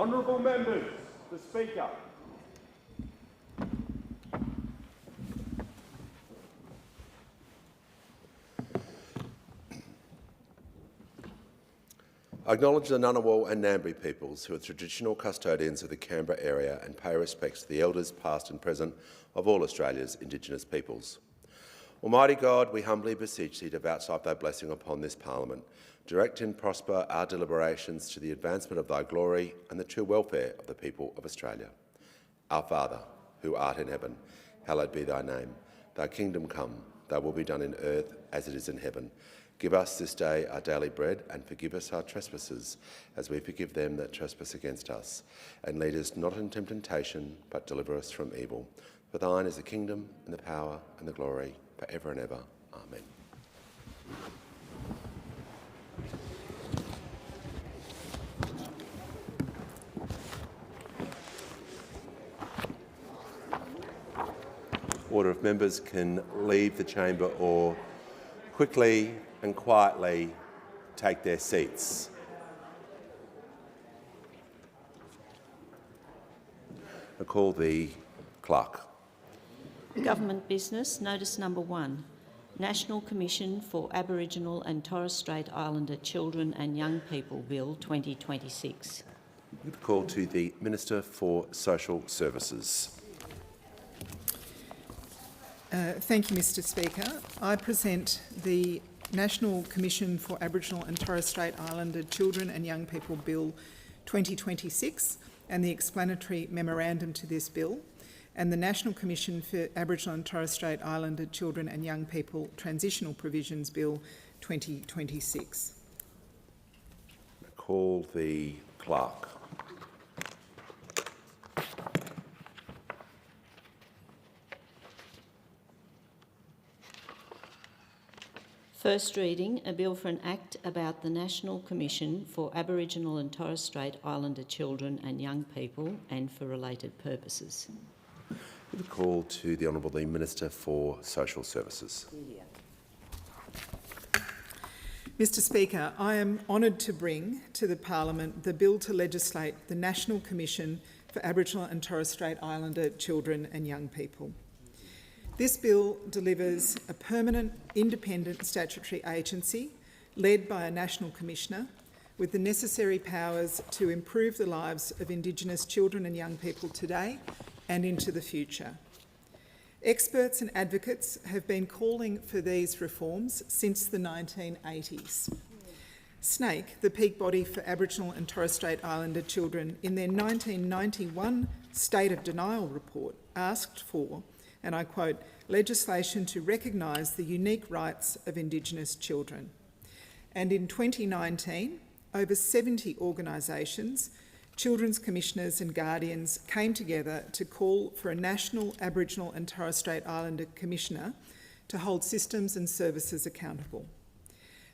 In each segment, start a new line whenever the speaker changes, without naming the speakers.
Honourable members, the Speaker.
I acknowledge the Ngunnawal and Ngambri peoples who are traditional custodians of the Canberra area and pay respects to the elders past and present of all Australia's Indigenous peoples. Almighty God, we humbly beseech thee to vouchsafe thy blessing upon this Parliament. Direct and prosper our deliberations to the advancement of thy glory and the true welfare of the people of Australia. Our Father, who art in heaven, hallowed be thy name. Thy kingdom come, thy will be done in earth as it is in heaven. Give us this day our daily bread, and forgive us our trespasses, as we forgive them that trespass against us. And lead us not into temptation, but deliver us from evil. For thine is the kingdom, and the power, and the glory, for ever and ever. Amen. Order of members can leave the chamber or quickly and quietly take their seats. I call the clerk.
Government business, notice number 1. National Commission for Aboriginal and Torres Strait Islander Children and Young People Bill 2026.
I call to the Minister for Social Services.
Thank you, Mr Speaker. I present the National Commission for Aboriginal and Torres Strait Islander Children and Young People Bill 2026 and the explanatory memorandum to this bill, and the National Commission for Aboriginal and Torres Strait Islander Children and Young People Transitional Provisions Bill 2026.
I call the clerk.
First reading, a bill for an act about the National Commission for Aboriginal and Torres Strait Islander Children and Young People and for related purposes.
I call to the Honourable Minister for Social Services.
Mr Speaker, I am honoured to bring to the Parliament the bill to legislate the National Commission for Aboriginal and Torres Strait Islander Children and Young People. This bill delivers a permanent, independent statutory agency led by a National Commissioner with the necessary powers to improve the lives of Indigenous children and young people today and into the future. Experts and advocates have been calling for these reforms since the 1980s. SNAIC, the peak body for Aboriginal and Torres Strait Islander children, in their 1991 State of Denial report asked for, and I quote, legislation to recognise the unique rights of Indigenous children. And in 2019, over 70 organisations, children's commissioners and guardians came together to call for a national Aboriginal and Torres Strait Islander Commissioner to hold systems and services accountable.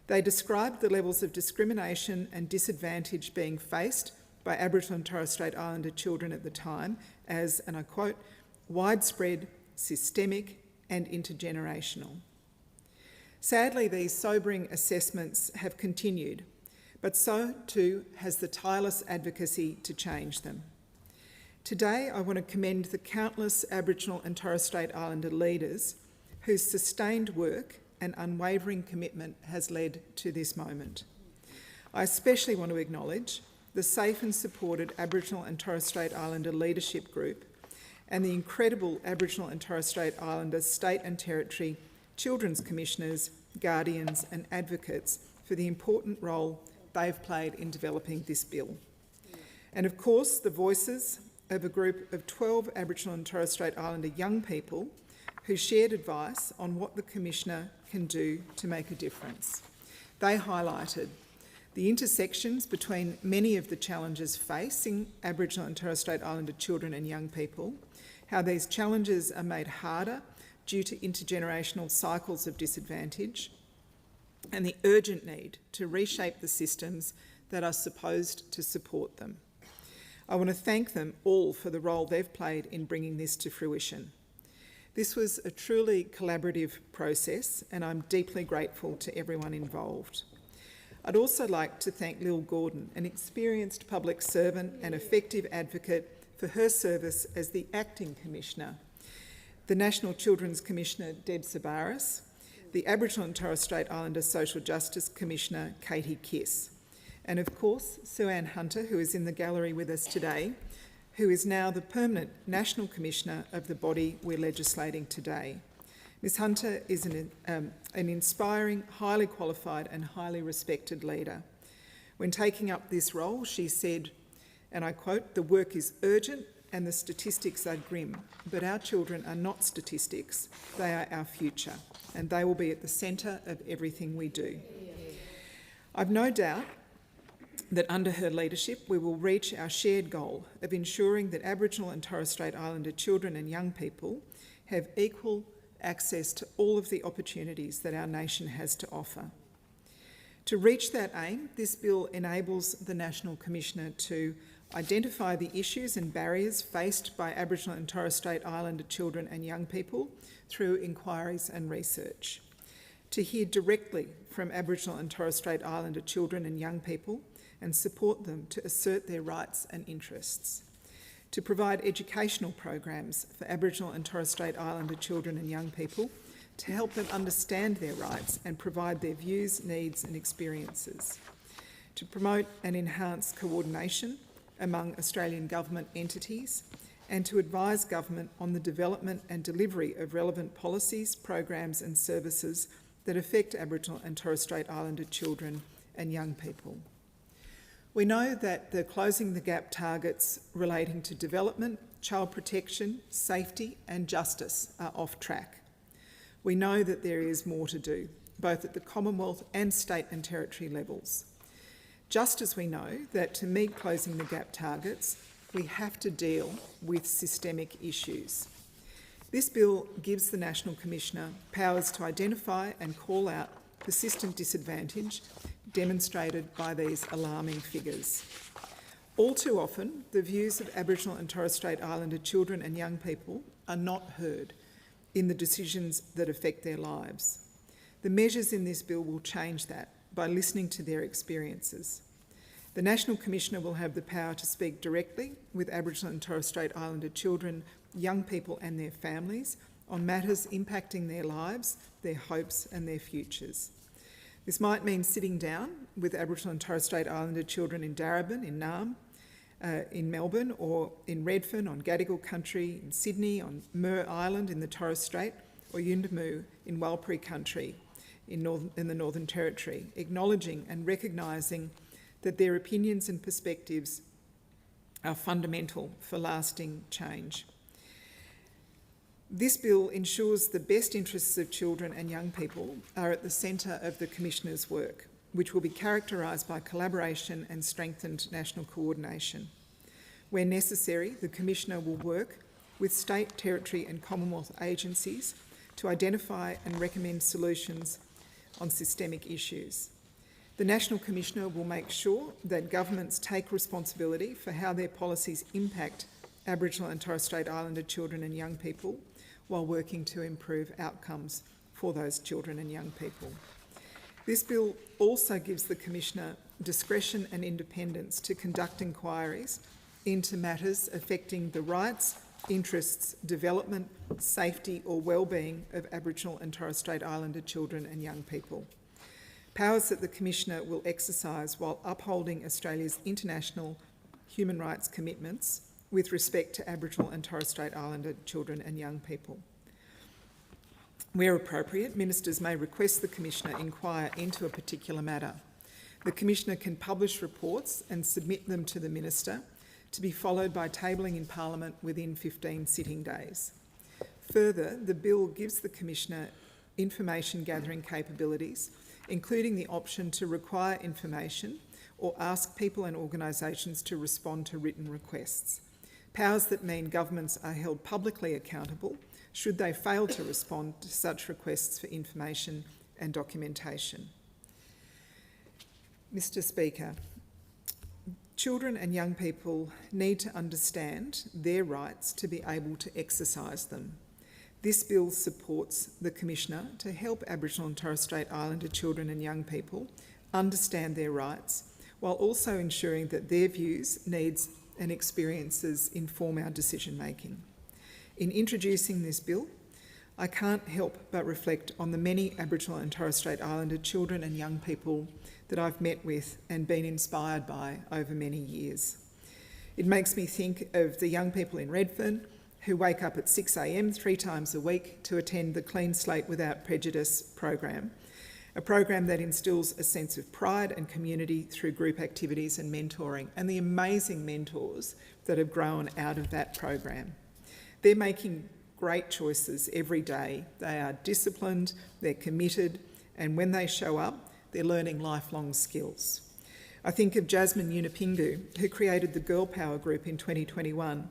They described the levels of discrimination and disadvantage being faced by Aboriginal and Torres Strait Islander children at the time as, and I quote, widespread, systemic and intergenerational. Sadly, these sobering assessments have continued, but so too has the tireless advocacy to change them. Today, I want to commend the countless Aboriginal and Torres Strait Islander leaders whose sustained work and unwavering commitment has led to this moment. I especially want to acknowledge the safe and supported Aboriginal and Torres Strait Islander Leadership Group and the incredible Aboriginal and Torres Strait Islander State and Territory Children's Commissioners, Guardians and Advocates for the important role they've played in developing this bill. And of course, the voices of a group of 12 Aboriginal and Torres Strait Islander young people who shared advice on what the Commissioner can do to make a difference. They highlighted the intersections between many of the challenges facing Aboriginal and Torres Strait Islander children and young people, how these challenges are made harder due to intergenerational cycles of disadvantage, and the urgent need to reshape the systems that are supposed to support them. I want to thank them all for the role they've played in bringing this to fruition. This was a truly collaborative process, and I'm deeply grateful to everyone involved. I'd also like to thank Lil Gordon, an experienced public servant and effective advocate, for her service as the Acting Commissioner, the National Children's Commissioner, Deb Sabaris, the Aboriginal and Torres Strait Islander Social Justice Commissioner, Katie Kiss, and of course Sue Ann Hunter, who is in the gallery with us today, who is now the permanent National Commissioner of the body we're legislating today. Ms Hunter is an inspiring, highly qualified and highly respected leader. When taking up this role, she said, and I quote, "The work is urgent and the statistics are grim, but our children are not statistics, they are our future, and they will be at the centre of everything we do." I've no doubt that under her leadership we will reach our shared goal of ensuring that Aboriginal and Torres Strait Islander children and young people have equal access to all of the opportunities that our nation has to offer. To reach that aim, this bill enables the National Commissioner to identify the issues and barriers faced by Aboriginal and Torres Strait Islander children and young people through inquiries and research, to hear directly from Aboriginal and Torres Strait Islander children and young people and support them to assert their rights and interests, to provide educational programs for Aboriginal and Torres Strait Islander children and young people to help them understand their rights and provide their views, needs and experiences, to promote and enhance coordination among Australian government entities, and to advise government on the development and delivery of relevant policies, programs and services that affect Aboriginal and Torres Strait Islander children and young people. We know that the Closing the Gap targets relating to development, child protection, safety and justice are off track. We know that there is more to do, both at the Commonwealth and state and territory levels. Just as we know that to meet Closing the Gap targets, we have to deal with systemic issues. This bill gives the National Commissioner powers to identify and call out persistent disadvantage demonstrated by these alarming figures. All too often, the views of Aboriginal and Torres Strait Islander children and young people are not heard in the decisions that affect their lives. The measures in this bill will change that by listening to their experiences. The National Commissioner will have the power to speak directly with Aboriginal and Torres Strait Islander children, young people and their families on matters impacting their lives, their hopes and their futures. This might mean sitting down with Aboriginal and Torres Strait Islander children in Darebin, in Naarm, in Melbourne, or in Redfern on Gadigal country, in Sydney on Mer Island in the Torres Strait, or Yuendamu in Walpiri country in the Northern Territory, acknowledging and recognising that their opinions and perspectives are fundamental for lasting change. This bill ensures the best interests of children and young people are at the centre of the Commissioner's work, which will be characterised by collaboration and strengthened national coordination. Where necessary, the Commissioner will work with state, territory and Commonwealth agencies to identify and recommend solutions on systemic issues. The National Commissioner will make sure that governments take responsibility for how their policies impact Aboriginal and Torres Strait Islander children and young people while working to improve outcomes for those children and young people. This bill also gives the Commissioner discretion and independence to conduct inquiries into matters affecting the rights, interests, development, safety or well-being of Aboriginal and Torres Strait Islander children and young people. Powers that the Commissioner will exercise while upholding Australia's international human rights commitments with respect to Aboriginal and Torres Strait Islander children and young people. Where appropriate, ministers may request the Commissioner inquire into a particular matter. The Commissioner can publish reports and submit them to the Minister, to be followed by tabling in Parliament within 15 sitting days. Further, the bill gives the Commissioner information gathering capabilities, including the option to require information or ask people and organisations to respond to written requests. Powers that mean governments are held publicly accountable should they fail to respond to such requests for information and documentation. Mr. Speaker, children and young people need to understand their rights to be able to exercise them. This bill supports the Commissioner to help Aboriginal and Torres Strait Islander children and young people understand their rights, while also ensuring that their views, needs and experiences inform our decision-making. In introducing this bill, I can't help but reflect on the many Aboriginal and Torres Strait Islander children and young people that I've met with and been inspired by over many years. It makes me think of the young people in Redfern who wake up at 6 a.m 3 times a week to attend the Clean Slate Without Prejudice program, a program that instills a sense of pride and community through group activities and mentoring, and the amazing mentors that have grown out of that program. They're making great choices every day. They are disciplined, they're committed, and when they show up, they're learning lifelong skills. I think of Jasmine Unipingu, who created the Girl Power group in 2021,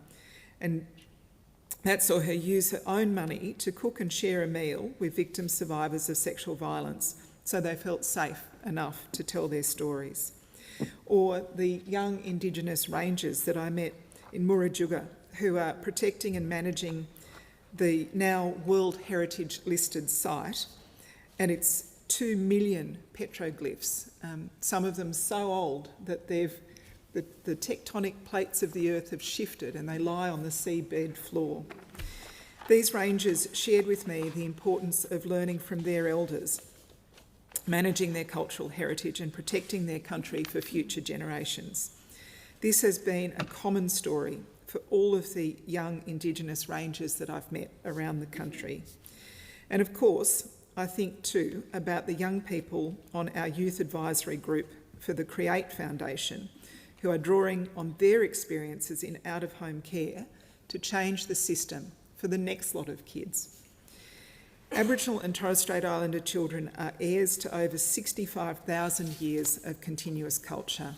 and that saw her use her own money to cook and share a meal with victim survivors of sexual violence, so they felt safe enough to tell their stories. Or the young Indigenous rangers that I met in Murajuga, who are protecting and managing the now World Heritage listed site and its 2 million petroglyphs, some of them so old that the tectonic plates of the earth have shifted and they lie on the seabed floor. These rangers shared with me the importance of learning from their elders, managing their cultural heritage and protecting their country for future generations. This has been a common story for all of the young Indigenous rangers that I've met around the country. And of course, I think too about the young people on our youth advisory group for the Create Foundation, who are drawing on their experiences in out-of-home care to change the system for the next lot of kids. Aboriginal and Torres Strait Islander children are heirs to over 65,000 years of continuous culture.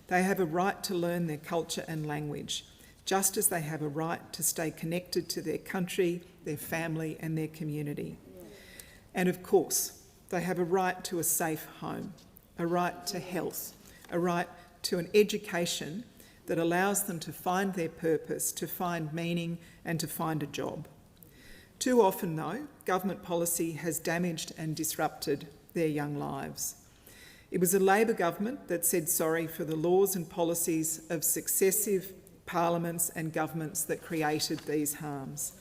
They have a right to learn their culture and language, just as they have a right to stay connected to their country, their family and their community. And of course, they have a right to a safe home, a right to health, a right to an education that allows them to find their purpose, to find meaning and to find a job. Too often, though, government policy has damaged and disrupted their young lives. It was a Labor government that said sorry for the laws and policies of successive parliaments and governments that created these harms.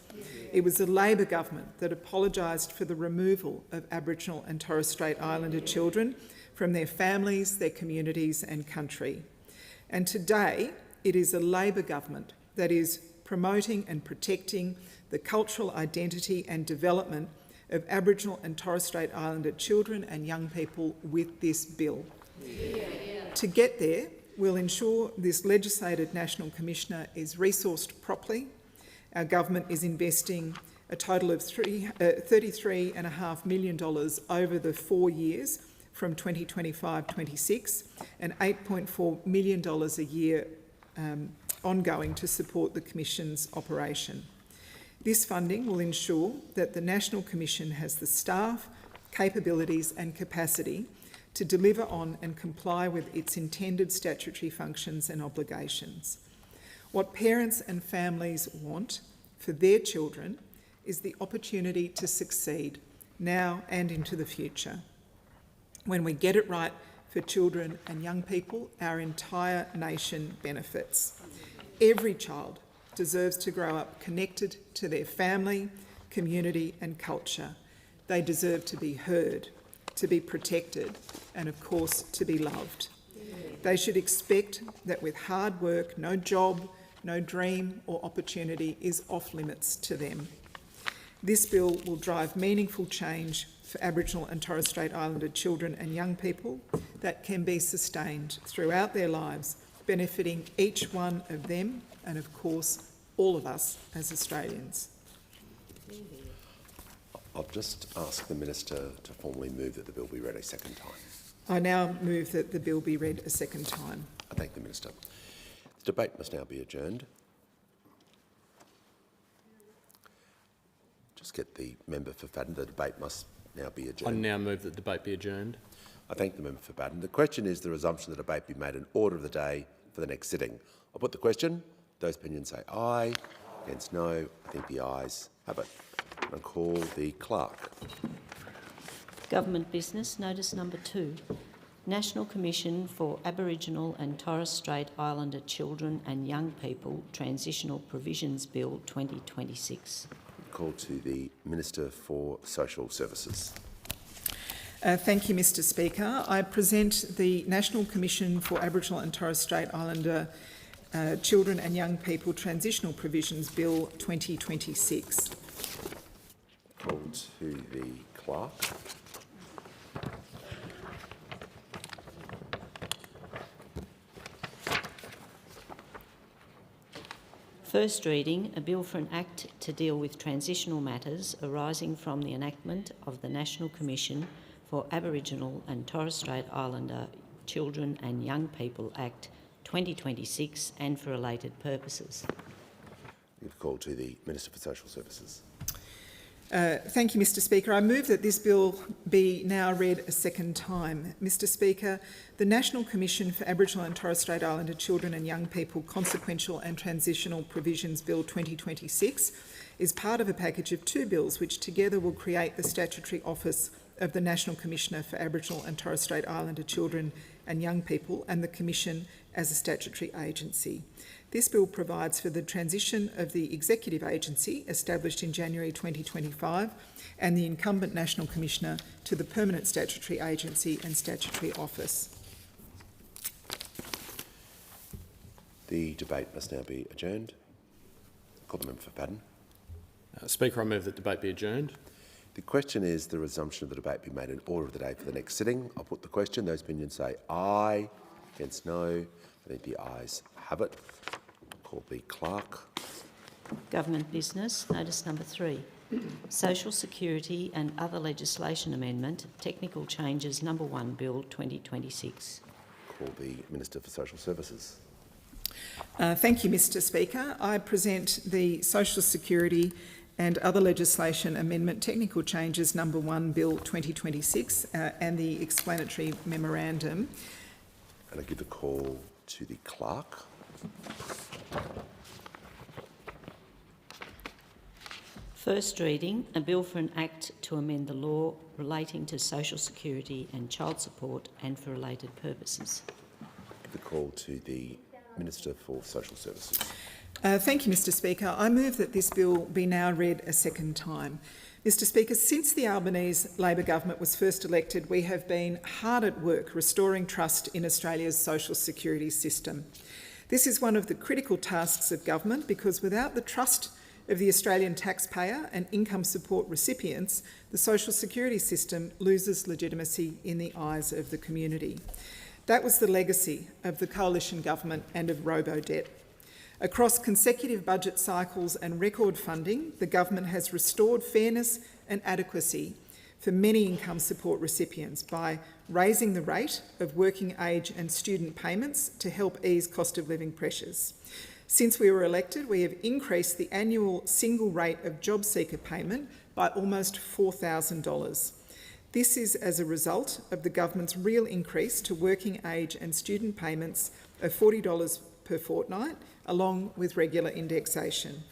It was the Labor government that apologised for the removal of Aboriginal and Torres Strait Islander children from their families, their communities and country. And today, it is a Labor government that is promoting and protecting the cultural identity and development of Aboriginal and Torres Strait Islander children and young people with this bill. To get there, we'll ensure this legislated National Commissioner is resourced properly. Our government is investing a total of $33.5 million over the 4 years from 2025-26 and $8.4 million a year ongoing to support the Commission's operation. This funding will ensure that the National Commission has the staff, capabilities and capacity to deliver on and comply with its intended statutory functions and obligations. What parents and families want for their children is the opportunity to succeed now and into the future. When we get it right for children and young people, our entire nation benefits. Every child deserves to grow up connected to their family, community and culture. They deserve to be heard, to be protected and, of course, to be loved. They should expect that with hard work, no job, no dream or opportunity is off limits to them. This bill will drive meaningful change for Aboriginal and Torres Strait Islander children and young people that can be sustained throughout their lives, benefiting each one of them and, of course, all of us as Australians.
I'll just ask the Minister to formally move that the bill be read a second time.
I now move that the bill be read a second time.
I thank the Minister. The debate must now be adjourned. Just get the member for Fadden. The debate must now be adjourned.
I now move that the debate be adjourned.
I thank the member for Baden. The question is the resumption of the debate be made in order of the day for the next sitting. I'll put the question. Those opinions say aye. Against no. I think the ayes have it. I'll call the clerk.
Government business, notice number 2. National Commission for Aboriginal and Torres Strait Islander Children and Young People Transitional Provisions Bill 2026.
Call to the Minister for Social Services.
Thank you, Mr Speaker. I present the National Commission for Aboriginal and Torres Strait Islander Children and Young People Transitional Provisions Bill 2026.
Call to the Clerk.
First reading, a bill for an act to deal with transitional matters arising from the enactment of the National Commission for Aboriginal and Torres Strait Islander Children and Young People Act 2026 and for related purposes.
Call to the Minister for Social Services.
Thank you, Mr Speaker. I move that this bill be now read a second time. Mr Speaker, the National Commission for Aboriginal and Torres Strait Islander Children and Young People Consequential and Transitional Provisions Bill 2026 is part of a package of two bills which together will create the statutory office of the National Commissioner for Aboriginal and Torres Strait Islander Children and Young People and the Commission as a statutory agency. This bill provides for the transition of the executive agency established in January 2025 and the incumbent National Commissioner to the permanent statutory agency and statutory office.
The debate must now be adjourned. Call the member for Paddon.
Speaker, I move that debate be adjourned.
The question is the resumption of the debate be made in order of the day for the next sitting. I'll put the question. Those opinions say aye. Against no. I think the ayes have it. Call the Clerk.
Government business, notice number 3. Social Security and other legislation amendment, technical changes number 1, Bill 2026.
Call the Minister for Social Services.
Thank you, Mr Speaker. I present the Social Security and other legislation amendment, technical changes number 1, Bill 2026 and the explanatory memorandum.
And I give the call to the Clerk.
First reading, a bill for an act to amend the law relating to social security and child support and for related purposes.
Give the call to the Minister for Social Services.
Thank you, Mr Speaker. I move that this bill be now read a second time. Mr Speaker, since the Albanese Labor government was first elected, we have been hard at work restoring trust in Australia's social security system. This is one of the critical tasks of government because without the trust of the Australian taxpayer and income support recipients, the social security system loses legitimacy in the eyes of the community. That was the legacy of the coalition government and of robo-debt. Across consecutive budget cycles and record funding, the government has restored fairness and adequacy for many income support recipients by raising the rate of working age and student payments to help ease cost of living pressures. Since we were elected, we have increased the annual single rate of job seeker payment by almost $4,000. This is as a result of the government's real increase to working age and student payments of $40 per fortnight, along with regular indexation.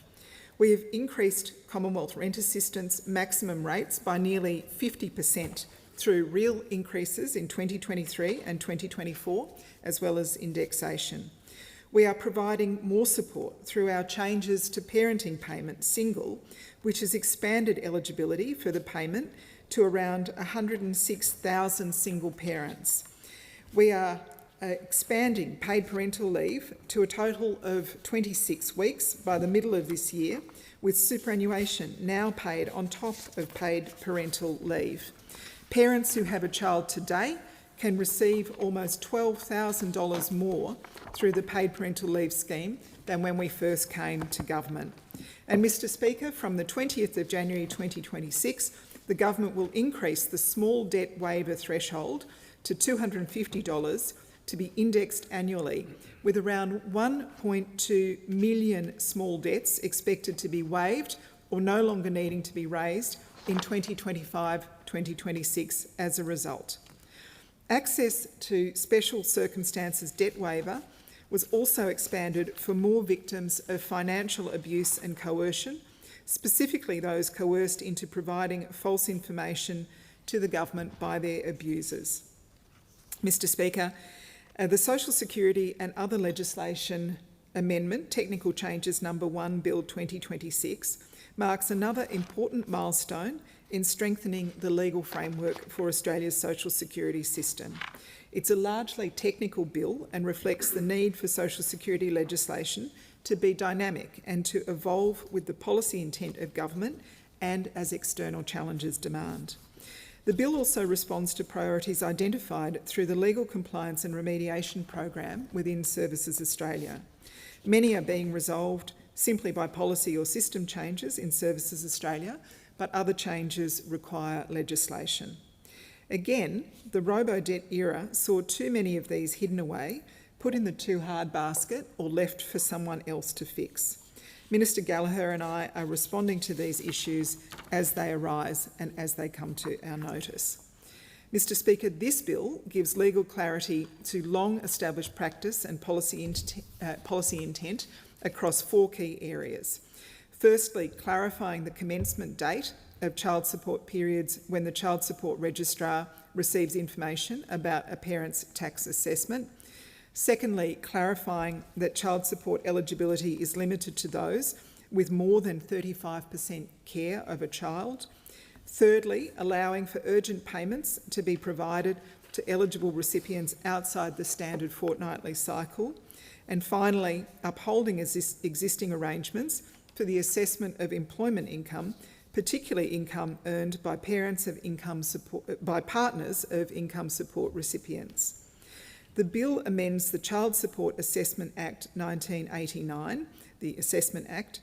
We have increased Commonwealth rent assistance maximum rates by nearly 50% through real increases in 2023 and 2024, as well as indexation. We are providing more support through our changes to parenting payment single, which has expanded eligibility for the payment to around 106,000 single parents. We are expanding paid parental leave to a total of 26 weeks by the middle of this year, with superannuation now paid on top of paid parental leave. Parents who have a child today can receive almost $12,000 more through the paid parental leave scheme than when we first came to government. And Mr Speaker, from the 20th of January 2026, the government will increase the small debt waiver threshold to $250 to be indexed annually, with around 1.2 million small debts expected to be waived or no longer needing to be raised in 2025-2026 as a result. Access to special circumstances debt waiver was also expanded for more victims of financial abuse and coercion, specifically those coerced into providing false information to the government by their abusers. Mr Speaker, the Social Security and other legislation amendment, Technical Changes Number 1 Bill 2026, marks another important milestone in strengthening the legal framework for Australia's social security system. It's a largely technical bill and reflects the need for social security legislation to be dynamic and to evolve with the policy intent of government and as external challenges demand. The bill also responds to priorities identified through the Legal Compliance and Remediation Program within Services Australia. Many are being resolved simply by policy or system changes in Services Australia, but other changes require legislation. Again, the robo-debt era saw too many of these hidden away, put in the too hard basket or left for someone else to fix. Minister Gallagher and I are responding to these issues as they arise and as they come to our notice. Mr Speaker, this bill gives legal clarity to long-established practice and policy intent across 4 key areas. Firstly, clarifying the commencement date of child support periods when the Child Support Registrar receives information about a parent's tax assessment. Secondly, clarifying that child support eligibility is limited to those with more than 35% care of a child. Thirdly, allowing for urgent payments to be provided to eligible recipients outside the standard fortnightly cycle. And finally, upholding existing arrangements for the assessment of employment income, particularly income earned by partners of income support recipients. The bill amends the Child Support Assessment Act 1989, the Assessment Act,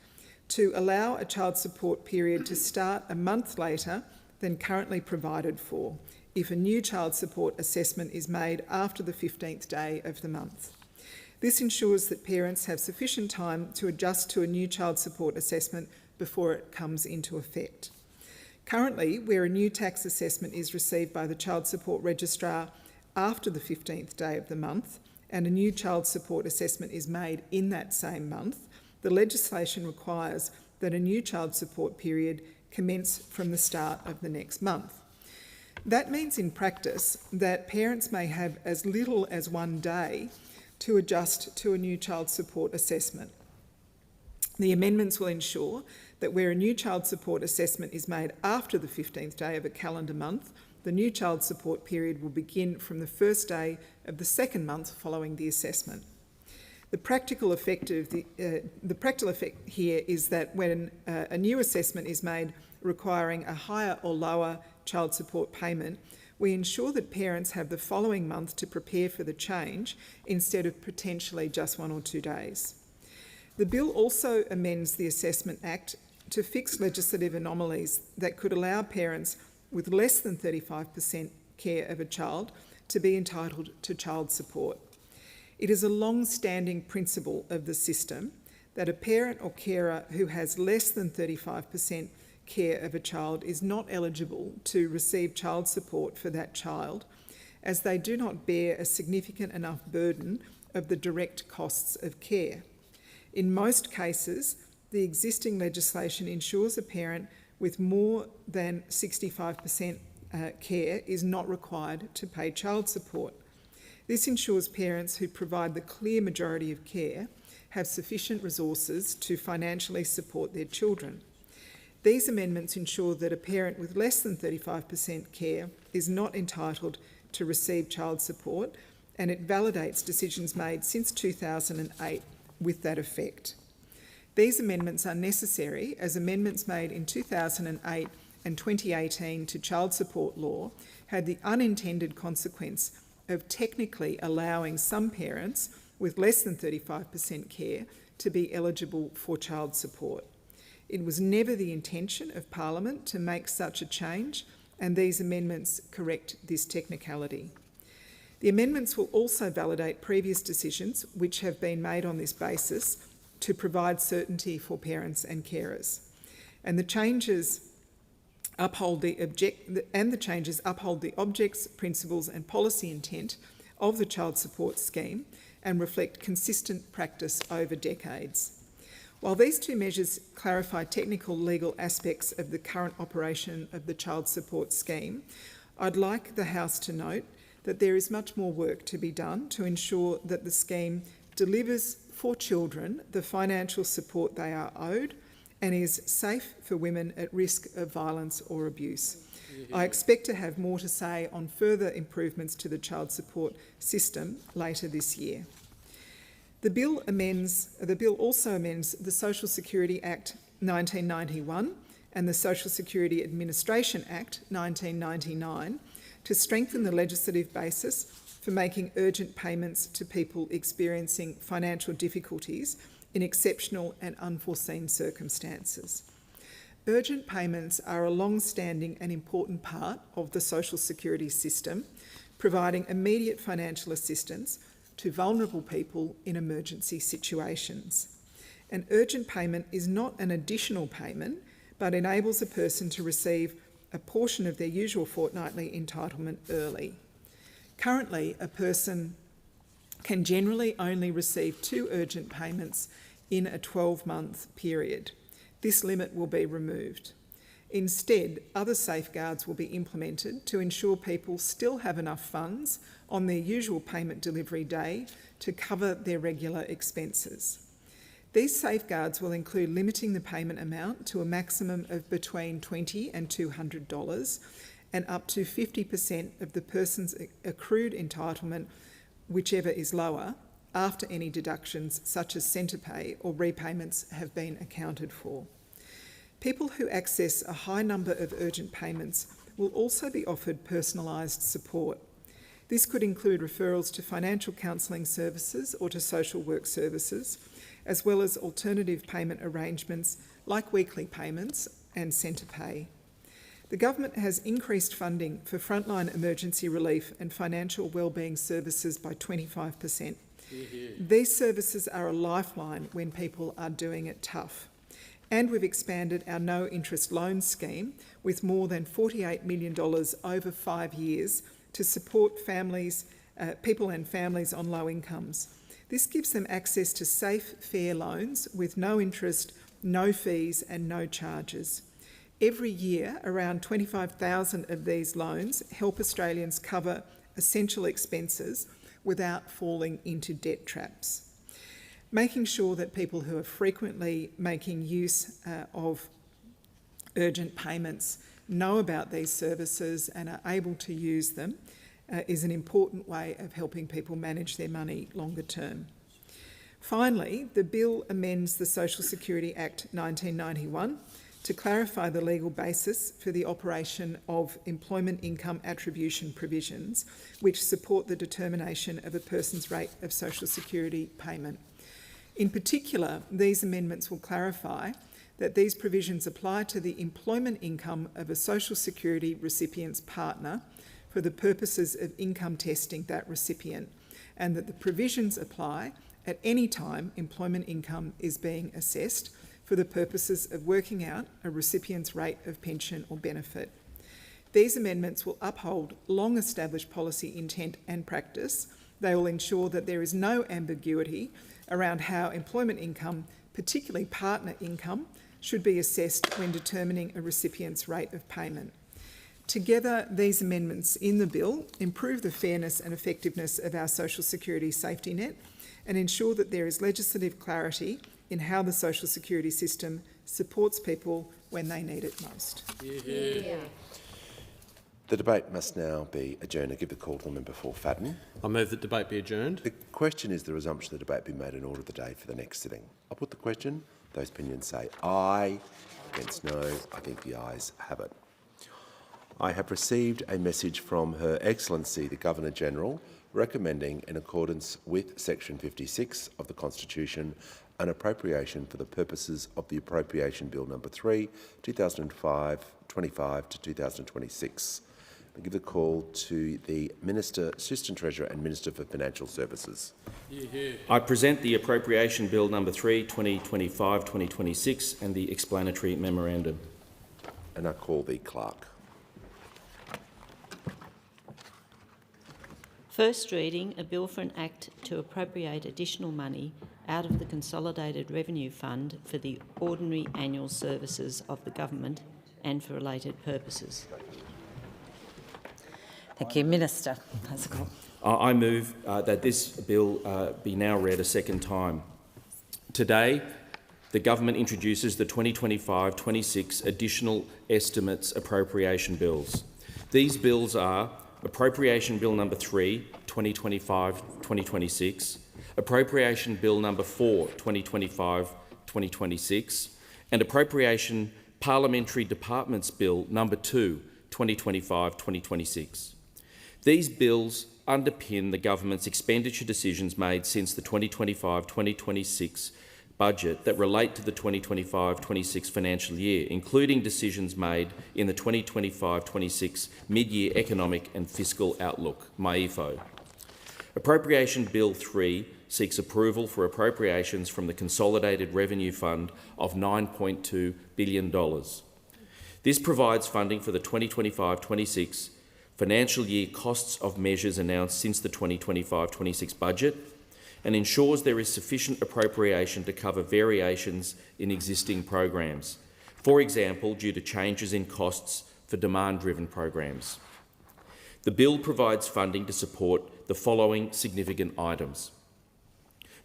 to allow a child support period to start a month later than currently provided for, if a new child support assessment is made after the 15th day of the month. This ensures that parents have sufficient time to adjust to a new child support assessment before it comes into effect. Currently, where a new tax assessment is received by the Child Support Registrar after the 15th day of the month and a new child support assessment is made in that same month, the legislation requires that a new child support period commence from the start of the next month. That means in practice that parents may have as little as 1 day to adjust to a new child support assessment. The amendments will ensure that where a new child support assessment is made after the 15th day of a calendar month, the new child support period will begin from the first day of the second month following the assessment. The practical effect here is that when a new assessment is made requiring a higher or lower child support payment, we ensure that parents have the following month to prepare for the change instead of potentially just 1 or 2 days. The bill also amends the Assessment Act to fix legislative anomalies that could allow parents with less than 35% care of a child to be entitled to child support. It is a long-standing principle of the system that a parent or carer who has less than 35% care of a child is not eligible to receive child support for that child, as they do not bear a significant enough burden of the direct costs of care. In most cases, the existing legislation ensures a parent with more than 65% care is not required to pay child support. This ensures parents who provide the clear majority of care have sufficient resources to financially support their children. These amendments ensure that a parent with less than 35% care is not entitled to receive child support, and it validates decisions made since 2008 with that effect. These amendments are necessary as amendments made in 2008 and 2018 to child support law had the unintended consequence of technically allowing some parents with less than 35% care to be eligible for child support. It was never the intention of Parliament to make such a change, and these amendments correct this technicality. The amendments will also validate previous decisions which have been made on this basis to provide certainty for parents and carers. And the changes uphold the objects, principles and policy intent of the child support scheme and reflect consistent practice over decades. While these two measures clarify technical legal aspects of the current operation of the child support scheme, I'd like the House to note that there is much more work to be done to ensure that the scheme delivers for children the financial support they are owed and is safe for women at risk of violence or abuse. I expect to have more to say on further improvements to the child support system later this year. The bill also amends the Social Security Act 1991 and the Social Security Administration Act 1999 to strengthen the legislative basis for making urgent payments to people experiencing financial difficulties in exceptional and unforeseen circumstances. Urgent payments are a long-standing and important part of the social security system, providing immediate financial assistance to vulnerable people in emergency situations. An urgent payment is not an additional payment, but enables a person to receive a portion of their usual fortnightly entitlement early. Currently, a person can generally only receive 2 urgent payments in a 12-month period. This limit will be removed. Instead, other safeguards will be implemented to ensure people still have enough funds on their usual payment delivery day to cover their regular expenses. These safeguards will include limiting the payment amount to a maximum of between $20 and $200 and up to 50% of the person's accrued entitlement, whichever is lower, after any deductions such as centre pay or repayments have been accounted for. People who access a high number of urgent payments will also be offered personalised support. This could include referrals to financial counselling services or to social work services, as well as alternative payment arrangements like weekly payments and centre pay. The government has increased funding for frontline emergency relief and financial wellbeing services by 25%. These services are a lifeline when people are doing it tough. And we've expanded our no-interest loan scheme with more than $48 million over 5 years to support families, people and families on low incomes. This gives them access to safe, fair loans with no interest, no fees and no charges. Every year, around 25,000 of these loans help Australians cover essential expenses without falling into debt traps. Making sure that people who are frequently making use of urgent payments know about these services and are able to use them is an important way of helping people manage their money longer term. Finally, the bill amends the Social Security Act 1991 to clarify the legal basis for the operation of employment income attribution provisions which support the determination of a person's rate of social security payment. In particular, these amendments will clarify that these provisions apply to the employment income of a social security recipient's partner for the purposes of income testing that recipient, and that the provisions apply at any time employment income is being assessed for the purposes of working out a recipient's rate of pension or benefit. These amendments will uphold long-established policy intent and practice. They will ensure that there is no ambiguity around how employment income, particularly partner income, should be assessed when determining a recipient's rate of payment. Together, these amendments in the bill improve the fairness and effectiveness of our social security safety net and ensure that there is legislative clarity in how the social security system supports people when they need it most.
The debate must now be adjourned. I give the call to the member for Fadden.
I move that debate be adjourned.
The question is the resumption of the debate be made in order of the day for the next sitting. I'll put the question. Those opinions say aye. Against no. I think the ayes have it. I have received a message from Her Excellency the Governor-General recommending, in accordance with Section 56 of the Constitution, an appropriation for the purposes of the Appropriation Bill No. 3, 2025 to 2026. I give the call to the Minister, Assistant Treasurer and Minister for Financial Services.
I present the Appropriation Bill No. 3, 2025-2026 and the explanatory memorandum.
And I call the Clerk.
First reading, a bill for an act to appropriate additional money out of the Consolidated Revenue Fund for the ordinary annual services of the government and for related purposes.
Thank you. Minister has a call.
I move that this bill be now read a second time. Today, the government introduces the 2025-26 Additional Estimates Appropriation Bills. These bills are Appropriation Bill number 3, 2025-2026, Appropriation Bill number 4, 2025-2026, and Appropriation Parliamentary Departments Bill number 2, 2025-2026. These bills underpin the government's expenditure decisions made since the 2025-2026 budget that relate to the 2025-26 financial year, including decisions made in the 2025-26 mid-year economic and fiscal outlook, MYEFO. Appropriation Bill 3 seeks approval for appropriations from the Consolidated Revenue Fund of $9.2 billion. This provides funding for the 2025-26 financial year costs of measures announced since the 2025-26 budget and ensures there is sufficient appropriation to cover variations in existing programs, for example, due to changes in costs for demand-driven programs. The bill provides funding to support the following significant items.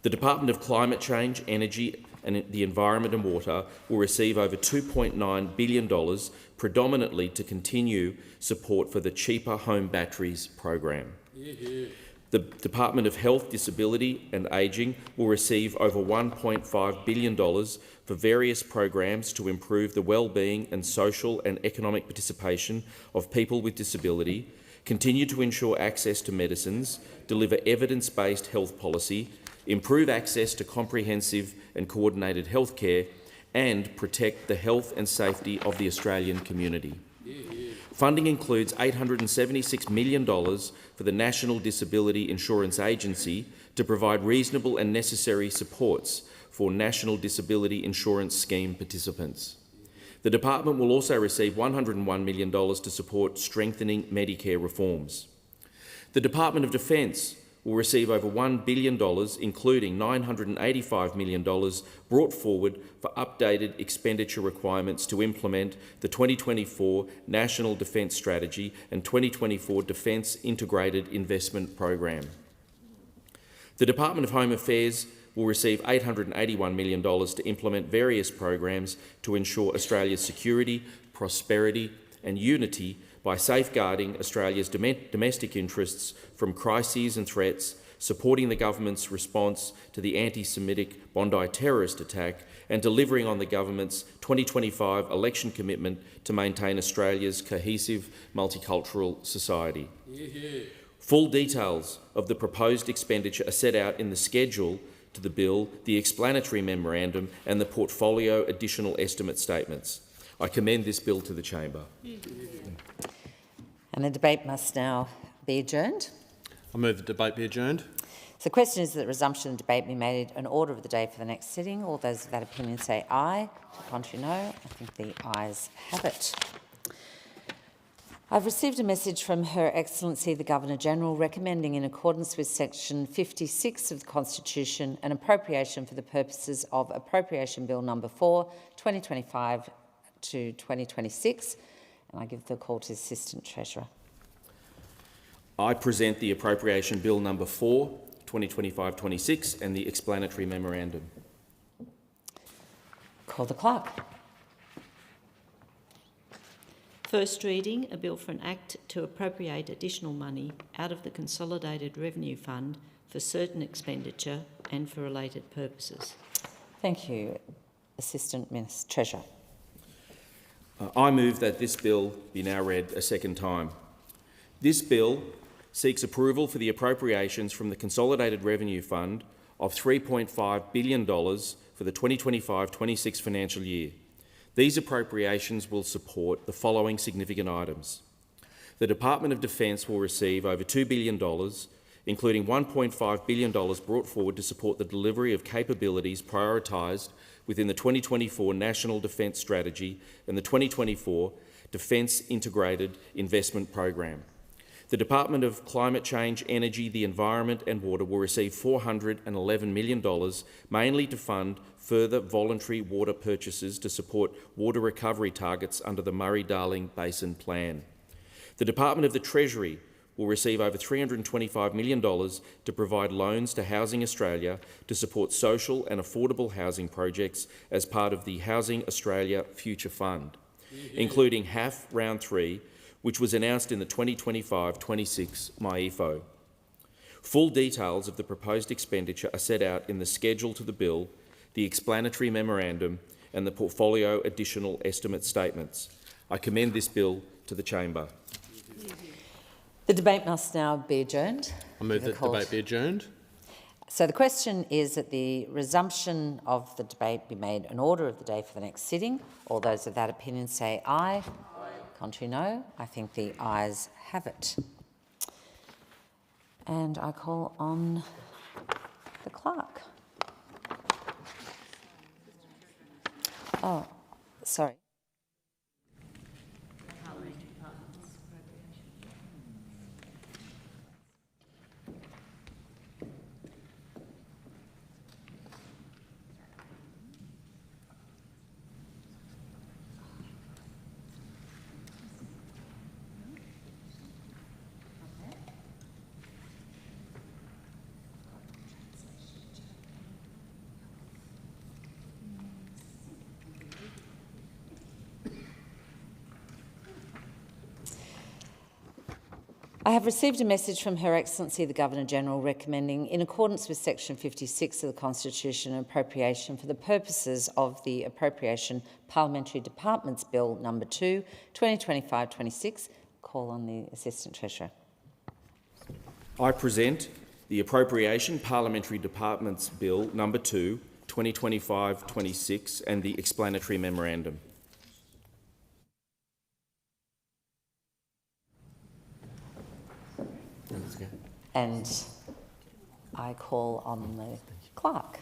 The Department of Climate Change, Energy and the Environment and Water will receive over $2.9 billion, predominantly to continue support for the Cheaper Home Batteries program. The Department of Health, Disability and Ageing will receive over $1.5 billion for various programs to improve the well-being and social and economic participation of people with disability, continue to ensure access to medicines, deliver evidence-based health policy, improve access to comprehensive and coordinated health care, and protect the health and safety of the Australian community. Funding includes $876 million for the National Disability Insurance Agency to provide reasonable and necessary supports for National Disability Insurance Scheme participants. The department will also receive $101 million to support strengthening Medicare reforms. The Department of Defence will receive over $1 billion, including $985 million brought forward for updated expenditure requirements to implement the 2024 National Defence Strategy and 2024 Defence Integrated Investment Program. The Department of Home Affairs will receive $881 million to implement various programs to ensure Australia's security, prosperity and unity by safeguarding Australia's domestic interests from crises and threats, supporting the government's response to the anti-Semitic Bondi terrorist attack, and delivering on the government's 2025 election commitment to maintain Australia's cohesive multicultural society. Full details of the proposed expenditure are set out in the schedule to the bill, the explanatory memorandum and the portfolio additional estimate statements. I commend this bill to the chamber.
And the debate must now be adjourned.
I move the debate be adjourned.
So the question is that the resumption of debate be made an order of the day for the next sitting. All those of that opinion say aye. Contrary, no. I think the ayes have it. I've received a message from Her Excellency the Governor-General recommending, in accordance with Section 56 of the Constitution, an appropriation for the purposes of Appropriation Bill number 4, 2025 to 2026. And I give the call to the Assistant Treasurer.
I present the Appropriation Bill number 4, 2025-26 and the explanatory memorandum.
Call the clerk.
First reading, a bill for an act to appropriate additional money out of the Consolidated Revenue Fund for certain expenditure and for related purposes.
Thank you, Assistant Treasurer.
I move that this bill be now read a second time. This bill seeks approval for the appropriations from the Consolidated Revenue Fund of $3.5 billion for the 2025-26 financial year. These appropriations will support the following significant items. The Department of Defence will receive over $2 billion, including $1.5 billion brought forward to support the delivery of capabilities prioritised within the 2024 National Defence Strategy and the 2024 Defence Integrated Investment Program. The Department of Climate Change, Energy, the Environment and Water will receive $411 million, mainly to fund further voluntary water purchases to support water recovery targets under the Murray-Darling Basin Plan. The Department of the Treasury will receive over $325 million to provide loans to Housing Australia to support social and affordable housing projects as part of the Housing Australia Future Fund, including HAF Round 3, which was announced in the 2025-26 MyEFO. Full details of the proposed expenditure are set out in the schedule to the bill, the explanatory memorandum and the portfolio additional estimate statements. I commend this bill to the chamber.
The debate must now be adjourned.
I move that the debate be adjourned.
So the question is that the resumption of the debate be made an order of the day for the next sitting. All those of that opinion say aye. Contrary, no. I think the ayes have it. And I call on the clerk. Oh, sorry. I have received a message from Her Excellency the Governor-General recommending, in accordance with Section 56 of the Constitution, an appropriation for the purposes of the Appropriation Parliamentary Departments Bill No. 2, 2025-26. Call on the Assistant Treasurer.
I present the Appropriation Parliamentary Departments Bill No. 2, 2025-26 and the explanatory memorandum.
And I call on the clerk.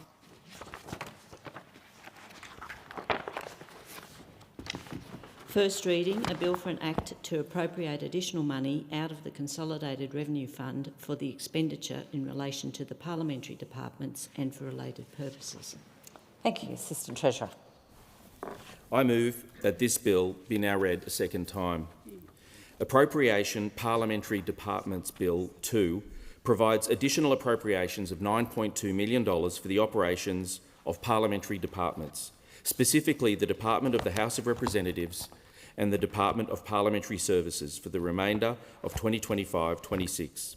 First reading, a bill for an act to appropriate additional money out of the Consolidated Revenue Fund for the expenditure in relation to the parliamentary departments and for related purposes.
Thank you, Assistant Treasurer.
I move that this bill be now read a second time. Appropriation Parliamentary Departments Bill 2 provides additional appropriations of $9.2 million for the operations of parliamentary departments, specifically the Department of the House of Representatives and the Department of Parliamentary Services for the remainder of 2025-26.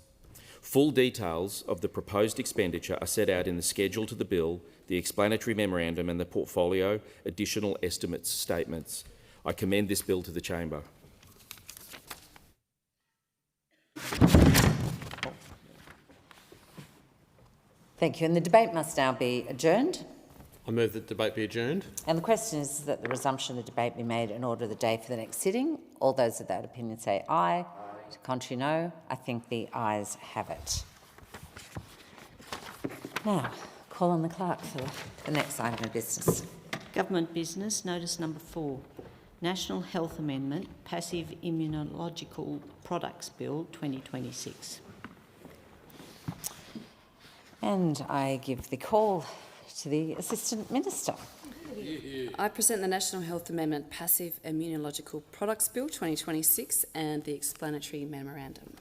Full details of the proposed expenditure are set out in the schedule to the bill, the explanatory memorandum and the portfolio additional estimates statements. I commend this bill to the chamber.
Thank you. And the debate must now be adjourned.
I move that the debate be adjourned.
And the question is that the resumption of the debate be made an order of the day for the next sitting. All those of that opinion say aye. Contrary, no. I think the ayes have it. Now, call on the clerk for the next item of business.
Government business, notice number 4. National Health Amendment, Passive Immunological Products Bill 2026.
And I give the call to the Assistant Minister.
I present the National Health Amendment Passive Immunological Products Bill 2026 and the explanatory memorandum.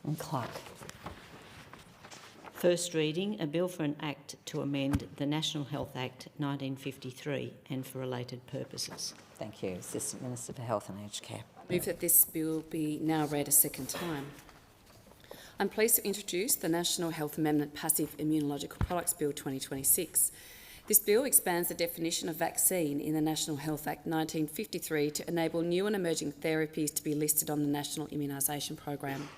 And clerk.
First reading, a bill for an act to amend the National Health Act 1953 and for related purposes.
Thank you, Assistant Minister for Health and Aged Care.
I move that this bill be now read a second time. I'm pleased to introduce the National Health Amendment Passive Immunological Products Bill 2026. This bill expands the definition of vaccine in the National Health Act 1953 to enable new and emerging therapies to be listed on the National Immunisation Program.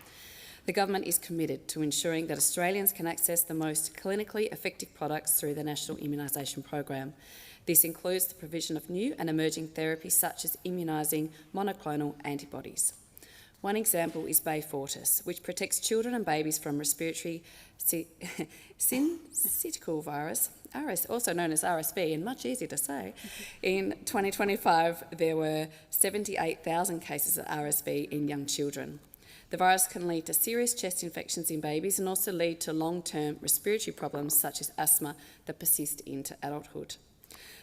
The government is committed to ensuring that Australians can access the most clinically effective products through the National Immunisation Program. This includes the provision of new and emerging therapies such as immunising monoclonal antibodies. One example is Beyfortus, which protects children and babies from respiratory syncytial virus, also known as RSV, and much easier to say. In 2025, there were 78,000 cases of RSV in young children. The virus can lead to serious chest infections in babies and also lead to long-term respiratory problems such as asthma that persist into adulthood.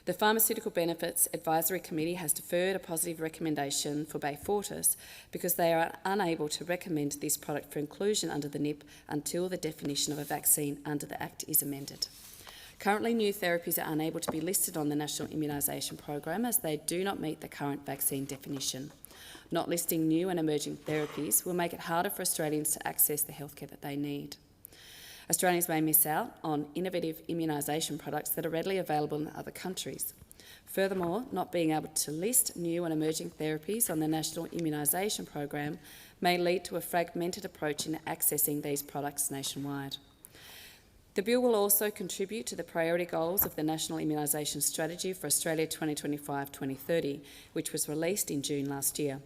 The Pharmaceutical Benefits Advisory Committee has deferred a positive recommendation for Beyfortus because they are unable to recommend this product for inclusion under the NIP until the definition of a vaccine under the Act is amended. Currently, new therapies are unable to be listed on the National Immunisation Program as they do not meet the current vaccine definition. Not listing new and emerging therapies will make it harder for Australians to access the healthcare that they need. Australians may miss out on innovative immunisation products that are readily available in other countries. Furthermore, not being able to list new and emerging therapies on the National Immunisation Program may lead to a fragmented approach in accessing these products nationwide. The bill will also contribute to the priority goals of the National Immunisation Strategy for Australia 2025-2030, which was released in June last year.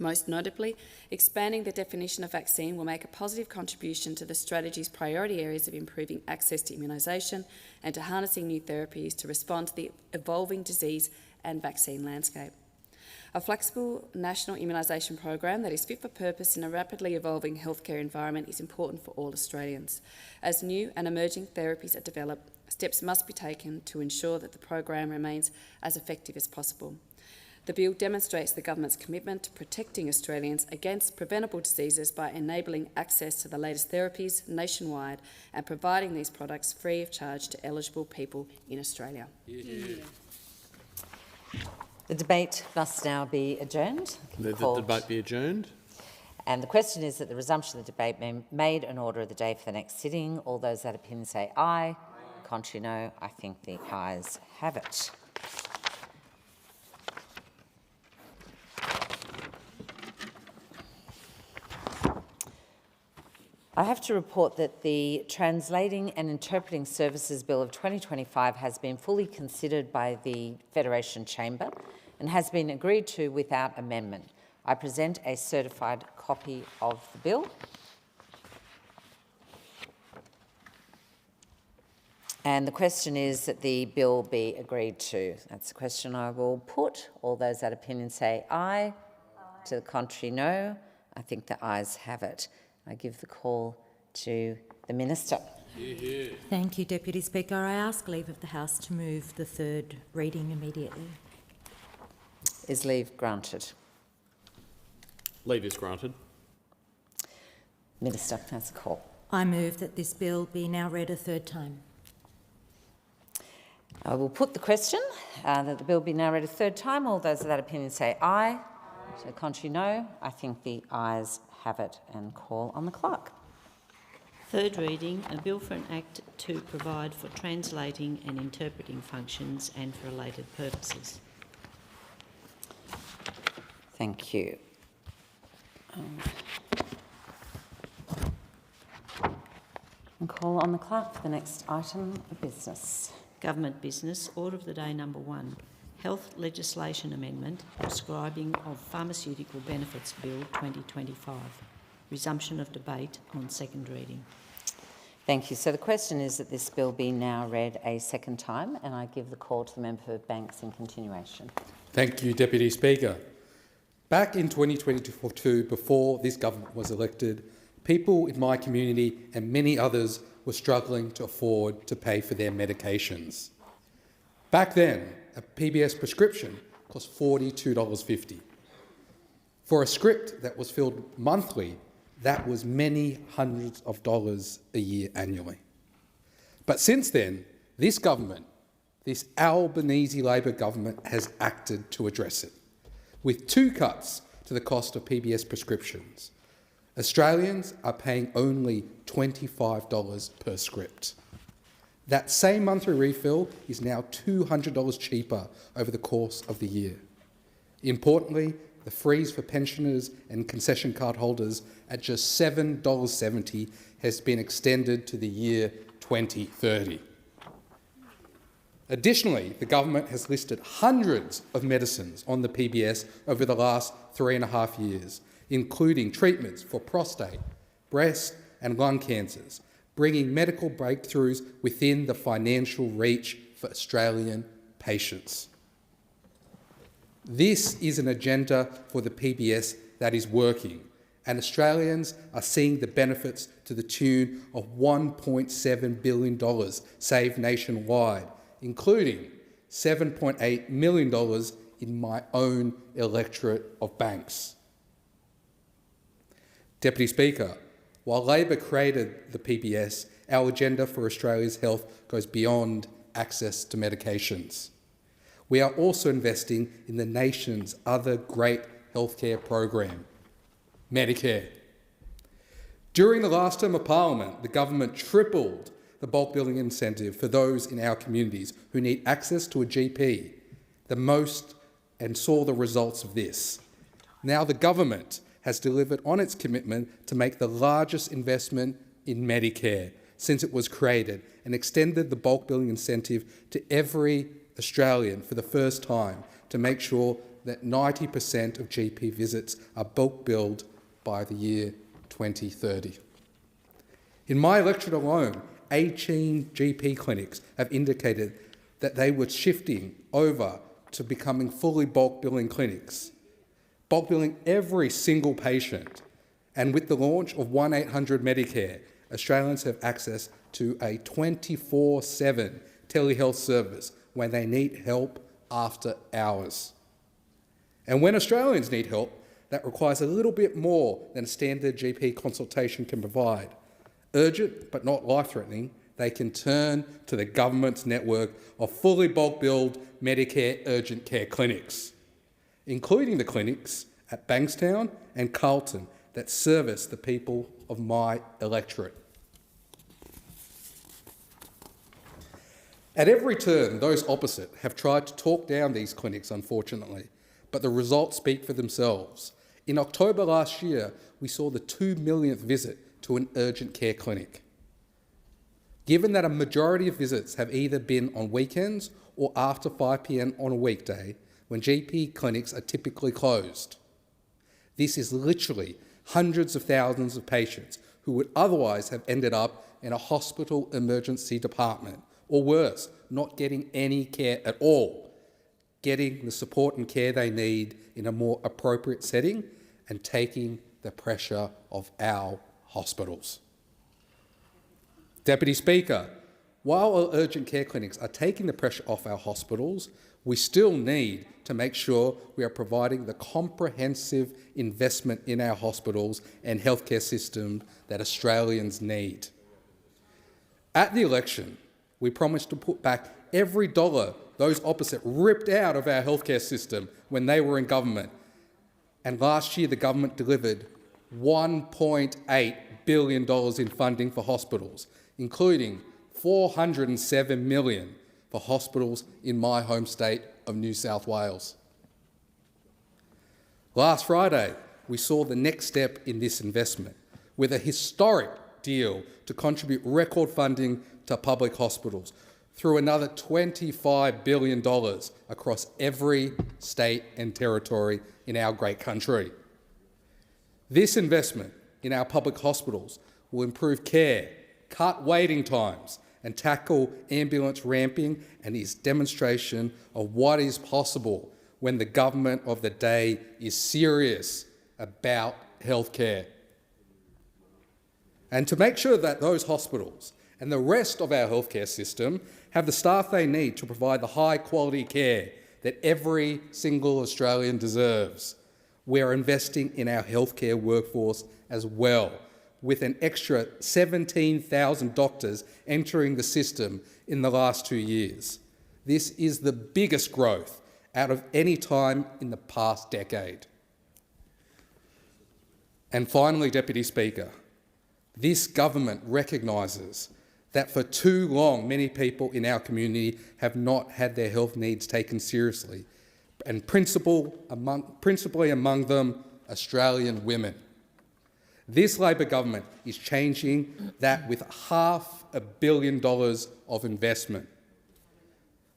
Most notably, expanding the definition of vaccine will make a positive contribution to the strategy's priority areas of improving access to immunisation and to harnessing new therapies to respond to the evolving disease and vaccine landscape. A flexible national immunisation program that is fit for purpose in a rapidly evolving healthcare environment is important for all Australians. As new and emerging therapies are developed, steps must be taken to ensure that the program remains as effective as possible. The bill demonstrates the government's commitment to protecting Australians against preventable diseases by enabling access to the latest therapies nationwide and providing these products free of charge to eligible people in Australia.
The debate must now be adjourned.
Move that the debate be adjourned.
And the question is that the resumption of the debate be made an order of the day for the next sitting. All those that opinion say aye. Contrary, no. I think the ayes have it. I have to report that the Translating and Interpreting Services Bill of 2025 has been fully considered by the Federation Chamber and has been agreed to without amendment. I present a certified copy of the bill. And the question is that the bill be agreed to. That's the question I will put. All those that opinion say aye. To the contrary, no. I think the ayes have it. I give the call to the Minister.
Thank you, Deputy Speaker. I ask leave of the House to move the third reading immediately.
Is leave granted?
Leave is granted.
Minister has a call.
I move that this bill be now read a third time.
I will put the question that the bill be now read a third time. All those of that opinion say aye. To the contrary, no. I think the ayes have it and call on the clerk.
Third reading, a bill for an act to provide for translating and interpreting functions and for related purposes.
Thank you. And call on the clerk for the next item of business.
Government business, order of the day number 1. Health legislation amendment prescribing of pharmaceutical benefits bill 2025. Resumption of debate on second reading.
Thank you. So the question is that this bill be now read a second time, and I give the call to the member for Banks in continuation.
Thank you, Deputy Speaker. Back in 2022, before this government was elected, people in my community and many others were struggling to afford to pay for their medications. Back then, a PBS prescription cost $42.50. For a script that was filled monthly, that was many hundreds of dollars a year annually. But since then, this government, this Albanese Labor government, has acted to address it, with 2 cuts to the cost of PBS prescriptions. Australians are paying only $25 per script. That same monthly refill is now $200 cheaper over the course of the year. Importantly, the freeze for pensioners and concession card holders at just $7.70 has been extended to the year 2030. Additionally, the government has listed hundreds of medicines on the PBS over the last 3.5 years, including treatments for prostate, breast and lung cancers, bringing medical breakthroughs within the financial reach for Australian patients. This is an agenda for the PBS that is working, and Australians are seeing the benefits to the tune of $1.7 billion saved nationwide, including $7.8 million in my own electorate of Banks. Deputy Speaker, while Labor created the PBS, our agenda for Australia's health goes beyond access to medications. We are also investing in the nation's other great healthcare program, Medicare. During the last term of Parliament, the government tripled the bulk billing incentive for those in our communities who need access to a GP, the most, and saw the results of this. Now the government has delivered on its commitment to make the largest investment in Medicare since it was created and extended the bulk billing incentive to every Australian for the first time to make sure that 90% of GP visits are bulk billed by the year 2030. In my electorate alone, 18 GP clinics have indicated that they were shifting over to becoming fully bulk billing clinics, bulk billing every single patient. And with the launch of 1-800 Medicare, Australians have access to a 24/7 telehealth service when they need help after hours. And when Australians need help, that requires a little bit more than a standard GP consultation can provide. Urgent but not life-threatening, they can turn to the government's network of fully bulk billed Medicare urgent care clinics, including the clinics at Bankstown and Carlton that service the people of my electorate. At every turn, those opposite have tried to talk down these clinics, unfortunately, but the results speak for themselves. In October last year, we saw the 2 millionth visit to an urgent care clinic. Given that a majority of visits have either been on weekends or after 5 p.m. on a weekday, when GP clinics are typically closed, this is literally hundreds of thousands of patients who would otherwise have ended up in a hospital emergency department, or worse, not getting any care at all, getting the support and care they need in a more appropriate setting and taking the pressure off our hospitals. Deputy Speaker, while our urgent care clinics are taking the pressure off our hospitals, we still need to make sure we are providing the comprehensive investment in our hospitals and healthcare system that Australians need. At the election, we promised to put back every dollar those opposite ripped out of our healthcare system when they were in government. And last year, the government delivered $1.8 billion in funding for hospitals, including $407 million for hospitals in my home state of New South Wales. Last Friday, we saw the next step in this investment with a historic deal to contribute record funding to public hospitals through another $25 billion across every state and territory in our great country. This investment in our public hospitals will improve care, cut waiting times, and tackle ambulance ramping, and is demonstration of what is possible when the government of the day is serious about healthcare. And to make sure that those hospitals and the rest of our healthcare system have the staff they need to provide the high-quality care that every single Australian deserves, we are investing in our healthcare workforce as well, with an extra 17,000 doctors entering the system in the last 2 years. This is the biggest growth out of any time in the past decade. And finally, Deputy Speaker, this government recognises that for too long many people in our community have not had their health needs taken seriously, and principally among them Australian women. This Labor government is changing that with $500 million of investment.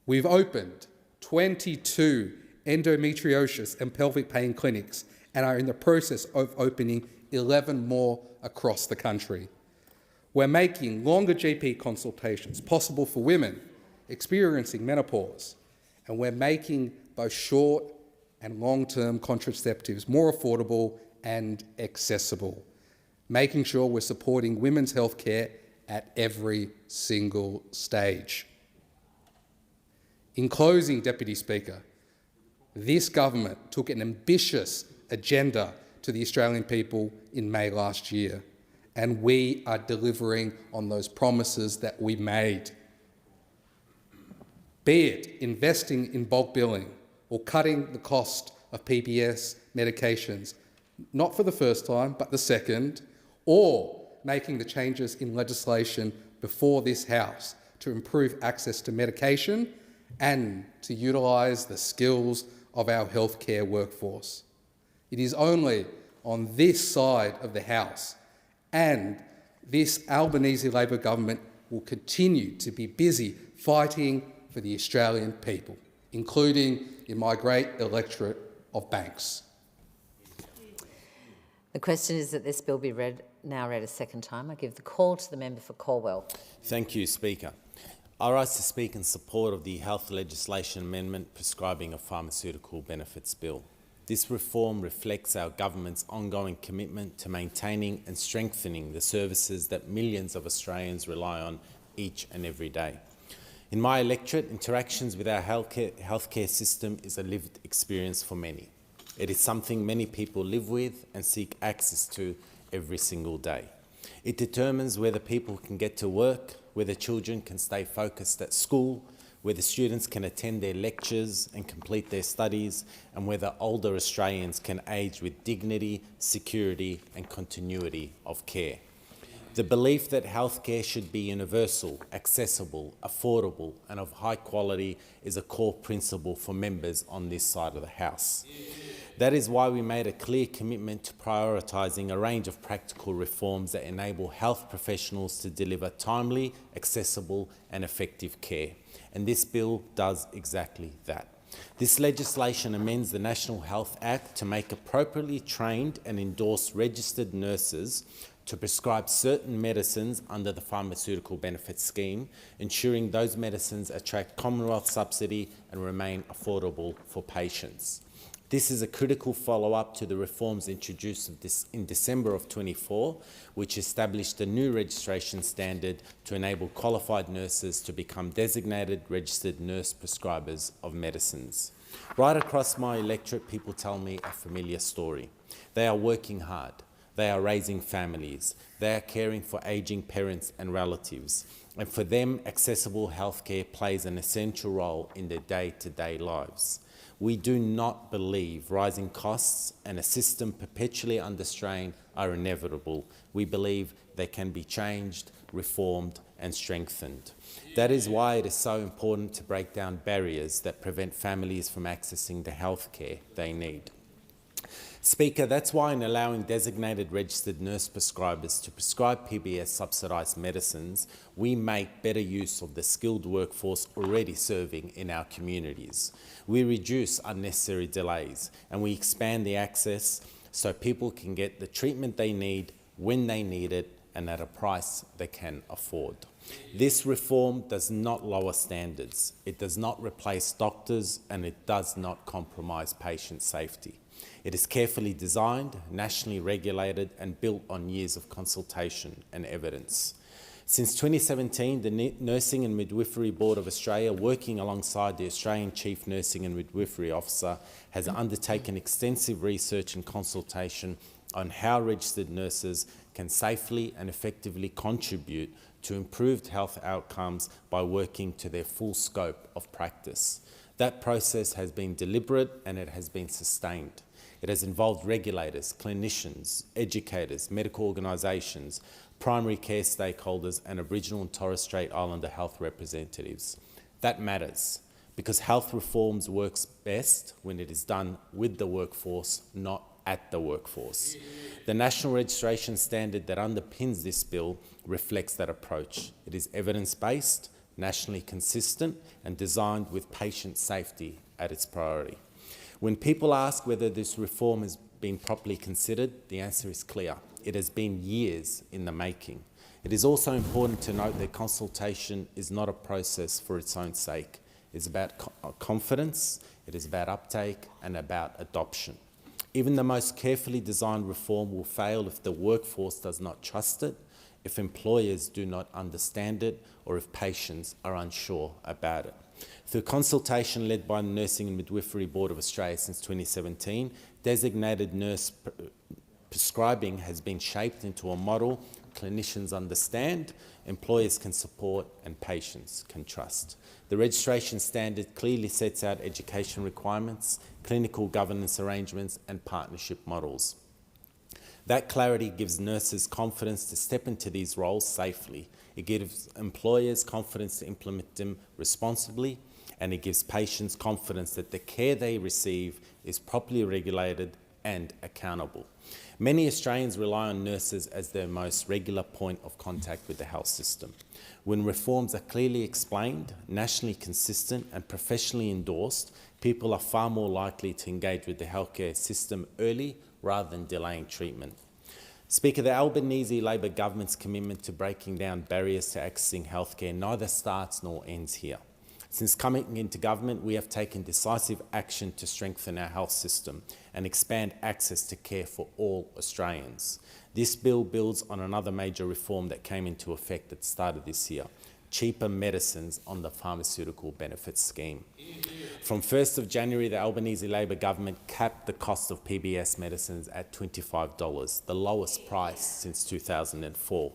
We've opened 22 endometriosis and pelvic pain clinics and are in the process of opening 11 more across the country. We're making longer GP consultations possible for women experiencing menopause, and we're making both short and long-term contraceptives more affordable and accessible, making sure we're supporting women's health care at every single stage. In closing, Deputy Speaker, this government took an ambitious agenda to the Australian people in May last year, and we are delivering on those promises that we made. Be it investing in bulk billing or cutting the cost of PBS medications, not for the first time, but the second, or making the changes in legislation before this House to improve access to medication and to utilise the skills of our healthcare workforce. It is only on this side of the House, and this Albanese Labor government will continue to be busy fighting for the Australian people, including in my great electorate of Banks.
The question is that this bill be now read a second time. I give the call to the member for Calwell.
Thank you, Speaker. I rise to speak in support of the health legislation amendment prescribing a pharmaceutical benefits bill. This reform reflects our government's ongoing commitment to maintaining and strengthening the services that millions of Australians rely on each and every day. In my electorate, interactions with our healthcare system is a lived experience for many. It is something many people live with and seek access to every single day. It determines whether people can get to work, whether children can stay focused at school, whether students can attend their lectures and complete their studies, and whether older Australians can age with dignity, security and continuity of care. The belief that healthcare should be universal, accessible, affordable and of high quality is a core principle for members on this side of the House. That is why we made a clear commitment to prioritising a range of practical reforms that enable health professionals to deliver timely, accessible and effective care. And this bill does exactly that. This legislation amends the National Health Act to make appropriately trained and endorsed registered nurses to prescribe certain medicines under the Pharmaceutical Benefits Scheme, ensuring those medicines attract Commonwealth subsidy and remain affordable for patients. This is a critical follow-up to the reforms introduced in December of 24, which established a new registration standard to enable qualified nurses to become designated registered nurse prescribers of medicines. Right across my electorate, people tell me a familiar story. They are working hard. They are raising families. They are caring for ageing parents and relatives. And for them, accessible healthcare plays an essential role in their day-to-day lives. We do not believe rising costs and a system perpetually under strain are inevitable. We believe they can be changed, reformed and strengthened. That is why it is so important to break down barriers that prevent families from accessing the healthcare they need. Speaker, that's why in allowing designated registered nurse prescribers to prescribe PBS subsidised medicines, we make better use of the skilled workforce already serving in our communities. We reduce unnecessary delays and we expand the access so people can get the treatment they need when they need it and at a price they can afford. This reform does not lower standards, it does not replace doctors and it does not compromise patient safety. It is carefully designed, nationally regulated and built on years of consultation and evidence. Since 2017, the Nursing and Midwifery Board of Australia, working alongside the Australian Chief Nursing and Midwifery Officer, has undertaken extensive research and consultation on how registered nurses can safely and effectively contribute to improved health outcomes by working to their full scope of practice. That process has been deliberate and it has been sustained. It has involved regulators, clinicians, educators, medical organisations, primary care stakeholders and Aboriginal and Torres Strait Islander health representatives. That matters because health reforms works best when it is done with the workforce, not at the workforce. The national registration standard that underpins this bill reflects that approach. It is evidence-based, nationally consistent and designed with patient safety at its priority. When people ask whether this reform has been properly considered, the answer is clear. It has been years in the making. It is also important to note that consultation is not a process for its own sake. It's about confidence, it is about uptake and about adoption. Even the most carefully designed reform will fail if the workforce does not trust it, if employers do not understand it, or if patients are unsure about it. Through consultation led by the Nursing and Midwifery Board of Australia since 2017, designated nurse prescribing has been shaped into a model clinicians understand, employers can support and patients can trust. The registration standard clearly sets out education requirements, clinical governance arrangements and partnership models. That clarity gives nurses confidence to step into these roles safely. It gives employers confidence to implement them responsibly, and it gives patients confidence that the care they receive is properly regulated and accountable. Many Australians rely on nurses as their most regular point of contact with the health system. When reforms are clearly explained, nationally consistent and professionally endorsed, people are far more likely to engage with the healthcare system early rather than delaying treatment. Speaker, the Albanese Labor government's commitment to breaking down barriers to accessing healthcare neither starts nor ends here. Since coming into government, we have taken decisive action to strengthen our health system and expand access to care for all Australians. This bill builds on another major reform that came into effect at the start of this year: cheaper medicines on the pharmaceutical benefits scheme. From 1st of January, the Albanese Labor government capped the cost of PBS medicines at $25, the lowest price since 2004.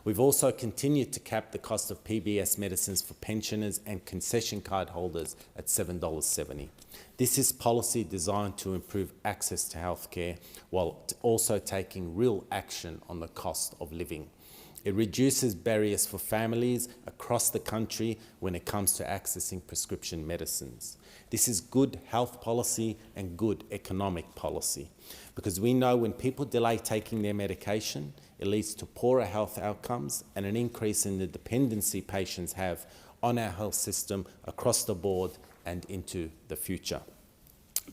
We've also continued to cap the cost of PBS medicines for pensioners and concession card holders at $7.70. This is policy designed to improve access to healthcare while also taking real action on the cost of living. It reduces barriers for families across the country when it comes to accessing prescription medicines. This is good health policy and good economic policy, because we know when people delay taking their medication, it leads to poorer health outcomes and an increase in the dependency patients have on our health system across the board and into the future.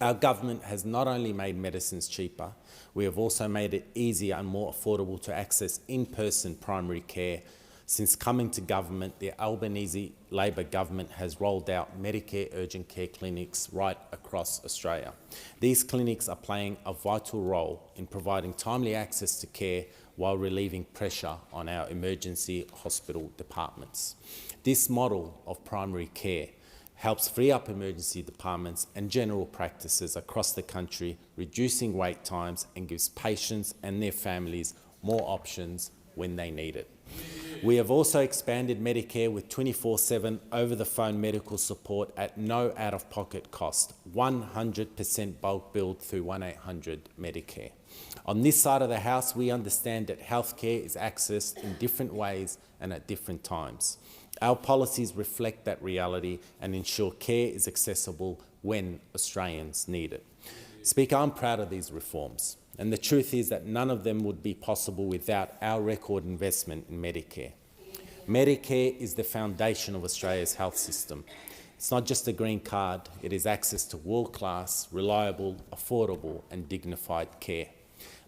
Our government has not only made medicines cheaper, we have also made it easier and more affordable to access in-person primary care. Since coming to government, the Albanese Labor government has rolled out Medicare urgent care clinics right across Australia. These clinics are playing a vital role in providing timely access to care while relieving pressure on our emergency hospital departments. This model of primary care helps free up emergency departments and general practices across the country, reducing wait times, and gives patients and their families more options when they need it. We have also expanded Medicare with 24/7 over-the-phone medical support at no out-of-pocket cost, 100% bulk billed through 1800 Medicare. On this side of the House, we understand that healthcare is accessed in different ways and at different times. Our policies reflect that reality and ensure care is accessible when Australians need it. Speaker, I'm proud of these reforms, and the truth is that none of them would be possible without our record investment in Medicare. Medicare is the foundation of Australia's health system. It's not just a green card, it is access to world-class, reliable, affordable and dignified care.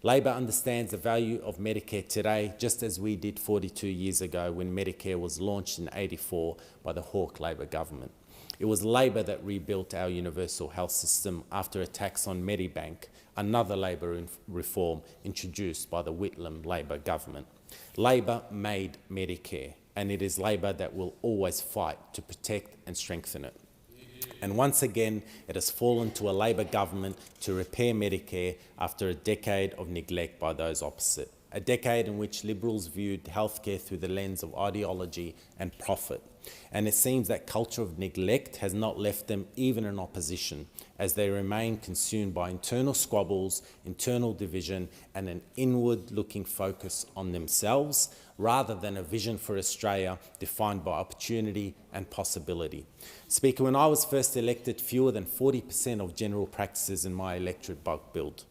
Labor understands the value of Medicare today, just as we did 42 years ago when Medicare was launched in '84 by the Hawke Labor government. It was Labor that rebuilt our universal health system after attacks on Medibank, another Labor reform introduced by the Whitlam Labor government. Labor made Medicare, and it is Labor that will always fight to protect and strengthen it. And once again, it has fallen to a Labor government to repair Medicare after a decade of neglect by those opposite. A decade in which Liberals viewed healthcare through the lens of ideology and profit. And it seems that culture of neglect has not left them even in opposition, as they remain consumed by internal squabbles, internal division, and an inward-looking focus on themselves, rather than a vision for Australia defined by opportunity and possibility. Speaker, when I was first elected, fewer than 40% of general practices in my electorate bulk billed.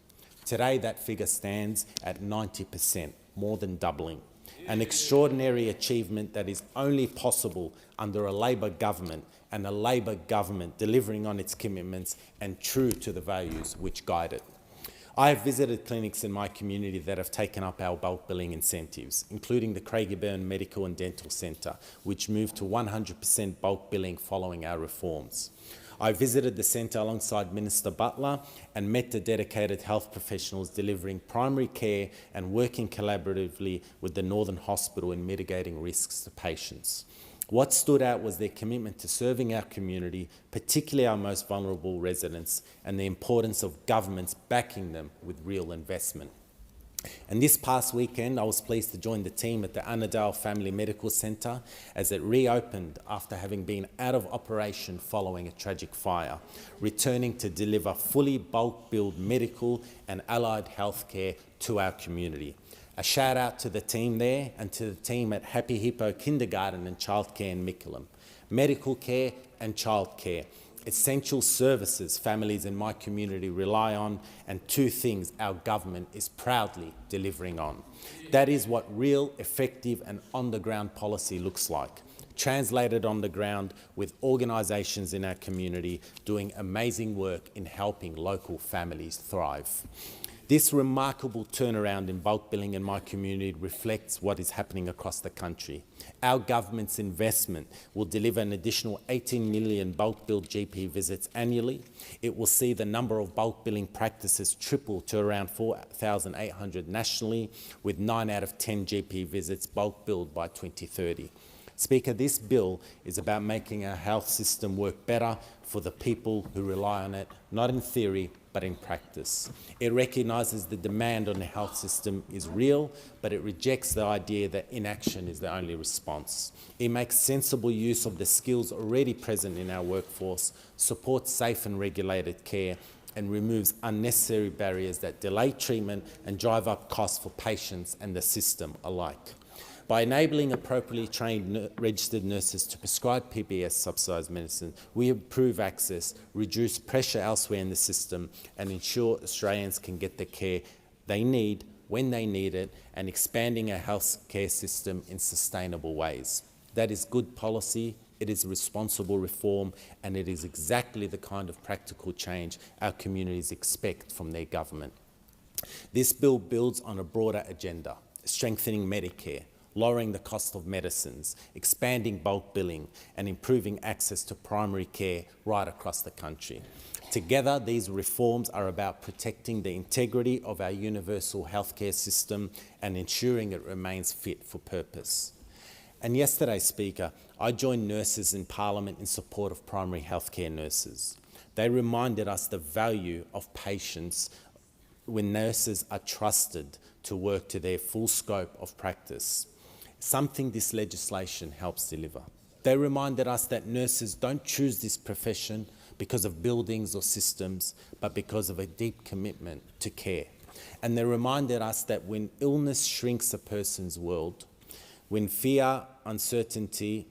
Today, that figure stands at 90%, more than doubling. An extraordinary achievement that is only possible under a Labor government, and a Labor government delivering on its commitments and true to the values which guide it. I have visited clinics in my community that have taken up our bulk billing incentives, including the Craigieburn Medical and Dental Centre, which moved to 100% bulk billing following our reforms. I visited the centre alongside Minister Butler and met the dedicated health professionals delivering primary care and working collaboratively with the Northern Hospital in mitigating risks to patients. What stood out was their commitment to serving our community, particularly our most vulnerable residents, and the importance of governments backing them with real investment. And this past weekend, I was pleased to join the team at the Annandale Family Medical Centre as it reopened after having been out of operation following a tragic fire, returning to deliver fully bulk-billed medical and allied healthcare to our community. A shout out to the team there and to the team at Happy Hippo Kindergarten and Childcare in Mickleham. Medical care and childcare, essential services families in my community rely on, and two things our government is proudly delivering on. That is what real, effective and on-the-ground policy looks like, translated on the ground with organisations in our community doing amazing work in helping local families thrive. This remarkable turnaround in bulk billing in my community reflects what is happening across the country. Our government's investment will deliver an additional 18 million bulk billed GP visits annually. It will see the number of bulk billing practices triple to around 4,800 nationally, with 9 out of 10 GP visits bulk billed by 2030. Speaker, this bill is about making our health system work better for the people who rely on it, not in theory, but in practice. It recognises the demand on the health system is real, but it rejects the idea that inaction is the only response. It makes sensible use of the skills already present in our workforce, supports safe and regulated care, and removes unnecessary barriers that delay treatment and drive up costs for patients and the system alike. By enabling appropriately trained registered nurses to prescribe PBS subsidised medicine, we improve access, reduce pressure elsewhere in the system, and ensure Australians can get the care they need when they need it, and expanding our health care system in sustainable ways. That is good policy, it is responsible reform, and it is exactly the kind of practical change our communities expect from their government. This bill builds on a broader agenda, strengthening Medicare, lowering the cost of medicines, expanding bulk billing, and improving access to primary care right across the country. Together, these reforms are about protecting the integrity of our universal healthcare system and ensuring it remains fit for purpose. And yesterday, Speaker, I joined nurses in Parliament in support of primary healthcare nurses. They reminded us the value of patients when nurses are trusted to work to their full scope of practice, something this legislation helps deliver. They reminded us that nurses don't choose this profession because of buildings or systems, but because of a deep commitment to care. And they reminded us that when illness shrinks a person's world, when fear, uncertainty,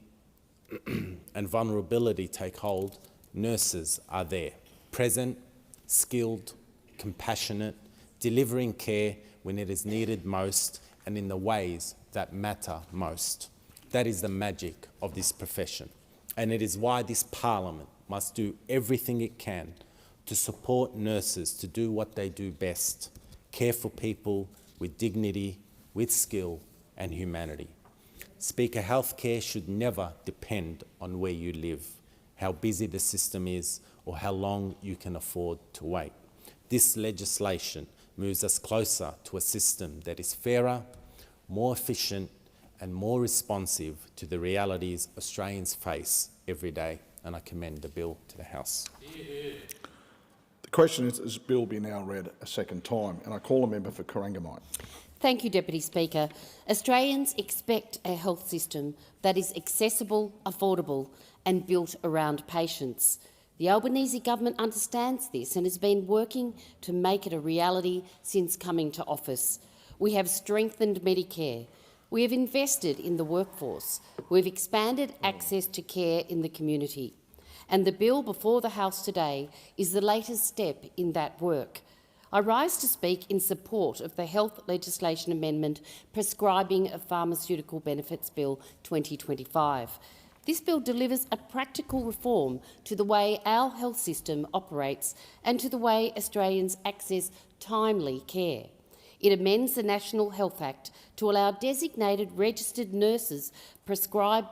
and vulnerability take hold, nurses are there, present, skilled, compassionate, delivering care when it is needed most and in the ways that matter most. That is the magic of this profession, and it is why this Parliament must do everything it can to support nurses to do what they do best, care for people with dignity, with skill and humanity. Speaker, healthcare should never depend on where you live, how busy the system is, or how long you can afford to wait. This legislation moves us closer to a system that is fairer, more efficient and more responsive to the realities Australians face every day, and I commend the bill to the House.
The question is, this bill be now read a second time? And I call a member for Corangamite.
Thank you, Deputy Speaker. Australians expect a health system that is accessible, affordable and built around patients. The Albanese government understands this and has been working to make it a reality since coming to office. We have strengthened Medicare. We have invested in the workforce. We've expanded access to care in the community. And the bill before the House today is the latest step in that work. I rise to speak in support of the Health Legislation Amendment Prescribing of Pharmaceutical Benefits Bill 2025. This bill delivers a practical reform to the way our health system operates and to the way Australians access timely care. It amends the National Health Act to allow designated registered nurses prescribe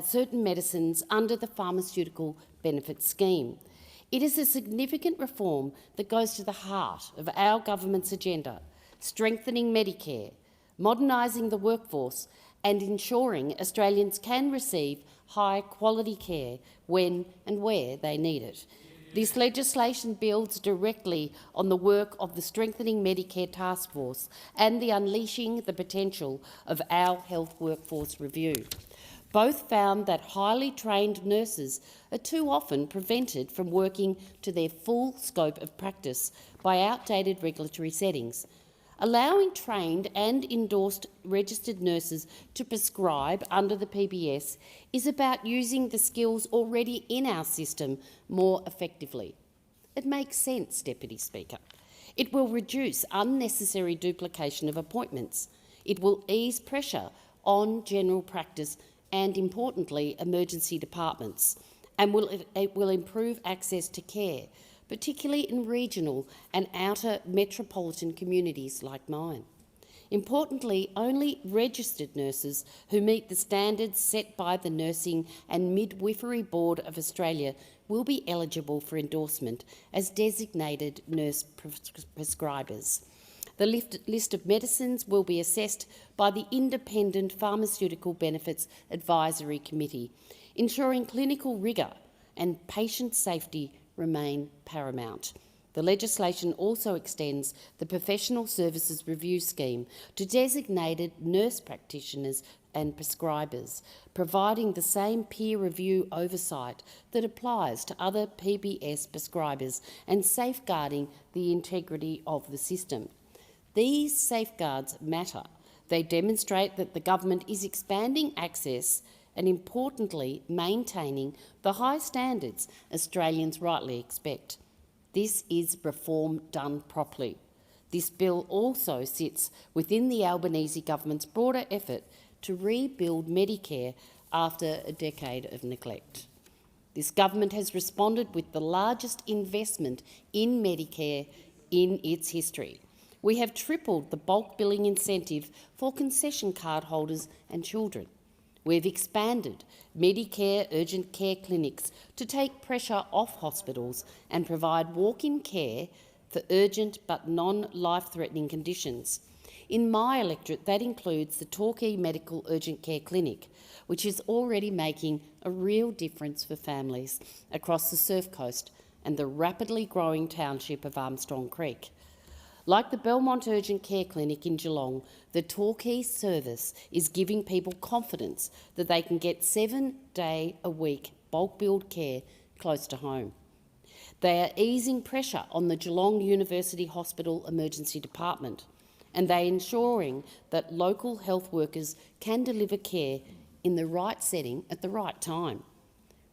certain medicines under the Pharmaceutical Benefits Scheme. It is a significant reform that goes to the heart of our government's agenda, strengthening Medicare, modernising the workforce and ensuring Australians can receive high-quality care when and where they need it. This legislation builds directly on the work of the Strengthening Medicare Task Force and the Unleashing the Potential of Our Health Workforce Review. Both found that highly trained nurses are too often prevented from working to their full scope of practice by outdated regulatory settings. Allowing trained and endorsed registered nurses to prescribe under the PBS is about using the skills already in our system more effectively. It makes sense, Deputy Speaker. It will reduce unnecessary duplication of appointments. It will ease pressure on general practice and, importantly, emergency departments, and it will improve access to care, particularly in regional and outer metropolitan communities like mine. Importantly, only registered nurses who meet the standards set by the Nursing and Midwifery Board of Australia will be eligible for endorsement as designated nurse prescribers. The list of medicines will be assessed by the Independent Pharmaceutical Benefits Advisory Committee, ensuring clinical rigour and patient safety remain paramount. The legislation also extends the Professional Services Review Scheme to designated nurse practitioners and prescribers, providing the same peer review oversight that applies to other PBS prescribers and safeguarding the integrity of the system. These safeguards matter. They demonstrate that the government is expanding access and, importantly, maintaining the high standards Australians rightly expect. This is reform done properly. This bill also sits within the Albanese government's broader effort to rebuild Medicare after a decade of neglect. This government has responded with the largest investment in Medicare in its history. We have tripled the bulk billing incentive for concession card holders and children. We've expanded Medicare urgent care clinics to take pressure off hospitals and provide walk-in care for urgent but non-life-threatening conditions. In my electorate, that includes the Torquay Medical Urgent Care Clinic, which is already making a real difference for families across the Surf Coast and the rapidly growing township of Armstrong Creek. Like the Belmont Urgent Care Clinic in Geelong, the Torquay service is giving people confidence that they can get 7-day-a-week bulk billed care close to home. They are easing pressure on the Geelong University Hospital Emergency Department, and they are ensuring that local health workers can deliver care in the right setting at the right time.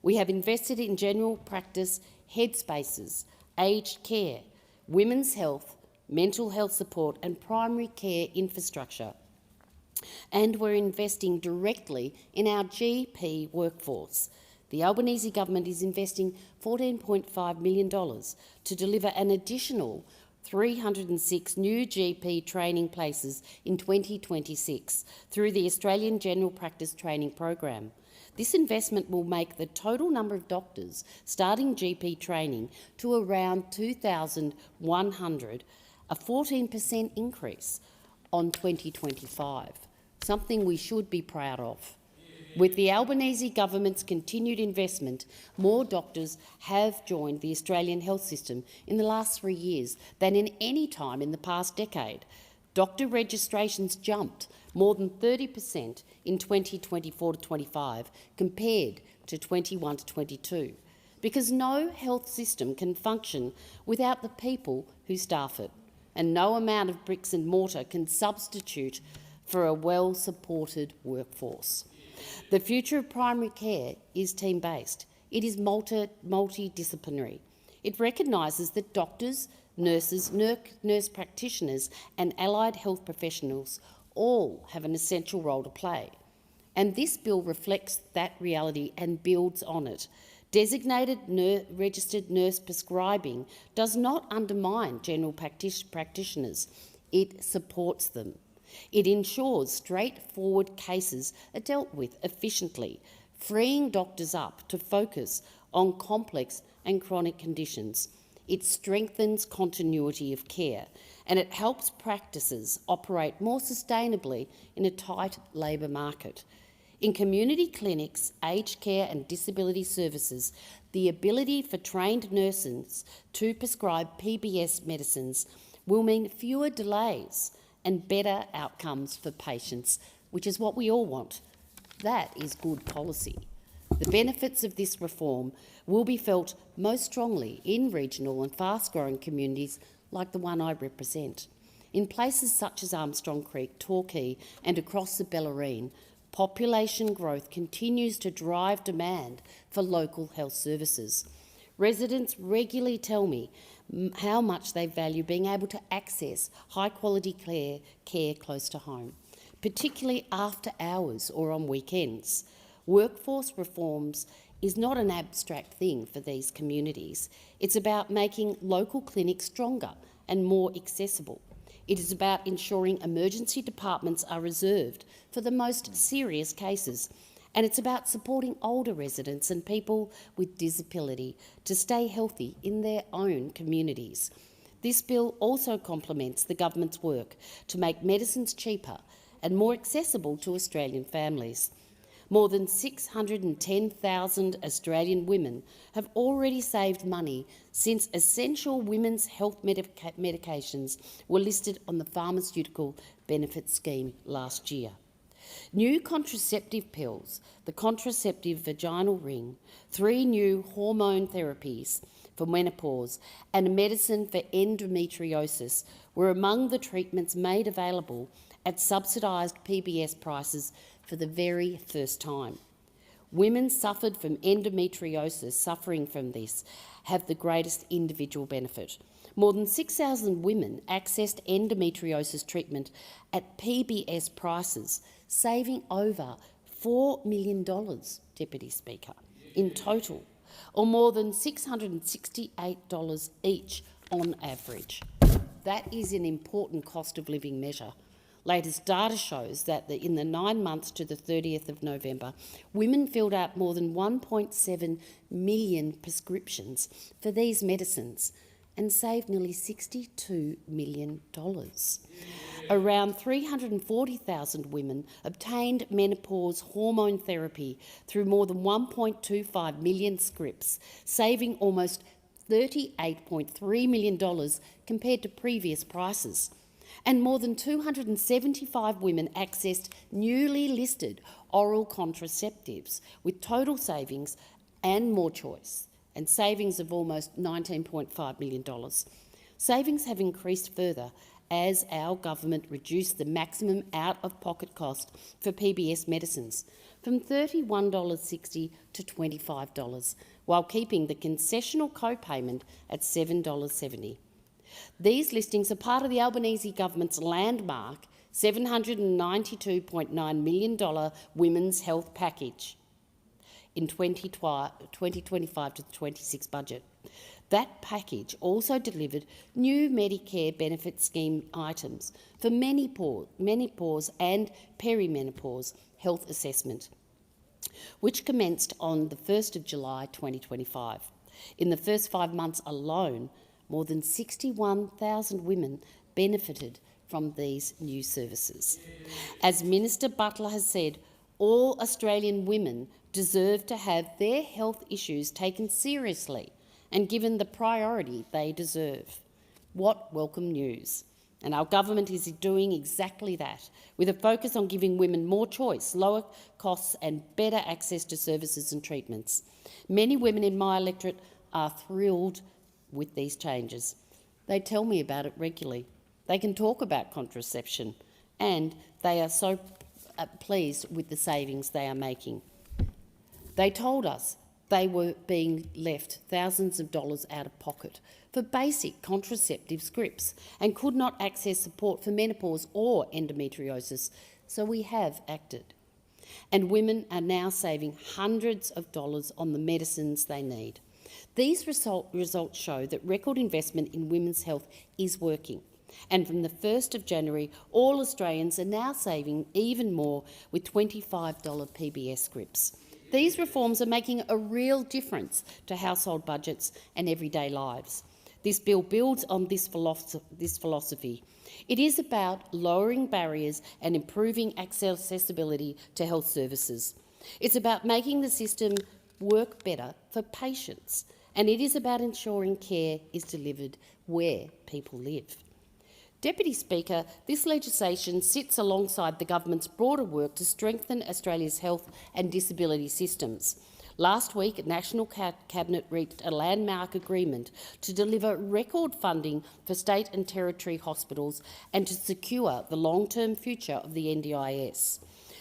We have invested in general practice headspaces, aged care, women's health, mental health support and primary care infrastructure. And we're investing directly in our GP workforce. The Albanese government is investing $14.5 million to deliver an additional 306 new GP training places in 2026 through the Australian General Practice Training Program. This investment will make the total number of doctors starting GP training to around 2,100, a 14% increase on 2025, something we should be proud of. With the Albanese government's continued investment, more doctors have joined the Australian health system in the last 3 years than in any time in the past decade. Doctor registrations jumped more than 30% in 2024 to 25 compared to 21 to 22, because no health system can function without the people who staff it, and no amount of bricks and mortar can substitute for a well-supported workforce. The future of primary care is team-based. It is multidisciplinary. It recognises that doctors, nurses, nurse practitioners and allied health professionals all have an essential role to play. And this bill reflects that reality and builds on it. Designated registered nurse prescribing does not undermine general practitioners. It supports them. It ensures straightforward cases are dealt with efficiently, freeing doctors up to focus on complex and chronic conditions. It strengthens continuity of care, and it helps practices operate more sustainably in a tight labour market. In community clinics, aged care and disability services, the ability for trained nurses to prescribe PBS medicines will mean fewer delays and better outcomes for patients, which is what we all want. That is good policy. The benefits of this reform will be felt most strongly in regional and fast-growing communities like the one I represent. In places such as Armstrong Creek, Torquay and across the Bellarine, population growth continues to drive demand for local health services. Residents regularly tell me how much they value being able to access high-quality care close to home, particularly after hours or on weekends. Workforce reforms is not an abstract thing for these communities. It's about making local clinics stronger and more accessible. It is about ensuring emergency departments are reserved for the most serious cases. And it's about supporting older residents and people with disability to stay healthy in their own communities. This bill also complements the government's work to make medicines cheaper and more accessible to Australian families. More than 610,000 Australian women have already saved money since essential women's health medications were listed on the Pharmaceutical Benefit Scheme last year. New contraceptive pills, the contraceptive vaginal ring, 3 new hormone therapies for menopause and a medicine for endometriosis were among the treatments made available at subsidised PBS prices for the very first time. Women suffered from endometriosis suffering from this have the greatest individual benefit. More than 6,000 women accessed endometriosis treatment at PBS prices, saving over $4 million, Deputy Speaker, in total, or more than $668 each on average. That is an important cost of living measure. Latest data shows that in the 9 months to the 30th of November, women filled out more than 1.7 million prescriptions for these medicines and saved nearly $62 million. Around 340,000 women obtained menopause hormone therapy through more than 1.25 million scripts, saving almost $38.3 million compared to previous prices. And more than 275 women accessed newly listed oral contraceptives with total savings and more choice, and savings of almost $19.5 million. Savings have increased further as our government reduced the maximum out-of-pocket cost for PBS medicines from $31.60 to $25, while keeping the concessional co-payment at $7.70. These listings are part of the Albanese government's landmark $792.9 million women's health package in 2025 to the 26 budget. That package also delivered new Medicare benefit scheme items for menopause and perimenopause health assessment, which commenced on the 1st of July 2025. In the first 5 months alone, more than 61,000 women benefited from these new services. As Minister Butler has said, all Australian women deserve to have their health issues taken seriously and given the priority they deserve. What welcome news. And our government is doing exactly that, with a focus on giving women more choice, lower costs and better access to services and treatments. Many women in my electorate are thrilled with these changes. They tell me about it regularly. They can talk about contraception, and they are so pleased with the savings they are making. They told us they were being left thousands of dollars out of pocket for basic contraceptive scripts and could not access support for menopause or endometriosis, so we have acted. And women are now saving hundreds of dollars on the medicines they need. These results show that record investment in women's health is working. And from the 1st of January, all Australians are now saving even more with $25 PBS scripts. These reforms are making a real difference to household budgets and everyday lives. This bill builds on this philosophy. It is about lowering barriers and improving accessibility to health services. It's about making the system work better for patients, and it is about ensuring care is delivered where people live. Deputy Speaker, this legislation sits alongside the government's broader work to strengthen Australia's health and disability systems. Last week, the National Cabinet reached a landmark agreement to deliver record funding for state and territory hospitals and to secure the long-term future of the NDIS.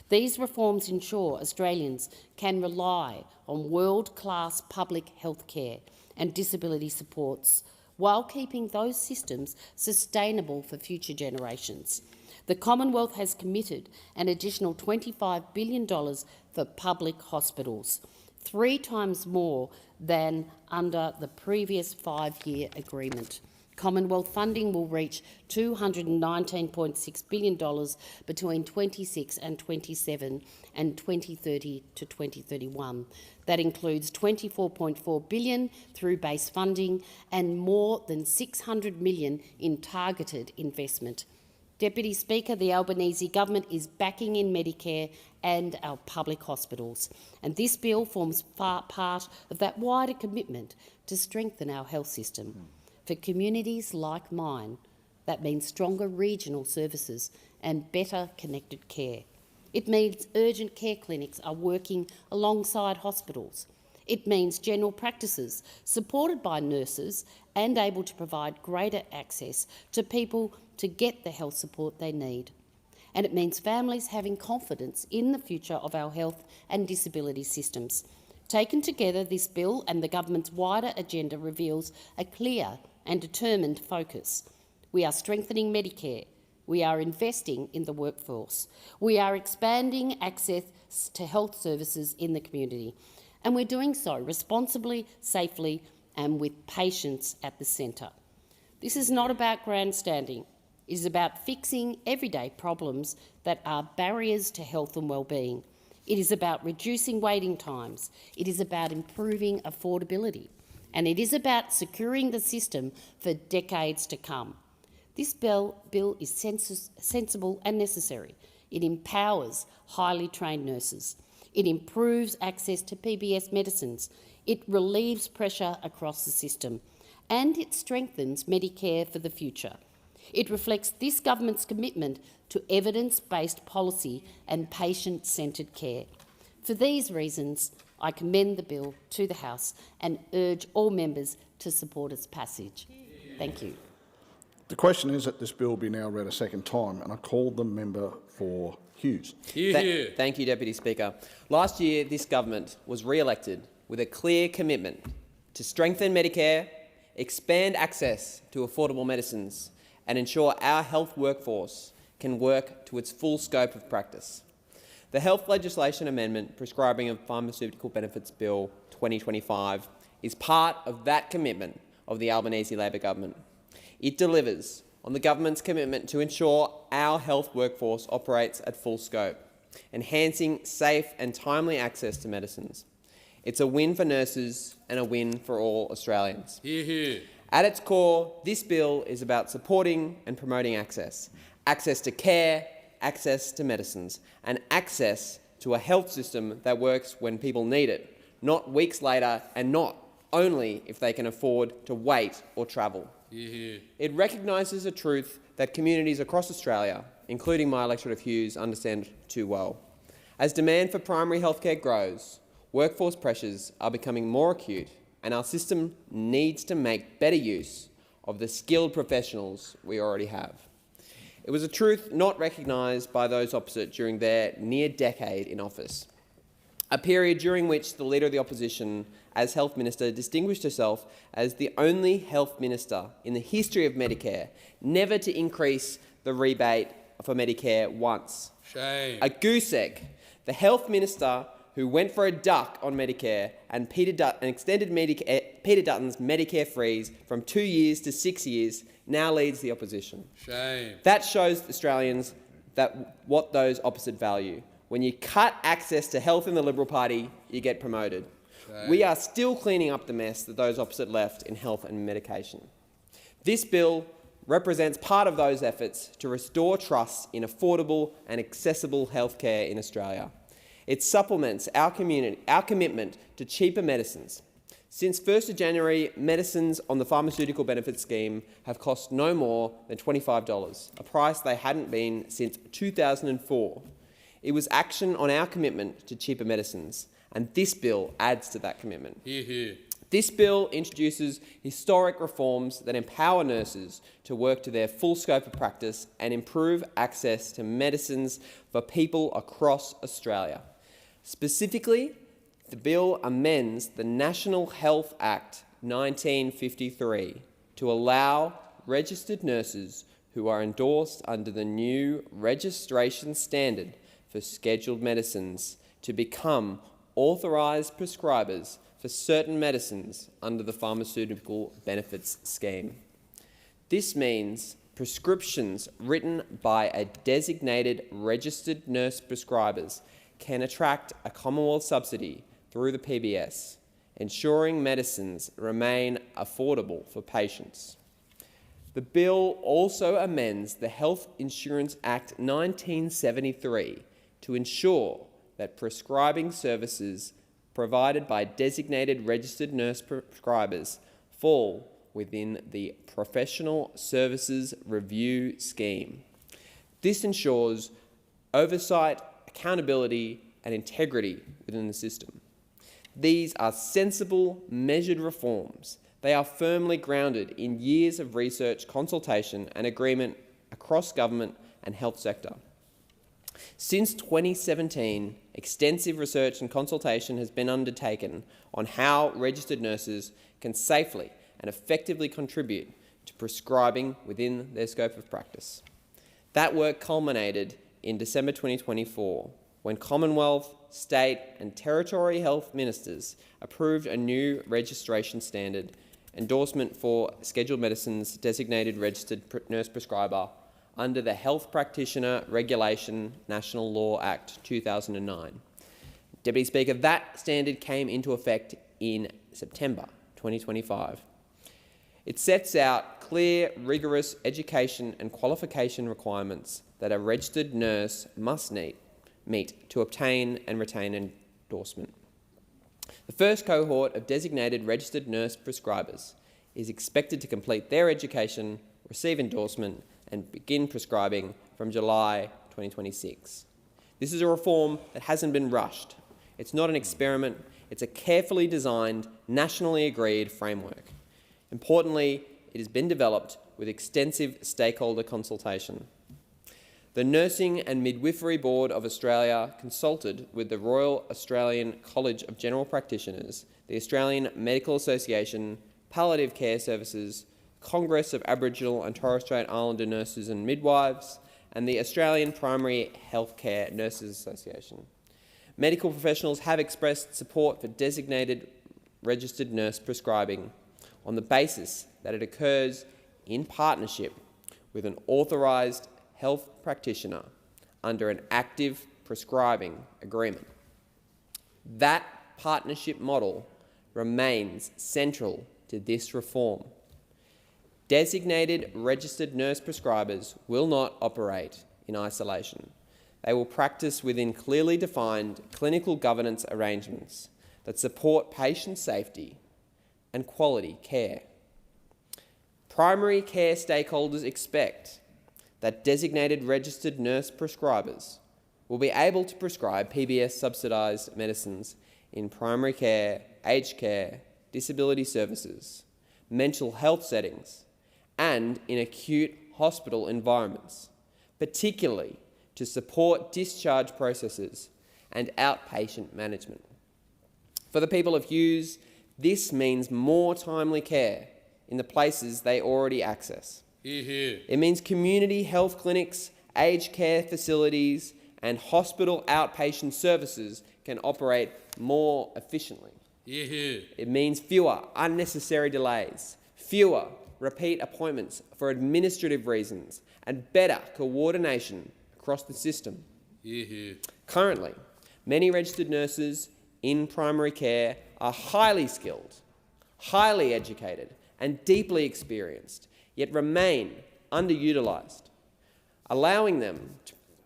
These reforms ensure Australians can rely on world-class public health care and disability supports while keeping those systems sustainable for future generations. The Commonwealth has committed an additional $25 billion for public hospitals, 3 times more than under the previous 5-year agreement. Commonwealth funding will reach $219.6 billion between 26 and 27 and 2030 to 2031. That includes $24.4 billion through base funding and more than $600 million in targeted investment. Deputy Speaker, the Albanese government is backing in Medicare and our public hospitals, and this bill forms part of that wider commitment to strengthen our health system. For communities like mine, that means stronger regional services and better connected care. It means urgent care clinics are working alongside hospitals. It means general practices supported by nurses and able to provide greater access to people to get the health support they need. And it means families having confidence in the future of our health and disability systems. Taken together, this bill and the government's wider agenda reveals a clear and determined focus. We are strengthening Medicare. We are investing in the workforce. We are expanding access to health services in the community. And we're doing so responsibly, safely, and with patients at the centre. This is not about grandstanding. It is about fixing everyday problems that are barriers to health and well-being. It is about reducing waiting times. It is about improving affordability. And it is about securing the system for decades to come. This bill is sensible and necessary. It empowers highly trained nurses. It improves access to PBS medicines. It relieves pressure across the system. And it strengthens Medicare for the future. It reflects this government's commitment to evidence-based policy and patient-centred care. For these reasons, I commend the bill to the House and urge all members to support its passage. Thank you.
The question is that this bill be now read a second time, and I call the member for Hughes.
Thank you, Deputy Speaker. Last year, this government was re-elected with a clear commitment to strengthen Medicare, expand access to affordable medicines, and ensure our health workforce can work to its full scope of practice. The Health Legislation Amendment Prescribing of Pharmaceutical Benefits Bill 2025 is part of that commitment of the Albanese Labor government. It delivers on the government's commitment to ensure our health workforce operates at full scope, enhancing safe and timely access to medicines. It's a win for nurses and a win for all Australians.
Hear, hear.
At its core, this bill is about supporting and promoting access to care, access to medicines, and access to a health system that works when people need it, not weeks later and not only if they can afford to wait or travel. It recognises a truth that communities across Australia, including my electorate of Hughes, understand too well. As demand for primary healthcare grows, workforce pressures are becoming more acute, and our system needs to make better use of the skilled professionals we already have. It was a truth not recognised by those opposite during their near decade in office, a period during which the Leader of the Opposition, as Health Minister, distinguished herself as the only Health Minister in the history of Medicare never to increase the rebate for Medicare once.
Shame.
A goose egg. The Health Minister who went for a duck on Medicare and extended Peter Dutton's Medicare freeze from 2 years to 6 years, now leads the opposition.
Shame.
That shows Australians what those opposite value. When you cut access to health in the Liberal Party, you get promoted. Shame. We are still cleaning up the mess that those opposite left in health and medication. This bill represents part of those efforts to restore trust in affordable and accessible healthcare in Australia. It supplements our commitment to cheaper medicines. Since 1st of January, medicines on the pharmaceutical benefit scheme have cost no more than $25, a price they hadn't been since 2004. It was action on our commitment to cheaper medicines, and this bill adds to that commitment.
Hear, hear.
This bill introduces historic reforms that empower nurses to work to their full scope of practice and improve access to medicines for people across Australia. Specifically, the bill amends the National Health Act 1953 to allow registered nurses who are endorsed under the new registration standard for scheduled medicines to become authorised prescribers for certain medicines under the Pharmaceutical Benefits Scheme. This means prescriptions written by a designated registered nurse prescribers can attract a Commonwealth subsidy through the PBS, ensuring medicines remain affordable for patients. The bill also amends the Health Insurance Act 1973 to ensure that prescribing services provided by designated registered nurse prescribers fall within the Professional Services Review Scheme. This ensures oversight, accountability and integrity within the system. These are sensible, measured reforms. They are firmly grounded in years of research, consultation and agreement across government and health sector. Since 2017, extensive research and consultation has been undertaken on how registered nurses can safely and effectively contribute to prescribing within their scope of practice. That work culminated in December 2024, when Commonwealth, state and territory health ministers approved a new registration standard endorsement for scheduled medicines designated registered nurse prescriber under the Health Practitioner Regulation National Law Act 2009. Deputy Speaker, that standard came into effect in September 2025. It sets out clear, rigorous education and qualification requirements that a registered nurse must meet to obtain and retain endorsement. The first cohort of designated registered nurse prescribers is expected to complete their education, receive endorsement and begin prescribing from July 2026. This is a reform that hasn't been rushed. It's not an experiment. It's a carefully designed, nationally agreed framework. Importantly, it has been developed with extensive stakeholder consultation. The Nursing and Midwifery Board of Australia consulted with the Royal Australian College of General Practitioners, the Australian Medical Association, Palliative Care Services, Congress of Aboriginal and Torres Strait Islander Nurses and Midwives, and the Australian Primary Healthcare Nurses Association. Medical professionals have expressed support for designated registered nurse prescribing on the basis that it occurs in partnership with an authorised health practitioner under an active prescribing agreement. That partnership model remains central to this reform. Designated registered nurse prescribers will not operate in isolation. They will practice within clearly defined clinical governance arrangements that support patient safety and quality care. Primary care stakeholders expect that designated registered nurse prescribers will be able to prescribe PBS subsidised medicines in primary care, aged care, disability services, mental health settings, and in acute hospital environments, particularly to support discharge processes and outpatient management. For the people of Hughes, this means more timely care in the places they already access.
Hear, hear.
It means community health clinics, aged care facilities and hospital outpatient services can operate more efficiently.
Hear, hear.
It means fewer unnecessary delays, fewer repeat appointments for administrative reasons, and better coordination across the system.
Hear, hear.
Currently, many registered nurses in primary care are highly skilled, highly educated, and deeply experienced, yet remain underutilised. Allowing them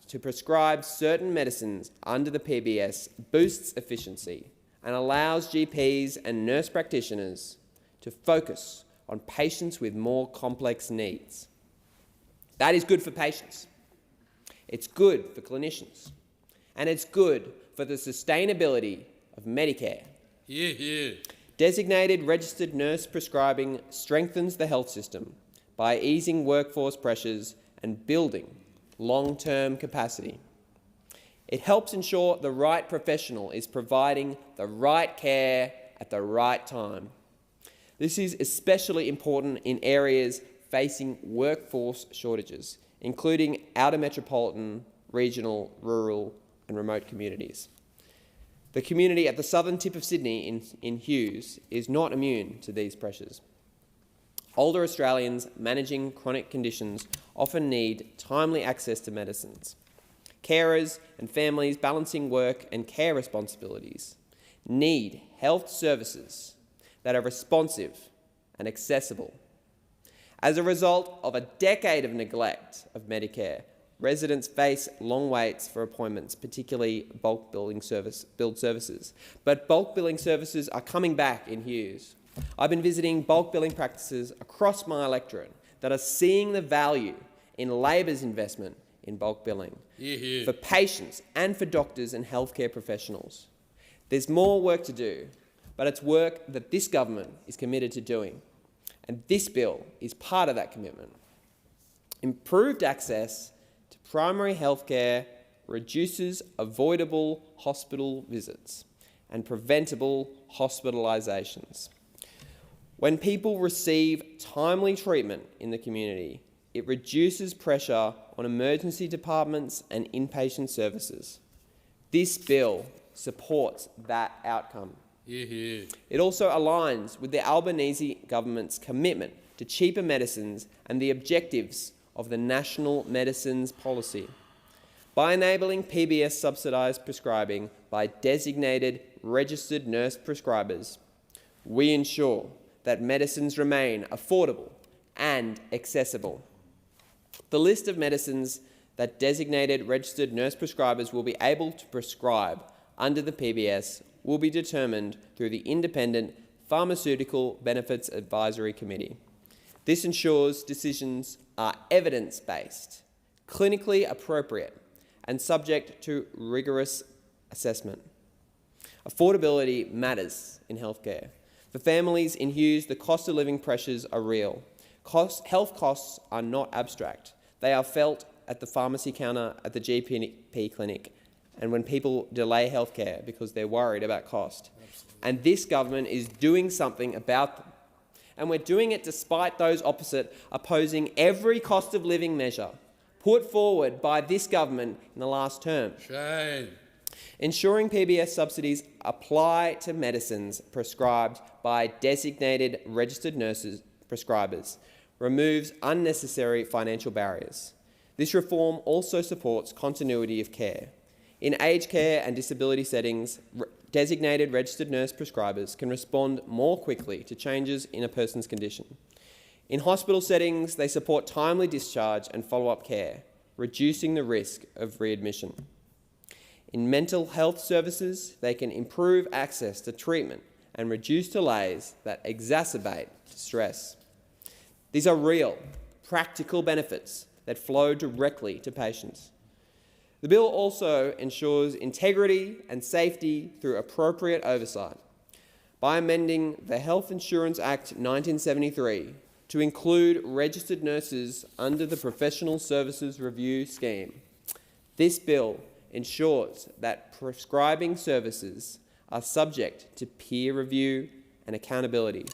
to prescribe certain medicines under the PBS boosts efficiency and allows GPs and nurse practitioners to focus on patients with more complex needs. That is good for patients. It's good for clinicians. And it's good for the sustainability of Medicare.
Hear, hear.
Designated registered nurse prescribing strengthens the health system by easing workforce pressures and building long-term capacity. It helps ensure the right professional is providing the right care at the right time. This is especially important in areas facing workforce shortages, including outer metropolitan, regional, rural and remote communities. The community at the southern tip of Sydney in Hughes is not immune to these pressures. Older Australians managing chronic conditions often need timely access to medicines. Carers and families balancing work and care responsibilities need health services that are responsive and accessible. As a result of a decade of neglect of Medicare, residents face long waits for appointments, particularly bulk billing services. But bulk billing services are coming back in Hughes. I've been visiting bulk billing practices across my electorate that are seeing the value in Labor's investment in bulk billing for patients and for doctors and healthcare professionals. There's more work to do, but it's work that this government is committed to doing. And this bill is part of that commitment. Improved access to primary healthcare reduces avoidable hospital visits and preventable hospitalisations. When people receive timely treatment in the community, it reduces pressure on emergency departments and inpatient services. This bill supports that outcome.
Hear, hear.
It also aligns with the Albanese government's commitment to cheaper medicines and the objectives of the National Medicines Policy. By enabling PBS subsidised prescribing by designated registered nurse prescribers, we ensure that medicines remain affordable and accessible. The list of medicines that designated registered nurse prescribers will be able to prescribe under the PBS will be determined through the Independent Pharmaceutical Benefits Advisory Committee. This ensures decisions are evidence-based, clinically appropriate, and subject to rigorous assessment. Affordability matters in healthcare. For families in Hughes, the cost of living pressures are real. Health costs are not abstract. They are felt at the pharmacy counter, at the GP clinic, and when people delay healthcare because they're worried about cost. And this government is doing something about them. And we're doing it despite those opposite opposing every cost of living measure put forward by this government in the last term.
Shame.
Ensuring PBS subsidies apply to medicines prescribed by designated registered nurses prescribers removes unnecessary financial barriers. This reform also supports continuity of care. In aged care and disability settings, designated registered nurse prescribers can respond more quickly to changes in a person's condition. In hospital settings, they support timely discharge and follow-up care, reducing the risk of readmission. In mental health services, they can improve access to treatment and reduce delays that exacerbate stress. These are real, practical benefits that flow directly to patients. The bill also ensures integrity and safety through appropriate oversight. By amending the Health Insurance Act 1973 to include registered nurses under the Professional Services Review Scheme, this bill ensures that prescribing services are subject to peer review and accountability.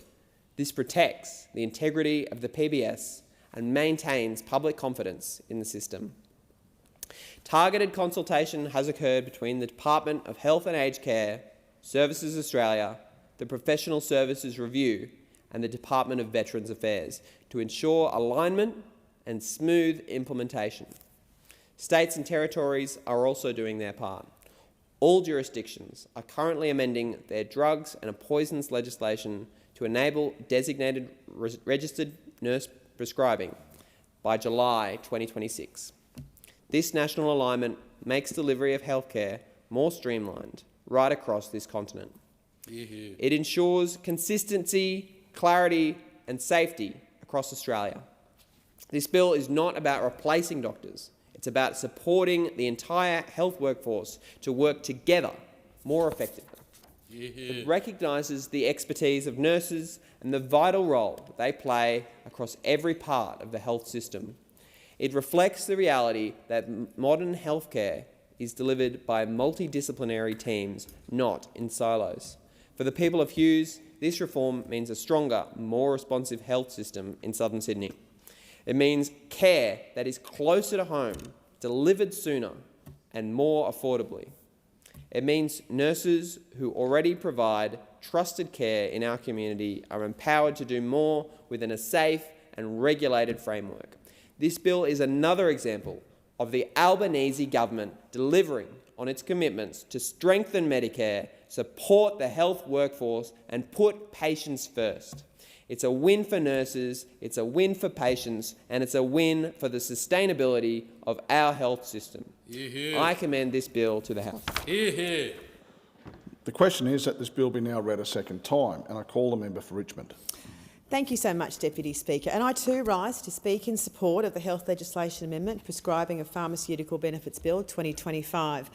This protects the integrity of the PBS and maintains public confidence in the system. Targeted consultation has occurred between the Department of Health and Aged Care, Services Australia, the Professional Services Review and the Department of Veterans Affairs to ensure alignment and smooth implementation. States and territories are also doing their part. All jurisdictions are currently amending their drugs and poisons legislation to enable designated registered nurse prescribing by July 2026. This national alignment makes delivery of healthcare more streamlined right across this continent. It ensures consistency, clarity and safety across Australia. This bill is not about replacing doctors. It's about supporting the entire health workforce to work together more effectively. It recognises the expertise of nurses and the vital role they play across every part of the health system. It reflects the reality that modern healthcare is delivered by multidisciplinary teams, not in silos. For the people of Hughes, this reform means a stronger, more responsive health system in southern Sydney. It means care that is closer to home, delivered sooner and more affordably. It means nurses who already provide trusted care in our community are empowered to do more within a safe and regulated framework. This bill is another example of the Albanese government delivering on its commitments to strengthen Medicare, support the health workforce and put patients first. It's a win for nurses, it's a win for patients, and it's a win for the sustainability of our health system. I commend this bill to the House.
The question is that this bill be now read a second time, and I call the member for Richmond.
Thank you so much, Deputy Speaker. And I too rise to speak in support of the Health Legislation Amendment Prescribing of Pharmaceutical Benefits Bill 2025.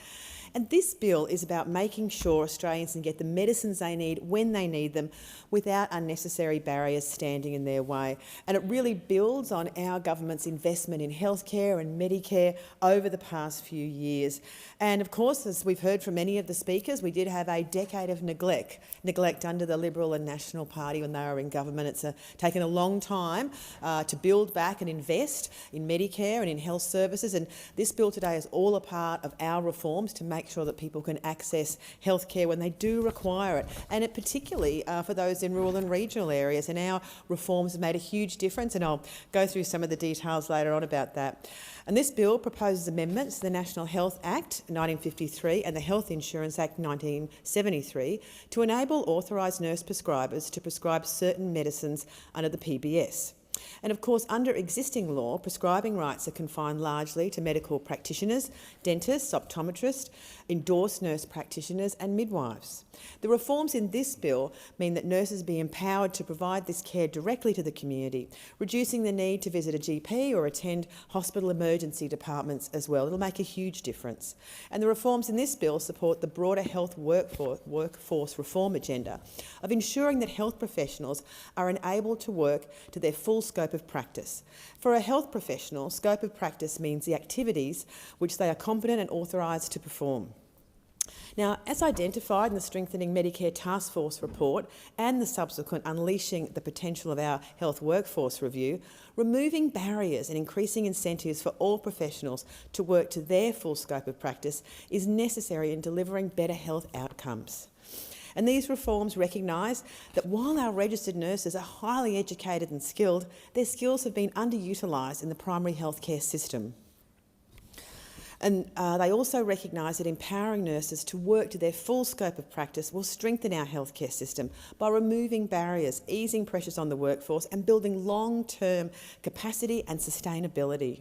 And this bill is about making sure Australians can get the medicines they need when they need them without unnecessary barriers standing in their way. And it really builds on our government's investment in healthcare and Medicare over the past few years. And of course, as we've heard from many of the speakers, we did have a decade of neglect under the Liberal and National Party when they were in government. It's taken a long time to build back and invest in Medicare and in health services. And this bill today is all a part of our reforms to make sure that people can access healthcare when they do require it, and it particularly for those in rural and regional areas. And our reforms have made a huge difference, and I'll go through some of the details later on about that. And this bill proposes amendments to the National Health Act 1953 and the Health Insurance Act 1973 to enable authorised nurse prescribers to prescribe certain medicines under the PBS. And of course, under existing law, prescribing rights are confined largely to medical practitioners, dentists, optometrists, endorsed nurse practitioners and midwives. The reforms in this bill mean that nurses be empowered to provide this care directly to the community, reducing the need to visit a GP or attend hospital emergency departments as well. It'll make a huge difference. And the reforms in this bill support the broader health workforce reform agenda of ensuring that health professionals are enabled to work to their full scope of practice. For a health professional, scope of practice means the activities which they are competent and authorised to perform. Now, as identified in the Strengthening Medicare Task Force report and the subsequent Unleashing the Potential of Our Health Workforce review, removing barriers and increasing incentives for all professionals to work to their full scope of practice is necessary in delivering better health outcomes. And these reforms recognise that while our registered nurses are highly educated and skilled, their skills have been underutilised in the primary healthcare system. And they also recognise that empowering nurses to work to their full scope of practice will strengthen our healthcare system by removing barriers, easing pressures on the workforce and building long-term capacity and sustainability.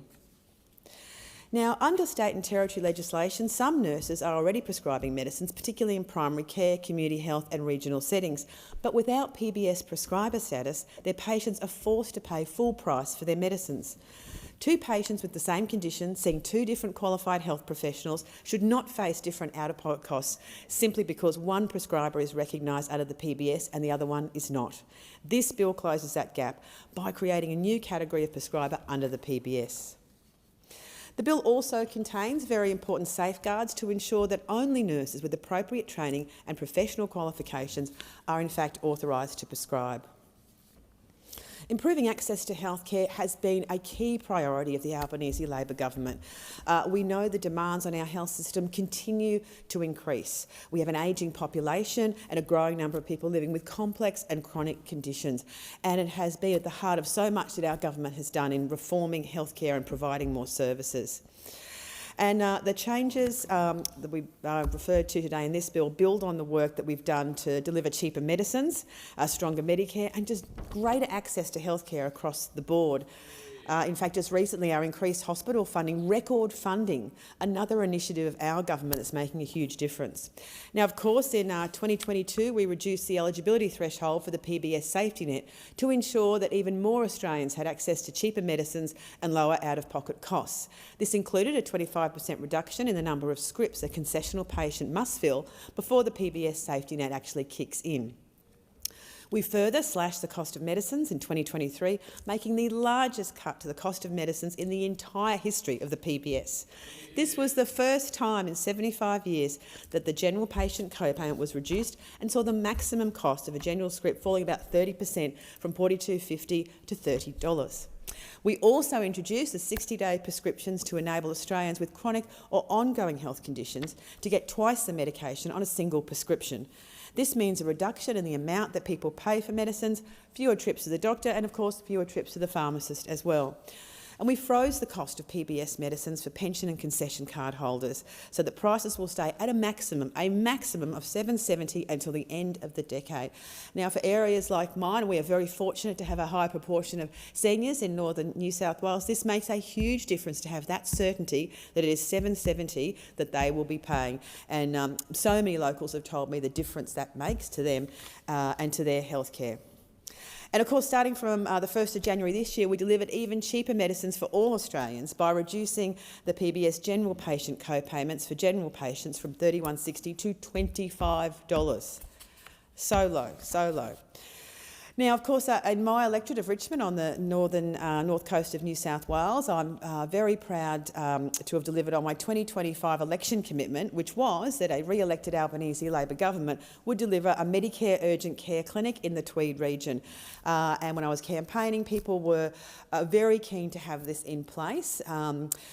Now, under state and territory legislation, some nurses are already prescribing medicines, particularly in primary care, community health and regional settings. But without PBS prescriber status, their patients are forced to pay full price for their medicines. Two patients with the same condition seeing two different qualified health professionals should not face different out-of-pocket costs simply because one prescriber is recognised under the PBS and the other one is not. This bill closes that gap by creating a new category of prescriber under the PBS. The bill also contains very important safeguards to ensure that only nurses with appropriate training and professional qualifications are in fact authorised to prescribe. Improving access to healthcare has been a key priority of the Albanese Labor government. We know the demands on our health system continue to increase. We have an ageing population and a growing number of people living with complex and chronic conditions, and it has been at the heart of so much that our government has done in reforming healthcare and providing more services. And the changes that we referred to today in this bill build on the work that we've done to deliver cheaper medicines, stronger Medicare and just greater access to healthcare across the board. In fact, just recently, our increased hospital funding, record funding, another initiative of our government that's making a huge difference. Now, of course, in 2022, we reduced the eligibility threshold for the PBS safety net to ensure that even more Australians had access to cheaper medicines and lower out-of-pocket costs. This included a 25% reduction in the number of scripts a concessional patient must fill before the PBS safety net actually kicks in. We further slashed the cost of medicines in 2023, making the largest cut to the cost of medicines in the entire history of the PBS. This was the first time in 75 years that the general patient copayment was reduced and saw the maximum cost of a general script falling about 30% from $42.50 to $30. We also introduced the 60-day prescriptions to enable Australians with chronic or ongoing health conditions to get twice the medication on a single prescription. This means a reduction in the amount that people pay for medicines, fewer trips to the doctor and, of course, fewer trips to the pharmacist as well. And we froze the cost of PBS medicines for pension and concession card holders so that prices will stay at a maximum of $7.70 until the end of the decade. Now, for areas like mine, we are very fortunate to have a high proportion of seniors in northern New South Wales. This makes a huge difference to have that certainty that it is $7.70 that they will be paying. And so many locals have told me the difference that makes to them and to their healthcare. And of course, starting from the 1st of January this year, we delivered even cheaper medicines for all Australians by reducing the PBS general patient co-payments for general patients from $31.60 to $25. So low, so low. Now, of course, in my electorate of Richmond on the north coast of New South Wales, I'm very proud to have delivered on my 2025 election commitment, which was that a re-elected Albanese Labor government would deliver a Medicare urgent care clinic in the Tweed region. And when I was campaigning, people were very keen to have this in place,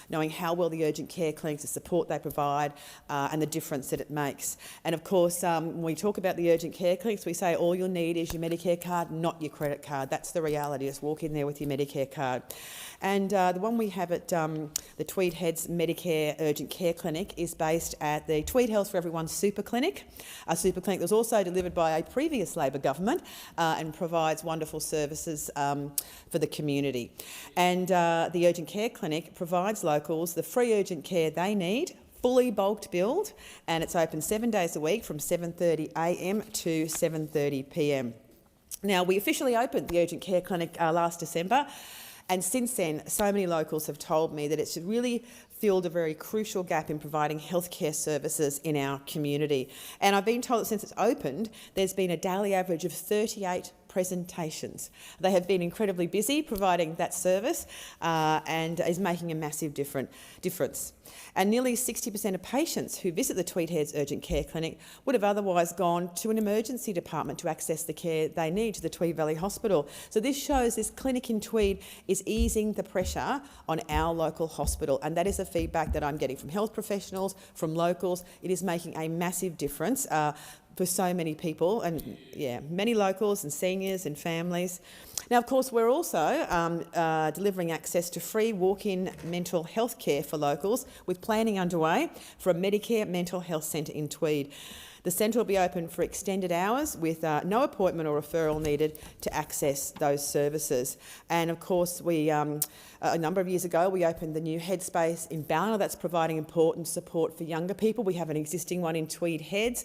knowing how well the urgent care clinics, the support they provide and the difference that it makes. And of course, when we talk about the urgent care clinics, we say all you'll need is your Medicare card, not your credit card. That's the reality. Just walk in there with your Medicare card. And the one we have at the Tweed Heads Medicare Urgent Care Clinic is based at the Tweed Health for Everyone Super Clinic. A super clinic that was also delivered by a previous Labor government and provides wonderful services for the community. And the Urgent Care Clinic provides locals the free urgent care they need, fully bulked billed, and it's open 7 days a week from 7:30 a.m. to 7:30 p.m. Now, we officially opened the Urgent Care Clinic last December, and since then, so many locals have told me that it's really filled a very crucial gap in providing healthcare services in our community. And I've been told that since it's opened, there's been a daily average of 38 presentations. They have been incredibly busy providing that service and is making a massive difference. And nearly 60% of patients who visit the Tweed Heads Urgent Care Clinic would have otherwise gone to an emergency department to access the care they need to the Tweed Valley Hospital. So this shows this clinic in Tweed is easing the pressure on our local hospital, and that is the feedback that I'm getting from health professionals, from locals. It is making a massive difference for so many people, and many locals and seniors and families. Now, of course, we're also delivering access to free walk-in mental health care for locals, with planning underway for a Medicare mental health centre in Tweed. The centre will be open for extended hours with no appointment or referral needed to access those services. And of course, we a number of years ago, we opened the new Headspace in Ballina that's providing important support for younger people. We have an existing one in Tweed Heads,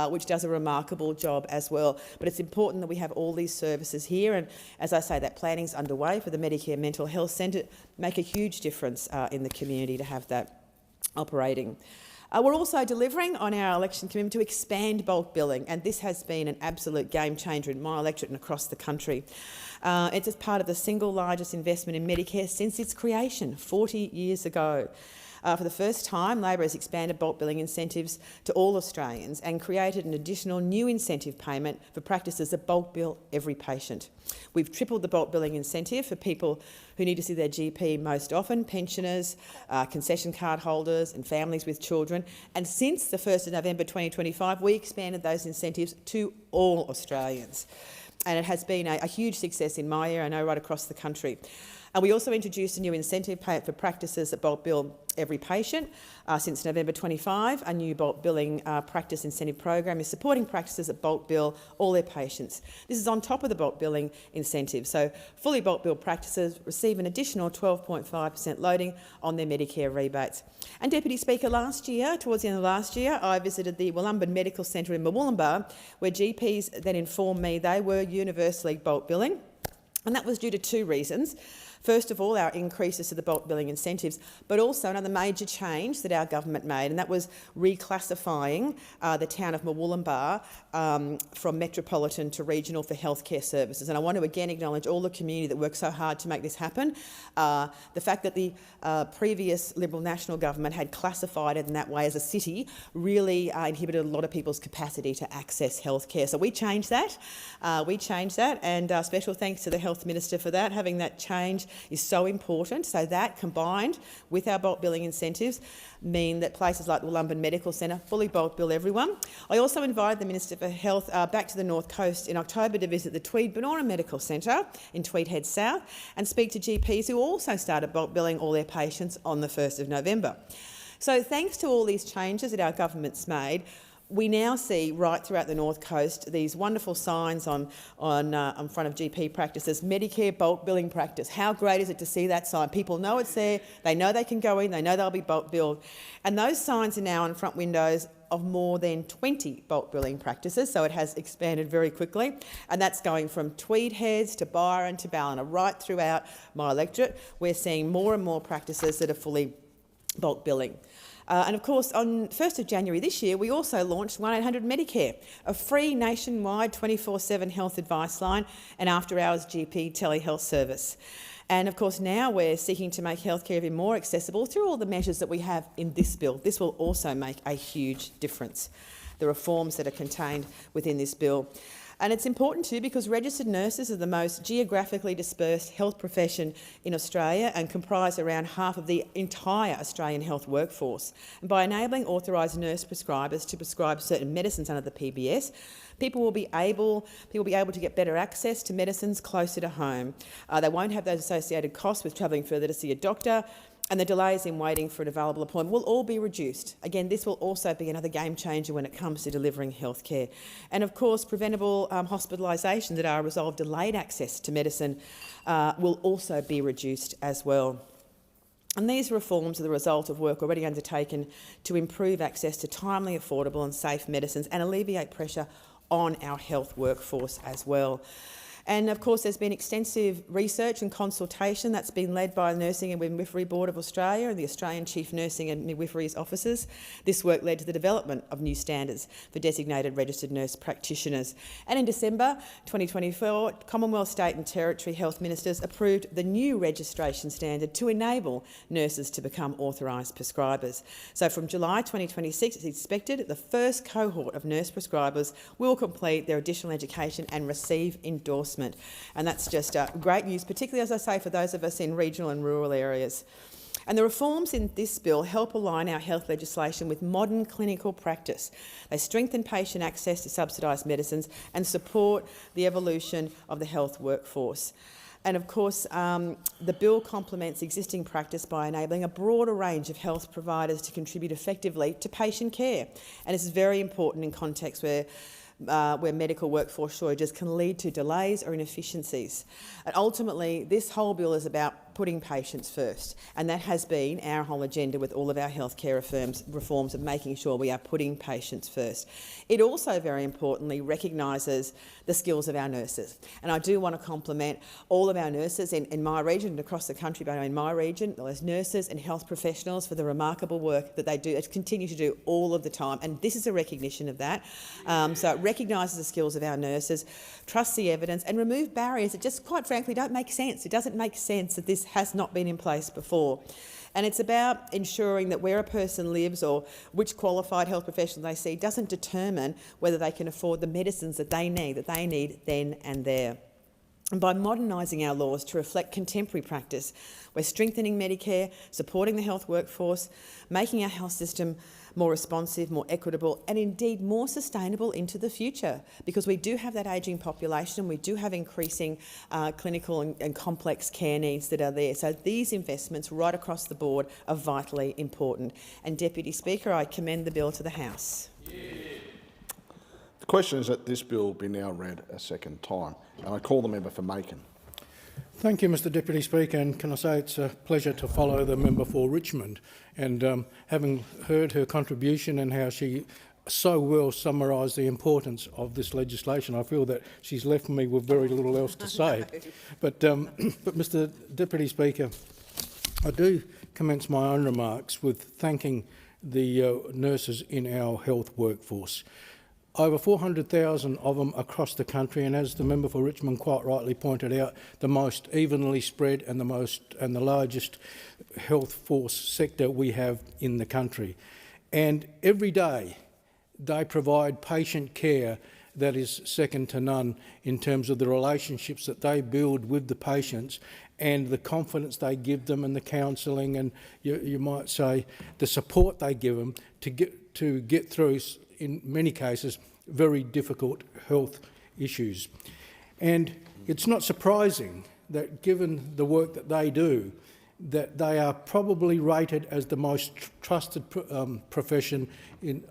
which does a remarkable job as well. But it's important that we have all these services here. And as I say, that planning's underway for the Medicare Mental Health Centre. Make a huge difference in the community to have that operating. We're also delivering on our election commitment to expand bulk billing, and this has been an absolute game changer in my electorate and across the country. It's as part of the single largest investment in Medicare since its creation 40 years ago. For the first time, Labor has expanded bulk billing incentives to all Australians and created an additional new incentive payment for practices that bulk bill every patient. We've tripled the bulk billing incentive for people who need to see their GP most often, pensioners, concession card holders and families with children. And since the 1st of November 2025, we expanded those incentives to all Australians. And it has been a huge success in my area, I know, right across the country. We also introduced a new incentive payment for practices that bulk bill every patient. Since November 25, a new bulk billing practice incentive program is supporting practices that bulk bill all their patients. This is on top of the bulk billing incentive. So fully bulk bill practices receive an additional 12.5% loading on their Medicare rebates. And Deputy Speaker, last year, towards the end of last year, I visited the Wollumba Medical Centre in Murwillumbah, where GPs then informed me they were universally bulk billing. And that was due to two reasons. First of all, our increases to the bulk billing incentives, but also another major change that our government made, and that was reclassifying the town of Murwillumbah from metropolitan to regional for healthcare services. And I want to again acknowledge all the community that worked so hard to make this happen. The fact that the previous Liberal National government had classified it in that way as a city really inhibited a lot of people's capacity to access healthcare. So we changed that. And special thanks to the Health Minister for that. Having that change is so important. So that, combined with our bulk billing incentives, mean that places like the Wollumba Medical Centre fully bulk bill everyone. I also invited the Minister for Health back to the North Coast in October to visit the Tweed Benora Medical Centre in Tweed Head South and speak to GPs who also started bulk billing all their patients on the 1st of November. So thanks to all these changes that our government's made, we now see right throughout the North Coast these wonderful signs on front of GP practices, Medicare bulk billing practice. How great is it to see that sign? People know it's there, they know they can go in, they know they'll be bulk billed. And those signs are now on front windows of more than 20 bulk billing practices, so it has expanded very quickly. And that's going from Tweed Heads to Byron to Ballina, right throughout my electorate. We're seeing more and more practices that are fully bulk billing. And of course, on 1st of January this year, we also launched 1-800 Medicare, a free nationwide 24/7 health advice line and after-hours GP telehealth service. And of course, now we're seeking to make healthcare even more accessible through all the measures that we have in this bill. This will also make a huge difference, the reforms that are contained within this bill. And it's important too because registered nurses are the most geographically dispersed health profession in Australia and comprise around half of the entire Australian health workforce. And by enabling authorised nurse prescribers to prescribe certain medicines under the PBS, people will be able to get better access to medicines closer to home. They won't have those associated costs with travelling further to see a doctor, and the delays in waiting for an available appointment will all be reduced. Again, this will also be another game changer when it comes to delivering healthcare. And of course, preventable hospitalisation that are a result of delayed access to medicine will also be reduced as well. And these reforms are the result of work already undertaken to improve access to timely, affordable and safe medicines and alleviate pressure on our health workforce as well. And of course, there's been extensive research and consultation that's been led by the Nursing and Midwifery Board of Australia and the Australian Chief Nursing and Midwifery's offices. This work led to the development of new standards for designated registered nurse practitioners. And in December 2024, Commonwealth, State and Territory Health Ministers approved the new registration standard to enable nurses to become authorised prescribers. So from July 2026, it's expected the first cohort of nurse prescribers will complete their additional education and receive endorsement. And that's just great news, particularly, as I say, for those of us in regional and rural areas. And the reforms in this bill help align our health legislation with modern clinical practice. They strengthen patient access to subsidised medicines and support the evolution of the health workforce. And of course, the bill complements existing practice by enabling a broader range of health providers to contribute effectively to patient care. And this is very important in contexts where medical workforce shortages can lead to delays or inefficiencies. And ultimately, this whole bill is about putting patients first, and that has been our whole agenda with all of our healthcare reforms of making sure we are putting patients first. It also, very importantly, recognises the skills of our nurses, and I do want to compliment all of our nurses in my region and across the country, but in my region, those nurses and health professionals for the remarkable work that they do, continue to do all of the time, and this is a recognition of that. So it recognises the skills of our nurses, trusts the evidence, and remove barriers that just, quite frankly, don't make sense. It doesn't make sense that this has not been in place before. And it's about ensuring that where a person lives or which qualified health professional they see doesn't determine whether they can afford the medicines that they need then and there. And by modernising our laws to reflect contemporary practice, we're strengthening Medicare, supporting the health workforce, making our health system more responsive, more equitable and indeed more sustainable into the future, because we do have that ageing population, we do have increasing clinical and complex care needs that are there. So these investments right across the board are vitally important. And Deputy Speaker, I commend the bill to the House.
The question is that this bill be now read a second time, and I call the member for Macon.
Thank you, Mr Deputy Speaker, and can I say it's a pleasure to follow the member for Richmond. And having heard her contribution and how she so well summarised the importance of this legislation, I feel that she's left me with very little else to say. But Mr Deputy Speaker, I do commence my own remarks with thanking the nurses in our health workforce. Over 400,000 of them across the country, and as the member for Richmond quite rightly pointed out, the most evenly spread and the largest health force sector we have in the country. And every day they provide patient care that is second to none in terms of the relationships that they build with the patients and the confidence they give them and the counselling and you might say the support they give them to get through, in many cases, very difficult health issues. And it's not surprising that, given the work that they do, that they are probably rated as the most trusted profession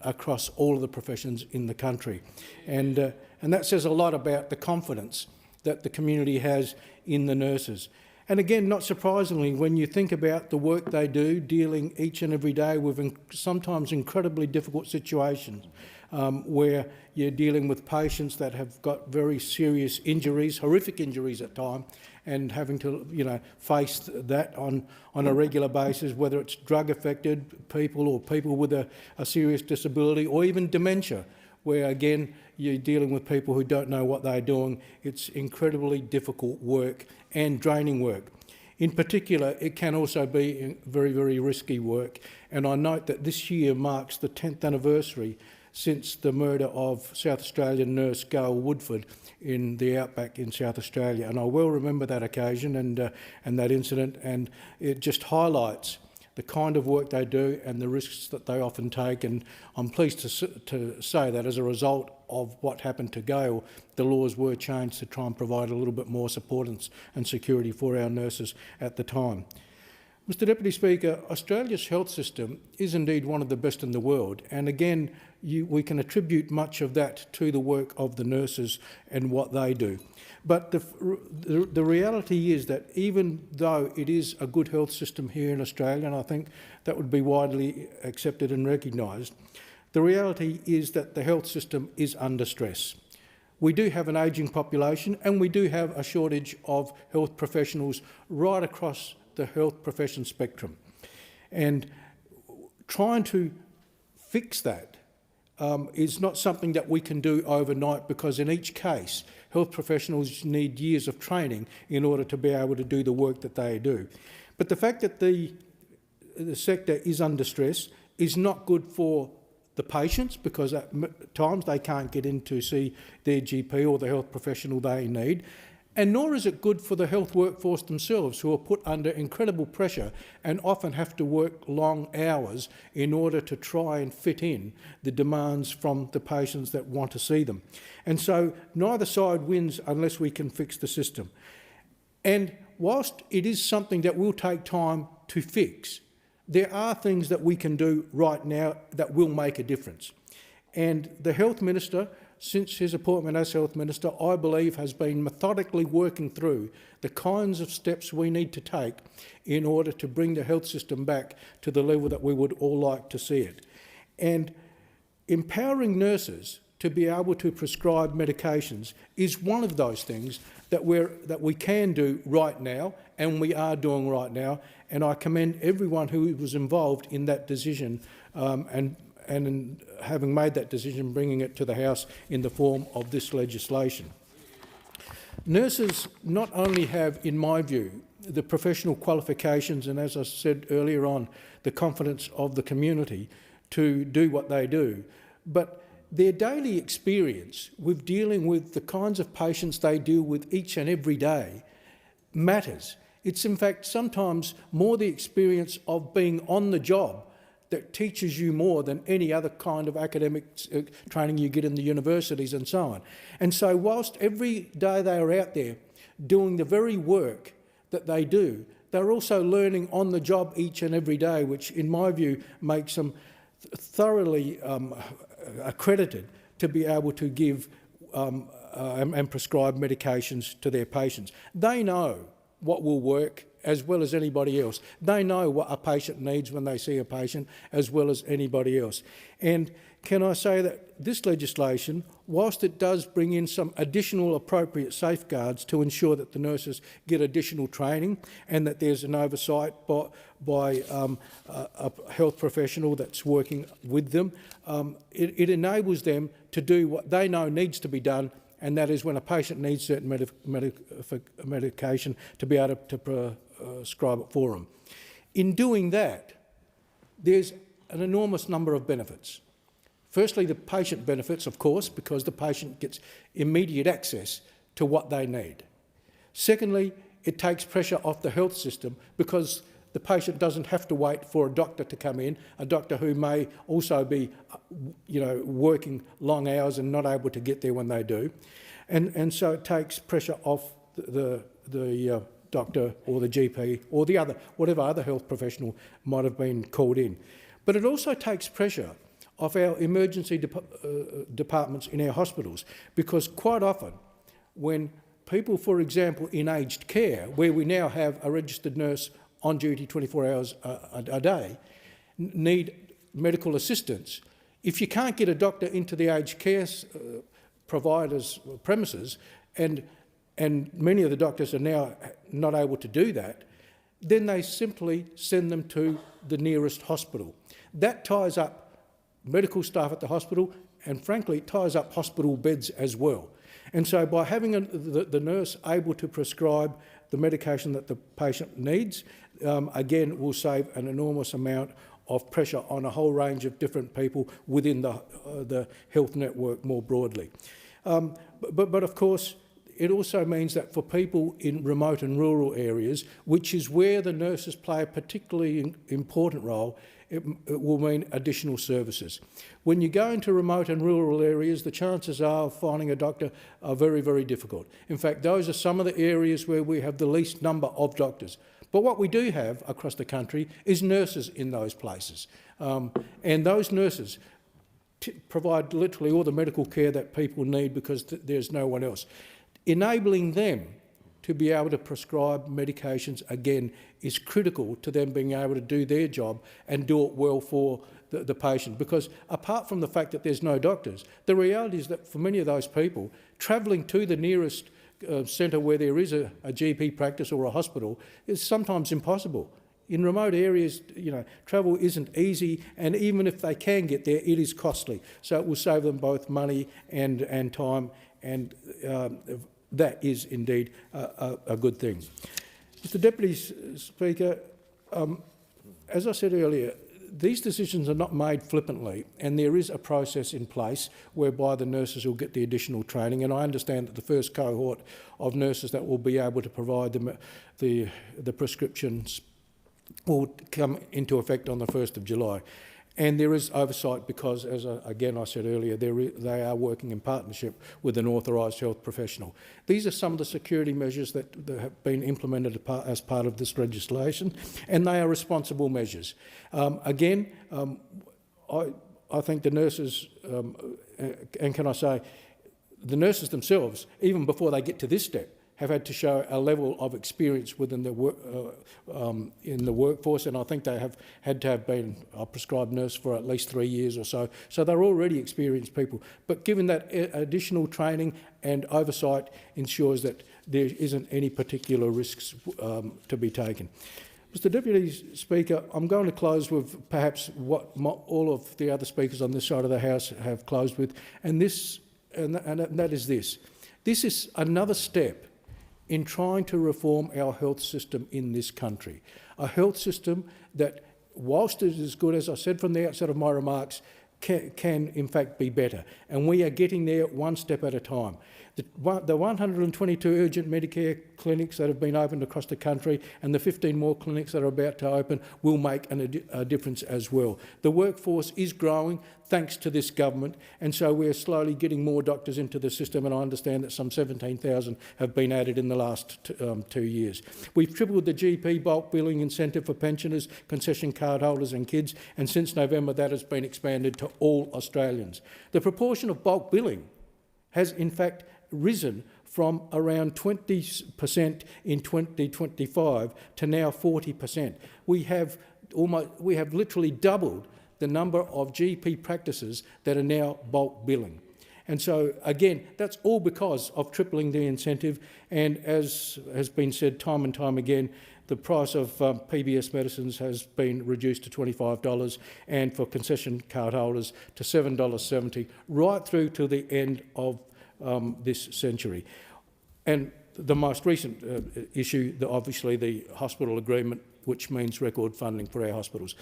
across all of the professions in the country. And that says a lot about the confidence that the community has in the nurses. And again, not surprisingly, when you think about the work they do, dealing each and every day with sometimes incredibly difficult situations, where you're dealing with patients that have got very serious injuries, horrific injuries at times, and having to face that on a regular basis, whether it's drug-affected people or people with a serious disability or even dementia, where again you're dealing with people who don't know what they're doing. It's incredibly difficult work and draining work. In particular, it can also be very, very risky work. And I note that this year marks the 10th anniversary since the murder of South Australian nurse Gail Woodford in the outback in South Australia. And I well remember that occasion and that incident, and it just highlights the kind of work they do and the risks that they often take. And I'm pleased to say that as a result of what happened to Gail, the laws were changed to try and provide a little bit more support and security for our nurses at the time. Mr Deputy Speaker, Australia's health system is indeed one of the best in the world, and again we can attribute much of that to the work of the nurses and what they do. But the reality is that even though it is a good health system here in Australia, and I think that would be widely accepted and recognised, the reality is that the health system is under stress. We do have an ageing population and we do have a shortage of health professionals right across the health profession spectrum. And trying to fix that is not something that we can do overnight, because in each case, health professionals need years of training in order to be able to do the work that they do. But the fact that the sector is under stress is not good for the patients, because at times they can't get in to see their GP or the health professional they need. And nor is it good for the health workforce themselves, who are put under incredible pressure and often have to work long hours in order to try and fit in the demands from the patients that want to see them. And so neither side wins unless we can fix the system. And whilst it is something that will take time to fix, there are things that we can do right now that will make a difference. And the Health Minister, since his appointment as Health Minister, I believe has been methodically working through the kinds of steps we need to take in order to bring the health system back to the level that we would all like to see it. And empowering nurses to be able to prescribe medications is one of those things that we can do right now, and we are doing right now. And I commend everyone who was involved in that decision and in having made that decision, bringing it to the House in the form of this legislation. Nurses not only have, in my view, the professional qualifications and, as I said earlier on, the confidence of the community to do what they do, but their daily experience with dealing with the kinds of patients they deal with each and every day matters. It's in fact sometimes more the experience of being on the job that teaches you more than any other kind of academic training you get in the universities and so on. And so whilst every day they are out there doing the very work that they do, they're also learning on the job each and every day, which in my view makes them thoroughly accredited to be able to give and prescribe medications to their patients. They know what will work as well as anybody else. They know what a patient needs when they see a patient as well as anybody else. And can I say that this legislation, whilst it does bring in some additional appropriate safeguards to ensure that the nurses get additional training and that there's an oversight by a health professional that's working with them, it enables them to do what they know needs to be done, and that is when a patient needs certain medication to be able to prescribe it for them. In doing that, there's an enormous number of benefits. Firstly, the patient benefits, of course, because the patient gets immediate access to what they need. Secondly, it takes pressure off the health system because the patient doesn't have to wait for a doctor to come in, a doctor who may also be, working long hours and not able to get there when they do. And so it takes pressure off the doctor or the GP or whatever other health professional might have been called in. But it also takes pressure off our emergency departments in our hospitals, because quite often when people, for example, in aged care, where we now have a registered nurse on duty 24 hours a day, need medical assistance, if you can't get a doctor into the aged care providers' premises, and many of the doctors are now not able to do that, then they simply send them to the nearest hospital. That ties up medical staff at the hospital, and frankly it ties up hospital beds as well. And so by having the nurse able to prescribe the medication that the patient needs, again will save an enormous amount of pressure on a whole range of different people within the health network more broadly. But of course, it also means that for people in remote and rural areas, which is where the nurses play a particularly important role, it will mean additional services. When you go into remote and rural areas, the chances of finding a doctor are very, very difficult. In fact, those are some of the areas where we have the least number of doctors. But what we do have across the country is nurses in those places. And those nurses provide literally all the medical care that people need because there's no one else. Enabling them to be able to prescribe medications, again, is critical to them being able to do their job and do it well for the patient. Because apart from the fact that there's no doctors, the reality is that for many of those people, travelling to the nearest centre where there is a GP practice or a hospital is sometimes impossible. In remote areas, travel isn't easy, and even if they can get there, it is costly. So it will save them both money and time, and that is indeed a good thing. Mr Deputy Speaker, as I said earlier, these decisions are not made flippantly, and there is a process in place whereby the nurses will get the additional training, and I understand that the first cohort of nurses that will be able to provide the prescriptions will come into effect on the 1st of July. And there is oversight because, as again I said earlier, they are working in partnership with an authorised health professional. These are some of the security measures that have been implemented as part of this legislation, and they are responsible measures. I think the nurses, and can I say, the nurses themselves, even before they get to this step, have had to show a level of experience within the in the workforce, and I think they have had to have been a prescribed nurse for at least 3 years or so. So they're already experienced people. But given that additional training and oversight ensures that there isn't any particular risks to be taken. Mr Deputy Speaker, I'm going to close with perhaps what all of the other speakers on this side of the House have closed with, and that is this. This is another step in trying to reform our health system in this country. A health system that, whilst it is good, as I said from the outset of my remarks, can in fact be better, and we are getting there one step at a time. The 122 urgent Medicare clinics that have been opened across the country and the 15 more clinics that are about to open will make a difference as well. The workforce is growing thanks to this government, and so we're slowly getting more doctors into the system, and I understand that some 17,000 have been added in the last 2 years. We've tripled the GP bulk billing incentive for pensioners, concession card holders and kids, and since November that has been expanded to all Australians. The proportion of bulk billing has in fact risen from around 20% in 2025 to now 40%. We have literally doubled the number of GP practices that are now bulk billing. And so, again, that's all because of tripling the incentive, and as has been said time and time again, the price of PBS medicines has been reduced to $25 and for concession card holders to $7.70 right through to the end of this century. And the most recent issue, obviously the hospital agreement, which means record funding for our hospitals.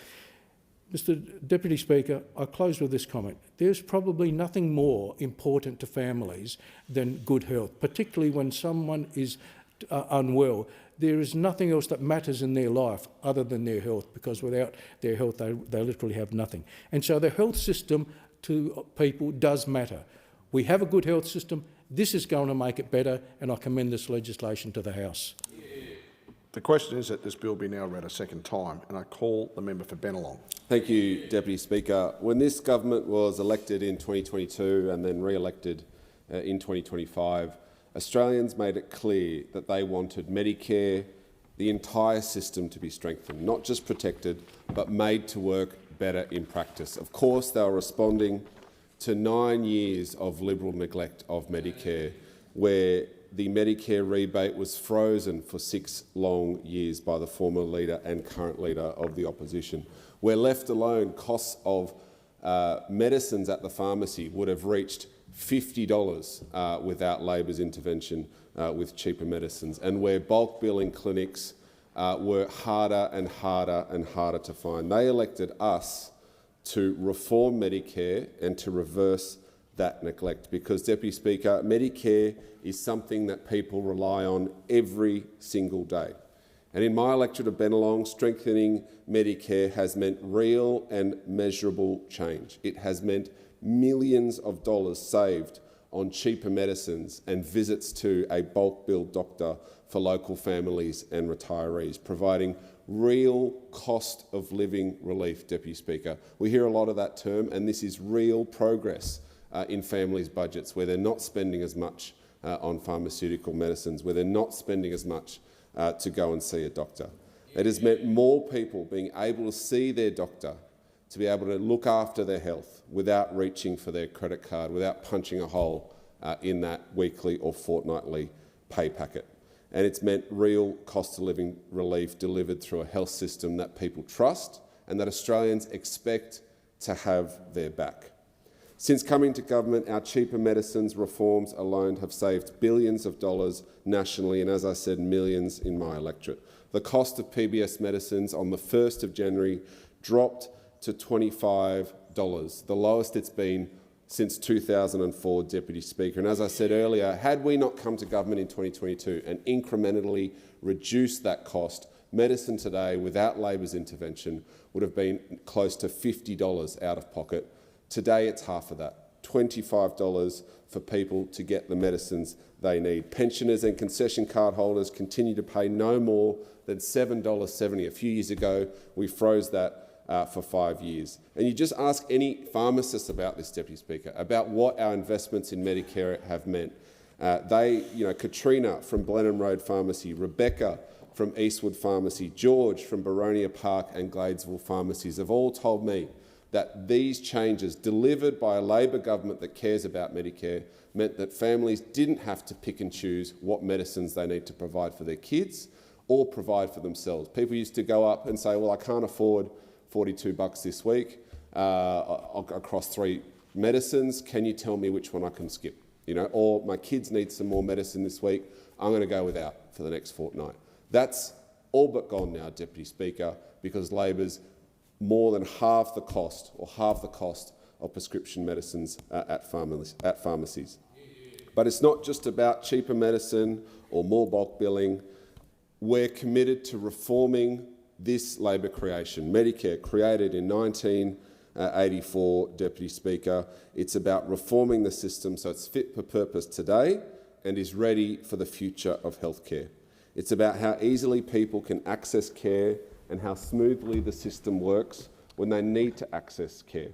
Mr Deputy Speaker, I close with this comment. There's probably nothing more important to families than good health, particularly when someone is unwell. There is nothing else that matters in their life other than their health, because without their health they literally have nothing. And so the health system to people does matter. We have a good health system. This is going to make it better, and I commend this legislation to the House.
The question is that this bill be now read a second time, and I call the member for Bennelong.
Thank you, Deputy Speaker. When this government was elected in 2022 and then re-elected in 2025, Australians made it clear that they wanted Medicare, the entire system, to be strengthened, not just protected, but made to work better in practice. Of course, they were responding to 9 years of Liberal neglect of Medicare, where the Medicare rebate was frozen for 6 long years by the former leader and current leader of the opposition. Where left alone, costs of medicines at the pharmacy would have reached $50 without Labor's intervention with cheaper medicines, and where bulk billing clinics were harder and harder and harder to find. They elected us to reform Medicare and to reverse that neglect, because, Deputy Speaker, Medicare is something that people rely on every single day. And in my electorate of Bennelong, strengthening Medicare has meant real and measurable change. It has meant millions of dollars saved on cheaper medicines and visits to a bulk billed doctor for local families and retirees, providing real cost of living relief, Deputy Speaker. We hear a lot of that term, and this is real progress in families' budgets, where they're not spending as much on pharmaceutical medicines, where they're not spending as much to go and see a doctor. It has meant more people being able to see their doctor, to be able to look after their health without reaching for their credit card, without punching a hole in that weekly or fortnightly pay packet. And it's meant real cost of living relief delivered through a health system that people trust and that Australians expect to have their back. Since coming to government, our cheaper medicines reforms alone have saved billions of dollars nationally and, as I said, millions in my electorate. The cost of PBS medicines on the 1st of January dropped to $25, the lowest it's been since 2004, Deputy Speaker. And as I said earlier, had we not come to government in 2022 and incrementally reduced that cost, medicine today, without Labor's intervention, would have been close to $50 out of pocket. Today it's half of that, $25 for people to get the medicines they need. Pensioners and concession card holders continue to pay no more than $7.70. A few years ago, we froze that for 5 years. And you just ask any pharmacist about this, Deputy Speaker, about what our investments in Medicare have meant. Katrina from Blenheim Road Pharmacy, Rebecca from Eastwood Pharmacy, George from Baronia Park and Gladesville Pharmacies have all told me that these changes, delivered by a Labor government that cares about Medicare, meant that families didn't have to pick and choose what medicines they need to provide for their kids or provide for themselves. People used to go up and say, well, I can't afford $42 this week across 3 medicines. Can you tell me which one I can skip? Or my kids need some more medicine this week. I'm going to go without for the next fortnight. That's all but gone now, Deputy Speaker, because Labor's more than half the cost
of prescription medicines at pharmacies. But it's not just about cheaper medicine or more bulk billing. We're committed to reforming this Labor creation, Medicare, created in 1984, Deputy Speaker. It's about reforming the system so it's fit for purpose today and is ready for the future of healthcare. It's about how easily people can access care and how smoothly the system works when they need to access care.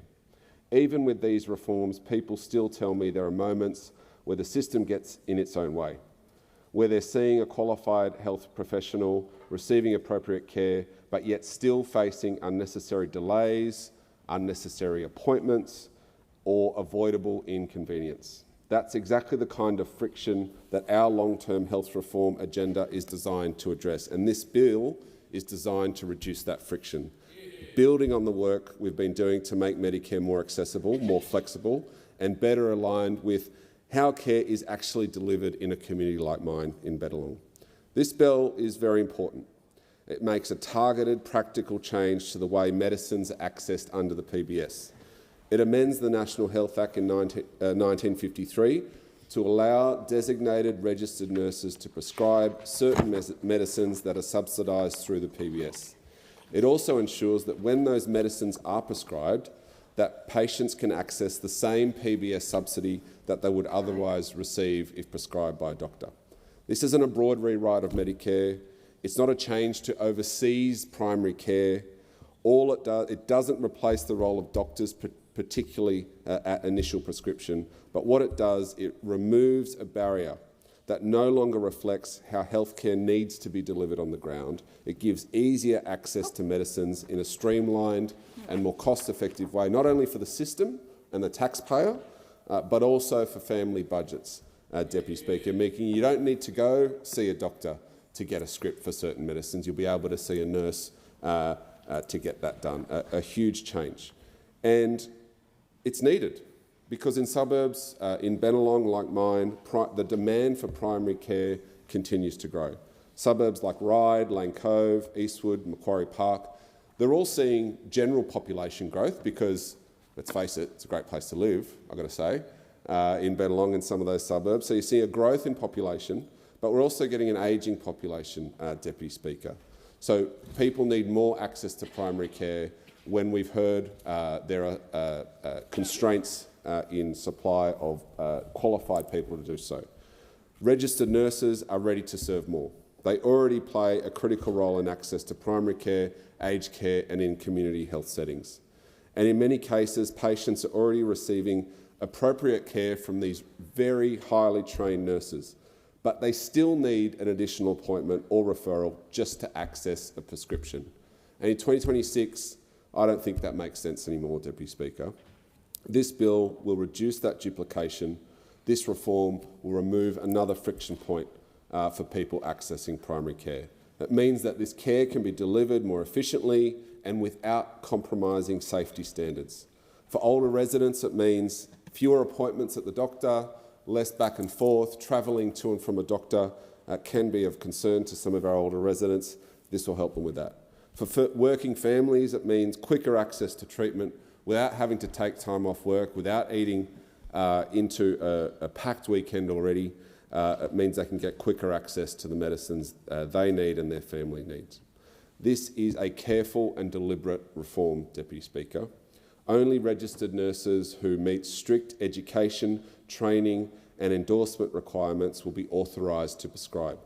Even with these reforms, people still tell me there are moments where the system gets in its own way, where they're seeing a qualified health professional receiving appropriate care, but yet still facing unnecessary delays, unnecessary appointments, or avoidable inconvenience. That's exactly the kind of friction that our long-term health reform agenda is designed to address, and this bill is designed to reduce that friction, building on the work we've been doing to make Medicare more accessible, more flexible, and better aligned with how care is actually delivered in a community like mine in Bennelong. This bill is very important. It makes a targeted, practical change to the way medicines are accessed under the PBS. It amends the National Health Act in 1953 to allow designated registered nurses to prescribe certain medicines that are subsidised through the PBS. It also ensures that when those medicines are prescribed, that patients can access the same PBS subsidy that they would otherwise receive if prescribed by a doctor. This isn't a broad rewrite of Medicare. It's not a change to overseas primary care. It doesn't replace the role of doctors, particularly at initial prescription, but what it does, it removes a barrier that no longer reflects how healthcare needs to be delivered on the ground. It gives easier access to medicines in a streamlined and more cost-effective way, not only for the system and the taxpayer, but also for family budgets, Deputy Speaker, making you don't need to go see a doctor to get a script for certain medicines. You'll be able to see a nurse to get that done. A huge change. And it's needed, because in suburbs, in Bennelong like mine, the demand for primary care continues to grow. Suburbs like Ryde, Lane Cove, Eastwood, Macquarie Park, they're all seeing general population growth because, let's face it, it's a great place to live, I've got to say, in Bennelong and some of those suburbs. So you see a growth in population, but we're also getting an ageing population, Deputy Speaker. So people need more access to primary care when we've heard there are constraints in supply of qualified people to do so. Registered nurses are ready to serve more. They already play a critical role in access to primary care, aged care and in community health settings. And in many cases, patients are already receiving appropriate care from these very highly trained nurses, but they still need an additional appointment or referral just to access a prescription. And in 2026, I don't think that makes sense anymore, Deputy Speaker. This bill will reduce that duplication. This reform will remove another friction point for people accessing primary care. It means that this care can be delivered more efficiently and without compromising safety standards. For older residents, it means fewer appointments at the doctor, less back and forth. Travelling to and from a doctor can be of concern to some of our older residents. This will help them with that. For working families, it means quicker access to treatment without having to take time off work, without eating into a packed weekend already. It means they can get quicker access to the medicines they need and their family needs. This is a careful and deliberate reform, Deputy Speaker. Only registered nurses who meet strict education, training and endorsement requirements will be authorised to prescribe.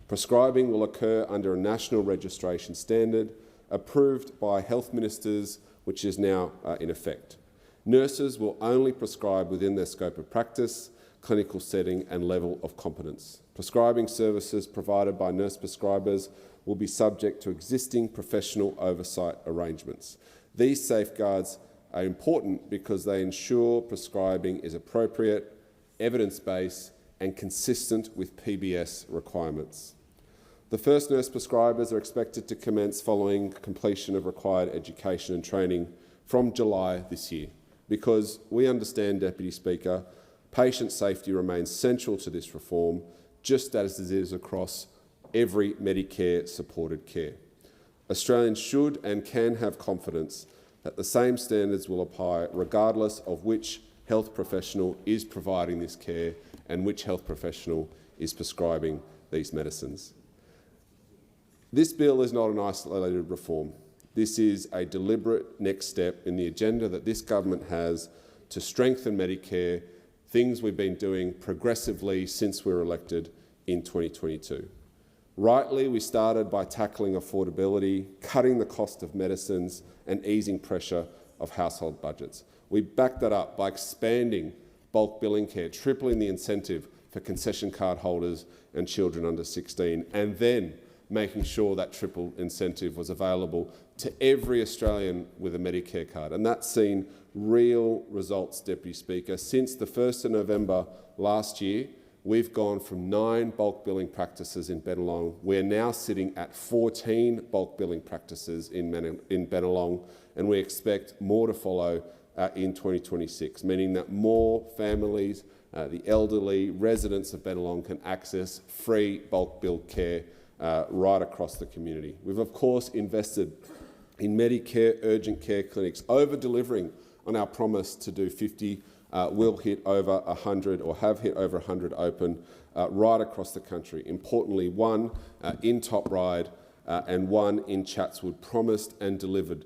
Prescribing will occur under a national registration standard approved by health ministers, which is now in effect. Nurses will only prescribe within their scope of practice, clinical setting and level of competence. Prescribing services provided by nurse prescribers will be subject to existing professional oversight arrangements. These safeguards are important because they ensure prescribing is appropriate, evidence-based and consistent with PBS requirements. The first nurse prescribers are expected to commence following completion of required education and training from July this year, because we understand, Deputy Speaker, patient safety remains central to this reform, just as it is across every Medicare-supported care. Australians should and can have confidence that the same standards will apply regardless of which health professional is providing this care and which health professional is prescribing these medicines. This bill is not an isolated reform. This is a deliberate next step in the agenda that this government has to strengthen Medicare, things we've been doing progressively since we were elected in 2022. Rightly, we started by tackling affordability, cutting the cost of medicines and easing pressure of household budgets. We backed that up by expanding bulk billing care, tripling the incentive for concession card holders and children under 16, and then making sure that triple incentive was available to every Australian with a Medicare card. And that's seen real results, Deputy Speaker. Since the 1st of November last year, we've gone from 9 bulk billing practices in Bennelong. We're now sitting at 14 bulk billing practices in Bennelong, and we expect more to follow in 2026, meaning that more families, the elderly, residents of Bennelong can access free bulk bill care right across the community. We've, of course, invested in Medicare urgent care clinics, over-delivering on our promise to do 50. Will hit over 100 or have hit over 100 open right across the country. Importantly, 1 in Top Ryde and 1 in Chatswood, promised and delivered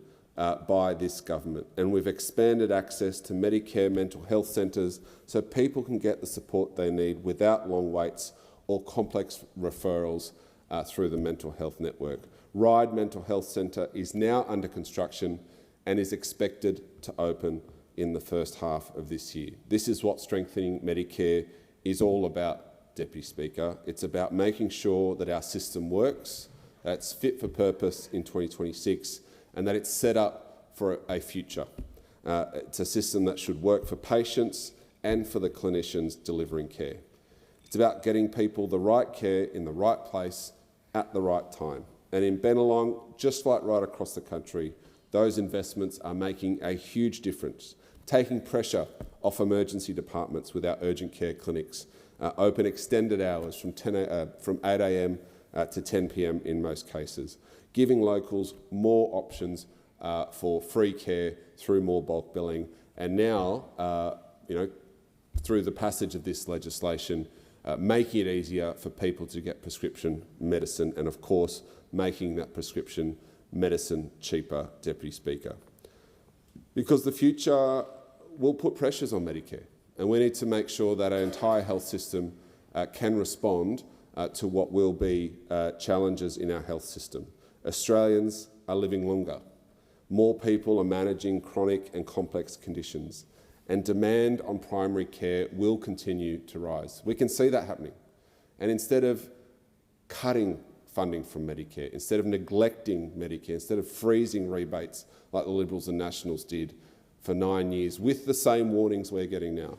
by this government. And we've expanded access to Medicare mental health centres so people can get the support they need without long waits or complex referrals through the mental health network. Ryde Mental Health Centre is now under construction and is expected to open in the first half of this year. This is what strengthening Medicare is all about, Deputy Speaker. It's about making sure that our system works, that it's fit for purpose in 2026, and that it's set up for a future. It's a system that should work for patients and for the clinicians delivering care. It's about getting people the right care in the right place at the right time. And in Bennelong, just like right across the country, those investments are making a huge difference, taking pressure off emergency departments with our urgent care clinics, open extended hours from 8 a.m. To 10 p.m. in most cases, giving locals more options for free care through more bulk billing, and now, through the passage of this legislation, making it easier for people to get prescription medicine, and of course, making that prescription medicine cheaper, Deputy Speaker. Because the future will put pressures on Medicare, and we need to make sure that our entire health system can respond to what will be challenges in our health system. Australians are living longer. More people are managing chronic and complex conditions, and demand on primary care will continue to rise. We can see that happening. And instead of cutting funding from Medicare, instead of neglecting Medicare, instead of freezing rebates like the Liberals and Nationals did for 9 years, with the same warnings we're getting now,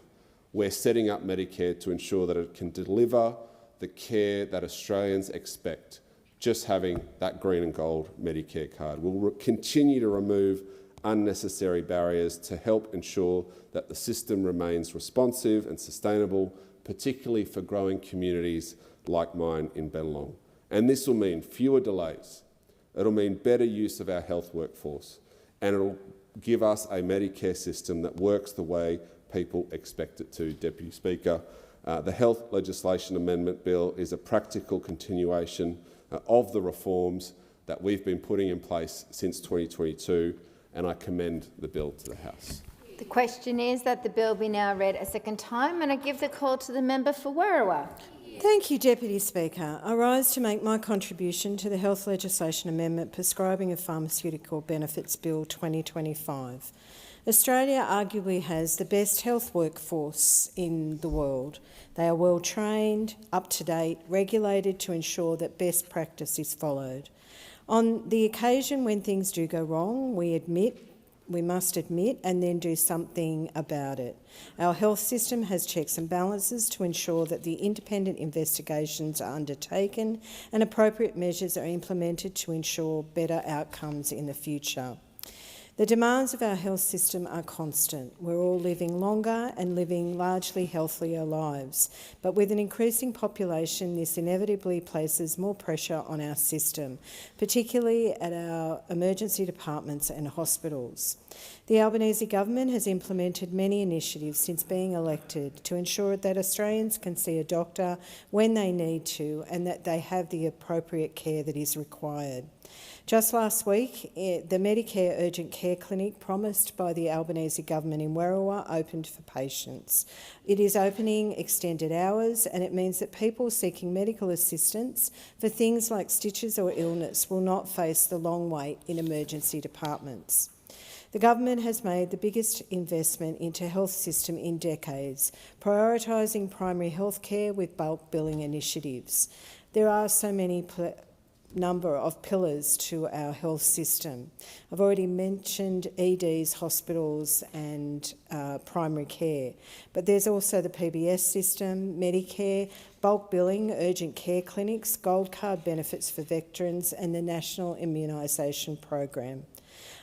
we're setting up Medicare to ensure that it can deliver the care that Australians expect. Just having that green and gold Medicare card will continue to remove unnecessary barriers to help ensure that the system remains responsive and sustainable, particularly for growing communities like mine in Bennelong. And this will mean fewer delays, it'll mean better use of our health workforce, and it'll give us a Medicare system that works the way people expect it to, Deputy Speaker. The Health Legislation Amendment Bill is a practical continuation of the reforms that we've been putting in place since 2022, and I commend the bill to the House.
The question is that the bill be now read a second time, and I give the call to the member for Werriwa.
Thank you, Deputy Speaker. I rise to make my contribution to the Health Legislation Amendment Prescribing of Pharmaceutical Benefits Bill 2025. Australia arguably has the best health workforce in the world. They are well trained, up to date, regulated to ensure that best practice is followed. On the occasion when things do go wrong, we must admit and then do something about it. Our health system has checks and balances to ensure that the independent investigations are undertaken and appropriate measures are implemented to ensure better outcomes in the future.
The demands of our health system are constant. We're all living longer and living largely healthier lives, but with an increasing population, this inevitably places more pressure on our system, particularly at our emergency departments and hospitals. The Albanese government has implemented many initiatives since being elected to ensure that Australians can see a doctor when they need to and that they have the appropriate care that is required. Just last week, the Medicare Urgent Care Clinic promised by the Albanese government in Werriwa opened for patients. It is opening extended hours, and it means that people seeking medical assistance for things like stitches or illness will not face the long wait in emergency departments. The government has made the biggest investment into health system in decades, prioritising primary health care with bulk billing initiatives. There are so many number of pillars to our health system. I've already mentioned EDs, hospitals and primary care, but there's also the PBS system, Medicare, bulk billing, urgent care clinics, gold card benefits for veterans and the National Immunisation Program.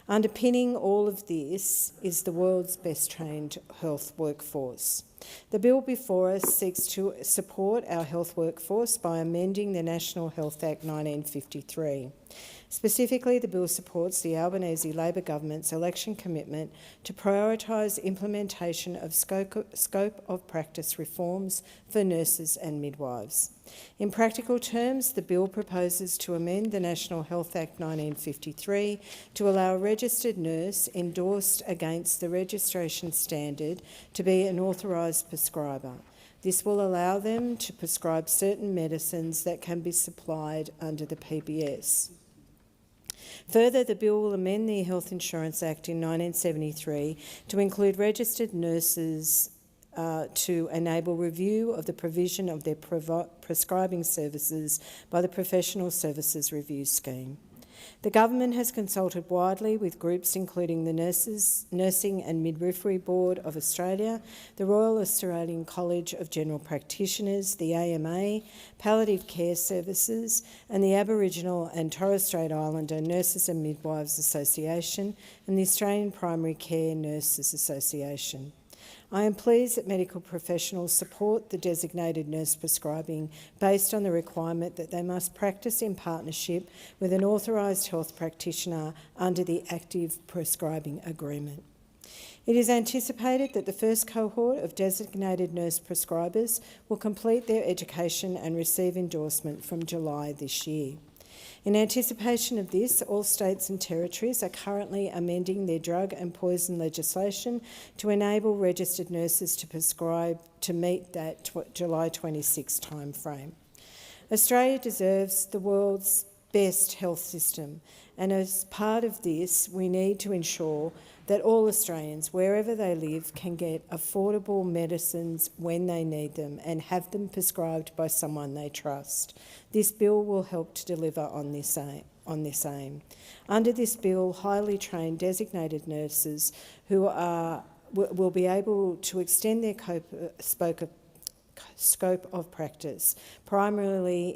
Underpinning all of this is the world's best trained health workforce. The bill before us seeks to support our health workforce by amending the National Health Act 1953. Specifically, the bill supports the Albanese Labor government's election commitment to prioritise implementation of scope of practice reforms for nurses and midwives. In practical terms, the bill proposes to amend the National Health Act 1953 to allow a registered nurse endorsed against the registration standard to be an authorised prescriber. This will allow them to prescribe certain medicines that can be supplied under the PBS. Further, the bill will amend the Health Insurance Act in 1973 to include registered nurses to enable review of the provision of their prescribing services by the Professional Services Review Scheme. The government has consulted widely with groups including the Nursing and Midwifery Board of Australia, the Royal Australian College of General Practitioners, the AMA, Palliative Care Services and the Aboriginal and Torres Strait Islander Nurses and Midwives Association and the Australian Primary Care Nurses Association. I am pleased that medical professionals support the designated nurse prescribing based on the requirement that they must practice in partnership with an authorised health practitioner under the active prescribing agreement. It is anticipated that the first cohort of designated nurse prescribers will complete their education and receive endorsement from July this year. In anticipation of this, all states and territories are currently amending their drug and poison legislation to enable registered nurses to prescribe to meet that July 26 timeframe. Australia deserves the world's best health system, and as part of this, we need to ensure that all Australians, wherever they live, can get affordable medicines when they need them and have them prescribed by someone they trust. This bill will help to deliver on this aim. Under this bill, highly trained designated nurses who will be able to extend their scope of practice, primarily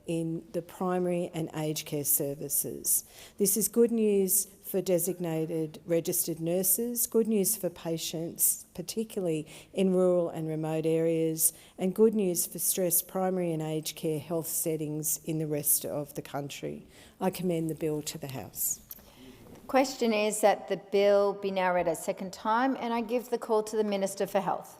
in the primary and aged care services. This is good news for designated registered nurses, good news for patients, particularly in rural and remote areas, and good news for stressed primary and aged care health settings in the rest of the country. I commend the bill to the House.
The question is that the bill be now read a second time, and I give the call to the Minister for Health.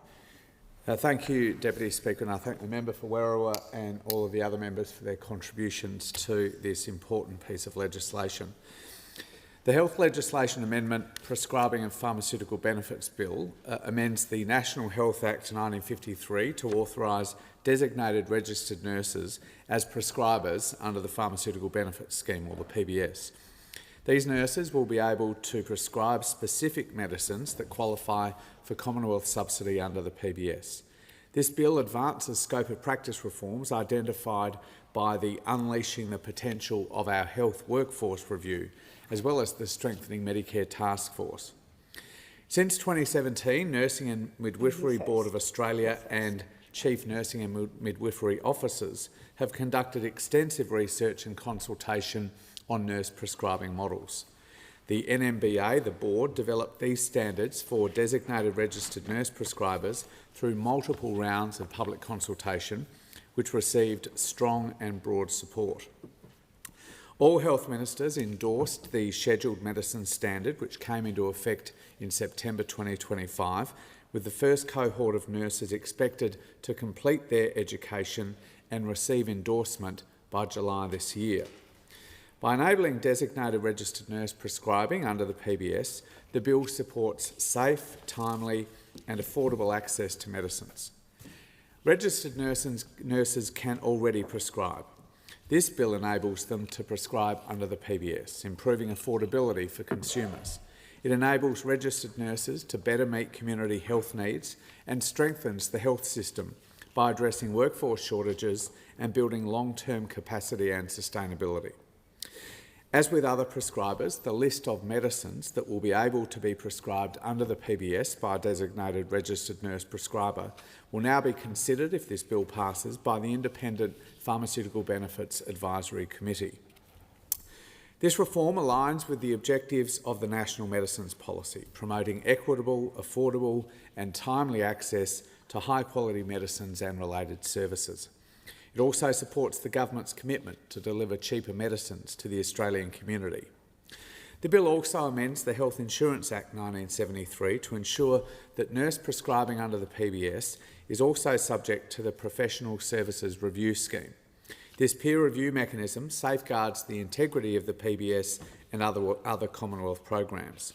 Thank you, Deputy Speaker, and I thank the member for Werriwa and all of the other members for their contributions to this important piece of legislation. The Health Legislation Amendment Prescribing of Pharmaceutical Benefits Bill amends the National Health Act 1953 to authorise designated registered nurses as prescribers under the Pharmaceutical Benefits Scheme, or the PBS. These nurses will be able to prescribe specific medicines that qualify for Commonwealth subsidy under the PBS. This bill advances scope of practice reforms identified by the Unleashing the Potential of Our Health Workforce review, as well as the Strengthening Medicare Task Force. Since 2017, Nursing and Midwifery Board of Australia and Chief Nursing and Midwifery Officers have conducted extensive research and consultation on nurse prescribing models. The NMBA, the board, developed these standards for designated registered nurse prescribers through multiple rounds of public consultation, which received strong and broad support. All health ministers endorsed the scheduled medicine standard, which came into effect in September 2025, with the first cohort of nurses expected to complete their education and receive endorsement by July this year. By enabling designated registered nurse prescribing under the PBS, the bill supports safe, timely and affordable access to medicines. Registered nurses can already prescribe. This bill enables them to prescribe under the PBS, improving affordability for consumers. It enables registered nurses to better meet community health needs and strengthens the health system by addressing workforce shortages and building long-term capacity and sustainability. As with other prescribers, the list of medicines that will be able to be prescribed under the PBS by a designated registered nurse prescriber will now be considered, if this bill passes, by the Independent Pharmaceutical Benefits Advisory Committee. This reform aligns with the objectives of the National Medicines Policy, promoting equitable, affordable and timely access to high-quality medicines and related services. It also supports the government's commitment to deliver cheaper medicines to the Australian community. The bill also amends the Health Insurance Act 1973 to ensure that nurse prescribing under the PBS is also subject to the Professional Services Review Scheme. This peer review mechanism safeguards the integrity of the PBS and other Commonwealth programs.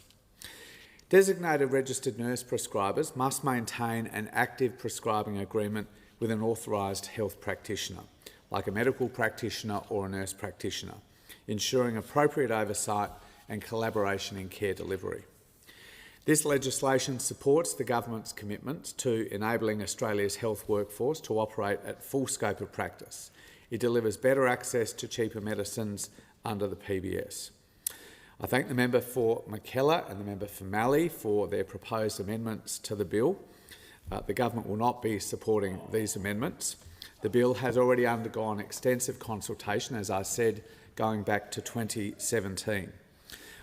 Designated registered nurse prescribers must maintain an active prescribing agreement with an authorised health practitioner, like a medical practitioner or a nurse practitioner, ensuring appropriate oversight and collaboration in care delivery. This legislation supports the government's commitment to enabling Australia's health workforce to operate at full scope of practice. It delivers better access to cheaper medicines under the PBS. I thank the member for McKellar and the member for Malley for their proposed amendments to the bill. The government will not be supporting these amendments. The bill has already undergone extensive consultation, as I said, going back to 2017.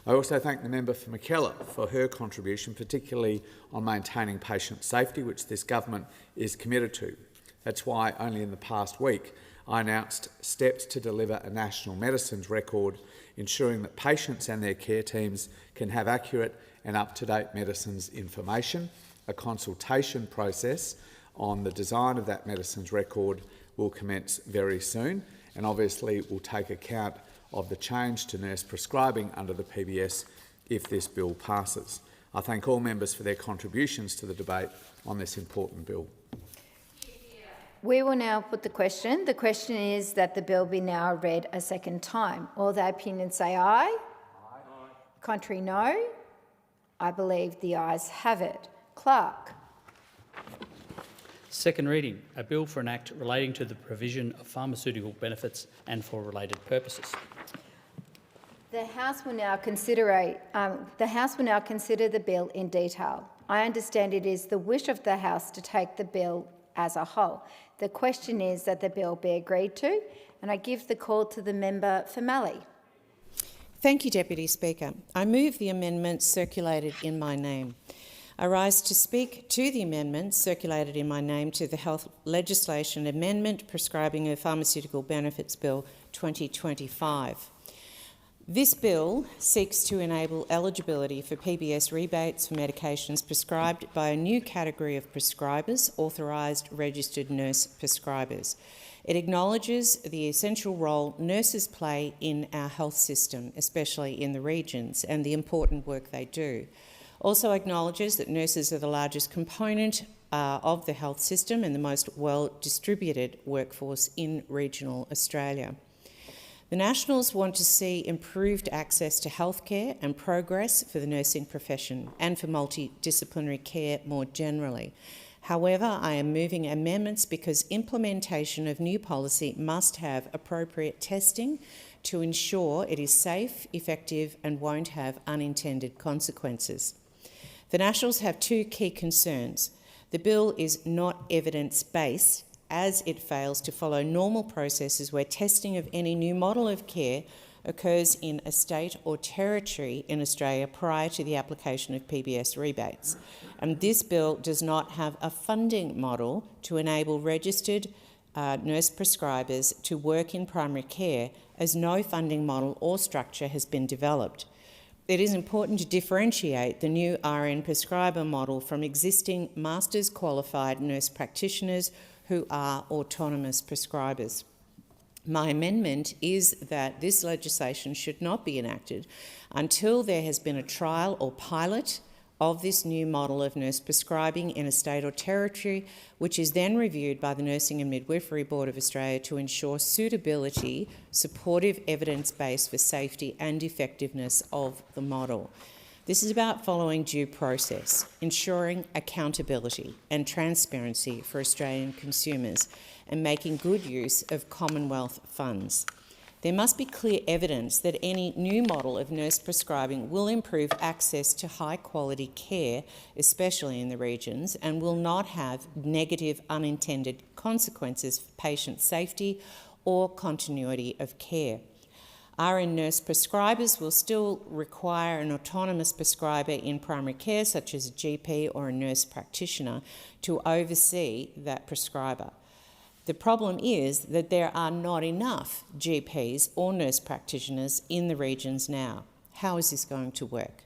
I also thank the member for McKellar for her contribution, particularly on maintaining patient safety, which this government is committed to. That's why only in the past week I announced steps to deliver a national medicines record, ensuring that patients and their care teams can have accurate and up-to-date medicines information. A consultation process on the design of that medicines record will commence very soon, and obviously will take account of the change to nurse prescribing under the PBS if this bill passes. I thank all members for their contributions to the debate on this important bill.
We will now put the question. The question is that the bill be now read a second time. All the opinions say aye. Aye. Contrary, no. I believe the ayes have it. Clerk.
Second reading, a bill for an act relating to the provision of pharmaceutical benefits and for related purposes.
The House will now consider the bill in detail. I understand it is the wish of the House to take the bill as a whole. The question is that the bill be agreed to, and I give the call to the member for Malley.
Thank you, Deputy Speaker. I move the amendment circulated in my name. I rise to speak to the amendment circulated in my name to the Health Legislation Amendment Prescribing of Pharmaceutical Benefits Bill 2025. This bill seeks to enable eligibility for PBS rebates for medications prescribed by a new category of prescribers, authorised registered nurse prescribers. It acknowledges the essential role nurses play in our health system, especially in the regions, and the important work they do. Also acknowledges that nurses are the largest component of the health system and the most well-distributed workforce in regional Australia. The Nationals want to see improved access to healthcare and progress for the nursing profession and for multidisciplinary care more generally. However, I am moving amendments because implementation of new policy must have appropriate testing to ensure it is safe, effective and won't have unintended consequences. The Nationals have two key concerns. The bill is not evidence-based, as it fails to follow normal processes where testing of any new model of care occurs in a state or territory in Australia prior to the application of PBS rebates. And this bill does not have a funding model to enable registered nurse prescribers to work in primary care, as no funding model or structure has been developed. It is important to differentiate the new RN prescriber model from existing Masters qualified nurse practitioners who are autonomous prescribers. My amendment is that this legislation should not be enacted until there has been a trial or pilot of this new model of nurse prescribing in a state or territory, which is then reviewed by the Nursing and Midwifery Board of Australia to ensure suitability, supportive evidence base for safety and effectiveness of the model. This is about following due process, ensuring accountability and transparency for Australian consumers, and making good use of Commonwealth funds. There must be clear evidence that any new model of nurse prescribing will improve access to high-quality care, especially in the regions, and will not have negative unintended consequences for patient safety or continuity of care. RN nurse prescribers will still require an autonomous prescriber in primary care, such as a GP or a nurse practitioner, to oversee that prescriber. The problem is that there are not enough GPs or nurse practitioners in the regions now. How is this going to work?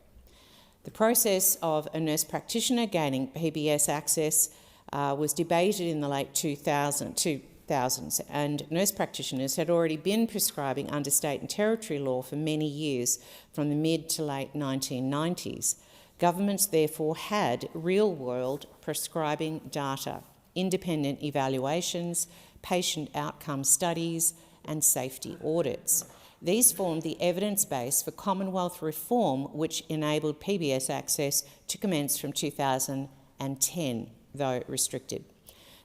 The process of a nurse practitioner gaining PBS access was debated in the late 2000s, and nurse practitioners had already been prescribing under state and territory law for many years, from the mid to late 1990s. Governments therefore had real-world prescribing data, independent evaluations, patient outcome studies and safety audits. These formed the evidence base for Commonwealth reform, which enabled PBS access to commence from 2010, though restricted.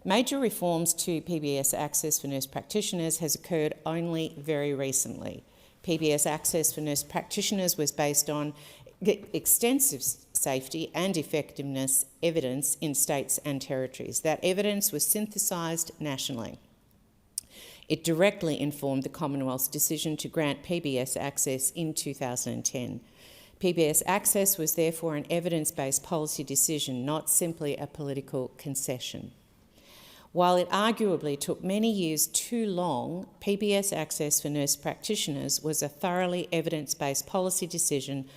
Major reforms to PBS access for nurse practitioners has occurred only very recently. PBS access for nurse practitioners was based on extensive safety and effectiveness evidence in states and territories. That evidence was synthesised nationally. It directly informed the Commonwealth's decision to grant PBS access in 2010. PBS access was therefore an evidence-based policy decision, not simply a political concession. While it arguably took many years too long, PBS access for nurse practitioners was a thoroughly evidence-based policy decision,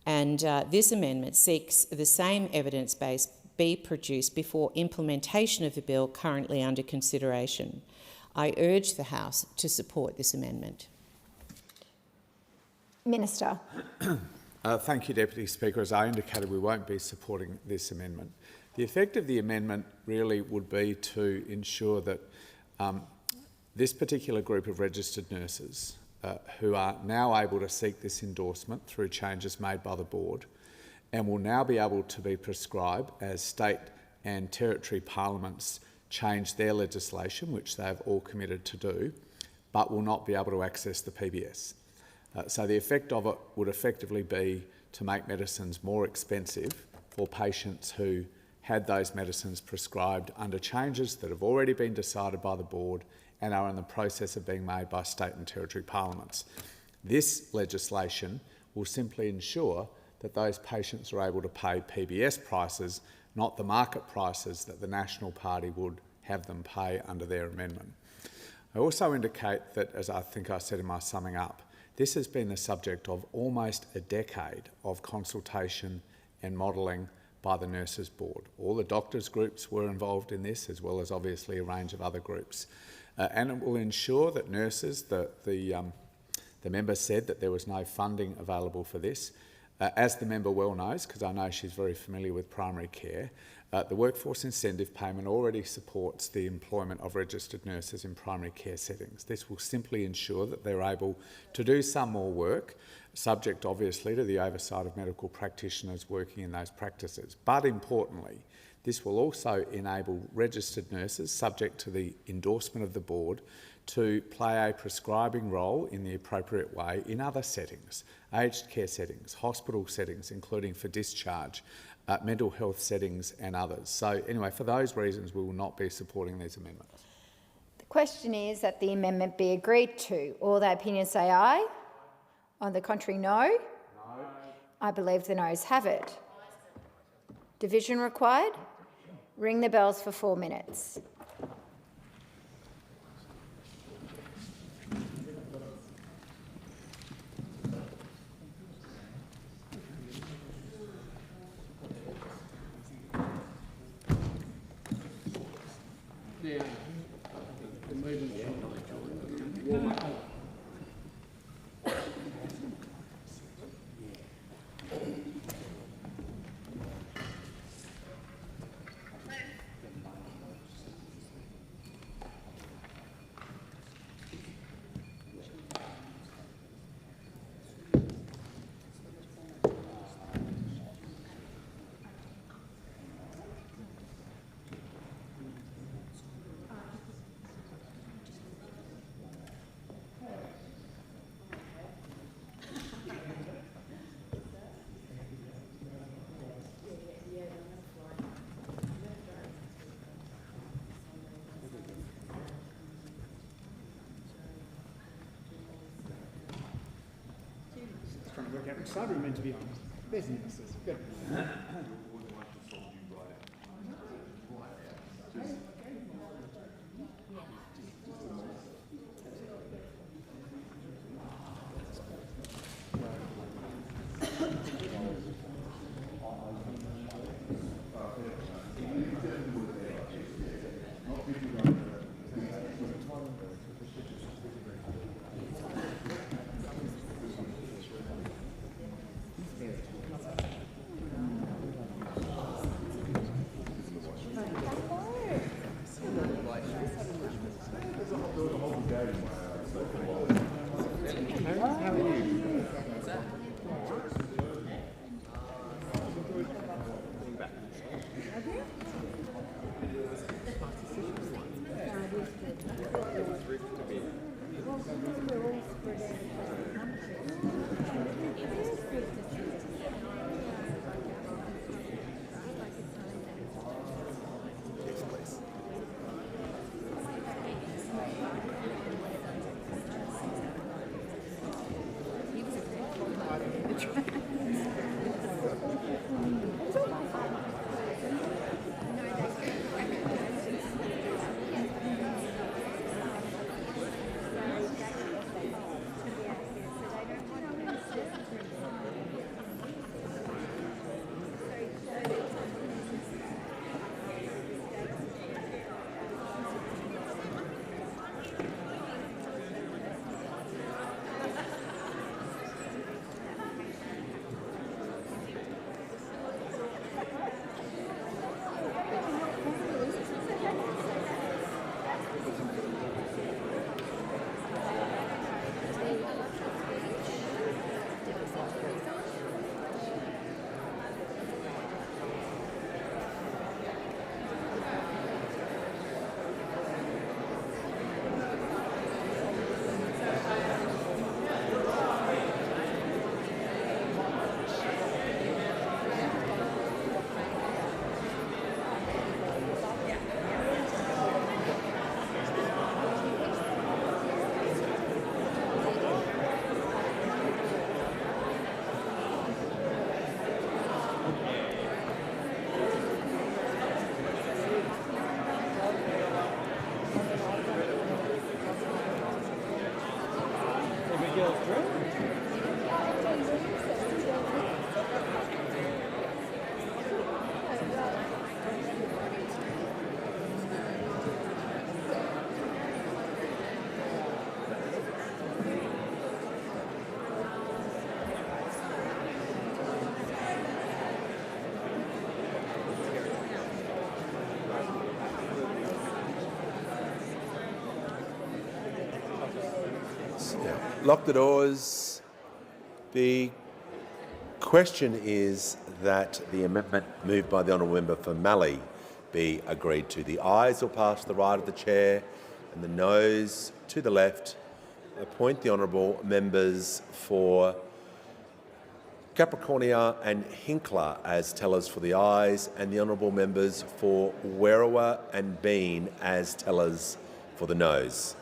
and this amendment seeks the same evidence base be produced before implementation of the bill currently under consideration. I urge the House to support this amendment.
Minister.
Thank you, Deputy Speaker. As I indicated, we won't be supporting this amendment. The effect of the amendment really would be to ensure that this particular group of registered nurses who are now able to seek this endorsement through changes made by the board and will now be able to be prescribed as state and territory parliaments change their legislation, which they have all committed to do, but will not be able to access the PBS. So the effect of it would effectively be to make medicines more expensive for patients who had those medicines prescribed under changes that have already been decided by the board and are in the process of being made by state and territory parliaments. This legislation will simply ensure that those patients are able to pay PBS prices, not the market prices that the National Party would have them pay under their amendment. I also indicate that, as I think I said in my summing up, this has been the subject of almost a decade of consultation and modelling by the Nurses Board. All the doctors' groups were involved in this, as well as obviously a range of other groups. And it will ensure that nurses, the member said that there was no funding available for this. As the member well knows, because I know she's very familiar with primary care, the workforce incentive payment already supports the employment of registered nurses in primary care settings. This will simply ensure that they're able to do some more work, subject obviously to the oversight of medical practitioners working in those practices. But importantly, this will also enable registered nurses, subject to the endorsement of the board, to play a prescribing role in the appropriate way in other settings, aged care settings, hospital settings, including for discharge, mental health settings and others. So anyway, for those reasons, we will not be supporting these amendments.
The question is that the amendment be agreed to. All the opinions say aye. On the contrary, no? I believe the noes have it. Division required? Ring the bells for 4 minutes.
Trying to work out which side we're meant to be on. There's the answers. Good.
Lock the doors. The question is that the amendment moved by the honourable member for Mallee be agreed to. The ayes will pass to the right of the chair and the noes to the left. Appoint the honourable members for Capricornia and Hinkler as tellers for the ayes, and the honourable members for Werriwa and Bean as tellers for the noes.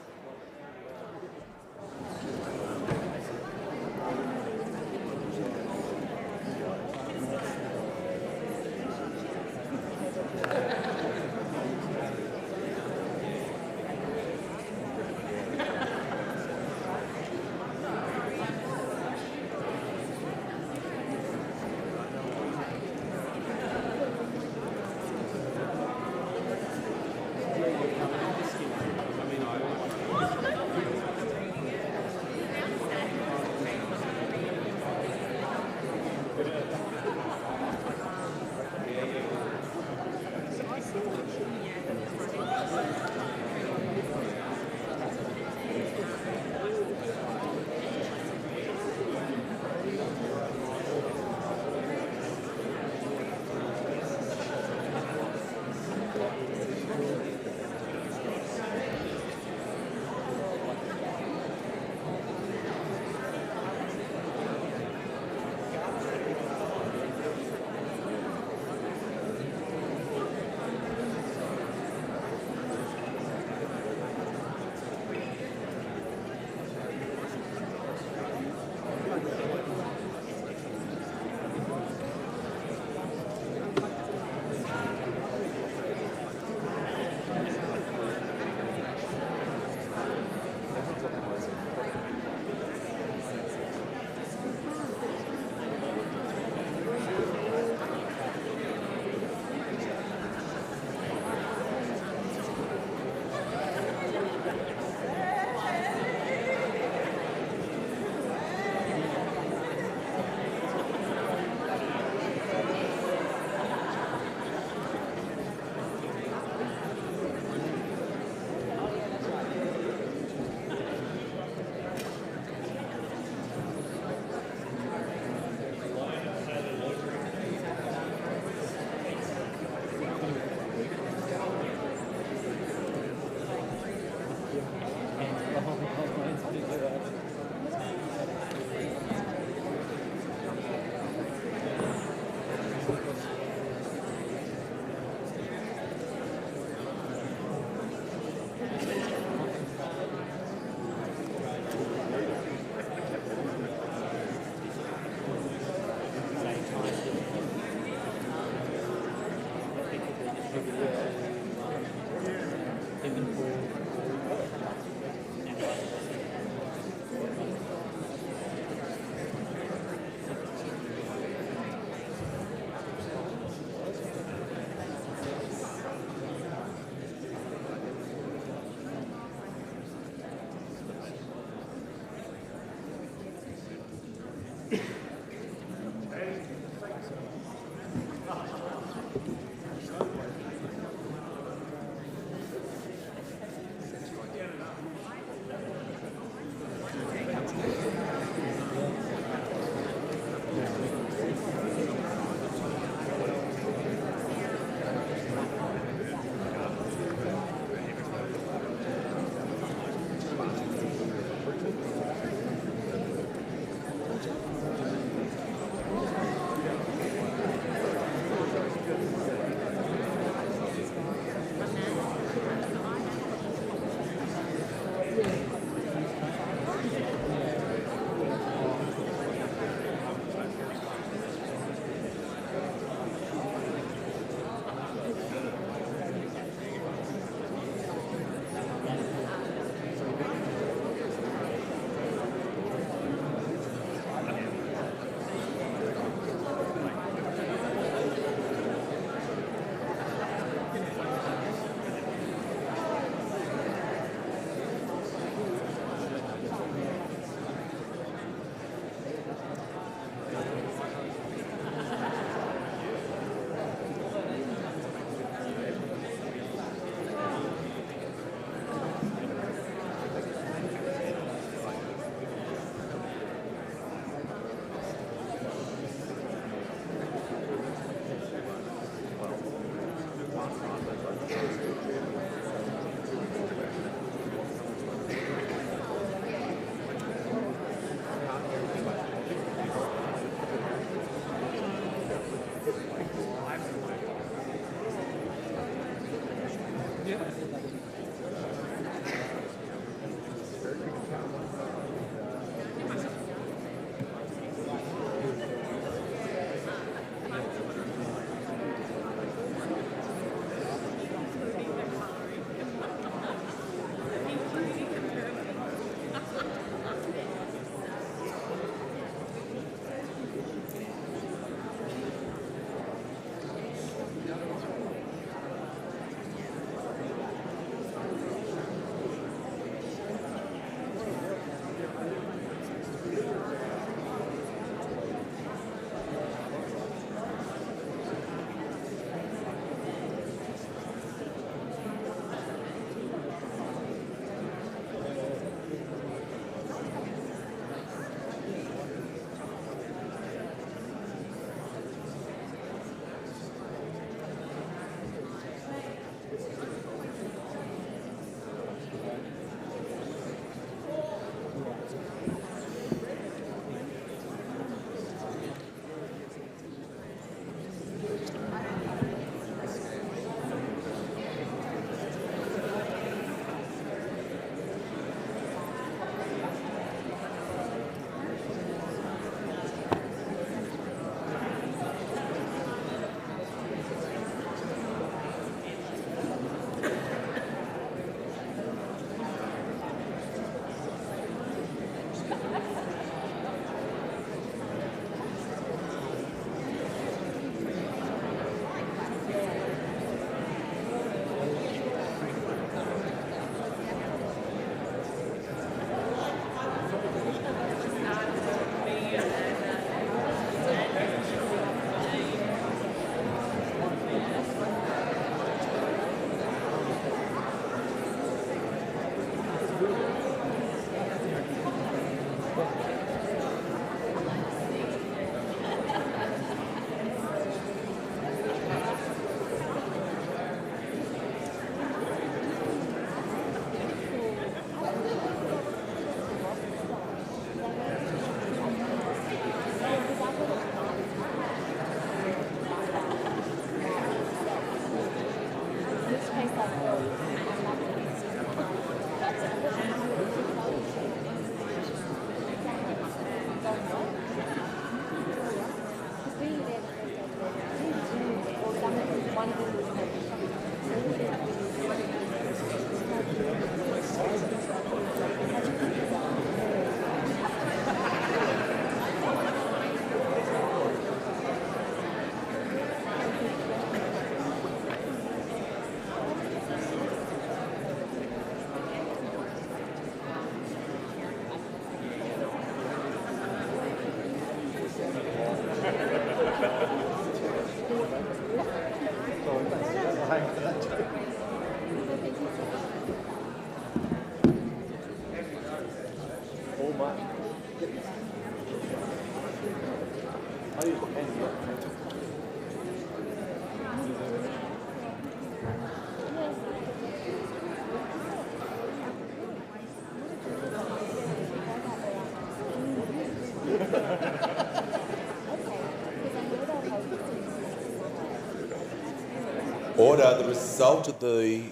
Order. The result of the...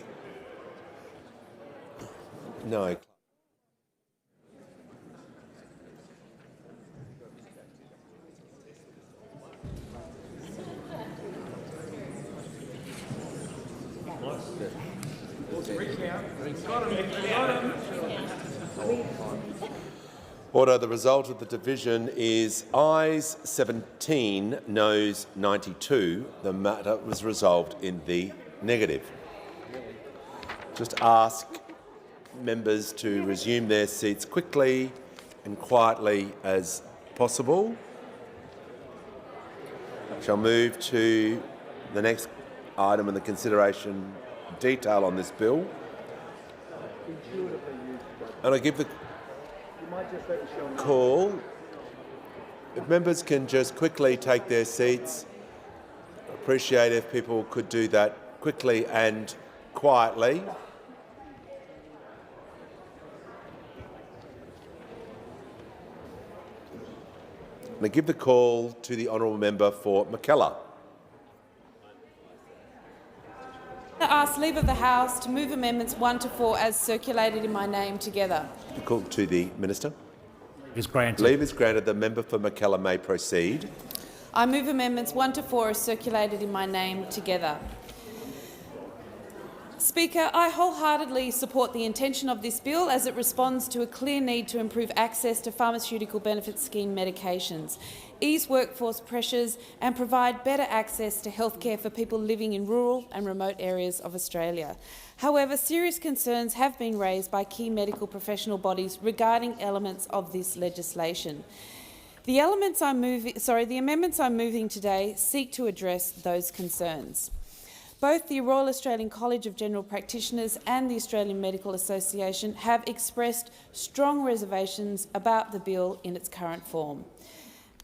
No. Order. The result of the division is ayes 17, noes 92. The matter was resolved in the negative. Just ask members to resume their seats quickly and quietly as possible. I shall move to the next item in the consideration detail on this bill. And I give the call. If members can just quickly take their seats, I appreciate if people could do that quickly and quietly. I give the call to the honourable member for Mackellar.
I ask leave of the House to move amendments 1 to 4 as circulated in my name together.
The call to the minister.
Leave is granted.
Leave is granted. The member for Mackellar may proceed.
I move amendments 1 to 4 as circulated in my name together. Speaker, I wholeheartedly support the intention of this bill as it responds to a clear need to improve access to pharmaceutical benefit scheme medications, ease workforce pressures and provide better access to healthcare for people living in rural and remote areas of Australia. However, serious concerns have been raised by key medical professional bodies regarding elements of this legislation. The amendments I'm moving today seek to address those concerns. Both the Royal Australian College of General Practitioners and the Australian Medical Association have expressed strong reservations about the bill in its current form.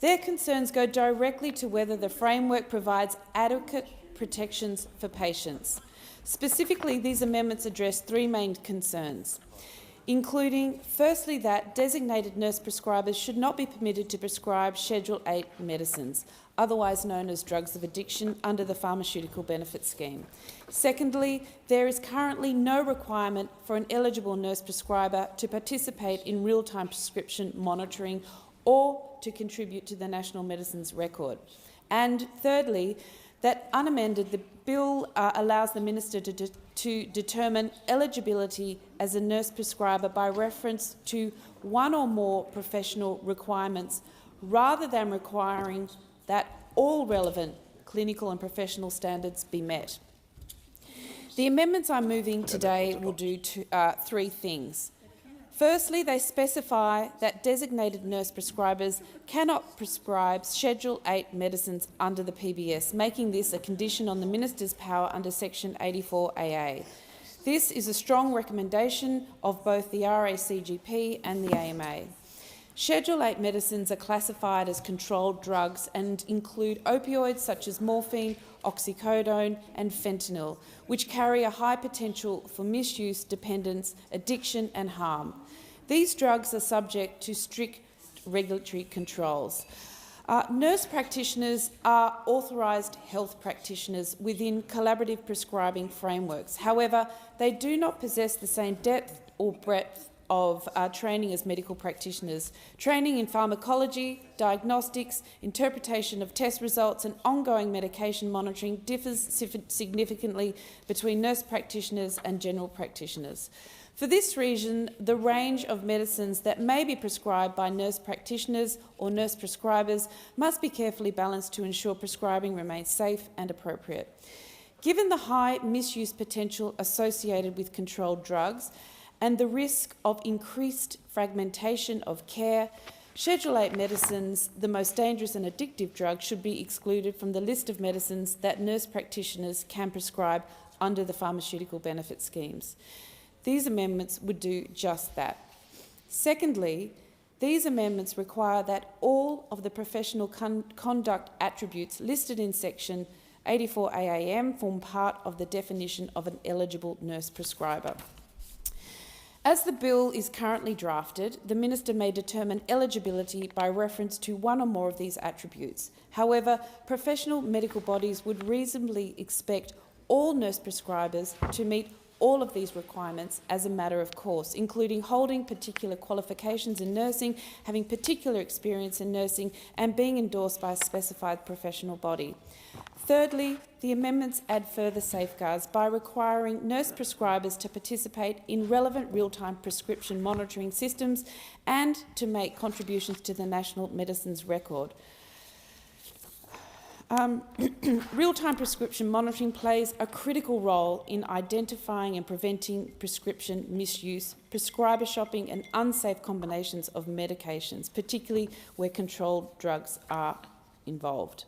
Their concerns go directly to whether the framework provides adequate protections for patients. Specifically, these amendments address three main concerns, including, firstly, that designated nurse prescribers should not be permitted to prescribe Schedule 8 medicines, otherwise known as drugs of addiction, under the Pharmaceutical Benefit Scheme. Secondly, there is currently no requirement for an eligible nurse prescriber to participate in real-time prescription monitoring or to contribute to the National Medicines Record. And thirdly, that unamended, the bill allows the minister to determine eligibility as a nurse prescriber by reference to one or more professional requirements, rather than requiring that all relevant clinical and professional standards be met. The amendments I'm moving today will do three things. Firstly, they specify that designated nurse prescribers cannot prescribe Schedule 8 medicines under the PBS, making this a condition on the minister's power under Section 84AA. This is a strong recommendation of both the RACGP and the AMA. Schedule 8 medicines are classified as controlled drugs and include opioids such as morphine, oxycodone and fentanyl, which carry a high potential for misuse, dependence, addiction and harm. These drugs are subject to strict regulatory controls. Nurse practitioners are authorised health practitioners within collaborative prescribing frameworks. However, they do not possess the same depth or breadth of training as medical practitioners. Training in pharmacology, diagnostics, interpretation of test results and ongoing medication monitoring differs significantly between nurse practitioners and general practitioners. For this reason, the range of medicines that may be prescribed by nurse practitioners or nurse prescribers must be carefully balanced to ensure prescribing remains safe and appropriate. Given the high misuse potential associated with controlled drugs and the risk of increased fragmentation of care, Schedule 8 medicines, the most dangerous and addictive drugs, should be excluded from the list of medicines that nurse practitioners can prescribe under the pharmaceutical benefit schemes. These amendments would do just that. Secondly, these amendments require that all of the professional conduct attributes listed in section 84 AAM form part of the definition of an eligible nurse prescriber. As the bill is currently drafted, the Minister may determine eligibility by reference to one or more of these attributes. However, professional medical bodies would reasonably expect all nurse prescribers to meet all of these requirements as a matter of course, including holding particular qualifications in nursing, having particular experience in nursing, and being endorsed by a specified professional body. Thirdly, the amendments add further safeguards by requiring nurse prescribers to participate in relevant real-time prescription monitoring systems and to make contributions to the National Medicines Record. Real-time prescription monitoring plays a critical role in identifying and preventing prescription misuse, prescriber shopping and unsafe combinations of medications, particularly where controlled drugs are involved.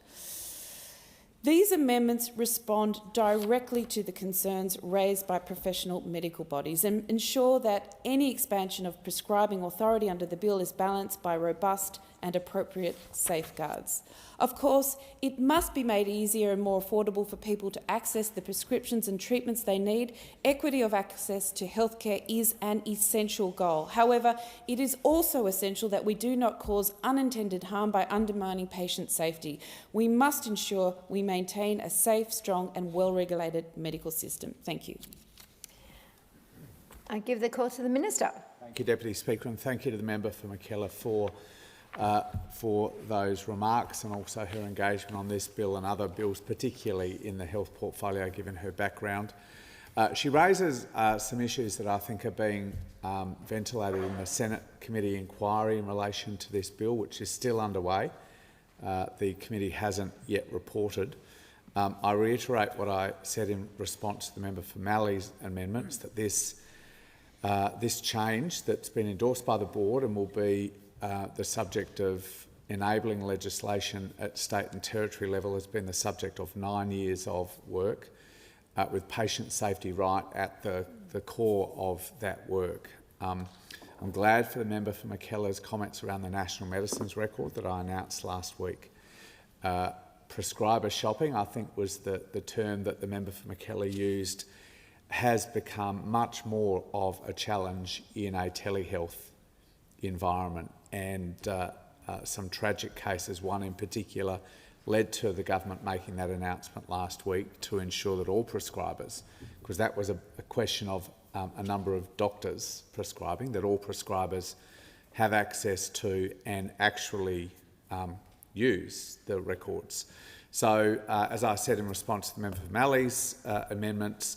These amendments respond directly to the concerns raised by professional medical bodies and ensure that any expansion of prescribing authority under the bill is balanced by robust and appropriate safeguards. Of course, it must be made easier and more affordable for people to access the prescriptions and treatments they need. Equity of access to healthcare is an essential goal. However, it is also essential that we do not cause unintended harm by undermining patient safety. We must ensure we maintain a safe, strong and well-regulated medical system. Thank you.
I give the call to the Minister.
Thank you, Deputy Speaker, and thank you to the member for McKellar for those remarks and also her engagement on this bill and other bills, particularly in the health portfolio, given her background. She raises some issues that I think are being ventilated in the Senate committee inquiry in relation to this bill, which is still underway. The committee hasn't yet reported. I reiterate what I said in response to the member for Mally's amendments, that this change that's been endorsed by the board and will be the subject of enabling legislation at state and territory level has been the subject of 9 years of work, with patient safety right at the core of that work. I'm glad for the member for McKellar's comments around the National Medicines Record that I announced last week. Prescriber shopping, I think, was the term that the member for McKellar used, has become much more of a challenge in a telehealth environment, and some tragic cases, one in particular, led to the government making that announcement last week to ensure that all prescribers, because that was a question of a number of doctors prescribing, that all prescribers have access to and actually use the records. So, as I said in response to the member for Mally's amendments,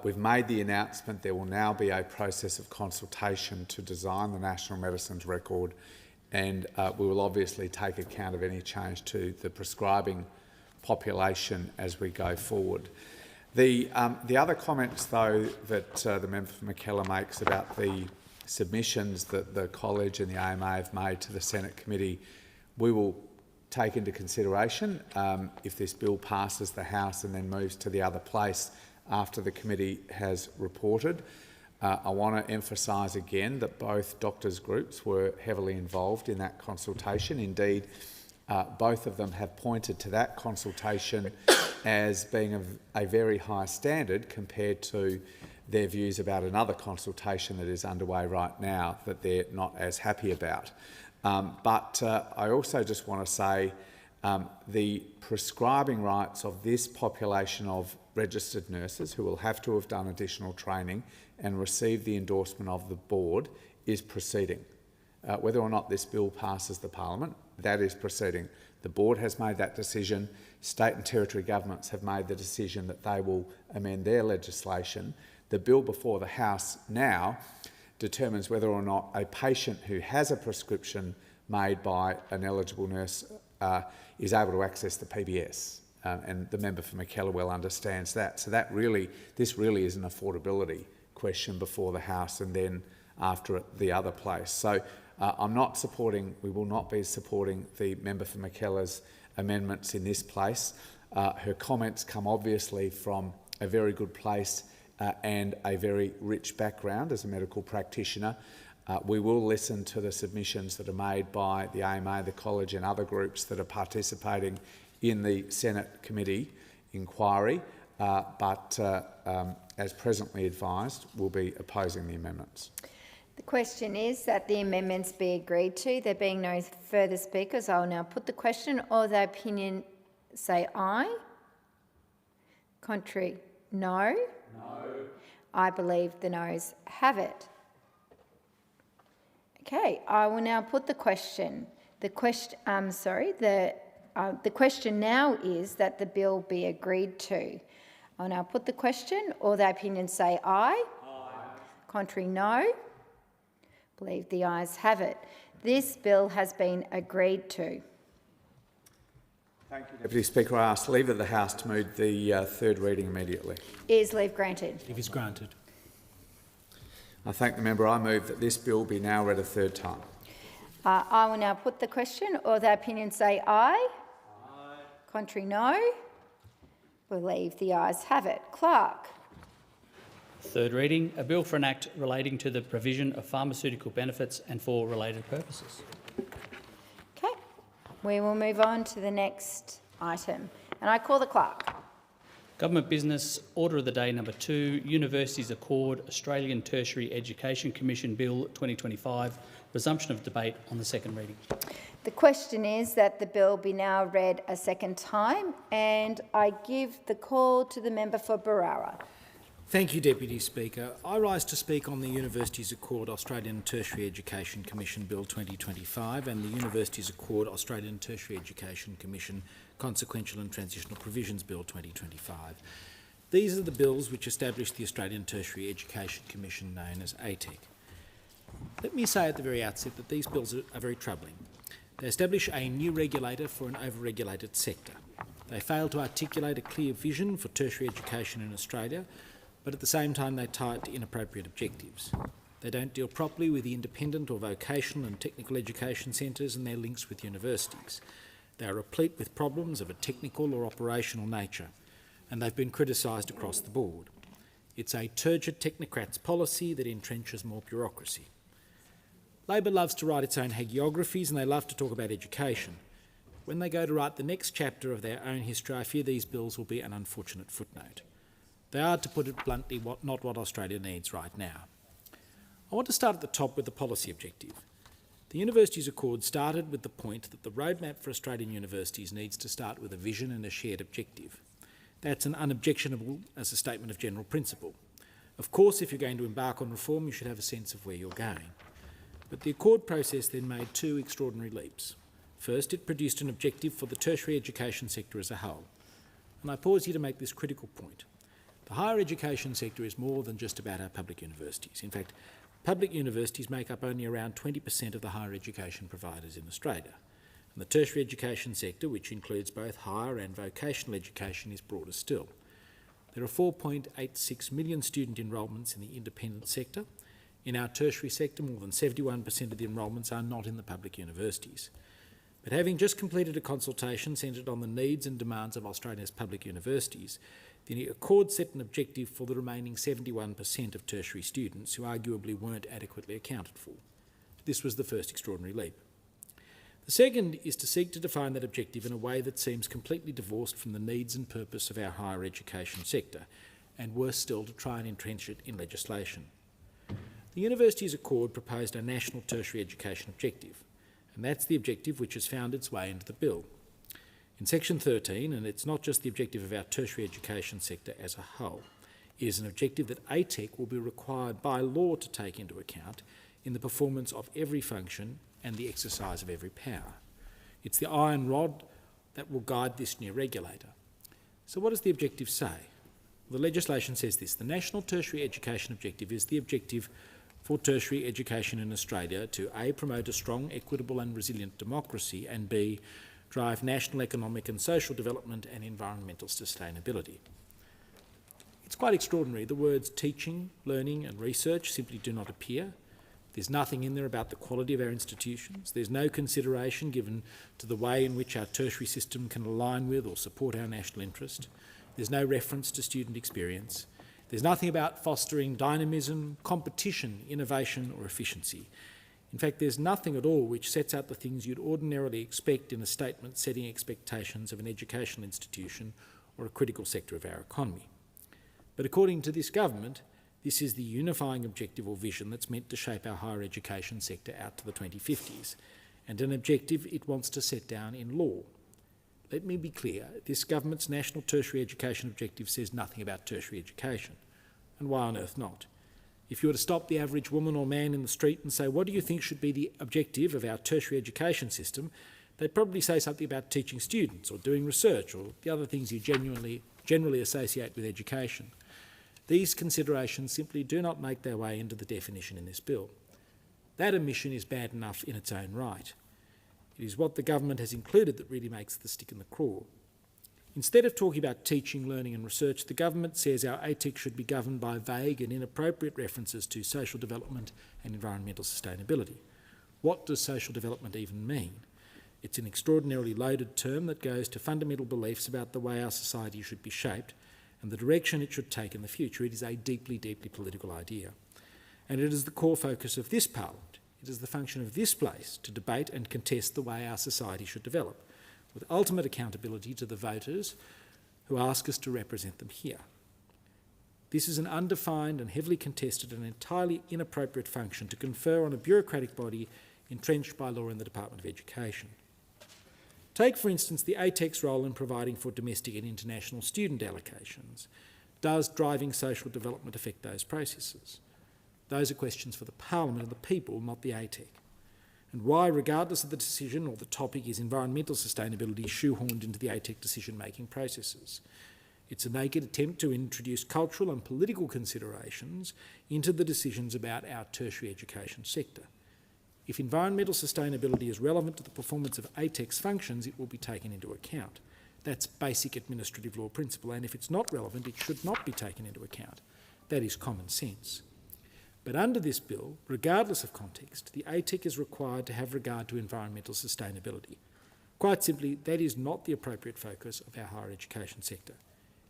we've made the announcement. There will now be a process of consultation to design the National Medicines Record, and we will obviously take account of any change to the prescribing population as we go forward. The other comments, though, that the member for McKellar makes about the submissions that the College and the AMA have made to the Senate committee, we will take into consideration if this bill passes the House and then moves to the other place after the committee has reported. I want to emphasise again that both doctors' groups were heavily involved in that consultation. Indeed, both of them have pointed to that consultation as being a very high standard compared to their views about another consultation that is underway right now that they're not as happy about. But I also just want to say the prescribing rights of this population of registered nurses who will have to have done additional training and receive the endorsement of the board is proceeding. Whether or not this bill passes the parliament, that is proceeding. The board has made that decision. State and territory governments have made the decision that they will amend their legislation. The bill before the House now determines whether or not a patient who has a prescription made by an eligible nurse is able to access the PBS. And the member for Mackellar well understands that. So this really is an affordability question before the House and then after it, the other place. So we will not be supporting the member for Mackellar's amendments in this place. Her comments come obviously from a very good place and a very rich background as a medical practitioner. We will listen to the submissions that are made by the AMA, the College and other groups that are participating in the Senate committee inquiry, but as presently advised, we'll be opposing the amendments.
The question is that the amendments be agreed to. There being no further speakers, I will now put the question. All the opinion say aye. Contrary, no. No. I believe the noes have it. Okay, I will now put the question. The question now is that the bill be agreed to. I'll now put the question. All the opinions say aye. Aye. Contrary, no. Believe the ayes have it. This bill has been agreed to.
Thank you, Deputy Speaker. I ask leave of the House to move the third reading immediately.
Is leave granted?
Leave is granted.
I thank the member. I move that this bill be now read a third time.
I will now put the question. All the opinions say aye. Aye. Contrary, no. Believe the ayes have it. Clerk.
Third reading, a bill for an act relating to the provision of pharmaceutical benefits and for related purposes.
Okay, we will move on to the next item. And I call the clerk.
Government Business Order of the Day number 2, Universities Accord Australian Tertiary Education Commission Bill 2025, resumption of debate on the second reading.
The question is that the bill be now read a second time, and I give the call to the member for Barara.
Thank you, Deputy Speaker. I rise to speak on the Universities Accord Australian Tertiary Education Commission Bill 2025 and the Universities Accord Australian Tertiary Education Commission Consequential and Transitional Provisions Bill 2025. These are the bills which establish the Australian Tertiary Education Commission, known as ATEC. Let me say at the very outset that these bills are very troubling. They establish a new regulator for an over-regulated sector. They fail to articulate a clear vision for tertiary education in Australia, but at the same time they tie it to inappropriate objectives. They don't deal properly with the independent or vocational and technical education centres and their links with universities. They are replete with problems of a technical or operational nature, and they've been criticised across the board. It's a turgid technocrats policy that entrenches more bureaucracy. Labor loves to write its own hagiographies and they love to talk about education. When they go to write the next chapter of their own history, I fear these bills will be an unfortunate footnote. They are, to put it bluntly, not what Australia needs right now. I want to start at the top with the policy objective. The Universities Accord started with the point that the roadmap for Australian universities needs to start with a vision and a shared objective. That's an unobjectionable as a statement of general principle. Of course, if you're going to embark on reform, you should have a sense of where you're going. But the Accord process then made two extraordinary leaps. First, it produced an objective for the tertiary education sector as a whole. And I pause here to make this critical point. The higher education sector is more than just about our public universities. In fact, public universities make up only around 20% of the higher education providers in Australia. And the tertiary education sector, which includes both higher and vocational education, is broader still. There are 4.86 million student enrolments in the independent sector. In our tertiary sector, more than 71% of the enrolments are not in the public universities. But having just completed a consultation centred on the needs and demands of Australia's public universities, the Accord set an objective for the remaining 71% of tertiary students who arguably weren't adequately accounted for. This was the first extraordinary leap. The second is to seek to define that objective in a way that seems completely divorced from the needs and purpose of our higher education sector, and worse still, to try and entrench it in legislation. The Universities Accord proposed a national tertiary education objective, And that's the objective which has found its way into the bill. In section 13, and it's not just the objective of our tertiary education sector as a whole, it is an objective that ATEC will be required by law to take into account in the performance of every function and the exercise of every power. It's the iron rod that will guide this new regulator. So what does the objective say? The legislation says this: the National Tertiary Education Objective is the objective for tertiary education in Australia to A, promote a strong, equitable and resilient democracy, and B, drive national economic and social development and environmental sustainability. It's quite extraordinary. The words teaching, learning and research simply do not appear. There's nothing in there about the quality of our institutions. There's no consideration given to the way in which our tertiary system can align with or support our national interest. There's no reference to student experience. There's nothing about fostering dynamism, competition, innovation or efficiency. In fact, there's nothing at all which sets out the things you'd ordinarily expect in a statement setting expectations of an educational institution or a critical sector of our economy. But according to this government, this is the unifying objective or vision that's meant to shape our higher education sector out to the 2050s, and an objective it wants to set down in law. Let me be clear, this government's National Tertiary Education Objective says nothing about tertiary education. And why on earth not? If you were to stop the average woman or man in the street and say, what do you think should be the objective of our tertiary education system, they'd probably say something about teaching students or doing research or the other things you generally associate with education. These considerations simply do not make their way into the definition in this bill. That omission is bad enough in its own right. It is what the government has included that really makes the stick in the craw. Instead of talking about teaching, learning and research, the government says our ATEC should be governed by vague and inappropriate references to social development and environmental sustainability. What does social development even mean? It's an extraordinarily loaded term that goes to fundamental beliefs about the way our society should be shaped and the direction it should take in the future. It is a deeply, deeply political idea. And it is the core focus of this Parliament. It is the function of this place to debate and contest the way our society should develop, with ultimate accountability to the voters who ask us to represent them here. This is an undefined and heavily contested and entirely inappropriate function to confer on a bureaucratic body entrenched by law in the Department of Education. Take, for instance, the ATEC's role in providing for domestic and international student allocations. Does driving social development affect those processes? Those are questions for the Parliament and the people, not the ATEC. And why, regardless of the decision or the topic, is environmental sustainability shoehorned into the ATEC decision-making processes? It's a naked attempt to introduce cultural and political considerations into the decisions about our tertiary education sector. If environmental sustainability is relevant to the performance of ATEC's functions, it will be taken into account. That's basic administrative law principle, and if it's not relevant, it should not be taken into account. That is common sense. But under this bill, regardless of context, the ATEC is required to have regard to environmental sustainability. Quite simply, that is not the appropriate focus of our higher education sector.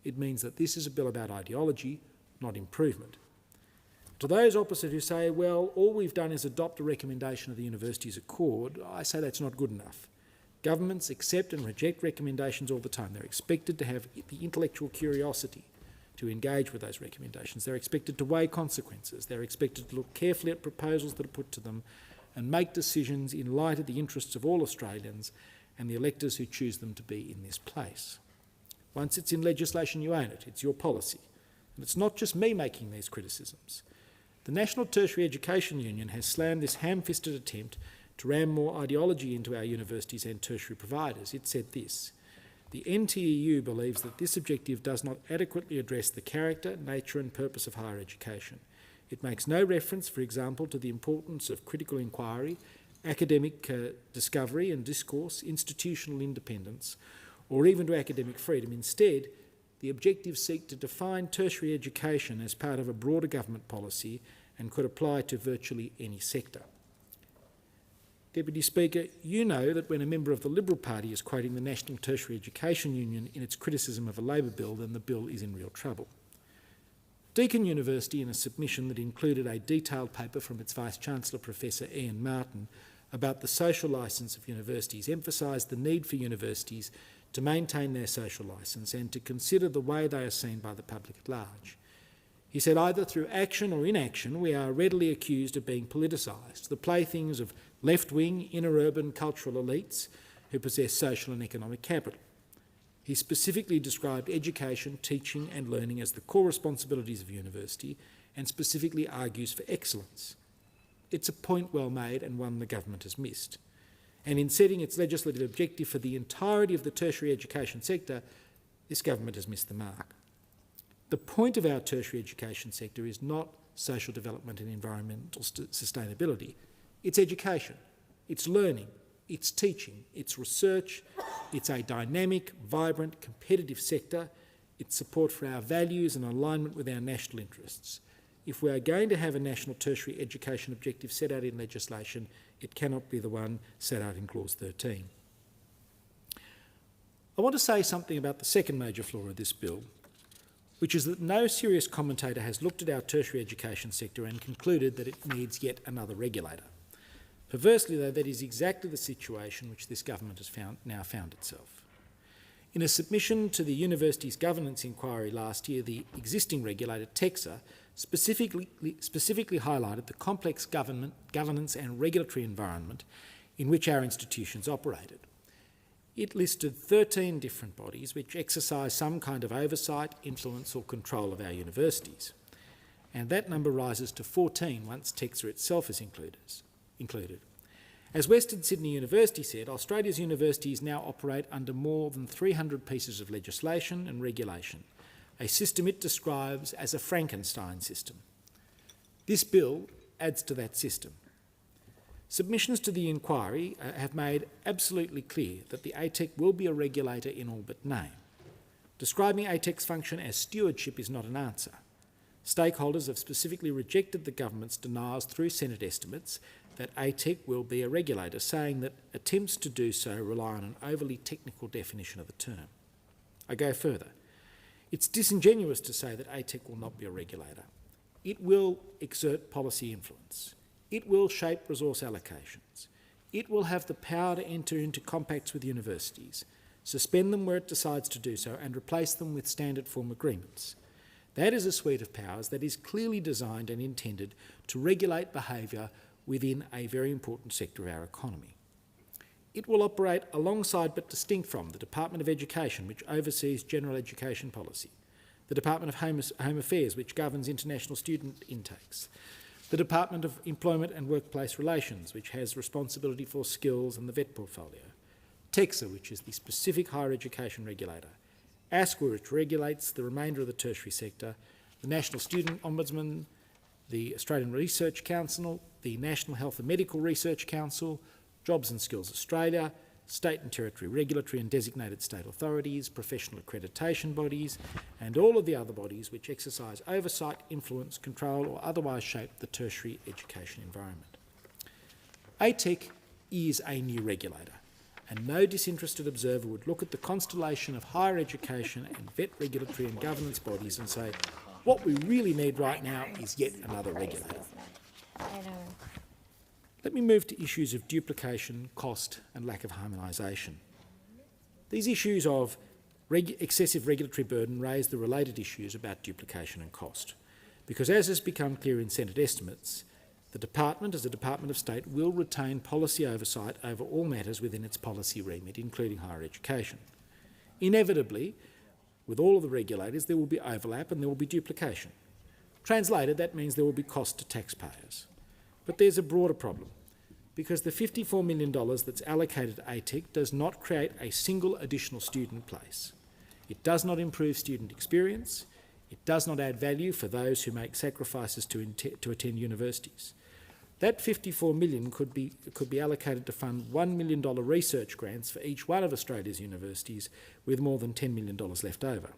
It means that this is a bill about ideology, not improvement. To those opposite who say, well, all we've done is adopt a recommendation of the Universities Accord, I say that's not good enough. Governments accept and reject recommendations all the time. They're expected to have the intellectual curiosity to engage with those recommendations. They're expected to weigh consequences. They're expected to look carefully at proposals that are put to them and make decisions in light of the interests of all Australians and the electors who choose them to be in this place. Once it's in legislation, you own it. It's your policy. And it's not just me making these criticisms. The National Tertiary Education Union has slammed this ham-fisted attempt to ram more ideology into our universities and tertiary providers. It said this: the NTEU believes that this objective does not adequately address the character, nature and purpose of higher education. It makes no reference, for example, to the importance of critical inquiry, academic discovery and discourse, institutional independence, or even to academic freedom. Instead, the objectives seek to define tertiary education as part of a broader government policy and could apply to virtually any sector. Deputy Speaker, you know that when a member of the Liberal Party is quoting the National Tertiary Education Union in its criticism of a Labor bill, then the bill is in real trouble. Deakin University, in a submission that included a detailed paper from its Vice-Chancellor Professor Ian Martin about the social licence of universities, emphasised the need for universities to maintain their social licence and to consider the way they are seen by the public at large. He said, either through action or inaction, we are readily accused of being politicised, the playthings of left-wing, inner-urban cultural elites who possess social and economic capital. He specifically described education, teaching and learning as the core responsibilities of university and specifically argues for excellence. It's a point well made and one the government has missed. And in setting its legislative objective for the entirety of the tertiary education sector, this government has missed the mark. The point of our tertiary education sector is not social development and environmental sustainability. It's education, it's learning, it's teaching, it's research, it's a dynamic, vibrant, competitive sector, it's support for our values and alignment with our national interests. If we are going to have a national tertiary education objective set out in legislation, it cannot be the one set out in Clause 13. I want to say something about the second major flaw of this bill, which is that no serious commentator has looked at our tertiary education sector and concluded that it needs yet another regulator. Perversely, though, that is exactly the situation which this government has now found itself. In a submission to the University's Governance Inquiry last year, the existing regulator, TEXA, specifically highlighted the complex governance and regulatory environment in which our institutions operated. It listed 13 different bodies which exercise some kind of oversight, influence or control of our universities. And that number rises to 14 once TEXA itself is included. As Western Sydney University said, Australia's universities now operate under more than 300 pieces of legislation and regulation, a system it describes as a Frankenstein system. This bill adds to that system. Submissions to the inquiry have made absolutely clear that the ATEC will be a regulator in all but name. Describing ATEC's function as stewardship is not an answer. Stakeholders have specifically rejected the government's denials through Senate estimates that ATEC will be a regulator, saying that attempts to do so rely on an overly technical definition of the term. I go further. It's disingenuous to say that ATEC will not be a regulator. It will exert policy influence. It will shape resource allocations. It will have the power to enter into compacts with universities, suspend them where it decides to do so, and replace them with standard form agreements. That is a suite of powers that is clearly designed and intended to regulate behaviour within a very important sector of our economy. It will operate alongside but distinct from the Department of Education, which oversees general education policy, the Department of Home Affairs, which governs international student intakes, the Department of Employment and Workplace Relations, which has responsibility for skills and the VET portfolio, TEXA, which is the specific higher education regulator, ASQA, which regulates the remainder of the tertiary sector, the National Student Ombudsman, the Australian Research Council, the National Health and Medical Research Council, Jobs and Skills Australia, state and territory regulatory and designated state authorities, professional accreditation bodies, and all of the other bodies which exercise oversight, influence, control or otherwise shape the tertiary education environment. ATEC is a new regulator, and no disinterested observer would look at the constellation of higher education and VET regulatory and governance bodies and say, what we really need right now is yet another regulator. Let me move to issues of duplication, cost and lack of harmonisation. These issues of excessive regulatory burden raise the related issues about duplication and cost, because as has become clear in Senate estimates, the department, as a Department of State, will retain policy oversight over all matters within its policy remit, including higher education. Inevitably, with all of the regulators, there will be overlap and there will be duplication. Translated, that means there will be cost to taxpayers. But there's a broader problem, because the $54 million that's allocated to ATEC does not create a single additional student place. It does not improve student experience. It does not add value for those who make sacrifices to attend universities. That $54 million could be allocated to fund $1 million research grants for each one of Australia's universities, with more than $10 million left over.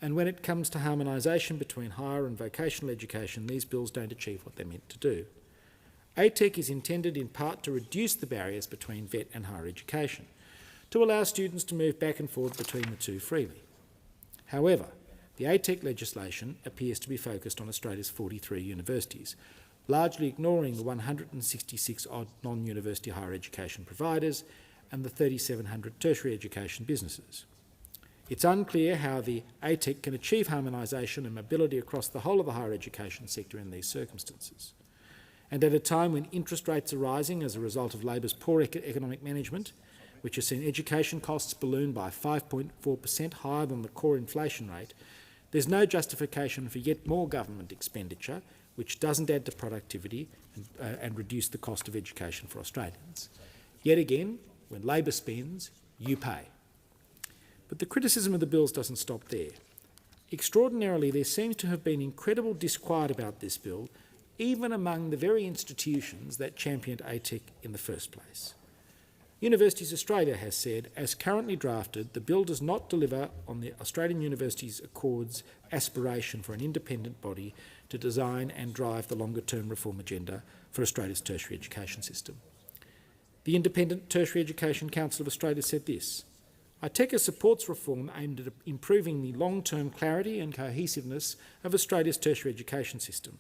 And when it comes to harmonisation between higher and vocational education, these bills don't achieve what they're meant to do. ATEC is intended in part to reduce the barriers between VET and higher education, to allow students to move back and forth between the two freely. However, the ATEC legislation appears to be focused on Australia's 43 universities, largely ignoring the 166 odd non-university higher education providers and the 3,700 tertiary education businesses. It's unclear how the ATEC can achieve harmonisation and mobility across the whole of the higher education sector in these circumstances. And at a time when interest rates are rising as a result of Labor's poor economic management, which has seen education costs balloon by 5.4% higher than the core inflation rate, there's no justification for yet more government expenditure, which doesn't add to productivity and reduce the cost of education for Australians. Yet again, when Labor spends, you pay. But the criticism of the bills doesn't stop there. Extraordinarily, there seems to have been incredible disquiet about this bill, even among the very institutions that championed ATEC in the first place. Universities Australia has said, as currently drafted, the bill does not deliver on the Australian Universities Accord's aspiration for an independent body to design and drive the longer-term reform agenda for Australia's tertiary education system. The Independent Tertiary Education Council of Australia said this: ITECA supports reform aimed at improving the long-term clarity and cohesiveness of Australia's tertiary education system.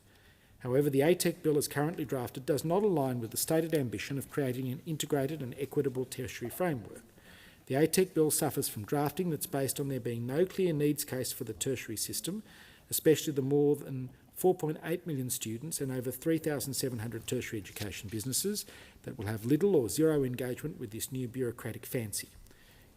However, the ATEC bill as currently drafted does not align with the stated ambition of creating an integrated and equitable tertiary framework. The ATEC bill suffers from drafting that's based on there being no clear needs case for the tertiary system, especially the more than 4.8 million students and over 3,700 tertiary education businesses that will have little or zero engagement with this new bureaucratic fancy.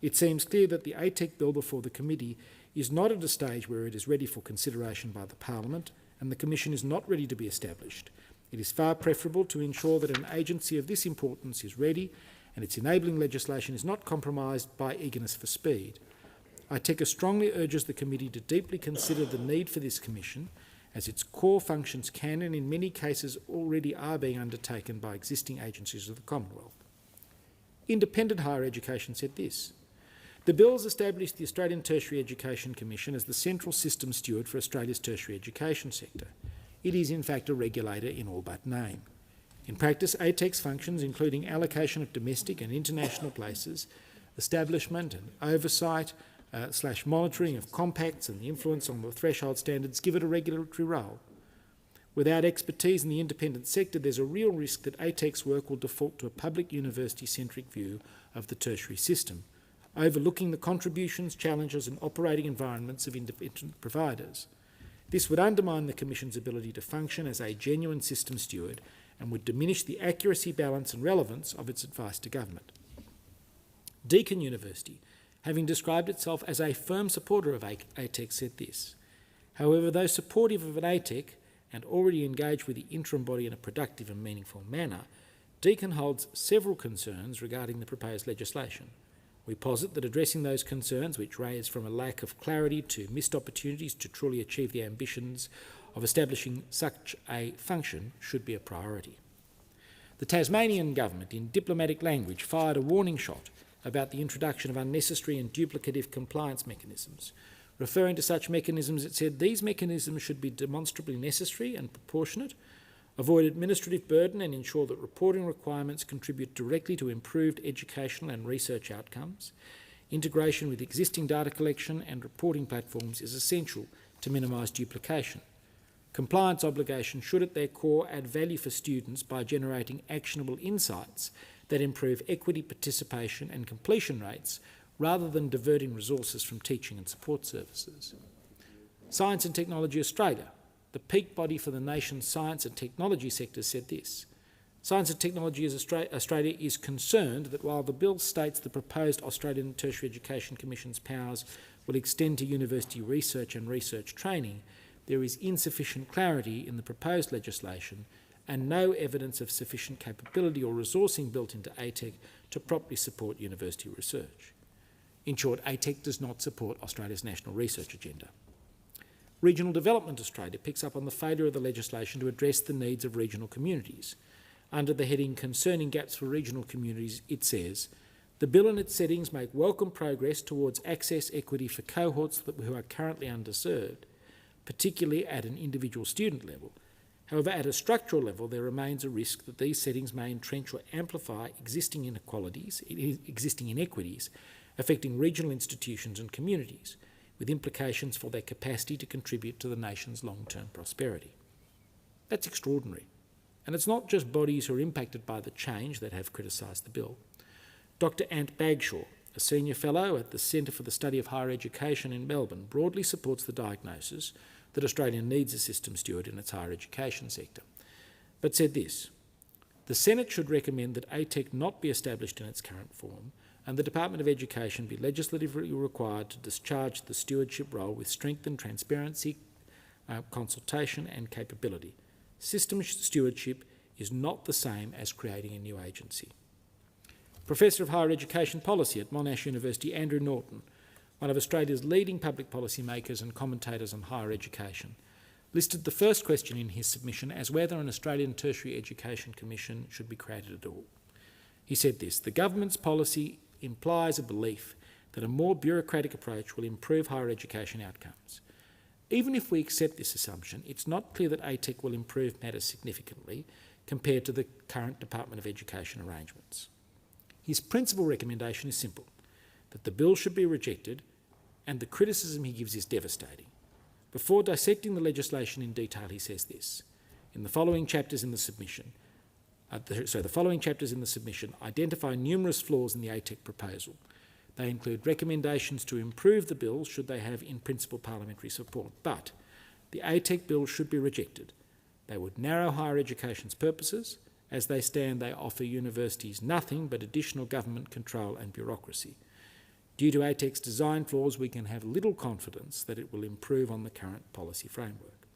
It seems clear that the ATEC bill before the committee is not at a stage where it is ready for consideration by the Parliament, and the Commission is not ready to be established. It is far preferable to ensure that an agency of this importance is ready and its enabling legislation is not compromised by eagerness for speed. ITECA strongly urges the committee to deeply consider the need for this Commission, as its core functions can and in many cases already are being undertaken by existing agencies of the Commonwealth. Independent Higher Education said this: the bills established the Australian Tertiary Education Commission as the central system steward for Australia's tertiary education sector. It is in fact a regulator in all but name. In practice, ATEC's functions, including allocation of domestic and international places, establishment and oversight / monitoring of compacts and the influence on the threshold standards, give it a regulatory role. Without expertise in the independent sector, there's a real risk that ATEC's work will default to a public university-centric view of the tertiary system, overlooking the contributions, challenges and operating environments of independent providers. This would undermine the Commission's ability to function as a genuine system steward and would diminish the accuracy, balance and relevance of its advice to government. Deakin University, having described itself as a firm supporter of ATEC, said this: however, though supportive of an ATEC and already engaged with the interim body in a productive and meaningful manner, Deakin holds several concerns regarding the proposed legislation. We posit that addressing those concerns, which range from a lack of clarity to missed opportunities to truly achieve the ambitions of establishing such a function, should be a priority. The Tasmanian government, in diplomatic language, fired a warning shot about the introduction of unnecessary and duplicative compliance mechanisms. Referring to such mechanisms, it said these mechanisms should be demonstrably necessary and proportionate, avoid administrative burden and ensure that reporting requirements contribute directly to improved educational and research outcomes. Integration with existing data collection and reporting platforms is essential to minimise duplication. Compliance obligations should at their core add value for students by generating actionable insights that improve equity, participation and completion rates rather than diverting resources from teaching and support services. Science and Technology Australia, the peak body for the nation's science and technology sector, said this: Science and Technology Australia is concerned that while the bill states the proposed Australian Tertiary Education Commission's powers will extend to university research and research training, there is insufficient clarity in the proposed legislation and no evidence of sufficient capability or resourcing built into ATEC to properly support university research. In short, ATEC does not support Australia's national research agenda. Regional Development Australia picks up on the failure of the legislation to address the needs of regional communities. Under the heading Concerning Gaps for Regional Communities, it says, the bill and its settings make welcome progress towards access equity for cohorts who are currently underserved, particularly at an individual student level. However, at a structural level, there remains a risk that these settings may entrench or amplify existing inequities affecting regional institutions and communities, with implications for their capacity to contribute to the nation's long-term prosperity. That's extraordinary. And it's not just bodies who are impacted by the change that have criticised the bill. Dr. Ant Bagshaw, a senior fellow at the Centre for the Study of Higher Education in Melbourne, broadly supports the diagnosis that Australia needs a system steward in its higher education sector, but said this: the Senate should recommend that ATEC not be established in its current form and the Department of Education be legislatively required to discharge the stewardship role with strengthened transparency, consultation and capability. System stewardship is not the same as creating a new agency. Professor of Higher Education Policy at Monash University, Andrew Norton, one of Australia's leading public policy makers and commentators on higher education, listed the first question in his submission as whether an Australian Tertiary Education Commission should be created at all. He said this: the government's policy implies a belief that a more bureaucratic approach will improve higher education outcomes. Even if we accept this assumption, it's not clear that ATEC will improve matters significantly compared to the current Department of Education arrangements. His principal recommendation is simple: that the bill should be rejected, and the criticism he gives is devastating. Before dissecting the legislation in detail, he says this: in the following chapters in the submission, identify numerous flaws in the ATEC proposal. They include recommendations to improve the bill should they have in principle parliamentary support, but the ATEC bill should be rejected. They would narrow higher education's purposes. As they stand, they offer universities nothing but additional government control and bureaucracy. Due to ATEC's design flaws, we can have little confidence that it will improve on the current policy framework.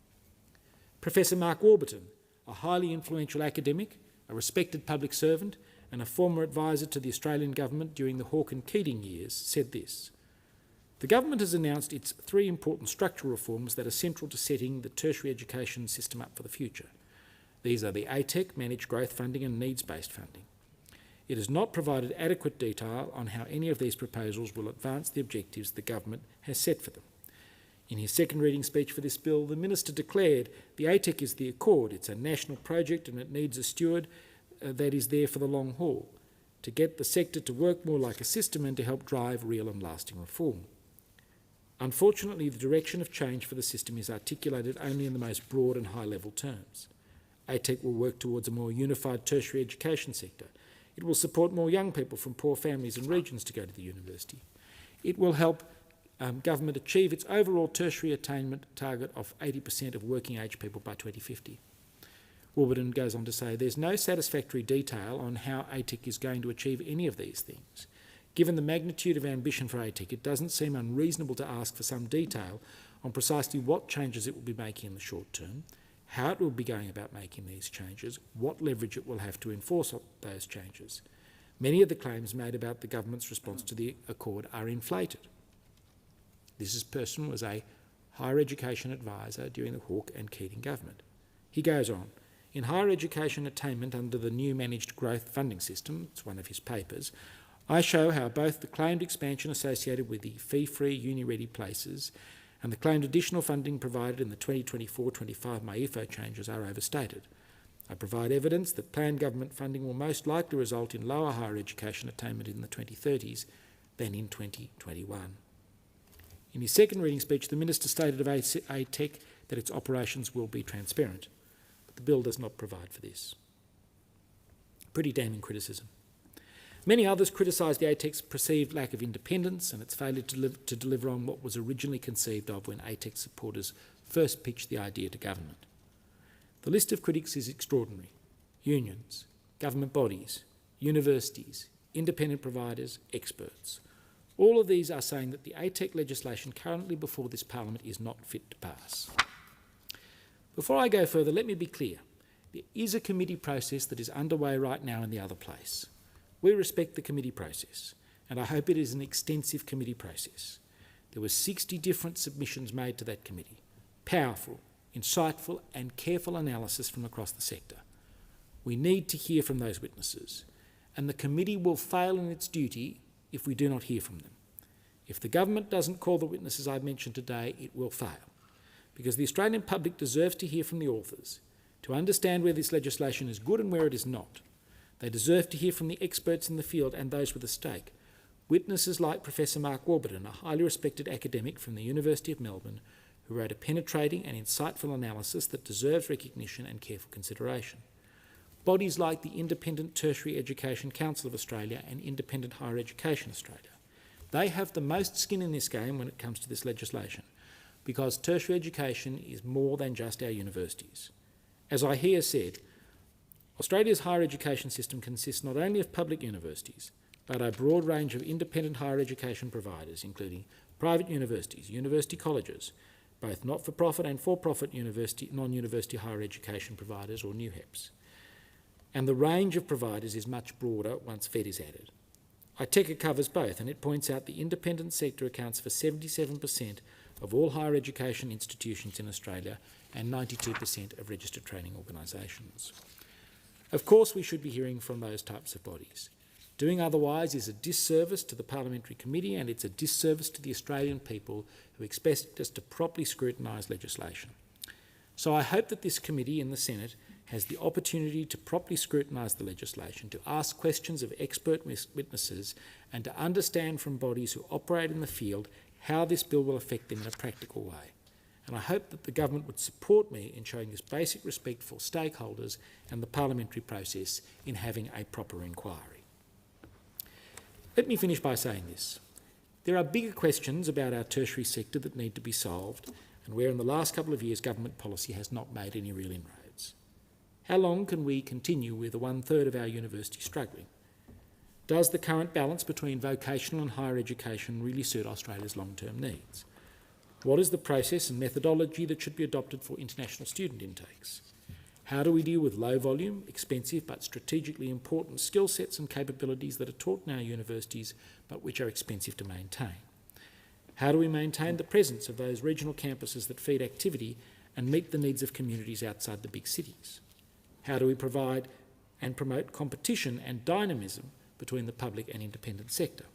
Professor Mark Warburton, a highly influential academic, a respected public servant and a former advisor to the Australian government during the Hawke and Keating years, said this: the government has announced its 3 important structural reforms that are central to setting the tertiary education system up for the future. These are the ATEC, Managed Growth Funding and Needs-Based Funding. It has not provided adequate detail on how any of these proposals will advance the objectives the government has set for them. In his second reading speech for this bill, the Minister declared the ATEC is the accord. It's a national project and it needs a steward that is there for the long haul, to get the sector to work more like a system and to help drive real and lasting reform. Unfortunately, the direction of change for the system is articulated only in the most broad and high-level terms. ATEC will work towards a more unified tertiary education sector. It will support more young people from poor families and regions to go to the university. It will help government achieve its overall tertiary attainment target of 80% of working age people by 2050. Warburton goes on to say there's no satisfactory detail on how ATEC is going to achieve any of these things. Given the magnitude of ambition for ATEC, it doesn't seem unreasonable to ask for some detail on precisely what changes it will be making in the short term, how it will be going about making these changes, what leverage it will have to enforce those changes. Many of the claims made about the government's response to the Accord are inflated. This person was a higher education advisor during the Hawke and Keating government. He goes on, in higher education attainment under the new managed growth funding system, it's one of his papers, I show how both the claimed expansion associated with the fee-free uni-ready places and the claimed additional funding provided in the 2024-25 MyEFO changes are overstated. I provide evidence that planned government funding will most likely result in lower higher education attainment in the 2030s than in 2021. In his second reading speech, the Minister stated of ATEC that its operations will be transparent, but the bill does not provide for this. Pretty damning criticism. Many others criticised the ATEC's perceived lack of independence and its failure to deliver on what was originally conceived of when ATEC supporters first pitched the idea to government. The list of critics is extraordinary. Unions, government bodies, universities, independent providers, experts. All of these are saying that the ATEC legislation currently before this Parliament is not fit to pass. Before I go further, let me be clear. There is a committee process that is underway right now in the other place. We respect the committee process, and I hope it is an extensive committee process. There were 60 different submissions made to that committee. Powerful, insightful and careful analysis from across the sector. We need to hear from those witnesses, and the committee will fail in its duty if we do not hear from them. If the government doesn't call the witnesses I've mentioned today, it will fail, because the Australian public deserves to hear from the authors, to understand where this legislation is good and where it is not. They deserve to hear from the experts in the field and those with a stake. Witnesses like Professor Mark Warburton, a highly respected academic from the University of Melbourne, who wrote a penetrating and insightful analysis that deserves recognition and careful consideration. Bodies like the Independent Tertiary Education Council of Australia and Independent Higher Education Australia. They have the most skin in this game when it comes to this legislation, because tertiary education is more than just our universities. As I hear said, Australia's higher education system consists not only of public universities, but a broad range of independent higher education providers, including private universities, university colleges, both not-for-profit and for-profit non-university higher education providers, or NUHEPs. And the range of providers is much broader once FED is added. ITECA covers both, and it points out the independent sector accounts for 77% of all higher education institutions in Australia and 92% of registered training organisations. Of course, we should be hearing from those types of bodies. Doing otherwise is a disservice to the Parliamentary Committee, and it's a disservice to the Australian people who expect us to properly scrutinise legislation. So I hope that this committee in the Senate has the opportunity to properly scrutinise the legislation, to ask questions of expert witnesses, and to understand from bodies who operate in the field how this bill will affect them in a practical way. And I hope that the government would support me in showing this basic respect for stakeholders and the parliamentary process in having a proper inquiry. Let me finish by saying this. There are bigger questions about our tertiary sector that need to be solved, and where in the last couple of years government policy has not made any real inroads. How long can we continue with 1/3 of our universities struggling? Does the current balance between vocational and higher education really suit Australia's long-term needs? What is the process and methodology that should be adopted for international student intakes? How do we deal with low volume, expensive but strategically important skill sets and capabilities that are taught in our universities but which are expensive to maintain? How do we maintain the presence of those regional campuses that feed activity and meet the needs of communities outside the big cities? How do we provide and promote competition and dynamism between the public and independent sector?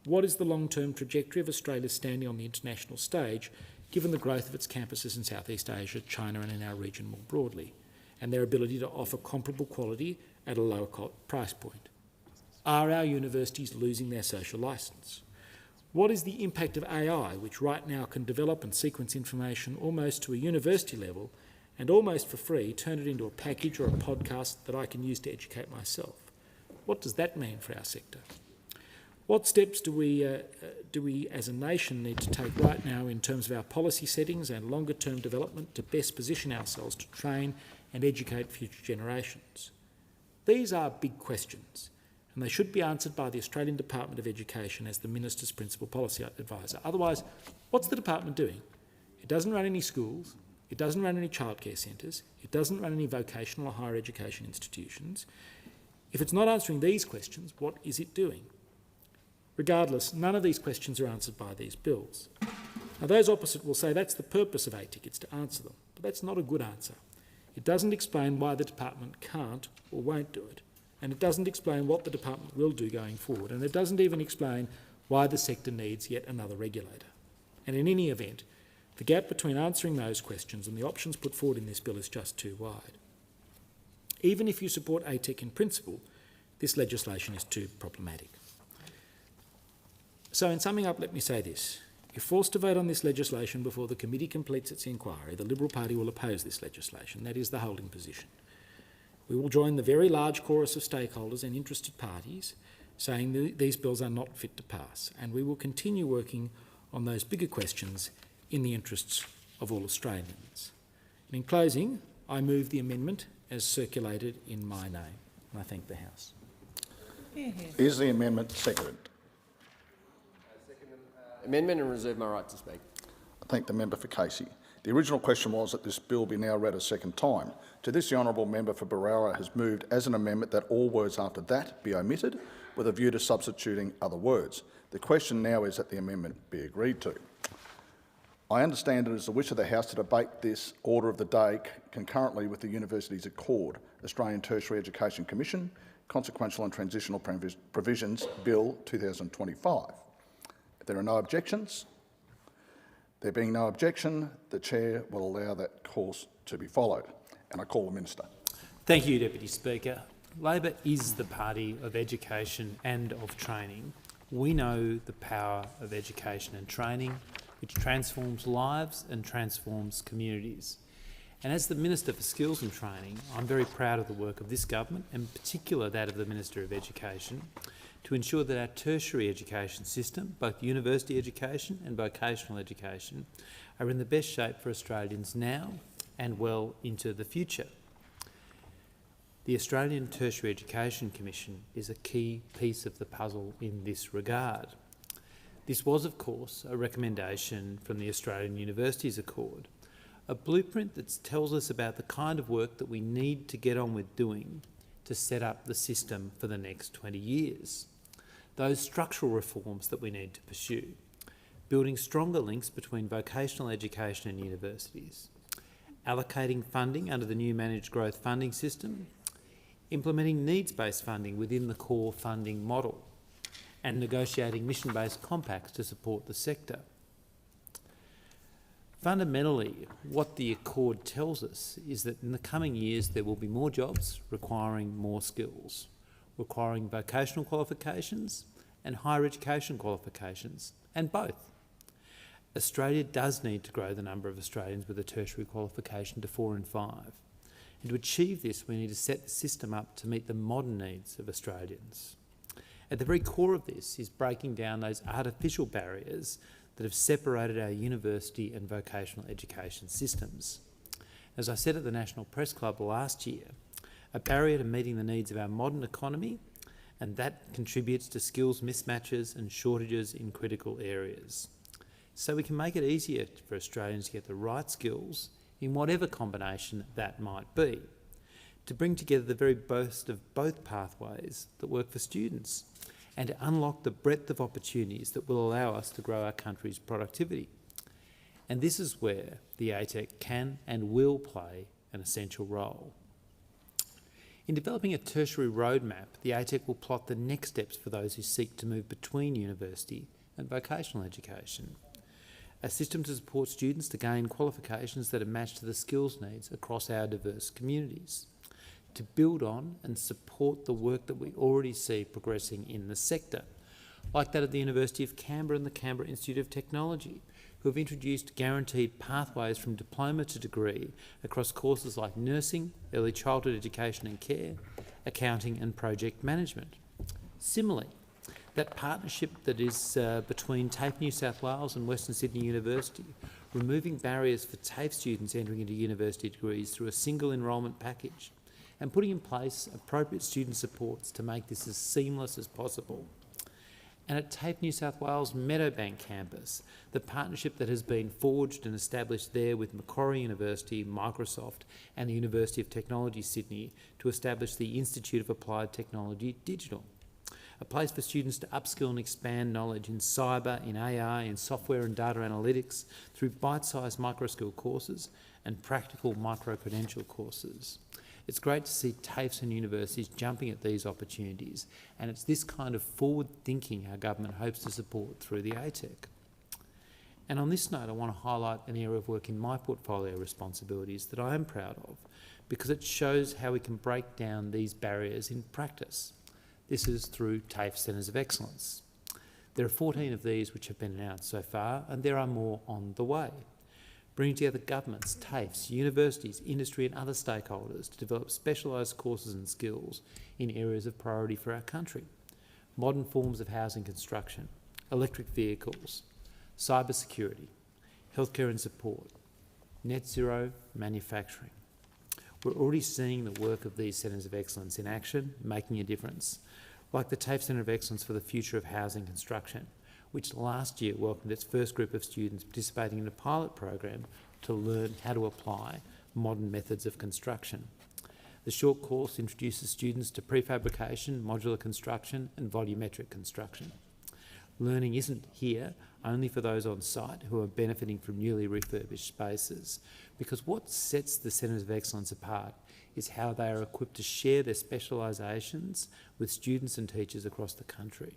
What is the long-term trajectory of Australia's standing on the international stage, given the growth of its campuses in Southeast Asia, China and in our region more broadly, and their ability to offer comparable quality at a lower price point? Are our universities losing their social licence? What is the impact of AI, which right now can develop and sequence information almost to a university level and almost for free turn it into a package or a podcast that I can use to educate myself? What does that mean for our sector? What steps do we as a nation need to take right now in terms of our policy settings and longer-term development to best position ourselves to train and educate future generations? These are big questions, and they should be answered by the Australian Department of Education as the Minister's principal policy advisor. Otherwise, what's the department doing? It doesn't run any schools, it doesn't run any childcare centres, it doesn't run any vocational or higher education institutions. If it's not answering these questions, what is it doing? Regardless, none of these questions are answered by these bills. Now, those opposite will say that's the purpose of ATIC, it's to answer them, but that's not a good answer. It doesn't explain why the department can't or won't do it, and it doesn't explain what the department will do going forward, and it doesn't even explain why the sector needs yet another regulator. And in any event, the gap between answering those questions and the options put forward in this bill is just too wide. Even if you support ATIC in principle, this legislation is too problematic. So in summing up, let me say this. If forced to vote on this legislation before the committee completes its inquiry, the Liberal Party will oppose this legislation. That is the holding position. We will join the very large chorus of stakeholders and interested parties saying these bills are not fit to pass, and we will continue working on those bigger questions in the interests of all Australians. And in closing, I move the amendment as circulated in my name, and I thank the House.
Is the amendment seconded?
Amendment and reserve my right to speak.
I thank the member for Casey. The original question was that this bill be now read a second time. To this, the honourable member for Barara has moved as an amendment that all words after that be omitted, with a view to substituting other words. The question now is that the amendment be agreed to. I understand it is the wish of the House to debate this order of the day concurrently with the Universities Accord, Australian Tertiary Education Commission, Consequential and Transitional Provisions Bill 2025. If there are no objections, there being no objection, the Chair will allow that course to be followed. And I call the Minister.
Thank you, Deputy Speaker. Labor is the party of education and of training. We know the power of education and training, which transforms lives and transforms communities. And as the Minister for Skills and Training, I'm very proud of the work of this government, and in particular that of the Minister of Education, to ensure that our tertiary education system, both university education and vocational education, are in the best shape for Australians now and well into the future. The Australian Tertiary Education Commission is a key piece of the puzzle in this regard. This was, of course, a recommendation from the Australian Universities Accord, a blueprint that tells us about the kind of work that we need to get on with doing to set up the system for the next 20 years. Those structural reforms that we need to pursue, building stronger links between vocational education and universities, allocating funding under the new managed growth funding system, implementing needs-based funding within the core funding model, and negotiating mission-based compacts to support the sector. Fundamentally, what the Accord tells us is that in the coming years there will be more jobs requiring more skills, requiring vocational qualifications and higher education qualifications, and both. Australia does need to grow the number of Australians with a tertiary qualification to 4 in 5. And to achieve this, we need to set the system up to meet the modern needs of Australians. At the very core of this is breaking down those artificial barriers that have separated our university and vocational education systems. As I said at the National Press Club last year, a barrier to meeting the needs of our modern economy, and that contributes to skills mismatches and shortages in critical areas. So we can make it easier for Australians to get the right skills in whatever combination that might be, to bring together the very best of both pathways that work for students, and to unlock the breadth of opportunities that will allow us to grow our country's productivity. And this is where the ATEC can and will play an essential role. In developing a tertiary roadmap, the ATEC will plot the next steps for those who seek to move between university and vocational education. A system to support students to gain qualifications that are matched to the skills needs across our diverse communities, to build on and support the work that we already see progressing in the sector, like that at the University of Canberra and the Canberra Institute of Technology, who have introduced guaranteed pathways from diploma to degree across courses like nursing, early childhood education and care, accounting and project management. Similarly, that partnership that is between TAFE New South Wales and Western Sydney University, removing barriers for TAFE students entering into university degrees through a single enrolment package, and putting in place appropriate student supports to make this as seamless as possible. And at TAFE New South Wales Meadowbank campus, the partnership that has been forged and established there with Macquarie University, Microsoft and the University of Technology Sydney to establish the Institute of Applied Technology Digital, a place for students to upskill and expand knowledge in cyber, in AI, in software and data analytics through bite-sized micro-skill courses and practical micro-credential courses. It's great to see TAFEs and universities jumping at these opportunities, and it's this kind of forward thinking our government hopes to support through the ATEC. And on this note, I want to highlight an area of work in my portfolio responsibilities that I am proud of, because it shows how we can break down these barriers in practice. This is through TAFE Centres of Excellence. There are 14 of these which have been announced so far, and there are more on the way, bringing together governments, TAFEs, universities, industry and other stakeholders to develop specialised courses and skills in areas of priority for our country. Modern forms of housing construction, electric vehicles, cyber security, healthcare and support, net zero manufacturing. We're already seeing the work of these Centres of Excellence in action, making a difference, like the TAFE Centre of Excellence for the Future of Housing Construction, which last year welcomed its first group of students participating in a pilot program to learn how to apply modern methods of construction. The short course introduces students to prefabrication, modular construction and volumetric construction. Learning isn't here only for those on site who are benefiting from newly refurbished spaces, because what sets the Centres of Excellence apart is how they are equipped to share their specialisations with students and teachers across the country,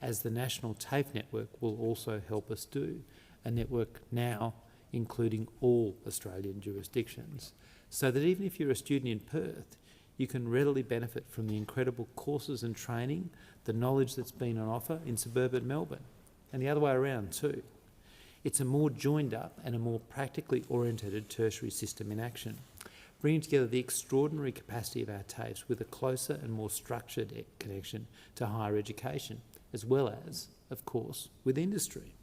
as the National TAFE network will also help us do, a network now including all Australian jurisdictions, so that even if you're a student in Perth, you can readily benefit from the incredible courses and training, the knowledge that's been on offer in suburban Melbourne, and the other way around too. It's a more joined up and a more practically oriented tertiary system in action, bringing together the extraordinary capacity of our TAFEs with a closer and more structured connection to higher education, as well as, of course, with industry.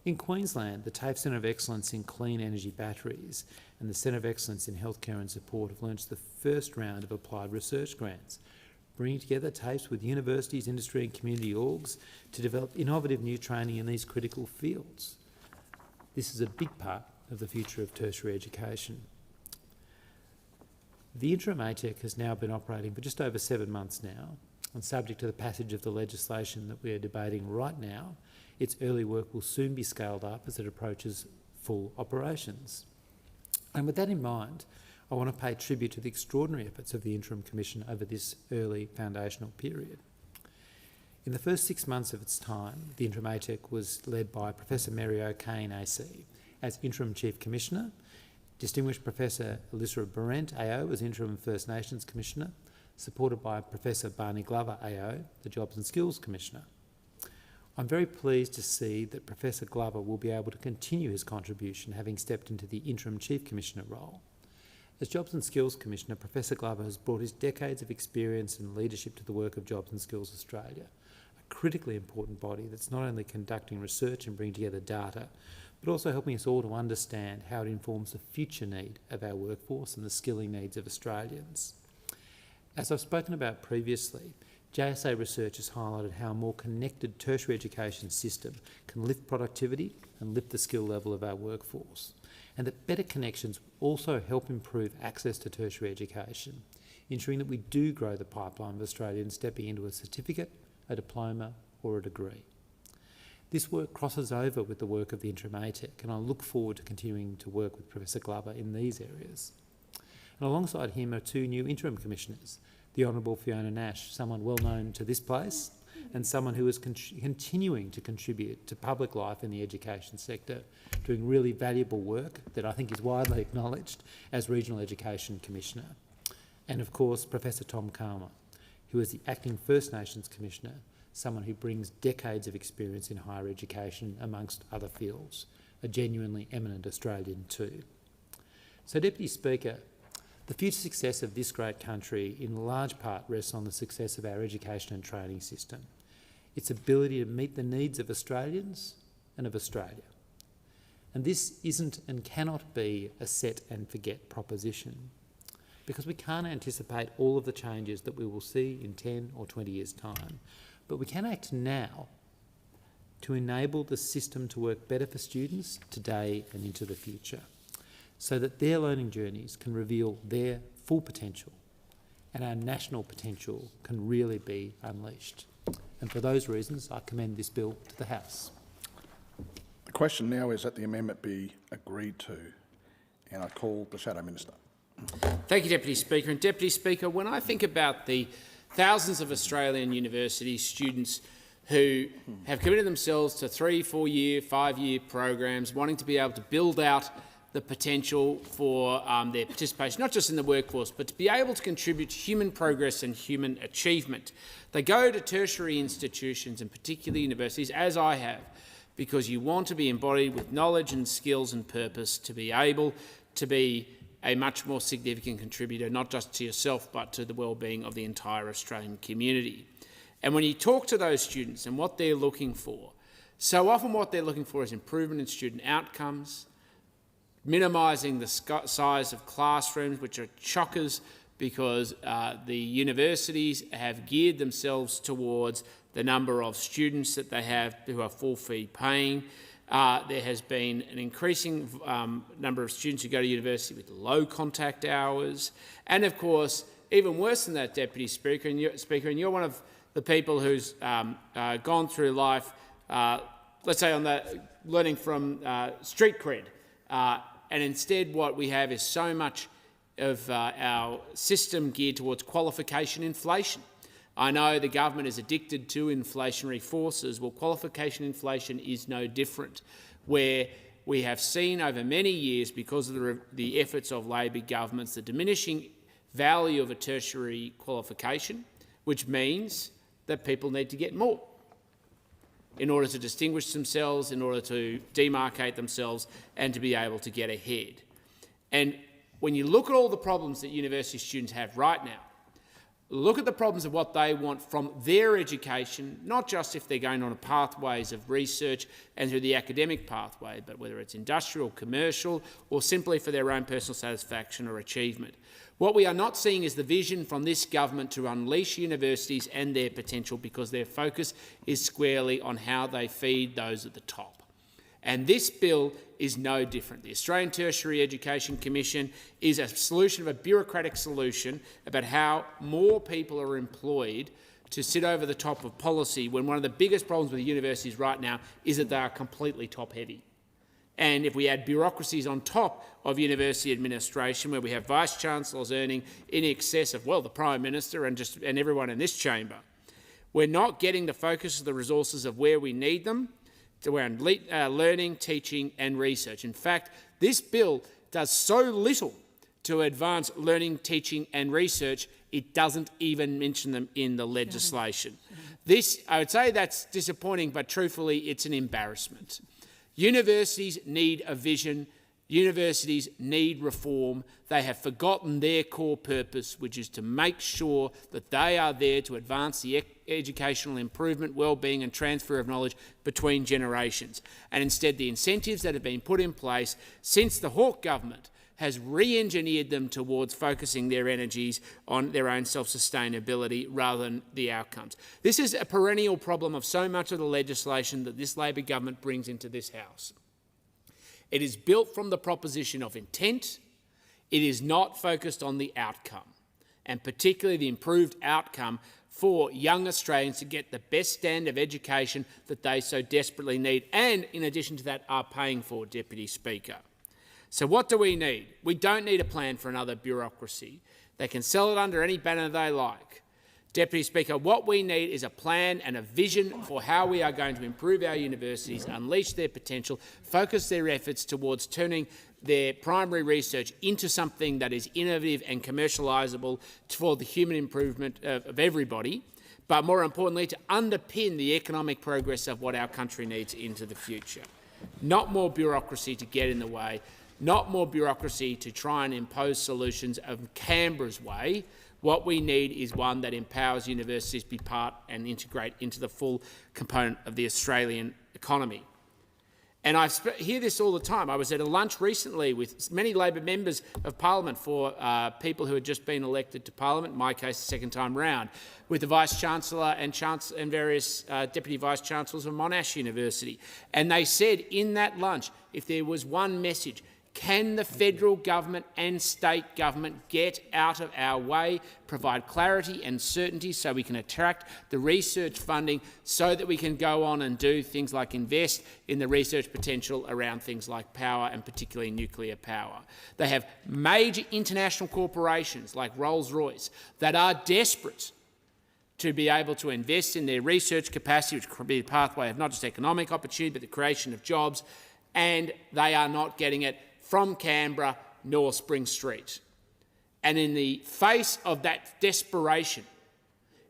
In Queensland, the TAFE Centre of Excellence in Clean Energy Batteries and the Centre of Excellence in Healthcare and Support have launched the first round of applied research grants, bringing together TAFEs with universities, industry and community orgs to develop innovative new training in these critical fields. This is a big part of the future of tertiary education. The interim ATEC has now been operating for just over 7 months now, and subject to the passage of the legislation that we are debating right now, its early work will soon be scaled up as it approaches full operations. And with that in mind, I want to pay tribute to the extraordinary efforts of the Interim Commission over this early foundational period. In the first 6 months of its time, the Interim ATEC was led by Professor Mary O'Kane AC as Interim Chief Commissioner, Distinguished Professor Elizabeth Berendt AO as Interim First Nations Commissioner, supported by Professor Barney Glover AO, the Jobs and Skills Commissioner. I'm very pleased to see that Professor Glover will be able to continue his contribution, having stepped into the Interim Chief Commissioner role. As Jobs and Skills Commissioner, Professor Glover has brought his decades of experience and leadership to the work of Jobs and Skills Australia, a critically important body that's not only conducting research and bringing together data, but also helping us all to understand how it informs the future need of our workforce and the skilling needs of Australians. As I've spoken about previously, JSA research has highlighted how a more connected tertiary education system can lift productivity and lift the skill level of our workforce, and that better connections also help improve access to tertiary education, ensuring that we do grow the pipeline of Australians stepping into a certificate, a diploma or a degree. This work crosses over with the work of the Interim ATEC, and I look forward to continuing to work with Professor Glover in these areas. And alongside him are 2 new Interim Commissioners, the Honourable Fiona Nash, someone well known to this place, and someone who is continuing to contribute to public life in the education sector, doing really valuable work that I think is widely acknowledged as Regional Education Commissioner. And of course, Professor Tom Calmer, who is the Acting First Nations Commissioner, someone who brings decades of experience in higher education amongst other fields, a genuinely eminent Australian too. So, Deputy Speaker, the future success of this great country in large part rests on the success of our education and training system, its ability to meet the needs of Australians and of Australia. And this isn't and cannot be a set and forget proposition, because we can't anticipate all of the changes that we will see in 10 or 20 years' time, but we can act now to enable the system to work better for students today and into the future, so that their learning journeys can reveal their full potential and our national potential can really be unleashed. And for those reasons, I commend this bill to the House.
The question now is that the amendment be agreed to, and I call the Shadow Minister.
Thank you, Deputy Speaker. And Deputy Speaker, when I think about the thousands of Australian university students who have committed themselves to 3, 4-year, 5-year programs, wanting to be able to build out the potential for their participation, not just in the workforce, but to be able to contribute to human progress and human achievement. They go to tertiary institutions, and particularly universities, as I have, because you want to be embodied with knowledge and skills and purpose to be able to be a much more significant contributor, not just to yourself, but to the well-being of the entire Australian community. And when you talk to those students and what they're looking for, so often what they're looking for is improvement in student outcomes, minimising the size of classrooms, which are chockers because the universities have geared themselves towards the number of students that they have who are full fee paying. There has been an increasing number of students who go to university with low contact hours. And of course, even worse than that, Deputy Speaker, and you're one of the people who's gone through life, let's say on the learning from street cred, and instead what we have is so much of our system geared towards qualification inflation. I know the government is addicted to inflationary forces. Well, qualification inflation is no different, where we have seen over many years, because of the efforts of Labor governments, the diminishing value of a tertiary qualification, which means that people need to get more in order to distinguish themselves, in order to demarcate themselves and to be able to get ahead. And when you look at all the problems that university students have right now, look at the problems of what they want from their education, not just if they're going on a pathways of research and through the academic pathway, but whether it's industrial, commercial, or simply for their own personal satisfaction or achievement. What we are not seeing is the vision from this government to unleash universities and their potential, because their focus is squarely on how they feed those at the top. And this bill is no different. The Australian Tertiary Education Commission is a solution of a bureaucratic solution about how more people are employed to sit over the top of policy, when one of the biggest problems with universities right now is that they are completely top-heavy. And if we add bureaucracies on top of university administration, where we have vice-chancellors earning in excess of, well, the Prime Minister and everyone in this chamber, we're not getting the focus of the resources of where we need them, around learning, teaching and research. In fact, this bill does so little to advance learning, teaching and research, it doesn't even mention them in the legislation. This, I would say that's disappointing, but truthfully, it's an embarrassment. Universities need a vision. Universities need reform. They have forgotten their core purpose, which is to make sure that they are there to advance the educational improvement, well-being and transfer of knowledge between generations. And instead, the incentives that have been put in place since the Hawke government has re-engineered them towards focusing their energies on their own self-sustainability rather than the outcomes. This is a perennial problem of so much of the legislation that this Labor government brings into this House. It is built from the proposition of intent. It is not focused on the outcome, and particularly the improved outcome for young Australians to get the best standard of education that they so desperately need, and in addition to that are paying for, Deputy Speaker. So what do we need? We don't need a plan for another bureaucracy. They can sell it under any banner they like. Deputy Speaker, what we need is a plan and a vision for how we are going to improve our universities, unleash their potential, focus their efforts towards turning their primary research into something that is innovative and commercialisable for the human improvement of everybody, but more importantly, to underpin the economic progress of what our country needs into the future. Not more bureaucracy to get in the way, not more bureaucracy to try and impose solutions of Canberra's way. What we need is one that empowers universities to be part and integrate into the full component of the Australian economy. And I hear this all the time. I was at a lunch recently with many Labor members of Parliament for people who had just been elected to Parliament, in my case the second time round, with the Vice-Chancellor and various Deputy Vice-Chancellors of Monash University. And they said in that lunch, if there was one message, can the federal government and state government get out of our way, provide clarity and certainty so we can attract the research funding so that we can go on and do things like invest in the research potential around things like power and particularly nuclear power. They have major international corporations like Rolls-Royce that are desperate to be able to invest in their research capacity, which could be a pathway of not just economic opportunity but the creation of jobs, and they are not getting it from Canberra nor Spring Street. And in the face of that desperation,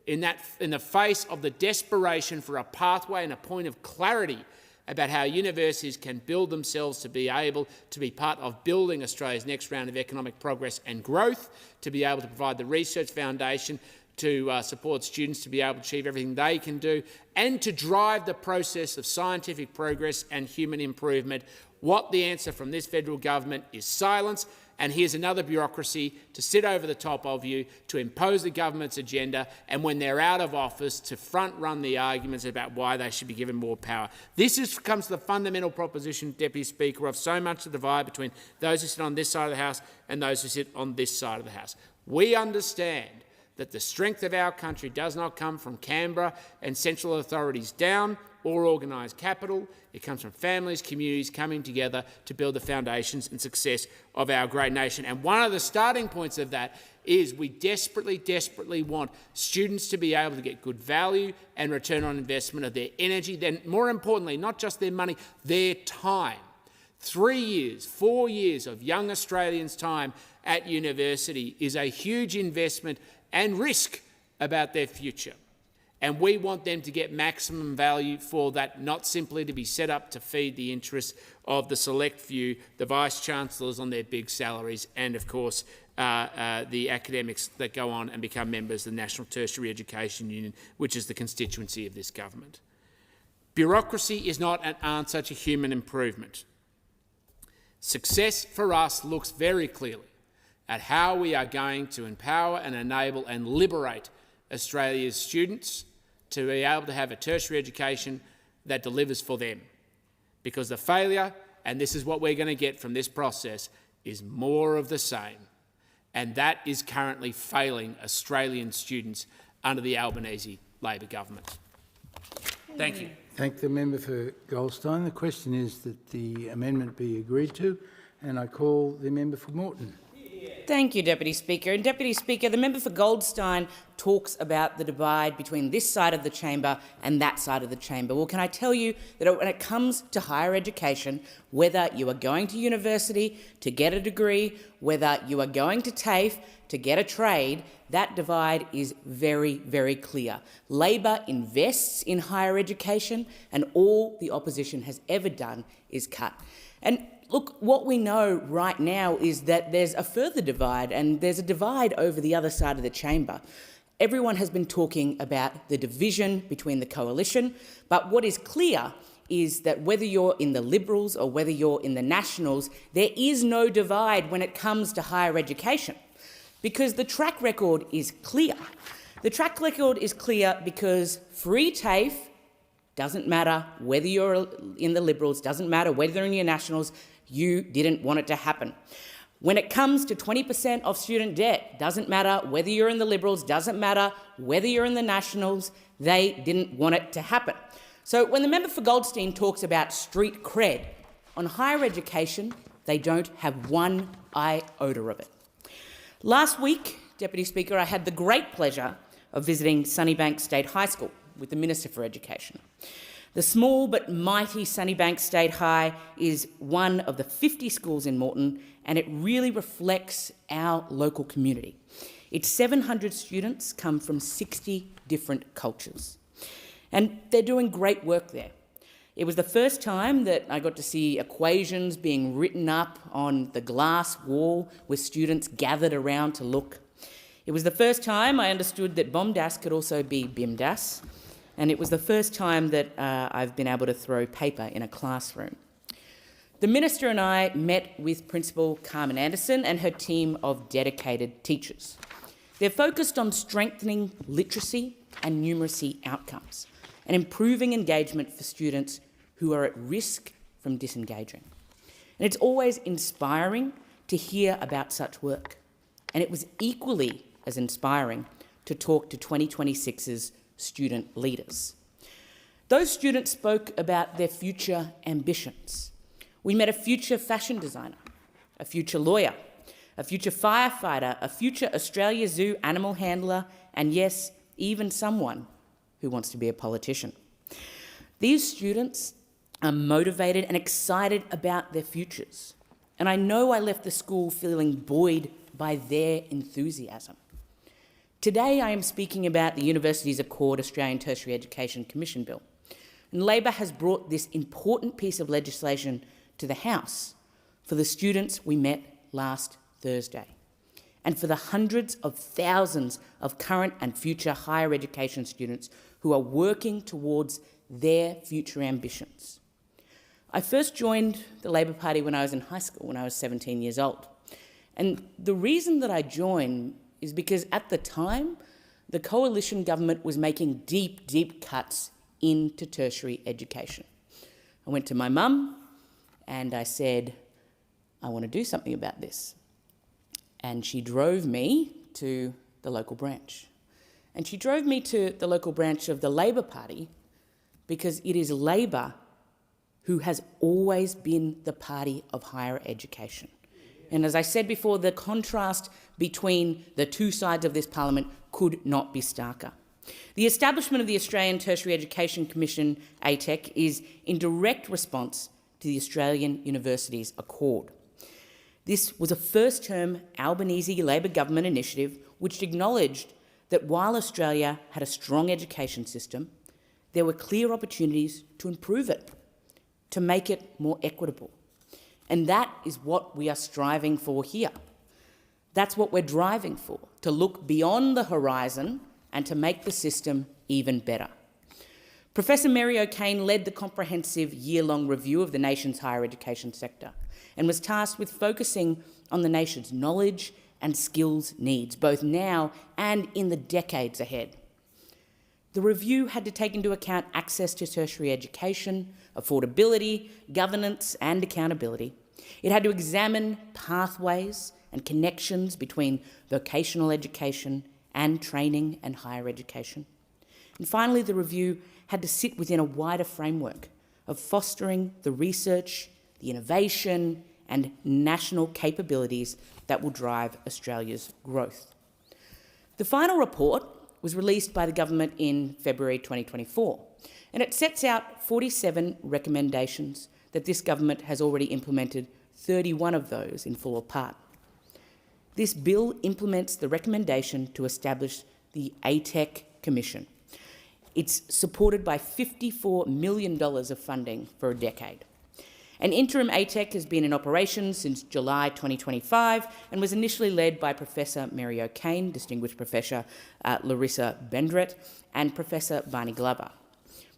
in the face of the desperation for a pathway and a point of clarity about how universities can build themselves to be able to be part of building Australia's next round of economic progress and growth, to be able to provide the research foundation to support students to be able to achieve everything they can do, and to drive the process of scientific progress and human improvement. What the answer from this federal government is silence, and here's another bureaucracy to sit over the top of you, to impose the government's agenda, and when they're out of office, to front-run the arguments about why they should be given more power. This comes to the fundamental proposition, Deputy Speaker, of so much of the divide between those who sit on this side of the House and those who sit on this side of the House. We understand that the strength of our country does not come from Canberra and central authorities down or organised capital. It comes from families, communities coming together to build the foundations and success of our great nation. And one of the starting points of that is we desperately, desperately want students to be able to get good value and return on investment of their energy, then more importantly, not just their money, their time. 3 years, 4 years of young Australians' time at university is a huge investment and risk about their future. And we want them to get maximum value for that, not simply to be set up to feed the interests of the select few, the vice-chancellors on their big salaries, and, of course, the academics that go on and become members of the National Tertiary Education Union, which is the constituency of this government. Bureaucracy is not an answer to human improvement. Success for us looks very clearly at how we are going to empower and enable and liberate Australia's students to be able to have a tertiary education that delivers for them. Because the failure, and this is what we're going to get from this process, is more of the same. And that is currently failing Australian students under the Albanese Labor government. Thank you.
Thank the member for Goldstein. The question is that the amendment be agreed to, and I call the member for Moreton.
Thank you, Deputy Speaker. And Deputy Speaker, the member for Goldstein talks about the divide between this side of the chamber and that side of the chamber. Well, can I tell you that when it comes to higher education, whether you are going to university to get a degree, whether you are going to TAFE to get a trade, that divide is very, very clear. Labor invests in higher education, and all the opposition has ever done is cut. And look, what we know right now is that there's a further divide, and there's a divide over the other side of the chamber. Everyone has been talking about the division between the coalition, but what is clear is that whether you're in the Liberals or whether you're in the Nationals, there is no divide when it comes to higher education, because the track record is clear. The track record is clear because free TAFE doesn't matter whether you're in the Liberals, doesn't matter whether you're in your Nationals, you didn't want it to happen. When it comes to 20% of student debt, doesn't matter whether you're in the Liberals, doesn't matter whether you're in the Nationals, they didn't want it to happen. So when the member for Goldstein talks about street cred, on higher education, they don't have one iota of it. Last week, Deputy Speaker, I had the great pleasure of visiting Sunnybank State High School with the Minister for Education. The small but mighty Sunnybank State High is one of the 50 schools in Moreton, and it really reflects our local community. Its 700 students come from 60 different cultures, and they're doing great work there. It was the first time that I got to see equations being written up on the glass wall with students gathered around to look. It was the first time I understood that BOMDAS could also be BIMDAS, and it was the first time that I've been able to throw paper in a classroom. The Minister and I met with Principal Carmen Anderson and her team of dedicated teachers. They're focused on strengthening literacy and numeracy outcomes and improving engagement for students who are at risk from disengaging. And it's always inspiring to hear about such work. And it was equally as inspiring to talk to 2026's student leaders. Those students spoke about their future ambitions. We met a future fashion designer, a future lawyer, a future firefighter, a future Australia Zoo animal handler, and yes, even someone who wants to be a politician. These students are motivated and excited about their futures, and I know I left the school feeling buoyed by their enthusiasm. Today I am speaking about the Universities Accord Australian Tertiary Education Commission Bill, and Labor has brought this important piece of legislation to the House for the students we met last Thursday, and for the hundreds of thousands of current and future higher education students who are working towards their future ambitions. I first joined the Labor Party when I was in high school, when I was 17 years old. And the reason that I joined is because at the time, the coalition government was making deep, deep cuts into tertiary education. I went to my mum and I said, I want to do something about this. And she drove me to the local branch. And she drove me to the local branch of the Labor Party because it is Labor who has always been the party of higher education. And as I said before, the contrast between the two sides of this parliament could not be starker. The establishment of the Australian Tertiary Education Commission, ATEC, is in direct response to the Australian Universities Accord. This was a first-term Albanese Labor government initiative which acknowledged that while Australia had a strong education system, there were clear opportunities to improve it, to make it more equitable. And that is what we are striving for here. That's what we're driving for, to look beyond the horizon and to make the system even better. Professor Mary O'Kane led the comprehensive year-long review of the nation's higher education sector and was tasked with focusing on the nation's knowledge and skills needs, both now and in the decades ahead. The review had to take into account access to tertiary education, affordability, governance and accountability. It had to examine pathways and connections between vocational education and training and higher education. And finally, the review had to sit within a wider framework of fostering the research, the innovation and national capabilities that will drive Australia's growth. The final report was released by the government in February 2024, and it sets out 47 recommendations that this government has already implemented 31 of those in full or part. This bill implements the recommendation to establish the ATEC Commission. It's supported by $54 million of funding for a decade. An interim ATEC has been in operation since July 2025 and was initially led by Professor Mary O'Kane, Distinguished Professor Larissa Bendrett, and Professor Barney Glover.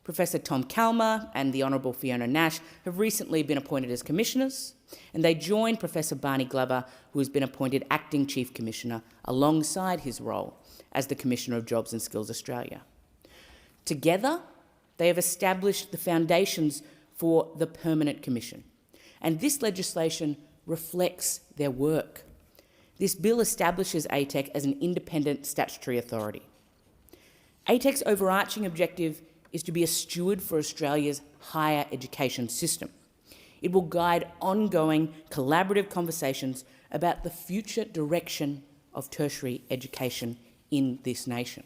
Professor Tom Calmer and the Honourable Fiona Nash have recently been appointed as commissioners, and they join Professor Barney Glover, who has been appointed Acting Chief Commissioner alongside his role as the Commissioner of Jobs and Skills Australia. Together, they have established the foundations for the Permanent Commission, and this legislation reflects their work. This bill establishes ATEC as an independent statutory authority. ATEC's overarching objective is to be a steward for Australia's higher education system. It will guide ongoing collaborative conversations about the future direction of tertiary education in this nation.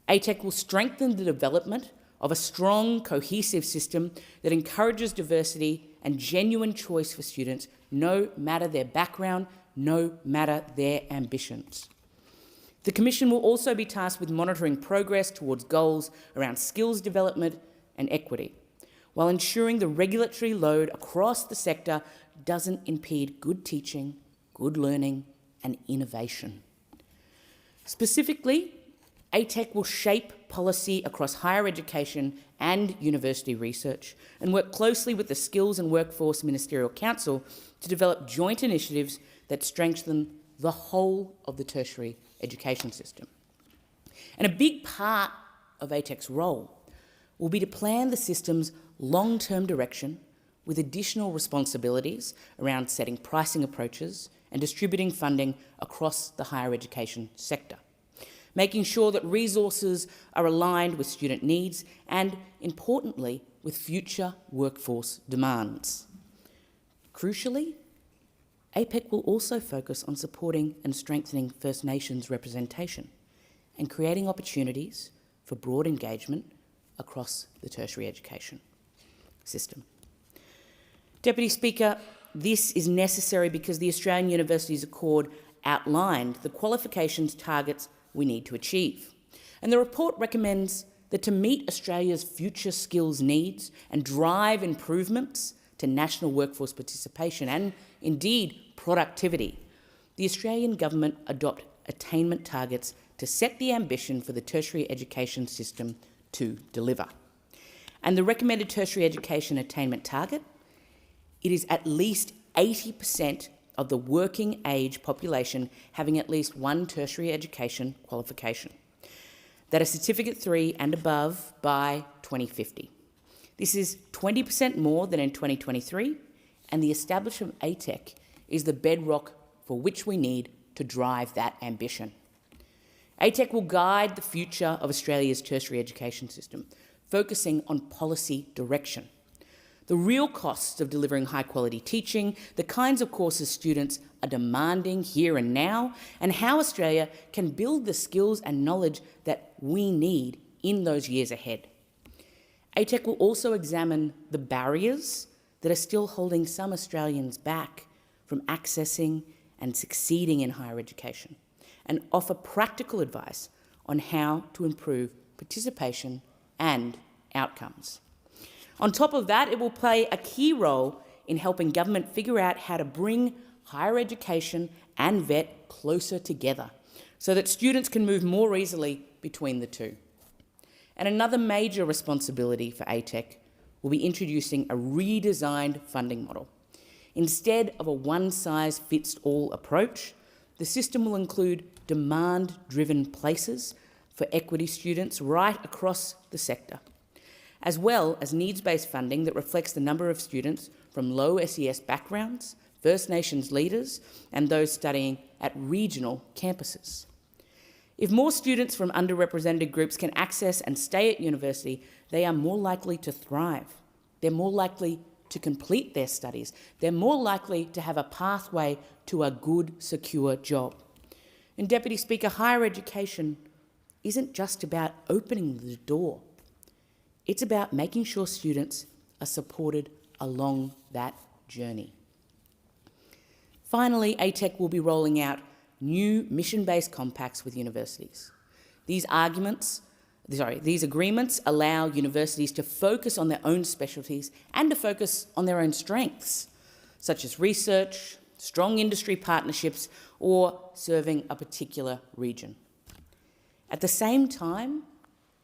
ATEC will strengthen the development of a strong, cohesive system that encourages diversity and genuine choice for students, no matter their background, no matter their ambitions. The Commission will also be tasked with monitoring progress towards goals around skills development and equity, while ensuring the regulatory load across the sector doesn't impede good teaching, good learning and innovation. Specifically, ATEC will shape policy across higher education and university research and work closely with the Skills and Workforce Ministerial Council to develop joint initiatives that strengthen the whole of the tertiary education system. And a big part of ATEC's role will be to plan the system's long-term direction with additional responsibilities around setting pricing approaches and distributing funding across the higher education sector, making sure that resources are aligned with student needs and, importantly, with future workforce demands. Crucially, APEC will also focus on supporting and strengthening First Nations representation and creating opportunities for broad engagement across the tertiary education system. Deputy Speaker, this is necessary because the Australian Universities Accord outlined the qualifications targets we need to achieve. And the report recommends that to meet Australia's future skills needs and drive improvements to national workforce participation and, indeed, productivity, the Australian government adopt attainment targets to set the ambition for the tertiary education system to deliver. And the recommended tertiary education attainment target, it is at least 80% of the working age population having at least one tertiary education qualification, that are Certificate 3 and above by 2050. This is 20% more than in 2023, and the establishment of ATEC is the bedrock for which we need to drive that ambition. ATEC will guide the future of Australia's tertiary education system, focusing on policy direction. The real costs of delivering high-quality teaching, the kinds of courses students are demanding here and now, and how Australia can build the skills and knowledge that we need in those years ahead. ATEC will also examine the barriers that are still holding some Australians back from accessing and succeeding in higher education, and offer practical advice on how to improve participation and outcomes. On top of that, it will play a key role in helping government figure out how to bring higher education and VET closer together so that students can move more easily between the two. And another major responsibility for ATEC will be introducing a redesigned funding model. Instead of a one-size-fits-all approach, the system will include demand-driven places for equity students right across the sector, as well as needs-based funding that reflects the number of students from low SES backgrounds, First Nations leaders, and those studying at regional campuses. If more students from underrepresented groups can access and stay at university, they are more likely to thrive. They're more likely to complete their studies. They're more likely to have a pathway to a good, secure job. And Deputy Speaker, higher education isn't just about opening the door. It's about making sure students are supported along that journey. Finally, ATEC will be rolling out new mission-based compacts with universities. These agreements allow universities to focus on their own specialties and to focus on their own strengths, such as research, strong industry partnerships, or serving a particular region. At the same time,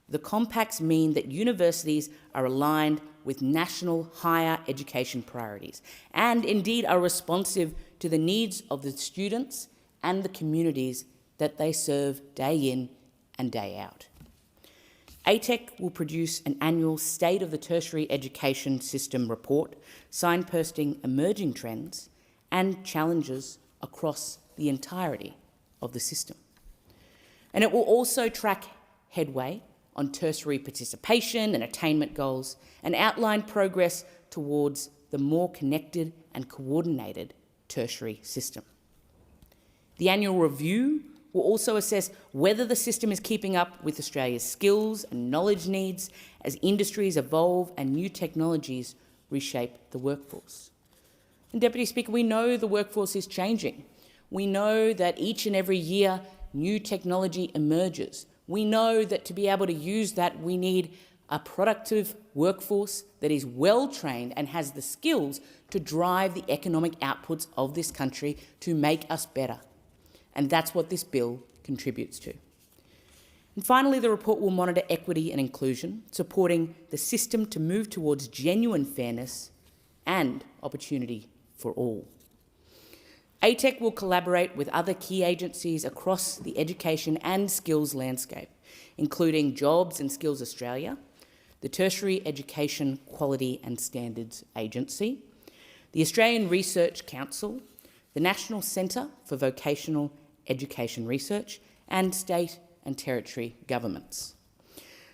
the compacts mean that universities are aligned with national higher education priorities and indeed are responsive to the needs of the students and the communities that they serve day in and day out. ATEC will produce an annual State of the Tertiary Education System report, signposting emerging trends and challenges across the entirety of the system. And it will also track headway on tertiary participation and attainment goals and outline progress towards the more connected and coordinated tertiary system. The annual review will also assess whether the system is keeping up with Australia's skills and knowledge needs as industries evolve and new technologies reshape the workforce. And Deputy Speaker, we know the workforce is changing. We know that each and every year new technology emerges. We know that to be able to use that, we need a productive workforce that is well trained and has the skills to drive the economic outputs of this country to make us better. And that's what this bill contributes to. And finally, the report will monitor equity and inclusion, supporting the system to move towards genuine fairness and opportunity for all. ATEC will collaborate with other key agencies across the education and skills landscape, including Jobs and Skills Australia, the Tertiary Education Quality and Standards Agency, the Australian Research Council, the National Centre for Vocational Education Research, and state and territory governments.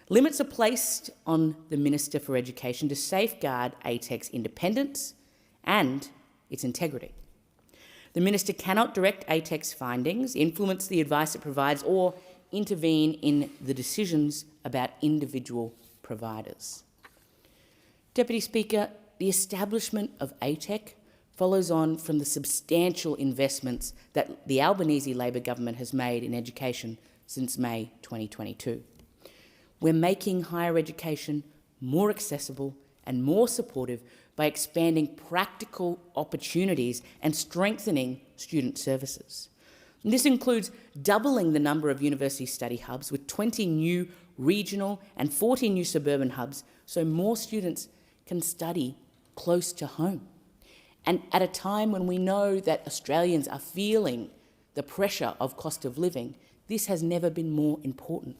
Limits are placed on the Minister for Education to safeguard ATEC's independence and its integrity. The Minister cannot direct ATEC's findings, influence the advice it provides, or intervene in the decisions about individual providers. Deputy Speaker, the establishment of ATEC follows on from the substantial investments that the Albanese Labor government has made in education since May 2022. We're making higher education more accessible and more supportive by expanding practical opportunities and strengthening student services. And this includes doubling the number of university study hubs with 20 new regional and 40 new suburban hubs so more students can study close to home. And at a time when we know that Australians are feeling the pressure of cost of living, this has never been more important.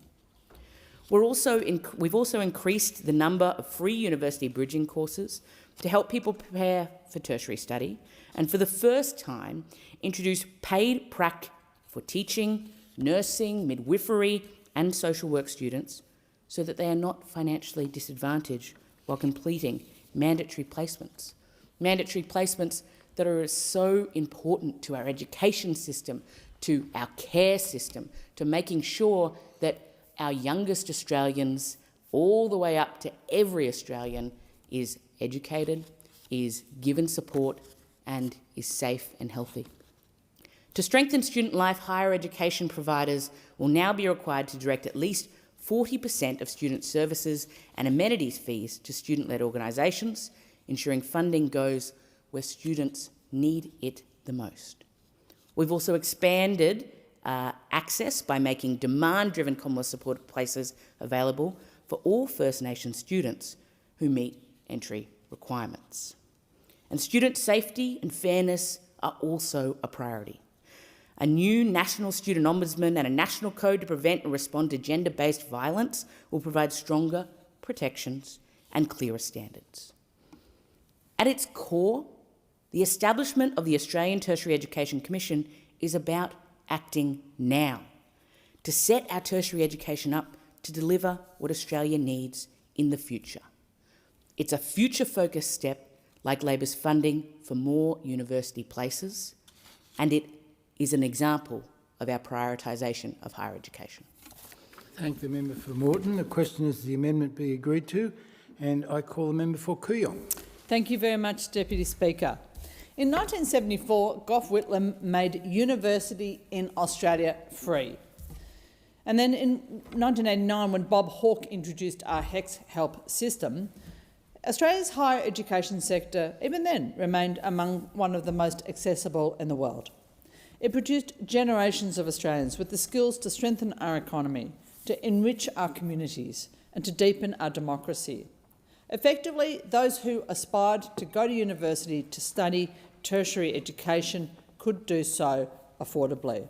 We've also increased the number of free university bridging courses to help people prepare for tertiary study, and for the first time introduced paid prac for teaching, nursing, midwifery and social work students so that they are not financially disadvantaged while completing mandatory placements. Mandatory placements that are so important to our education system, to our care system, to making sure that our youngest Australians, all the way up to every Australian, is educated, is given support and is safe and healthy. To strengthen student life, higher education providers will now be required to direct at least 40% of student services and amenities fees to student-led organisations, ensuring funding goes where students need it the most. We've also expanded access by making demand-driven Commonwealth supported places available for all First Nations students who meet entry requirements. And student safety and fairness are also a priority. A new National Student Ombudsman and a national code to prevent and respond to gender-based violence will provide stronger protections and clearer standards. At its core, the establishment of the Australian Tertiary Education Commission is about acting now to set our tertiary education up to deliver what Australia needs in the future. It's a future-focused step like Labor's funding for more university places, and it is an example of our prioritisation of higher education.
Thank the member for Moreton. The question is the amendment be agreed to, and I call the member for Kooyong.
Thank you very much, Deputy Speaker. In 1974, Gough Whitlam made university in Australia free. And then in 1989, when Bob Hawke introduced our HECS help system, Australia's higher education sector, even then, remained among one of the most accessible in the world. It produced generations of Australians with the skills to strengthen our economy, to enrich our communities and to deepen our democracy. Effectively, those who aspired to go to university to study tertiary education could do so affordably.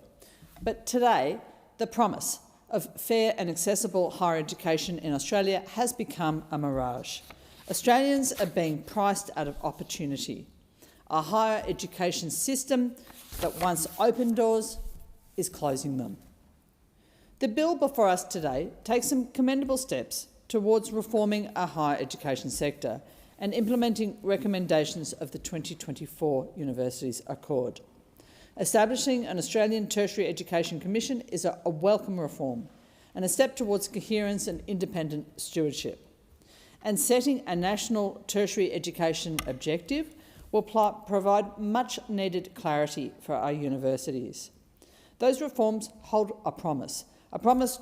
But today, the promise of fair and accessible higher education in Australia has become a mirage. Australians are being priced out of opportunity. Our higher education system that once opened doors is closing them. The bill before us today takes some commendable steps towards reforming our higher education sector and implementing recommendations of the 2024 Universities Accord. Establishing an Australian Tertiary Education Commission is a welcome reform and a step towards coherence and independent stewardship. And setting a national tertiary education objective will provide much-needed clarity for our universities. Those reforms hold a promise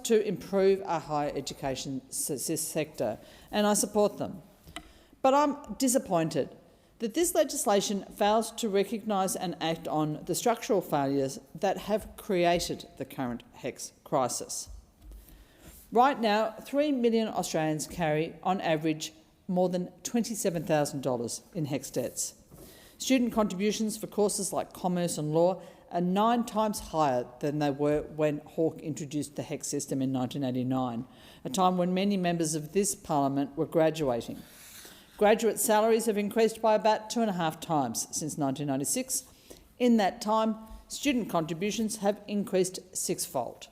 to improve our higher education sector, and I support them. But I'm disappointed that this legislation fails to recognise and act on the structural failures that have created the current HECS crisis. Right now, 3 million Australians carry, on average, more than $27,000 in HECS debts. Student contributions for courses like commerce and law are 9 times higher than they were when Hawke introduced the HECS system in 1989, a time when many members of this parliament were graduating. Graduate salaries have increased by about 2.5 times since 1996. In that time, student contributions have increased 6-fold.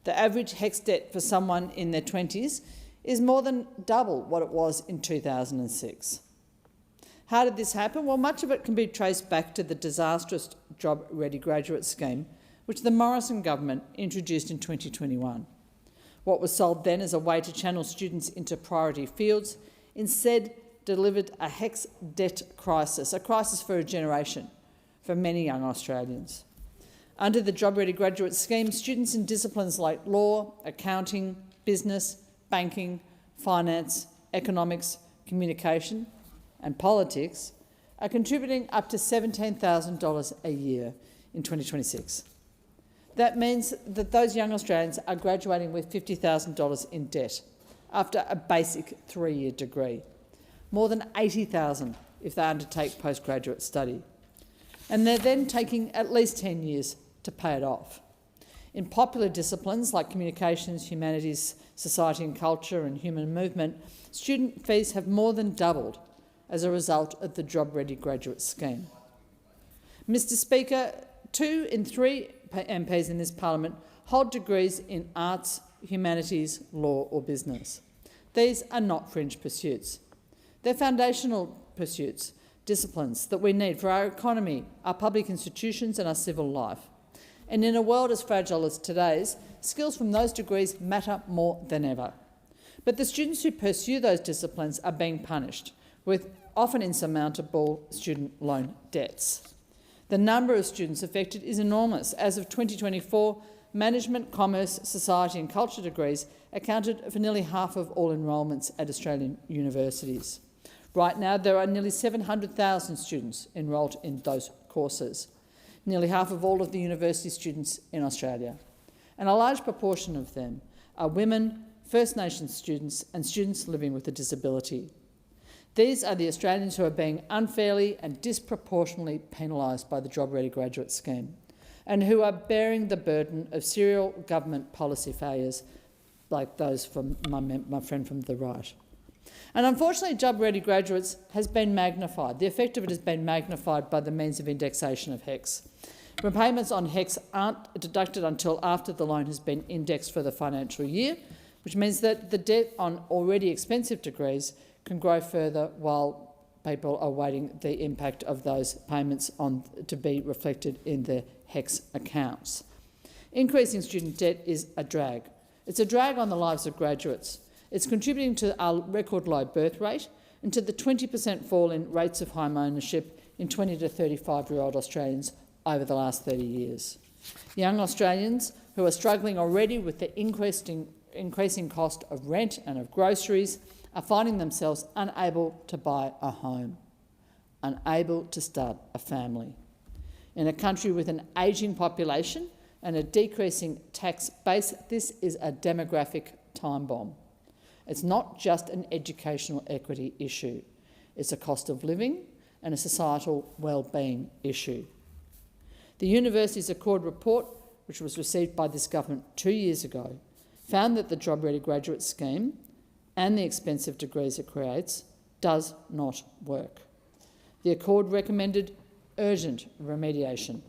The average HECS debt for someone in their 20s is more than double what it was in 2006. How did this happen? Well, much of it can be traced back to the disastrous Job Ready Graduate Scheme, which the Morrison government introduced in 2021. What was sold then as a way to channel students into priority fields instead delivered a HECS debt crisis, a crisis for a generation, for many young Australians. Under the Job Ready Graduate Scheme, students in disciplines like law, accounting, business, banking, finance, economics, communication and politics are contributing up to $17,000 a year in 2026. That means that those young Australians are graduating with $50,000 in debt after a basic 3-year degree, more than $80,000 if they undertake postgraduate study. And they're then taking at least 10 years to pay it off. In popular disciplines like communications, humanities, society and culture and human movement, student fees have more than doubled as a result of the Job Ready Graduate Scheme. Mr Speaker, 2 in 3 MPs in this parliament hold degrees in arts, humanities, law or business. These are not fringe pursuits. They're foundational pursuits, disciplines that we need for our economy, our public institutions and our civil life. And in a world as fragile as today's, skills from those degrees matter more than ever. But the students who pursue those disciplines are being punished with often insurmountable student loan debts. The number of students affected is enormous. As of 2024, management, commerce, society and culture degrees accounted for nearly half of all enrolments at Australian universities. Right now, there are nearly 700,000 students enrolled in those courses, nearly half of all of the university students in Australia. And a large proportion of them are women, First Nations students and students living with a disability. These are the Australians who are being unfairly and disproportionately penalised by the Job Ready Graduate Scheme and who are bearing the burden of serial government policy failures like those from my friend from the right. And unfortunately, Job Ready Graduates has been magnified. The effect of it has been magnified by the means of indexation of HECS. Repayments on HECS aren't deducted until after the loan has been indexed for the financial year, which means that the debt on already expensive degrees can grow further while people are waiting the impact of those payments to be reflected in their HECS accounts. Increasing student debt is a drag. It's a drag on the lives of graduates. It's contributing to our record low birth rate and to the 20% fall in rates of home ownership in 20 to 35-year-old Australians over the last 30 years. Young Australians who are struggling already with the increasing cost of rent and of groceries are finding themselves unable to buy a home, unable to start a family. In a country with an ageing population and a decreasing tax base, this is a demographic time bomb. It's not just an educational equity issue. It's a cost of living and a societal well-being issue. The Universities Accord report, which was received by this government 2 years ago, found that the Job Ready Graduate Scheme and the expensive degrees it creates does not work. The Accord recommended urgent remediation,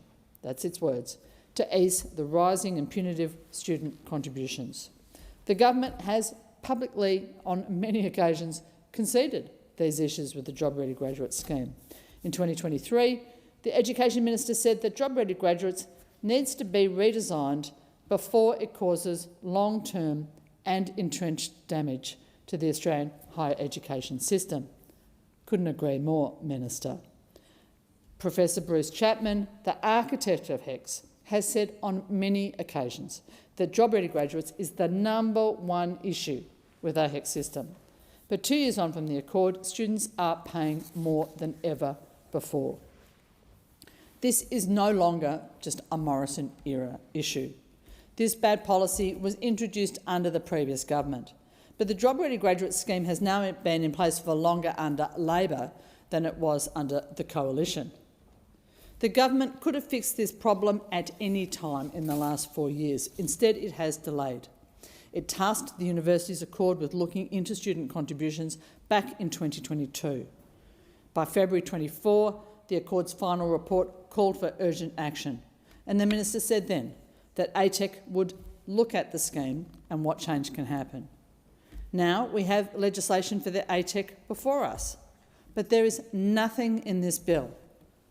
that's its words, to ease the rising and punitive student contributions. The government has publicly, on many occasions, conceded these issues with the Job Ready Graduate Scheme. In 2023, the Education Minister said that Job Ready Graduates needs to be redesigned before it causes long-term and entrenched damage to the Australian higher education system. Couldn't agree more, Minister. Professor Bruce Chapman, the architect of HECS, has said on many occasions that Job Ready Graduates is the #1 issue with our HECS system. But 2 years on from the Accord, students are paying more than ever before. This is no longer just a Morrison-era issue. This bad policy was introduced under the previous government, but the Job Ready Graduate Scheme has now been in place for longer under Labor than it was under the Coalition. The government could have fixed this problem at any time in the last 4 years. Instead, it has delayed. It tasked the Universities Accord with looking into student contributions back in 2022. By February 24, the Accord's final report called for urgent action, and the Minister said then that ATEC would look at the scheme and what change can happen. Now we have legislation for the ATEC before us, but there is nothing in this bill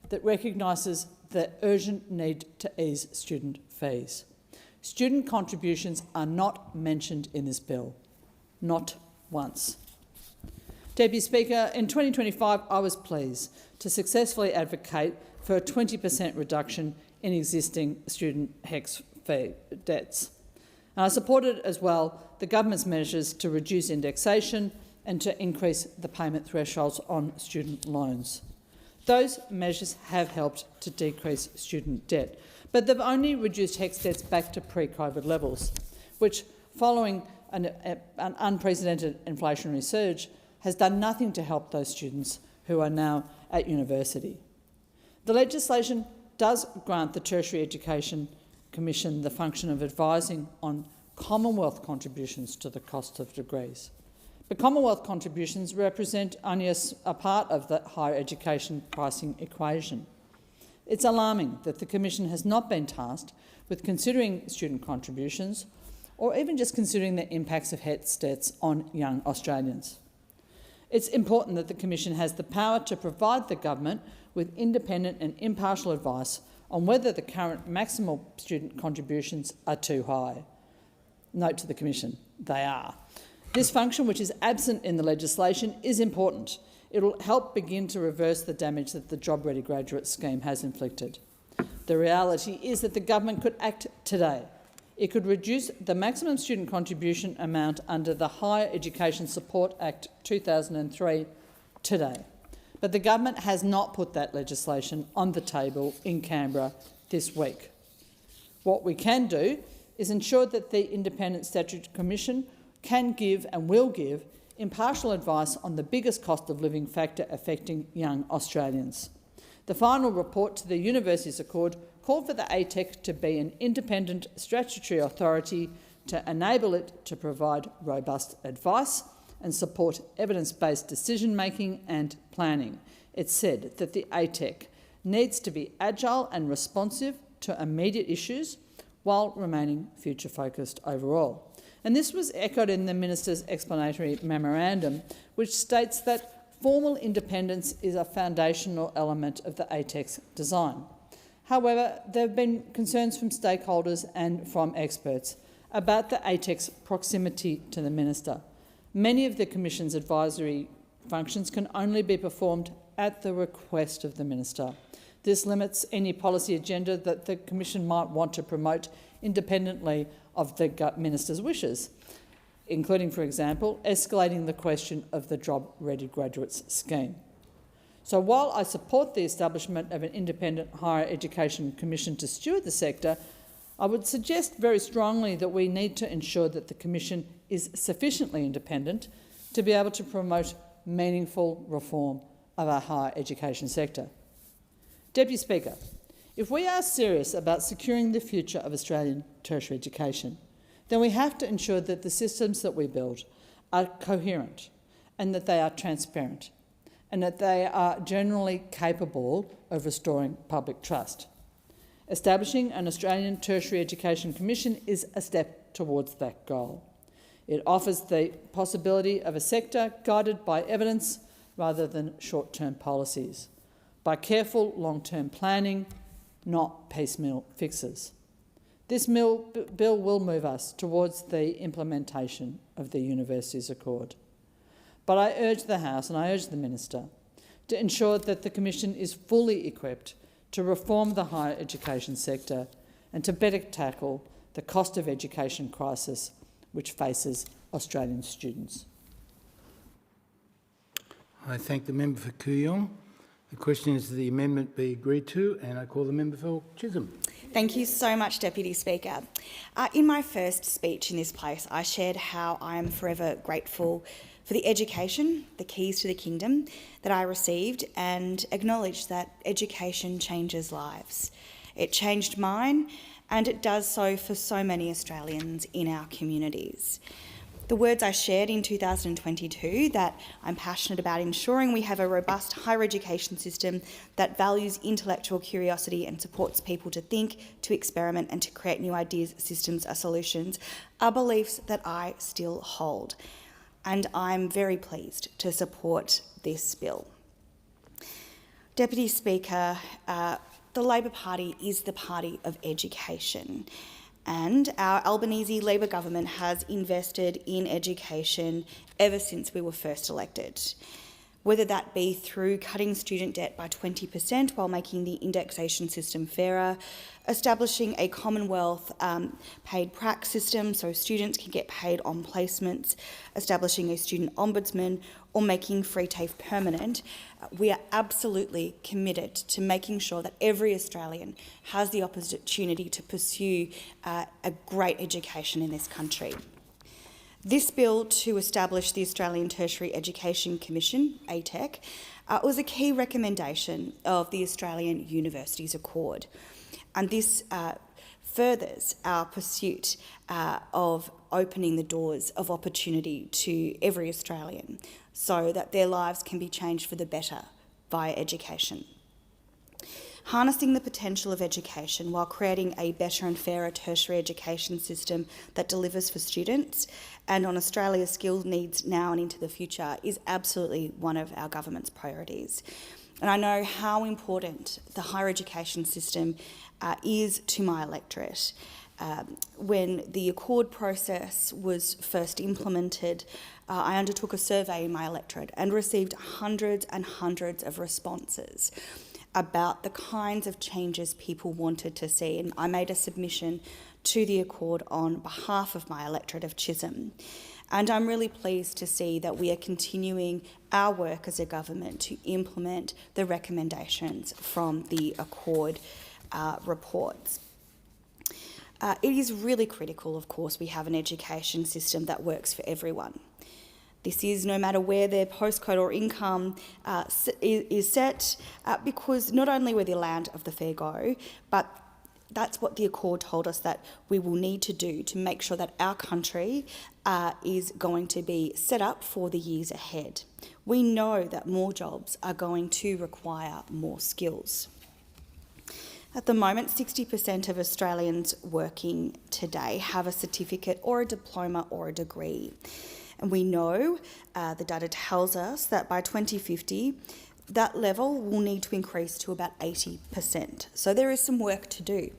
that recognises the urgent need to ease student fees. Student contributions are not mentioned in this bill, not once. Deputy Speaker, in 2025 I was pleased to successfully advocate for a 20% reduction in existing student HECS fee debts. And I supported as well the government's measures to reduce indexation and to increase the payment thresholds on student loans. Those measures have helped to decrease student debt, but they've only reduced HECS debts back to pre-COVID levels, which, following an unprecedented inflationary surge, has done nothing to help those students who are now at university. The legislation does grant the Tertiary Education Commission the function of advising on Commonwealth contributions to the cost of degrees. But Commonwealth contributions represent only a part of the higher education pricing equation. It's alarming that the Commission has not been tasked with considering student contributions or even just considering the impacts of HECS debts on young Australians. It's important that the Commission has the power to provide the government with independent and impartial advice on whether the current maximal student contributions are too high. Note to the Commission, they are. This function, which is absent in the legislation, is important. It will help begin to reverse the damage that the Job Ready Graduate Scheme has inflicted. The reality is that the government could act today. It could reduce the maximum student contribution amount under the Higher Education Support Act 2003 today. But the government has not put that legislation on the table in Canberra this week. What we can do is ensure that the Independent Statutory Commission can give and will give impartial advice on the biggest cost of living factor affecting young Australians. The final report to the Universities Accord called for the ATEC to be an independent statutory authority to enable it to provide robust advice and support evidence-based decision-making and planning. It said that the ATEC needs to be agile and responsive to immediate issues while remaining future-focused overall. And this was echoed in the Minister's explanatory memorandum, which states that formal independence is a foundational element of the ATEC's design. However, there have been concerns from stakeholders and from experts about the ATEC's proximity to the Minister. Many of the Commission's advisory functions can only be performed at the request of the Minister. This limits any policy agenda that the Commission might want to promote independently of the Minister's wishes, including, for example, escalating the question of the Job Ready Graduates Scheme. So while I support the establishment of an independent higher education commission to steward the sector, I would suggest very strongly that we need to ensure that the Commission is sufficiently independent to be able to promote meaningful reform of our higher education sector. Deputy Speaker, if we are serious about securing the future of Australian tertiary education, then we have to ensure that the systems that we build are coherent and that they are transparent and that they are generally capable of restoring public trust. Establishing an Australian Tertiary Education Commission is a step towards that goal. It offers the possibility of a sector guided by evidence rather than short-term policies, by careful long-term planning, not piecemeal fixes. This bill will move us towards the implementation of the Universities Accord. But I urge the House and I urge the Minister to ensure that the Commission is fully equipped to reform the higher education sector and to better tackle the cost of education crisis which faces Australian students.
I thank the member for Kooyong. The question is that the amendment be agreed to, and I call the member for Chisholm.
Thank you so much, Deputy Speaker. In my first speech in this place, I shared how I am forever grateful for the education, the keys to the kingdom, that I received, and acknowledged that education changes lives. It changed mine, and it does so for so many Australians in our communities. The words I shared in 2022, that I'm passionate about ensuring we have a robust higher education system that values intellectual curiosity and supports people to think, to experiment and to create new ideas, systems or solutions, are beliefs that I still hold. And I'm very pleased to support this bill. Deputy Speaker, the Labor Party is the party of education. And our Albanese Labor government has invested in education ever since we were first elected, whether that be through cutting student debt by 20% while making the indexation system fairer, establishing a Commonwealth paid prac system so students can get paid on placements, establishing a student ombudsman, or making free TAFE permanent. We are absolutely committed to making sure that every Australian has the opportunity to pursue a great education in this country. This bill to establish the Australian Tertiary Education Commission, ATEC, was a key recommendation of the Australian Universities Accord. And this furthers our pursuit of opening the doors of opportunity to every Australian so that their lives can be changed for the better via education. Harnessing the potential of education while creating a better and fairer tertiary education system that delivers for students and on Australia's skills needs now and into the future is absolutely one of our government's priorities. And I know how important the higher education system is to my electorate. When the Accord process was first implemented, I undertook a survey in my electorate and received hundreds and hundreds of responses about the kinds of changes people wanted to see. And I made a submission to the Accord on behalf of my electorate of Chisholm. And I'm really pleased to see that we are continuing our work as a government to implement the recommendations from the Accord reports. It is really critical, of course, we have an education system that works for everyone. This is no matter where their postcode or income is set, because not only we're the land of the fair go, but that's what the Accord told us that we will need to do to make sure that our country is going to be set up for the years ahead. We know that more jobs are going to require more skills. At the moment, 60% of Australians working today have a certificate or a diploma or a degree. And we know, the data tells us that by 2050, that level will need to increase to about 80%. So there is some work to do.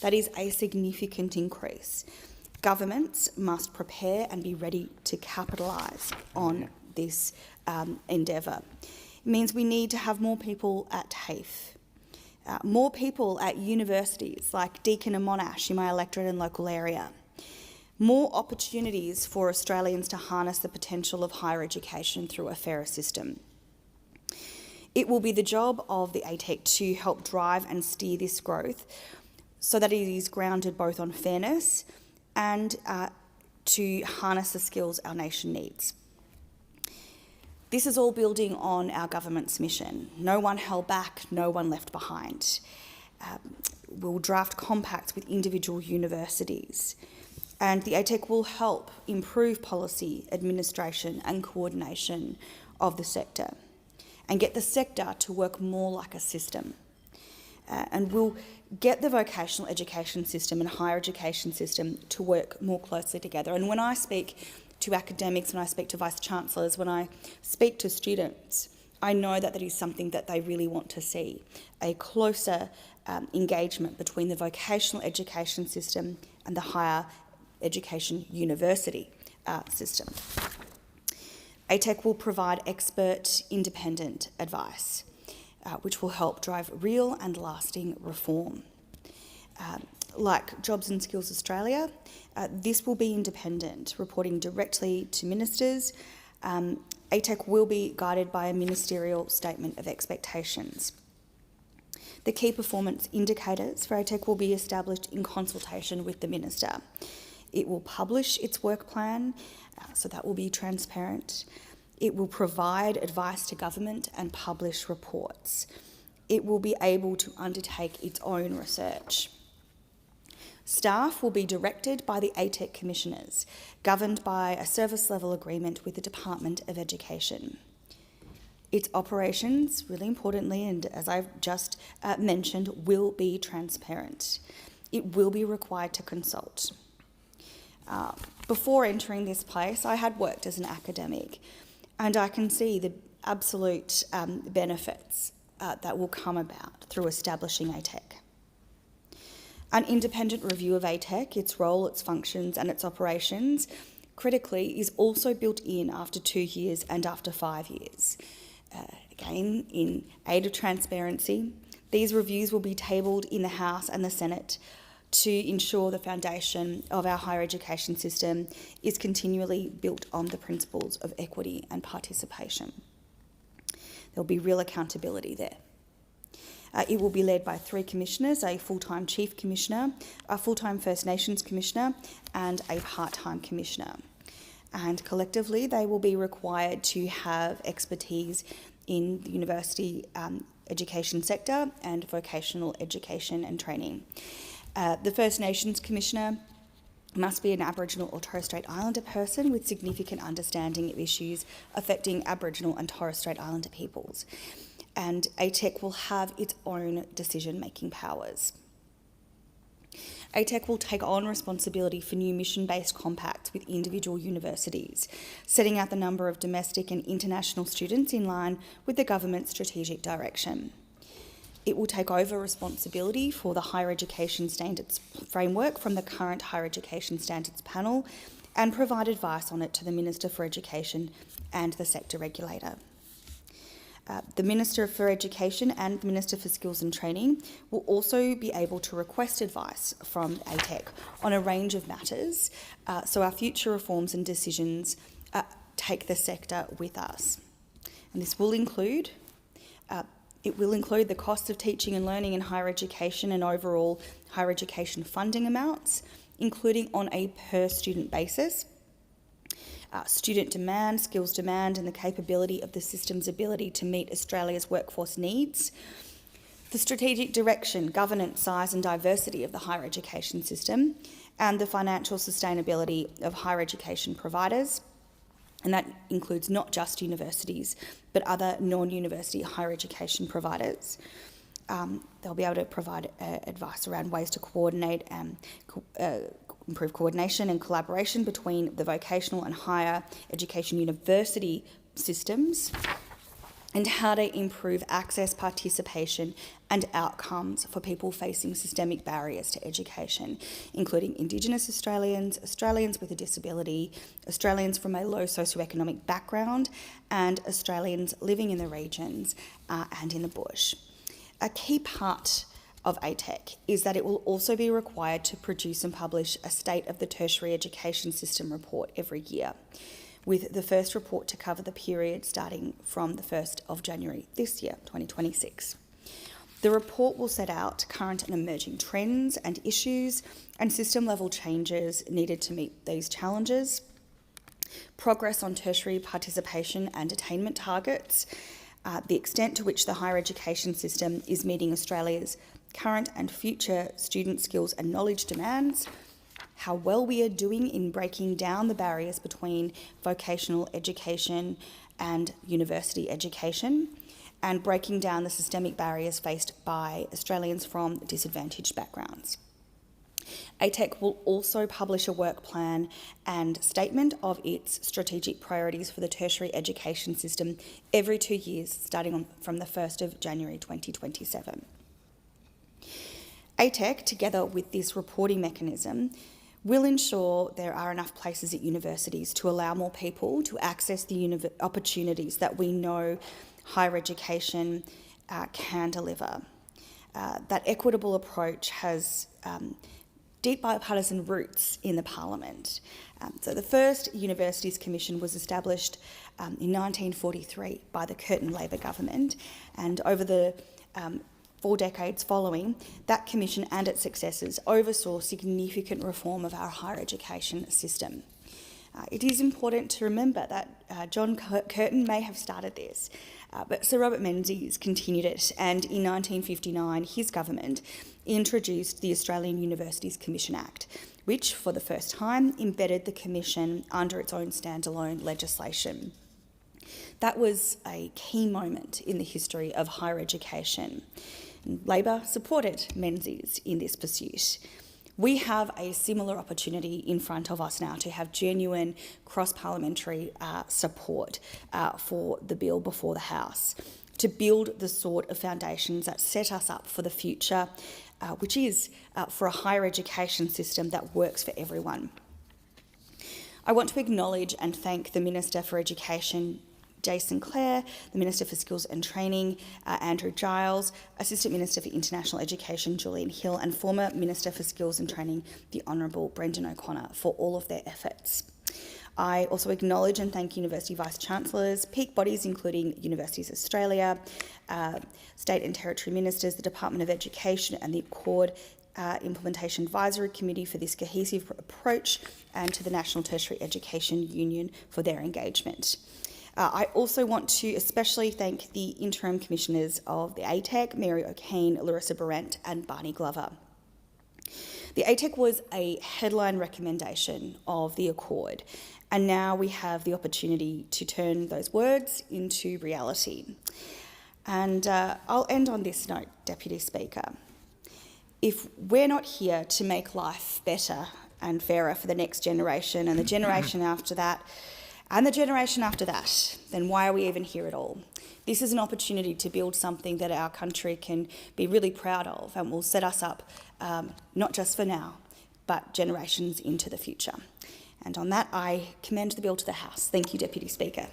That is a significant increase. Governments must prepare and be ready to capitalise on this endeavour. It means we need to have more people at TAFE, more people at universities like Deakin and Monash in my electorate and local area, more opportunities for Australians to harness the potential of higher education through a fairer system. It will be the job of the ATEC to help drive and steer this growth so that it is grounded both on fairness and to harness the skills our nation needs. This is all building on our government's mission. No one held back, no one left behind. We'll draft compacts with individual universities, and the ATEC will help improve policy, administration and coordination of the sector and get the sector to work more like a system. And we'll get the vocational education system and higher education system to work more closely together. And when I speak to academics, when I speak to vice-chancellors, when I speak to students, I know that that is something that they really want to see, a closer engagement between the vocational education system and the higher education university system. ATEC will provide expert, independent advice, which will help drive real and lasting reform. Like Jobs and Skills Australia, this will be independent, reporting directly to ministers. ATEC will be guided by a ministerial statement of expectations. The key performance indicators for ATEC will be established in consultation with the minister. It will publish its work plan, so that will be transparent. It will provide advice to government and publish reports. It will be able to undertake its own research. Staff will be directed by the ATEC commissioners, governed by a service level agreement with the Department of Education. Its operations, really importantly, and as I've just mentioned, will be transparent. It will be required to consult. Before entering this place, I had worked as an academic, and I can see the absolute benefits that will come about through establishing ATEC. An independent review of ATEC, its role, its functions and its operations, critically, is also built in after 2 years and after 5 years. Again, in aid of transparency, these reviews will be tabled in the House and the Senate to ensure the foundation of our higher education system is continually built on the principles of equity and participation. There will be real accountability there. It will be led by 3 commissioners, a full-time Chief Commissioner, a full-time First Nations Commissioner and a part-time Commissioner. And collectively, they will be required to have expertise in the university education sector and vocational education and training. The First Nations Commissioner must be an Aboriginal or Torres Strait Islander person with significant understanding of issues affecting Aboriginal and Torres Strait Islander peoples. And ATEC will have its own decision-making powers. ATEC will take on responsibility for new mission-based compacts with individual universities, setting out the number of domestic and international students in line with the government's strategic direction. It will take over responsibility for the higher education standards framework from the current higher education standards panel and provide advice on it to the Minister for Education and the sector regulator. The Minister for Education and the Minister for Skills and Training will also be able to request advice from ATEC on a range of matters, so our future reforms and decisions take the sector with us. And this will include the cost of teaching and learning in higher education and overall higher education funding amounts, including on a per-student basis, student demand, skills demand, and the capability of the system's ability to meet Australia's workforce needs, the strategic direction, governance, size and diversity of the higher education system, and the financial sustainability of higher education providers, and that includes not just universities, but other non-university higher education providers. They'll be able to provide advice around ways to coordinate and improve coordination and collaboration between the vocational and higher education university systems, and how to improve access, participation and outcomes for people facing systemic barriers to education, including Indigenous Australians, Australians with a disability, Australians from a low socioeconomic background, and Australians living in the regions and in the bush. A key part of ATEC is that it will also be required to produce and publish a State of the Tertiary Education System report every year, with the first report to cover the period starting from the 1st of January this year, 2026. The report will set out current and emerging trends and issues and system-level changes needed to meet these challenges, progress on tertiary participation and attainment targets, the extent to which the higher education system is meeting Australia's current and future student skills and knowledge demands, how well we are doing in breaking down the barriers between vocational education and university education, and breaking down the systemic barriers faced by Australians from disadvantaged backgrounds. ATEC will also publish a work plan and statement of its strategic priorities for the tertiary education system every 2 years, starting from the 1st of January 2027. ATEC, together with this reporting mechanism, will ensure there are enough places at universities to allow more people to access the opportunities that we know higher education can deliver. That equitable approach has deep bipartisan roots in the Parliament. So the first Universities Commission was established in 1943 by the Curtin Labor government, and over the 4 decades following, that commission and its successors oversaw significant reform of our higher education system. It is important to remember that John Curtin may have started this, but Sir Robert Menzies continued it, and in 1959 his government introduced the Australian Universities Commission Act, which for the first time embedded the Commission under its own standalone legislation. That was a key moment in the history of higher education. Labor supported Menzies in this pursuit. We have a similar opportunity in front of us now to have genuine cross-parliamentary support for the bill before the House, to build the sort of foundations that set us up for the future, which is for a higher education system that works for everyone. I want to acknowledge and thank the Minister for Education, Jason Clare, the Minister for Skills and Training, Andrew Giles, Assistant Minister for International Education, Julian Hill, and former Minister for Skills and Training, the Honourable Brendan O'Connor, for all of their efforts. I also acknowledge and thank University Vice-Chancellors, peak bodies including Universities Australia, State and Territory Ministers, the Department of Education and the Accord Implementation Advisory Committee for this cohesive approach, and to the National Tertiary Education Union for their engagement. I also want to especially thank the interim commissioners of the ATEC, Mary O'Kane, Larissa Barrett and Barney Glover. The ATEC was a headline recommendation of the Accord, and now we have the opportunity to turn those words into reality. And I'll end on this note, Deputy Speaker. If we're not here to make life better and fairer for the next generation and the generation after that, and the generation after that, then why are we even here at all? This is an opportunity to build something that our country can be really proud of and will set us up not just for now, but generations into the future. And on that, I commend the bill to the House. Thank you, Deputy Speaker.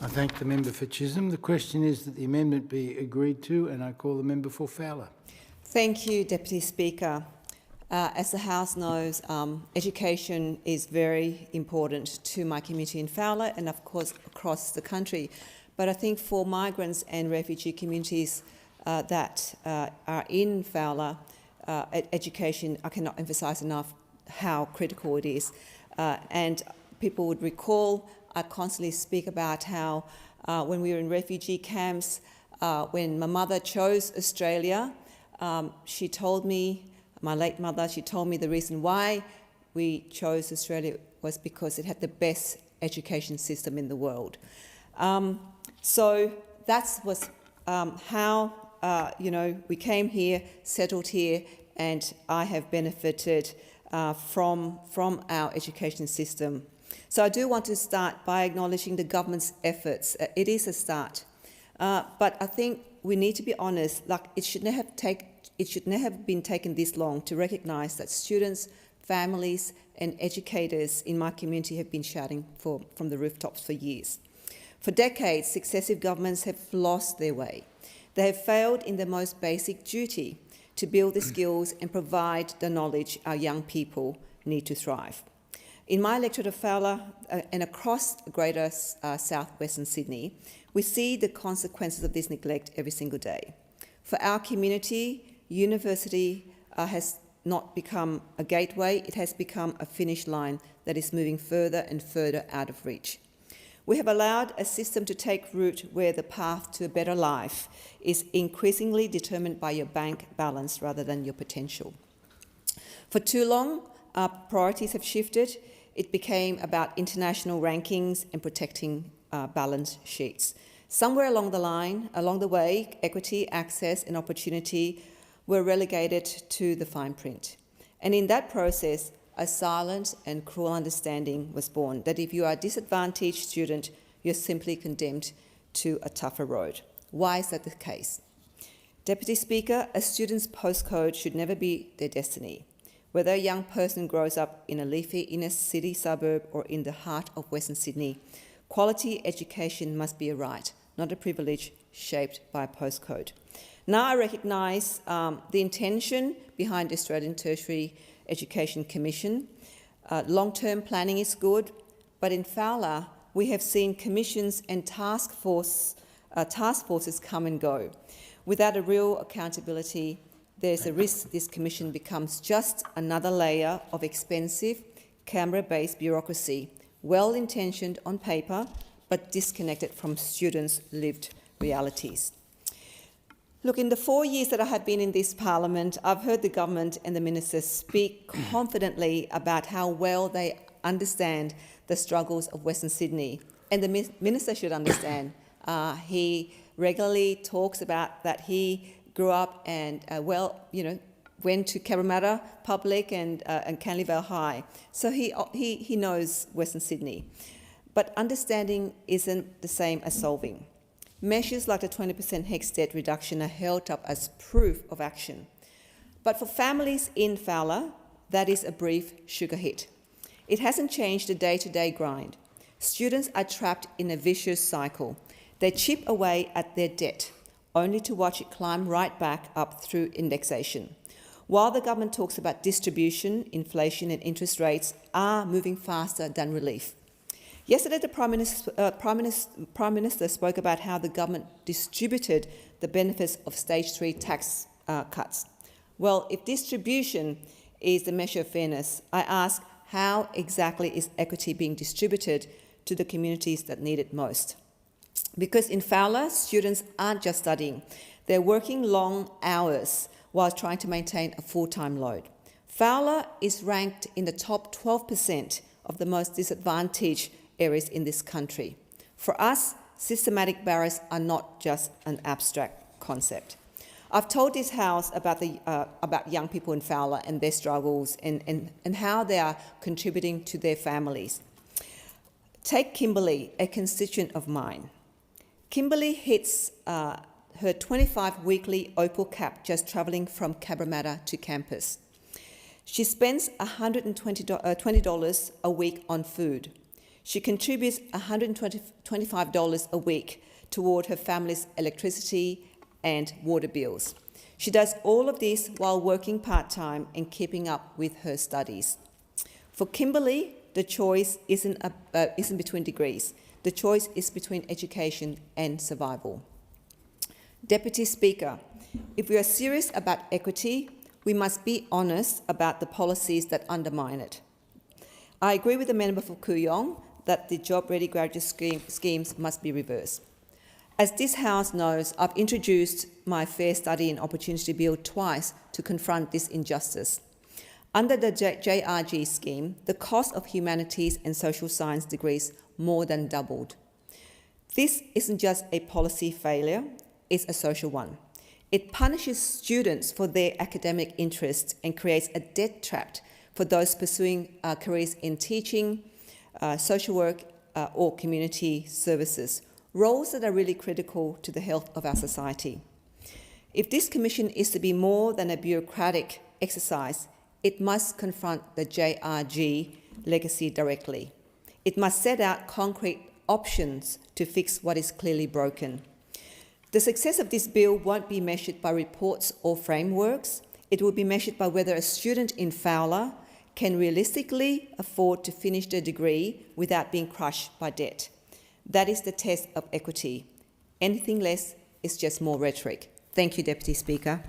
I thank the member for Chisholm. The question is that the amendment be agreed to, and I call the member for Fowler.
Thank you, Deputy Speaker. As the House knows, education is very important to my community in Fowler and, of course, across the country. But I think for migrants and refugee communities that are in Fowler, education, I cannot emphasise enough how critical it is. And people would recall, I constantly speak about how when we were in refugee camps, when my mother chose Australia, she told me, my late mother, she told me the reason why we chose Australia was because it had the best education system in the world. So that was how, we came here, settled here, and I have benefited from our education system. So I do want to start by acknowledging the government's efforts. It is a start. But I think we need to be honest, like it should never have been taken this long to recognise that students, families and educators in my community have been shouting from the rooftops for years. For decades, successive governments have lost their way. They have failed in their most basic duty to build the skills and provide the knowledge our young people need to thrive. In my electorate of Fowler and across greater southwestern Sydney, we see the consequences of this neglect every single day. For our community, university has not become a gateway, it has become a finish line that is moving further and further out of reach. We have allowed a system to take root where the path to a better life is increasingly determined by your bank balance rather than your potential. For too long, our priorities have shifted. It became about international rankings and protecting balance sheets. Somewhere along the way, equity, access and opportunity were relegated to the fine print. And in that process, a silent and cruel understanding was born that if you are a disadvantaged student, you're simply condemned to a tougher road. Why is that the case? Deputy Speaker, a student's postcode should never be their destiny. Whether a young person grows up in a leafy inner city suburb or in the heart of Western Sydney, quality education must be a right, not a privilege shaped by a postcode. Now I recognise the intention behind the Australian Tertiary Education Commission. Long-term planning is good, but in Fowler we have seen commissions and task forces come and go. Without a real accountability, there's a risk this commission becomes just another layer of expensive, Canberra-based bureaucracy, well-intentioned on paper, but disconnected from students' lived realities. Look, in the 4 years that I have been in this parliament, I've heard the government and the ministers speak confidently about how well they understand the struggles of Western Sydney. And the minister should understand. He regularly talks about that he grew up and, went to Cabramatta Public and Canleyvale High. So he knows Western Sydney. But understanding isn't the same as solving. Measures like the 20% HECS debt reduction are held up as proof of action. But for families in Fowler, that is a brief sugar hit. It hasn't changed the day-to-day grind. Students are trapped in a vicious cycle. They chip away at their debt, only to watch it climb right back up through indexation. While the government talks about distribution, inflation and interest rates are moving faster than relief. Yesterday, the Prime Minister spoke about how the government distributed the benefits of Stage 3 tax cuts. Well, if distribution is the measure of fairness, I ask, how exactly is equity being distributed to the communities that need it most? Because in Fowler, students aren't just studying. They're working long hours while trying to maintain a full-time load. Fowler is ranked in the top 12% of the most disadvantaged areas in this country. For us, systematic barriers are not just an abstract concept. I've told this House about young people in Fowler and their struggles and how they are contributing to their families. Take Kimberly, a constituent of mine. Kimberly hits her 25 weekly Opal cap just travelling from Cabramatta to campus.
She spends $120 a week on food. She contributes $125 a week toward her family's electricity and water bills. She does all of this while working part-time and keeping up with her studies. For Kimberly, the choice isn't between degrees. The choice is between education and survival. Deputy Speaker, if we are serious about equity, we must be honest about the policies that undermine it. I agree with the member for Kooyong that the job-ready graduate schemes must be reversed. As this House knows, I've introduced my Fair Study and Opportunity Bill twice to confront this injustice. Under the JRG scheme, the cost of humanities and social science degrees more than doubled. This isn't just a policy failure, it's a social one. It punishes students for their academic interests and creates a debt trap for those pursuing careers in teaching, social work, or community services, roles that are really critical to the health of our society. If this commission is to be more than a bureaucratic exercise, it must confront the JRG legacy directly. It must set out concrete options to fix what is clearly broken. The success of this bill won't be measured by reports or frameworks. It will be measured by whether a student in Fowler can realistically afford to finish their degree without being crushed by debt. That is the test of equity. Anything less is just more rhetoric. Thank you, Deputy Speaker.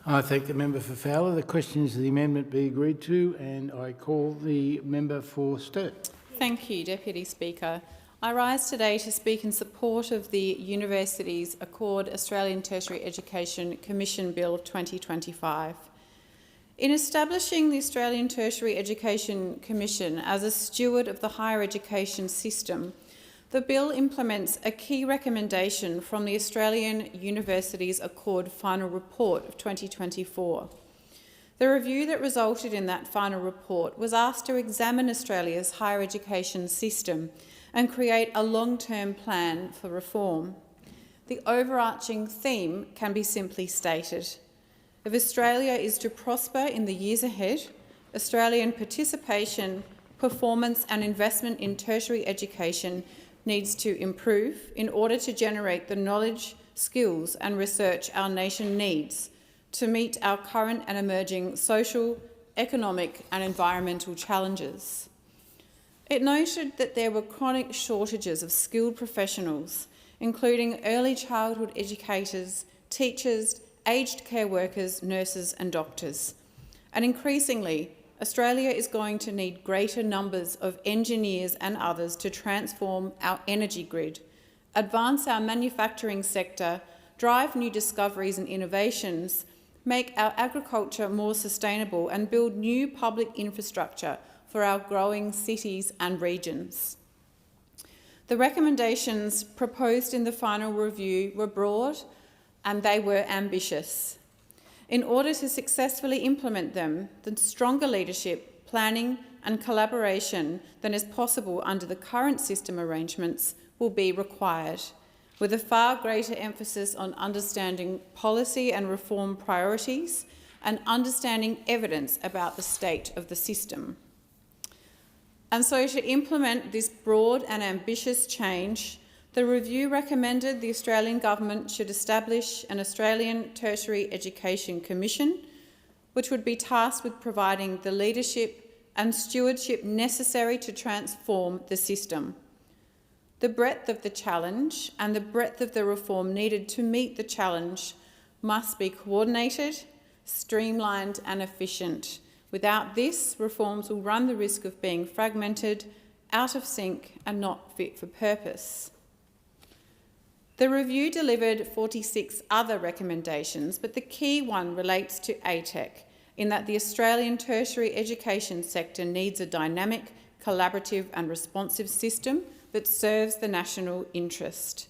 I thank the member for Fowler. The question is the amendment be agreed to, and I call the member for Sturt.
Thank you, Deputy Speaker. I rise today to speak in support of the Universities Accord Australian Tertiary Education Commission Bill 2025. In establishing the Australian Tertiary Education Commission as a steward of the higher education system, the bill implements a key recommendation from the Australian Universities Accord Final Report of 2024. The review that resulted in that final report was asked to examine Australia's higher education system and create a long-term plan for reform. The overarching theme can be simply stated. If Australia is to prosper in the years ahead, Australian participation, performance and investment in tertiary education needs to improve in order to generate the knowledge, skills and research our nation needs to meet our current and emerging social, economic and environmental challenges. It noted that there were chronic shortages of skilled professionals, including early childhood educators, teachers, aged care workers, nurses and doctors. And increasingly, Australia is going to need greater numbers of engineers and others to transform our energy grid, advance our manufacturing sector, drive new discoveries and innovations, make our agriculture more sustainable and build new public infrastructure for our growing cities and regions. The recommendations proposed in the final review were broad and they were ambitious. In order to successfully implement them, the stronger leadership, planning and collaboration than is possible under the current system arrangements will be required, with a far greater emphasis on understanding policy and reform priorities and understanding evidence about the state of the system. And so to implement this broad and ambitious change, the review recommended the Australian Government should establish an Australian Tertiary Education Commission, which would be tasked with providing the leadership and stewardship necessary to transform the system. The breadth of the challenge and the breadth of the reform needed to meet the challenge must be coordinated, streamlined and efficient. Without this, reforms will run the risk of being fragmented, out of sync and not fit for purpose. The review delivered 46 other recommendations, but the key one relates to ATEC, in that the Australian tertiary education sector needs a dynamic, collaborative and responsive system that serves the national interest.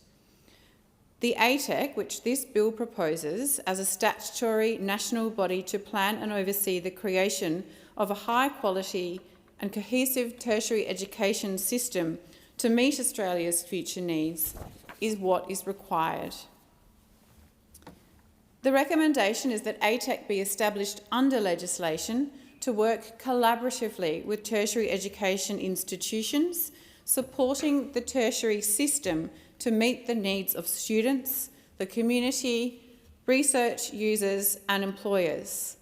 The ATEC, which this bill proposes as a statutory national body to plan and oversee the creation of a high-quality and cohesive tertiary education system to meet Australia's future needs, is what is required. The recommendation is that ATEC be established under legislation to work collaboratively with tertiary education institutions, supporting the tertiary system to meet the needs of students, the community, research users and employers.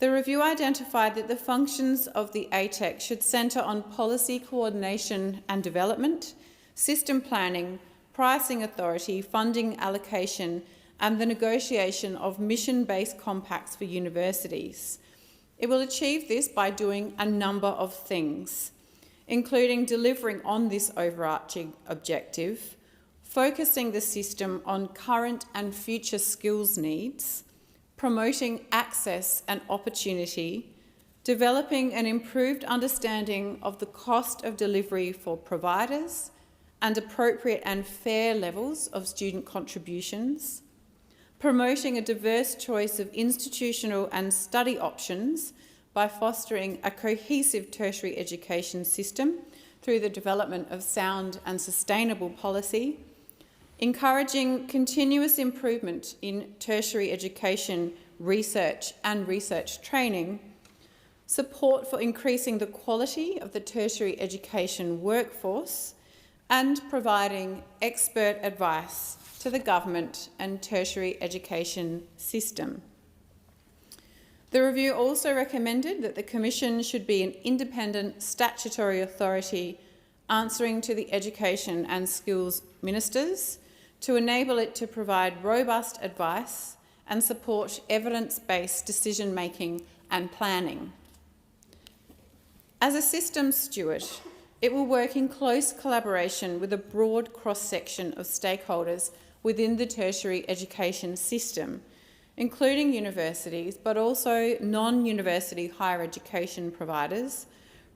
The review identified that the functions of the ATEC should centre on policy coordination and development, system planning, pricing authority, funding allocation and the negotiation of mission-based compacts for universities. It will achieve this by doing a number of things, including delivering on this overarching objective, focusing the system on current and future skills needs, promoting access and opportunity, developing an improved understanding of the cost of delivery for providers and appropriate and fair levels of student contributions, promoting a diverse choice of institutional and study options by fostering a cohesive tertiary education system through the development of sound and sustainable policy, encouraging continuous improvement in tertiary education research and research training, support for increasing the quality of the tertiary education workforce, and providing expert advice to the government and tertiary education system. The review also recommended that the Commission should be an independent statutory authority answering to the Education and Skills Ministers to enable it to provide robust advice and support evidence-based decision-making and planning. As a systems steward, it will work in close collaboration with a broad cross-section of stakeholders within the tertiary education system, including universities, but also non-university higher education providers,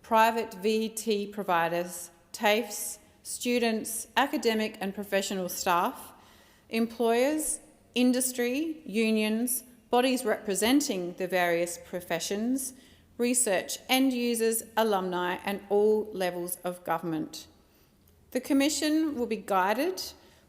private VET providers, TAFEs, students, academic and professional staff, employers, industry, unions, bodies representing the various professions, research end users, alumni and all levels of government. The Commission will be guided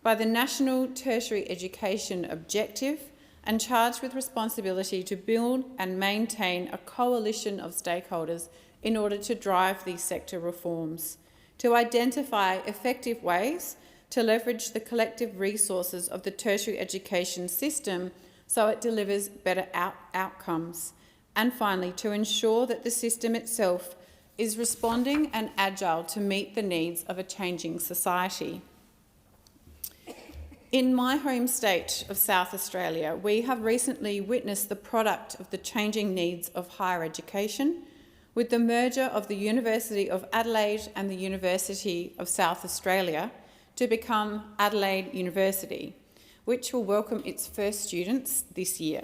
by the National Tertiary Education Objective and charged with responsibility to build and maintain a coalition of stakeholders in order to drive these sector reforms, to identify effective ways to leverage the collective resources of the tertiary education system so it delivers better outcomes, and finally, to ensure that the system itself is responding and agile to meet the needs of a changing society. In my home state of South Australia, we have recently witnessed the product of the changing needs of higher education with the merger of the University of Adelaide and the University of South Australia to become Adelaide University, which will welcome its first students this year.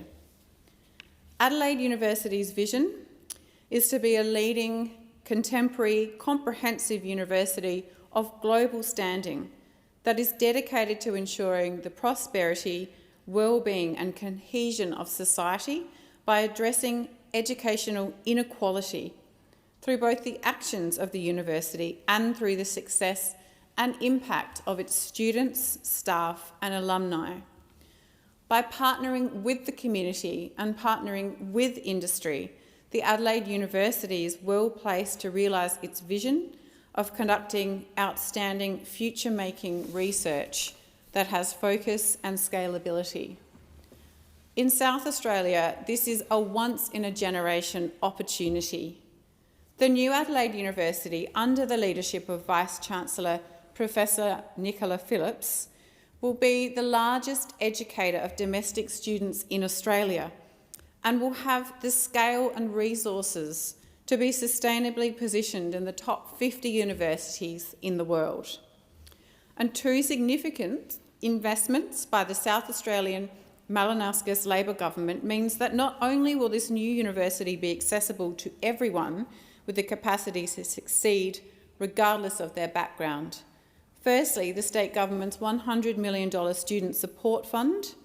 Adelaide University's vision is to be a leading, contemporary, comprehensive university of global standing that is dedicated to ensuring the prosperity, well-being and cohesion of society by addressing educational inequality through both the actions of the university and through the success and impact of its students, staff and alumni. By partnering with the community and partnering with industry, the Adelaide University is well placed to realise its vision of conducting outstanding future-making research that has focus and scalability. In South Australia, this is a once-in-a-generation opportunity. The new Adelaide University, under the leadership of Vice-Chancellor Professor Nicola Phillips, will be the largest educator of domestic students in Australia and will have the scale and resources to be sustainably positioned in the top 50 universities in the world. And two significant investments by the South Australian Malinowskis Labor government means that not only will this new university be accessible to everyone with the capacity to succeed regardless of their background. Firstly, the state government's $100 million student support fund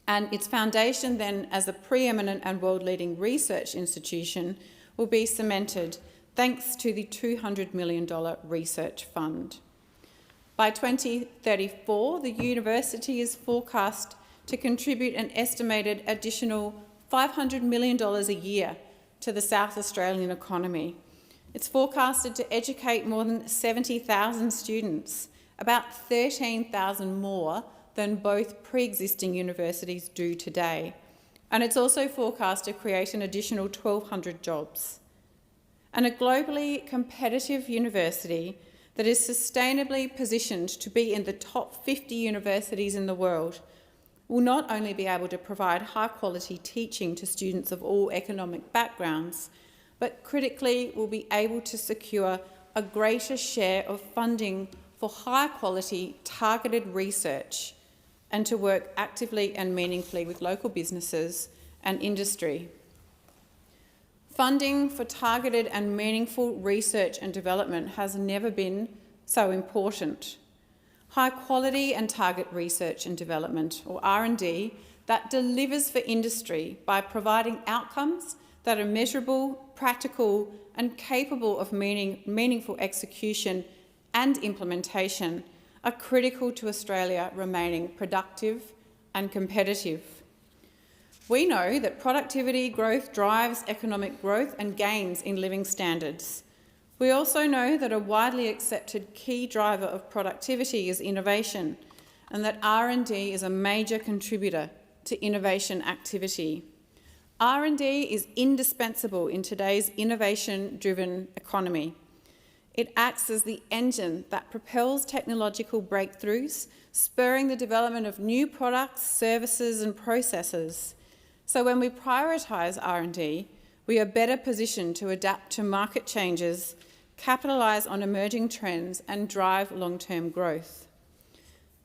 and its foundation then as a preeminent and world-leading research institution will be cemented thanks to the $200 million research fund. By 2034, the university is forecast to contribute an estimated additional $500 million a year to the South Australian economy. It's forecasted to educate more than 70,000 students, about 13,000 more than both pre-existing universities do today. And it's also forecast to create an additional 1,200 jobs. And a globally competitive university that is sustainably positioned to be in the top 50 universities in the world will not only be able to provide high-quality teaching to students of all economic backgrounds, but critically will be able to secure a greater share of funding for high-quality targeted research and to work actively and meaningfully with local businesses and industry. Funding for targeted and meaningful research and development has never been so important. High quality and target research and development, or R&D, that delivers for industry by providing outcomes that are measurable, practical and capable of meaningful execution and implementation are critical to Australia remaining productive and competitive. We know that productivity growth drives economic growth and gains in living standards. We also know that a widely accepted key driver of productivity is innovation, and that R&D is a major contributor to innovation activity. R&D is indispensable in today's innovation-driven economy. It acts as the engine that propels technological breakthroughs, spurring the development of new products, services and processes. So when we prioritise R&D, we are better positioned to adapt to market changes, capitalise on emerging trends and drive long-term growth.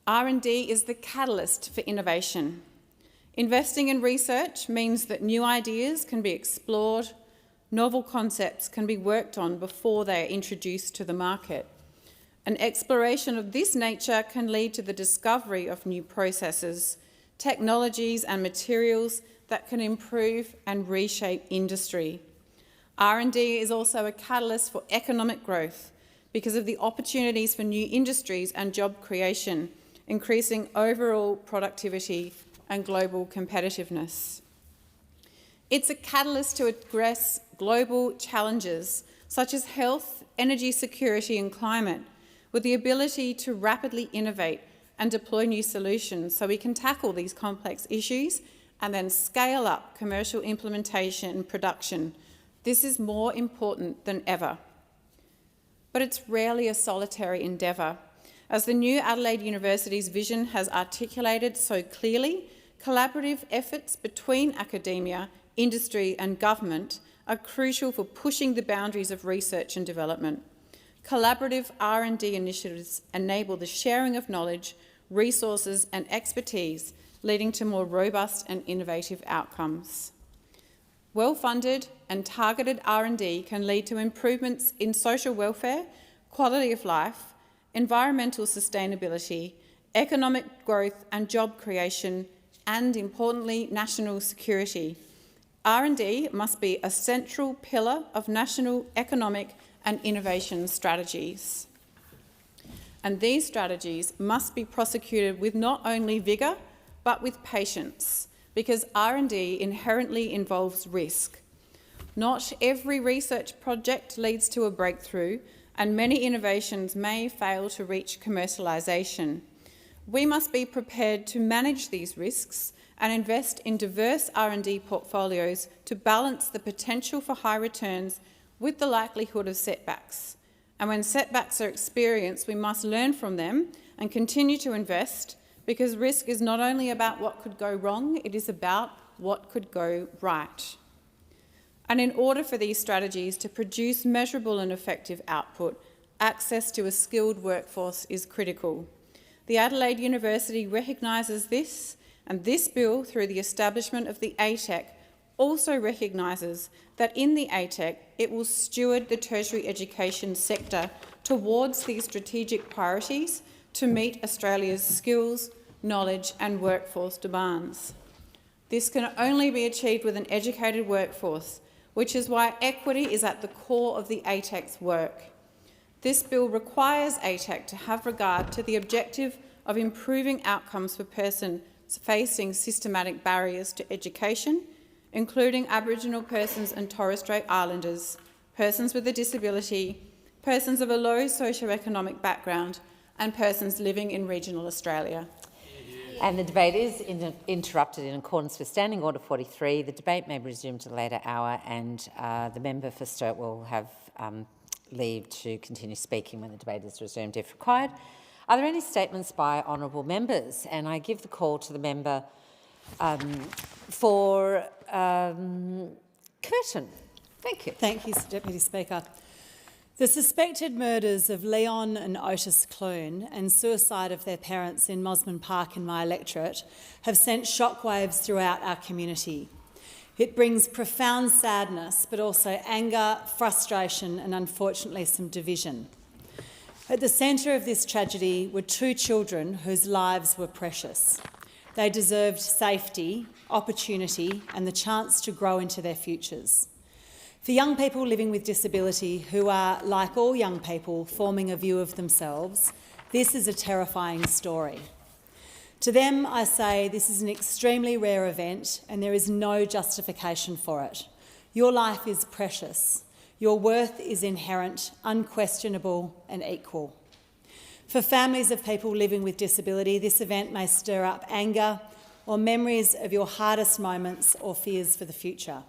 R&D is the catalyst for innovation. Investing in research means that new ideas can be explored, novel concepts can be worked on before they are introduced to the market. An exploration of this nature can lead to the discovery of new processes, technologies and materials that can improve and reshape industry. R&D is also a catalyst for economic growth because of the opportunities for new industries and job creation, increasing overall productivity and global competitiveness. It's a catalyst to address global challenges such as health, energy security and climate, with the ability to rapidly innovate and deploy new solutions so we can tackle these complex issues and then scale up commercial implementation and production. This is more important than ever. But it's rarely a solitary endeavour. As the new Adelaide University's vision has articulated so clearly, collaborative efforts between academia, industry and government are crucial for pushing the boundaries of research and development. Collaborative R&D initiatives enable the sharing of knowledge, resources and expertise, leading to more robust and innovative outcomes. Well-funded and targeted R&D can lead to improvements in social welfare, quality of life, environmental sustainability, economic growth and job creation, and, importantly, national security. R&D must be a central pillar of national economic and innovation strategies. And these strategies must be prosecuted with not only vigour, but with patience, because R&D inherently involves risk. Not every research project leads to a breakthrough, and many innovations may fail to reach commercialisation. We must be prepared to manage these risks and invest in diverse R&D portfolios to balance the potential for high returns with the likelihood of setbacks. And when setbacks are experienced, we must learn from them and continue to invest, because risk is not only about what could go wrong, it is about what could go right. And in order for these strategies to produce measurable and effective output, access to a skilled workforce is critical. The Adelaide University recognises this, and this bill, through the establishment of the ATEC, also recognises that in the ATEC it will steward the tertiary education sector towards these strategic priorities to meet Australia's skills, knowledge and workforce demands. This can only be achieved with an educated workforce, which is why equity is at the core of the ATEC's work. This bill requires ATEC to have regard to the objective of improving outcomes for persons
facing systematic barriers to education, including Aboriginal persons and Torres Strait Islanders, persons with a disability, persons of a low socio-economic background, and persons living in regional Australia.
And the debate is interrupted in accordance with Standing Order 43. The debate may be resumed at a later hour, and the member for Sturt will have leave to continue speaking when the debate is resumed if required. Are there any statements by honourable members? And I give the call to the member for Curtin. Thank you.
Thank you, Deputy Speaker. The suspected murders of Leon and Otis Clune and suicide of their parents in Mosman Park in my electorate have sent shockwaves throughout our community. It brings profound sadness, but also anger, frustration and unfortunately some division. At the centre of this tragedy were two children whose lives were precious. They deserved safety, opportunity and the chance to grow into their futures. For young people living with disability who are, like all young people, forming a view of themselves, this is a terrifying story. To them, I say this is an extremely rare event and there is no justification for it. Your life is precious. Your worth is inherent, unquestionable and equal. For families of people living with disability, this event may stir up anger or memories of your hardest moments or fears for the future.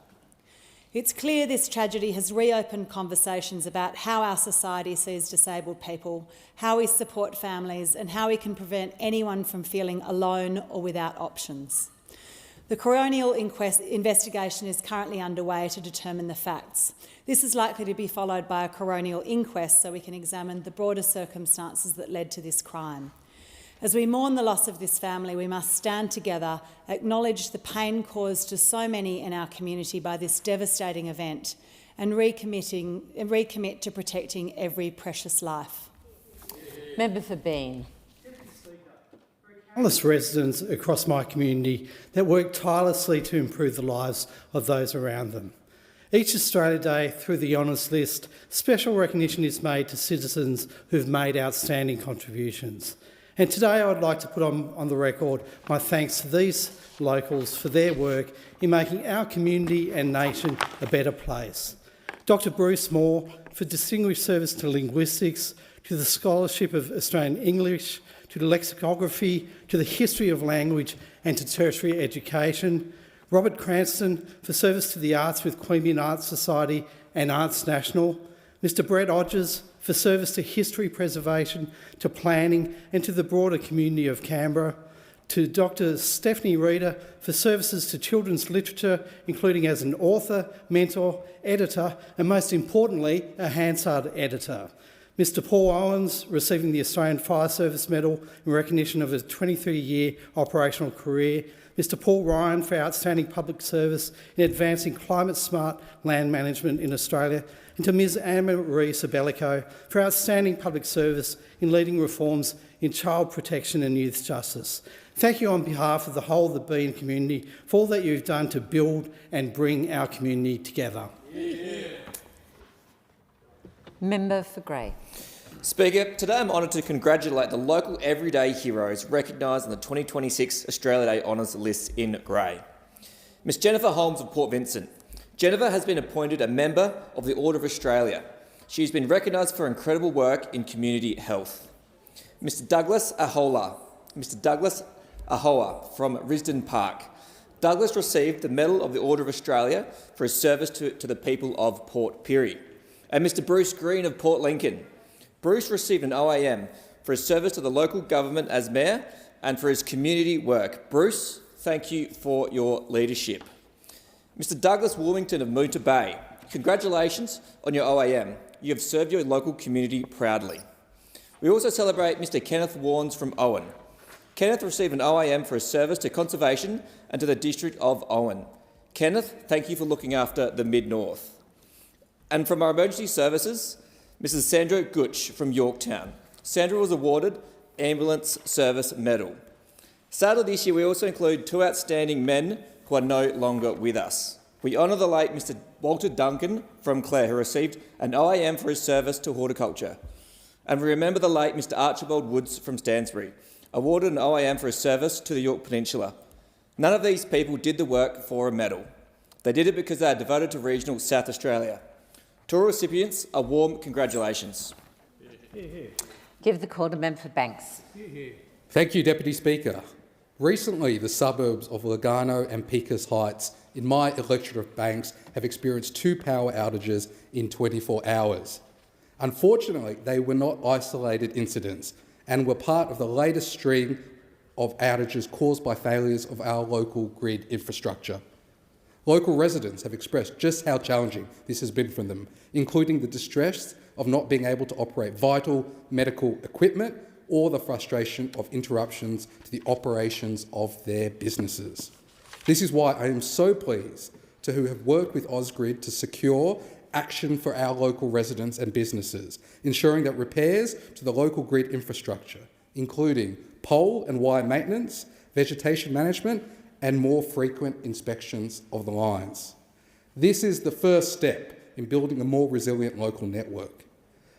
It's clear this tragedy has reopened conversations about how our society sees disabled people, how we support families and how we can prevent anyone from feeling alone or without options. The coronial investigation is currently underway to determine the facts. This is likely to be followed by a coronial inquest so we can examine the broader circumstances that led to this crime. As we mourn the loss of this family, we must stand together, acknowledge the pain caused to so many in our community by this devastating event and recommit to protecting every precious life.
Member for Bean.
Countless residents across my community that work tirelessly to improve the lives of those around them. Each Australia Day, through the Honours List, special recognition is made to citizens who've made outstanding contributions. And today I would like to put on the record my thanks to these locals for their work in making our community and nation a better place. Dr Bruce Moore for distinguished service to linguistics, to the scholarship of Australian English, to the lexicography, to the history of language and to tertiary education. Robert Cranston for service to the arts with Queanbeyan Arts Society and Arts National. Mr Brett Odgers for service to history preservation, to planning and to the broader community of Canberra. To Dr Stephanie Reeder for services to children's literature, including as an author, mentor, editor and most importantly, a Hansard editor. Mr Paul Owens receiving the Australian Fire Service Medal in recognition of his 23-year operational career. Mr Paul Ryan for outstanding public service in advancing climate-smart land management in Australia, and to Ms Anna-Marie Sabellico for outstanding public service in leading reforms in child protection and youth justice. Thank you on behalf of the whole of the Bean community for all that you've done to build and bring our community together.
Member for Grey.
Speaker, today I'm honoured to congratulate the local everyday heroes recognised in the 2026 Australia Day Honours List in Grey. Ms Jennifer Holmes of Port Vincent. Jennifer has been appointed a member of the Order of Australia. She has been recognised for incredible work in community health. Mr Douglas Ahoa from Risdon Park. Douglas received the Medal of the Order of Australia for his service to the people of Port Pirie. And Mr Bruce Green of Port Lincoln. Bruce received an OAM for his service to the local government as Mayor and for his community work. Bruce, thank you for your leadership. Mr Douglas Wilmington of Moonta Bay, congratulations on your OAM. You have served your local community proudly. We also celebrate Mr Kenneth Warnes from Owen. Kenneth received an OAM for his service to conservation and to the district of Owen. Kenneth, thank you for looking after the Mid-North. And from our emergency services, Mrs Sandra Gutch from Yorktown. Sandra was awarded Ambulance Service Medal. Sadly this year we also include two outstanding men who are no longer with us. We honour the late Mr Walter Duncan from Clare, who received an OAM for his service to horticulture. And we remember the late Mr Archibald Woods from Stansbury, awarded an OAM for his service to the Yorke Peninsula. None of these people did the work for a medal. They did it because they are devoted to regional South Australia. To all recipients, a warm congratulations.
Give the call to Member for Banks.
Thank you, Deputy Speaker. Recently, the suburbs of Lugano and Peakers Heights in my electorate of Banks have experienced 2 power outages in 24 hours. Unfortunately, they were not isolated incidents and were part of the latest string of outages caused by failures of our local grid infrastructure. Local residents have expressed just how challenging this has been for them, including the distress of not being able to operate vital medical equipment or the frustration of interruptions to the operations of their businesses. This is why I am so pleased to have worked with Ausgrid to secure action for our local residents and businesses, ensuring that repairs to the local grid infrastructure, including pole and wire maintenance, vegetation management, and more frequent inspections of the lines. This is the first step in building a more resilient local network.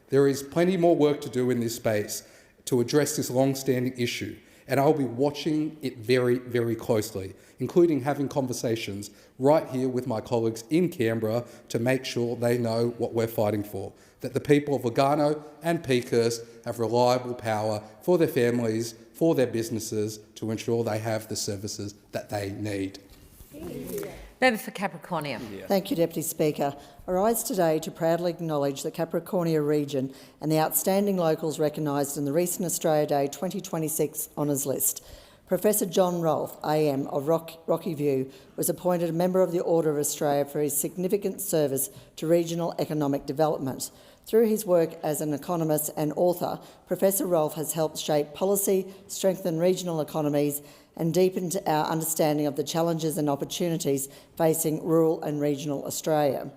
There is plenty more work to do in this space to address this long-standing issue, and I'll be watching it very, very closely, including having conversations right here with my colleagues in Canberra to make sure they know what we're fighting for, that the people of Lugano and Peakers have reliable power for their families, for their businesses, to ensure they have the services that they need.
Member for Capricornia.
Thank you, Deputy Speaker. I rise today to proudly acknowledge the Capricornia region and the outstanding locals recognised in the recent Australia Day 2026 honours list. Professor John Rolfe, AM of Rocky View, was appointed a Member of the Order of Australia for his significant service to regional economic development. Through his work as an economist and author, Professor Rolfe has helped shape policy, strengthen regional economies and deepened our understanding of the challenges and opportunities facing rural and regional Australia.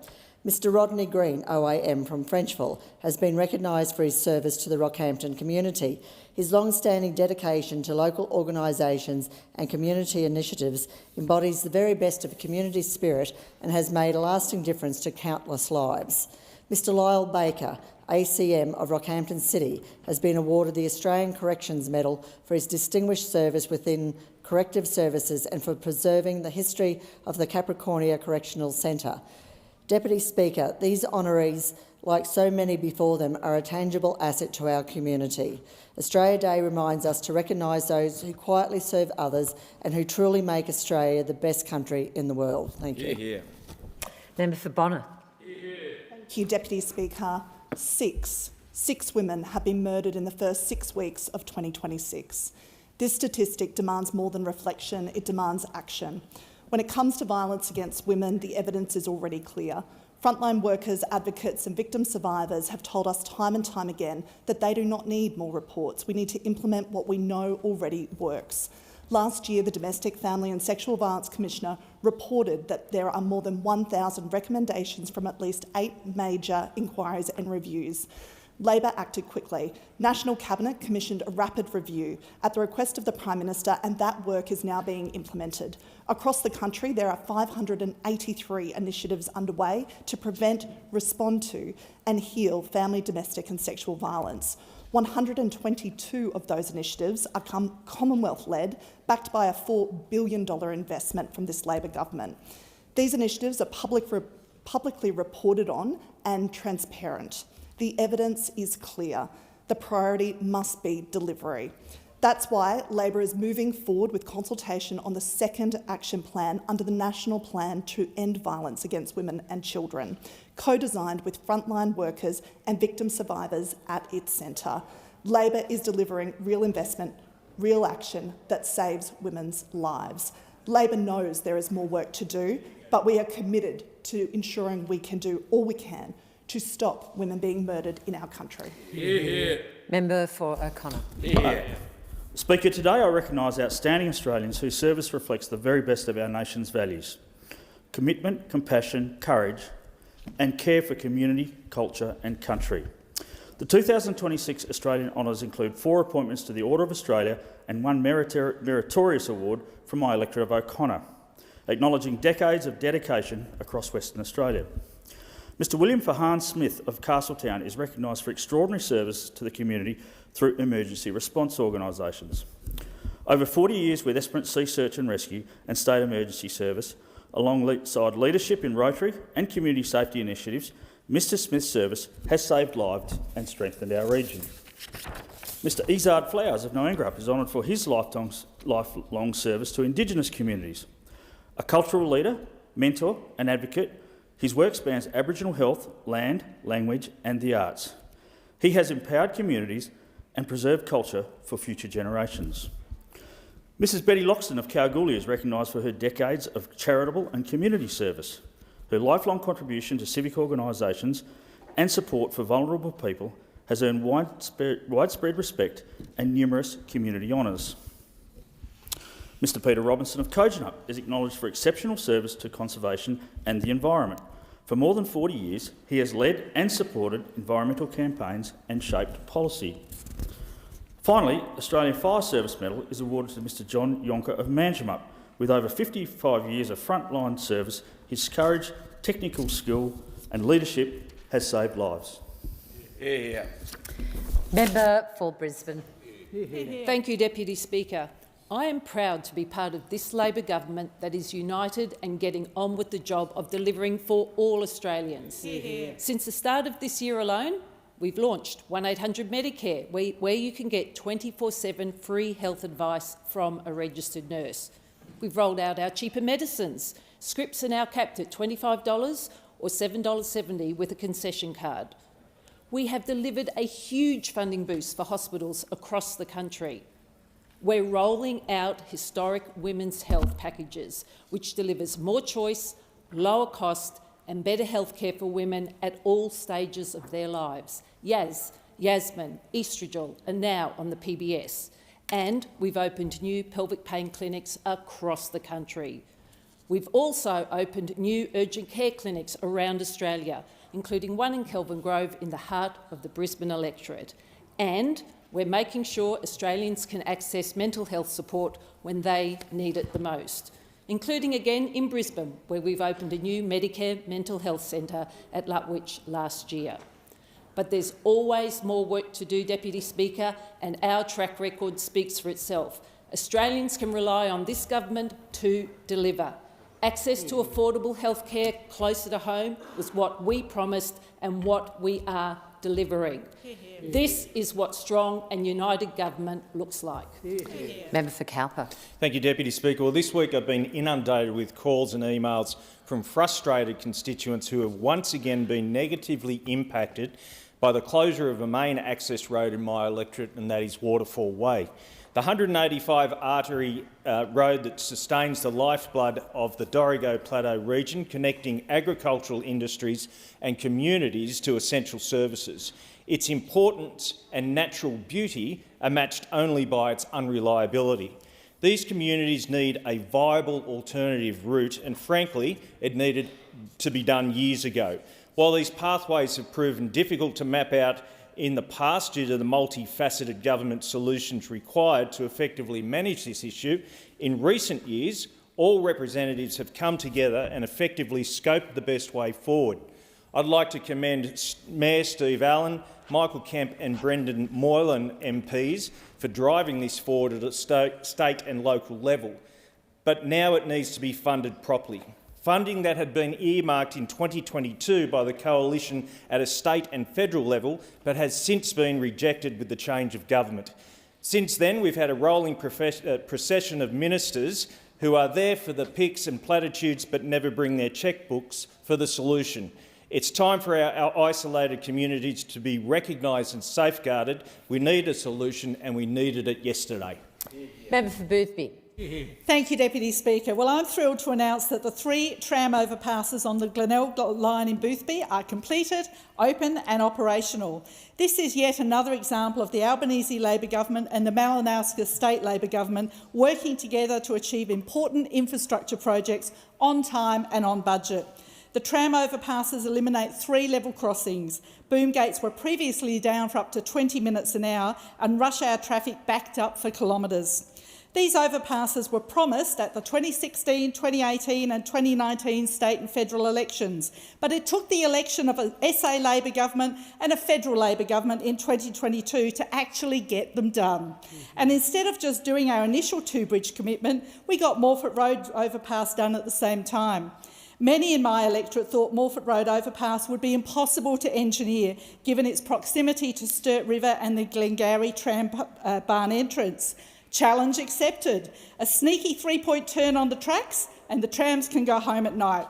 Mr Rodney Green, OAM from Frenchville, has been recognised for his service to the Rockhampton community. His long-standing dedication to local organisations and community initiatives embodies the very best of community spirit and has made a lasting difference to countless lives. Mr Lyle Baker, ACM of Rockhampton City, has been awarded the Australian Corrections Medal for his distinguished service within corrective services and for preserving the history of the Capricornia Correctional Centre. Deputy Speaker, these honorees, like so many before them, are a tangible asset to our community. Australia Day reminds us to recognise those who quietly serve others and who truly make Australia the best country in the world. Thank you.
Member for Bonner.
Thank you, Deputy Speaker. Six women have been murdered in the first 6 weeks of 2026. This statistic demands more than reflection, it demands action. When it comes to violence against women, the evidence is already clear. Frontline workers, advocates and victim survivors have told us time and time again that they do not need more reports. We need to implement what we know already works. Last year, the Domestic, Family and Sexual Violence Commissioner reported that there are more than 1,000 recommendations from at least 8 major inquiries and reviews. Labor acted quickly. National Cabinet commissioned a rapid review at the request of the Prime Minister, and that work is now being implemented. Across the country, there are 583 initiatives underway to prevent, respond to and heal family, domestic and sexual violence. 122 of those initiatives are Commonwealth-led, backed by a $4 billion investment from this Labor government. These initiatives are publicly reported on and transparent. The evidence is clear. The priority must be delivery. That's why Labor is moving forward with consultation on the second action plan under the National Plan to End Violence Against Women and Children, co-designed with frontline workers and victim survivors at its centre. Labor is delivering real investment, real action that saves women's lives. Labor knows there is more work to do, but we are committed to ensuring we can do all we can to stop women being murdered in our country.
Member for O'Connor.
Speaker, today I recognise outstanding Australians whose service reflects the very best of our nation's values: commitment, compassion, courage and care for community, culture and country. The 2026 Australian Honours include 4 appointments to the Order of Australia and 1 meritorious award from my electorate of O'Connor, acknowledging decades of dedication across Western Australia. Mr William Fahan Smith of Castletown is recognised for extraordinary service to the community through emergency response organisations. Over 40 years with Esperance Sea Search and Rescue and State Emergency Service, alongside leadership in Rotary and community safety initiatives, Mr Smith's service has saved lives and strengthened our region. Mr Izard Flowers of Noangarup is honoured for his lifelong service to Indigenous communities. A cultural leader, mentor and advocate, his work spans Aboriginal health, land, language and the arts. He has empowered communities and preserved culture for future generations. Mrs Betty Loxton of Kalgoorlie is recognised for her decades of charitable and community service. Her lifelong contribution to civic organisations and support for vulnerable people has earned widespread respect and numerous community honours. Mr Peter Robinson of Kojonup is acknowledged for exceptional service to conservation and the environment. For more than 40 years, he has led and supported environmental campaigns and shaped policy. Finally, Australian Fire Service Medal is awarded to Mr John Yonker of Manjimup. With over 55 years of frontline service, his courage, technical skill and leadership has saved lives.
Yeah.
Member for Brisbane.
Thank you, Deputy Speaker. I am proud to be part of this Labor government that is united and getting on with the job of delivering for all Australians. Since the start of this year alone, we've launched 1800 Medicare, where you can get 24/7 free health advice from a registered nurse. We've rolled out our cheaper medicines. Scripts are now capped at $25 or $7.70 with a concession card. We have delivered a huge funding boost for hospitals across the country. We're rolling out historic women's health packages, which delivers more choice, lower cost and better health care for women at all stages of their lives. Yasmin, Estradiol are now on the PBS. And we've opened new pelvic pain clinics across the country. We've also opened new urgent care clinics around Australia, including one in Kelvin Grove in the heart of the Brisbane electorate. And we're making sure Australians can access mental health support when they need it the most, including again in Brisbane, where we've opened a new Medicare mental health centre at Lutwyche last year. But there's always more work to do, Deputy Speaker, and our track record speaks for itself. Australians can rely on this government to deliver. Access to affordable health care closer to home was what we promised and what we are delivering. This is what strong and united government looks like.
Member for Cowper.
Thank you, Deputy Speaker. Well, this week I've been inundated with calls and emails from frustrated constituents who have once again been negatively impacted by the closure of a main access road in my electorate, and that is Waterfall Way. The 185 artery road that sustains the lifeblood of the Dorrigo Plateau region, connecting agricultural industries and communities to essential services. Its importance and natural beauty are matched only by its unreliability. These communities need a viable alternative route, and frankly, it needed to be done years ago. While these pathways have proven difficult to map out in the past due to the multifaceted government solutions required to effectively manage this issue, in recent years, all representatives have come together and effectively scoped the best way forward. I'd like to commend Mayor Steve Allen, Michael Kemp and Brendan Moylan MPs for driving this forward at a state and local level. But now it needs to be funded properly. Funding that had been earmarked in 2022 by the Coalition at a state and federal level, but has since been rejected with the change of government. Since then, we've had a rolling procession of ministers who are there for the pics and platitudes but never bring their chequebooks for the solution. It's time for our isolated communities to be recognised and safeguarded. We need a solution, and we needed it yesterday.
Member for Boothby.
Thank you, Deputy Speaker. Well, I'm thrilled to announce that the 3 tram overpasses on the Glenelg line in Boothby are completed, open and operational. This is yet another example of the Albanese Labor Government and the Malinowska State Labor Government working together to achieve important infrastructure projects on time and on budget. The tram overpasses eliminate 3 level crossings. Boom gates were previously down for up to 20 minutes an hour and rush hour traffic backed up for kilometres. These overpasses were promised at the 2016, 2018 and 2019 state and federal elections, but it took the election of an SA Labor government and a federal Labor government in 2022 to actually get them done. And instead of just doing our initial two-bridge commitment, we got Morphett Road overpass done at the same time. Many in my electorate thought Morphett Road overpass would be impossible to engineer, given its proximity to Sturt River and the Glengarry tram barn entrance. Challenge accepted. A sneaky three-point turn on the tracks and the trams can go home at night.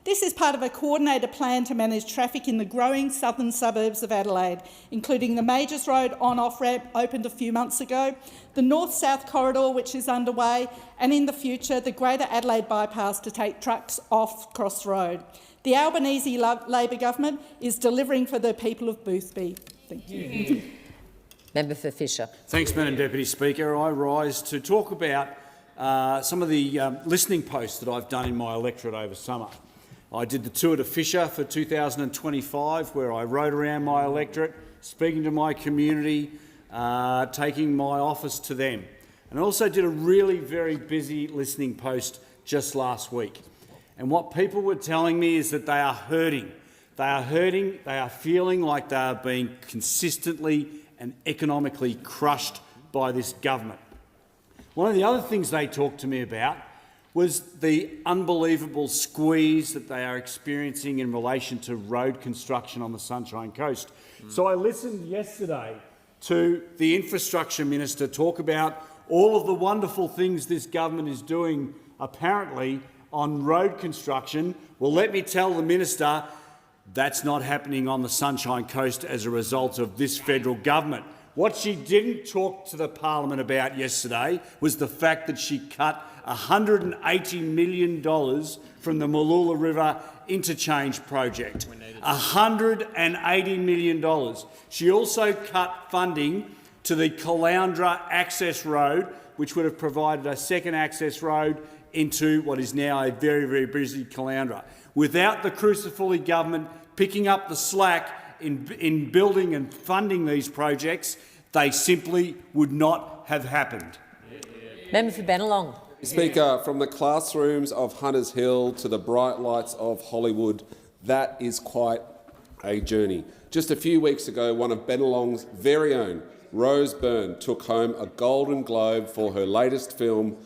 This is part of a coordinated plan to manage traffic in the growing southern suburbs of Adelaide, including the Majors Road on-off ramp opened a few months ago, the north-south corridor which is underway, and in the future the Greater Adelaide bypass to take trucks off Cross Road. The Albanese Labor government is delivering for the people of Boothby. Thank you.
Member for Fisher.
Thanks, Madam Deputy Speaker. I rise to talk about some of the listening posts that I've done in my electorate over summer. I did the tour to Fisher for 2025, where I rode around my electorate, speaking to my community, taking my office to them. And I also did a really very busy listening post just last week. And what people were telling me is that they are hurting. They are hurting, they are feeling like they are being consistently and economically crushed by this government. One of the other things they talked to me about was the unbelievable squeeze that they are experiencing in relation to road construction on the Sunshine Coast. So I listened yesterday to the Infrastructure Minister talk about all of the wonderful things this government is doing, apparently, on road construction. Well, let me tell the Minister, that's not happening on the Sunshine Coast as a result of this federal government. What she didn't talk to the Parliament about yesterday was the fact that she cut $180 million from the Mooloolah River Interchange project. $180 million. She also cut funding to the Caloundra Access Road, which would have provided a second access road into what is now a very, very busy Caloundra. Without the Crucifulli government picking up the slack in building and funding these projects, they simply would not have happened.
Member for Bennelong.
Speaker, from the classrooms of Hunters Hill to the bright lights of Hollywood, that is quite a journey. Just a few weeks ago, one of Bennelong's very own, Rose Byrne, took home a Golden Globe for her latest film,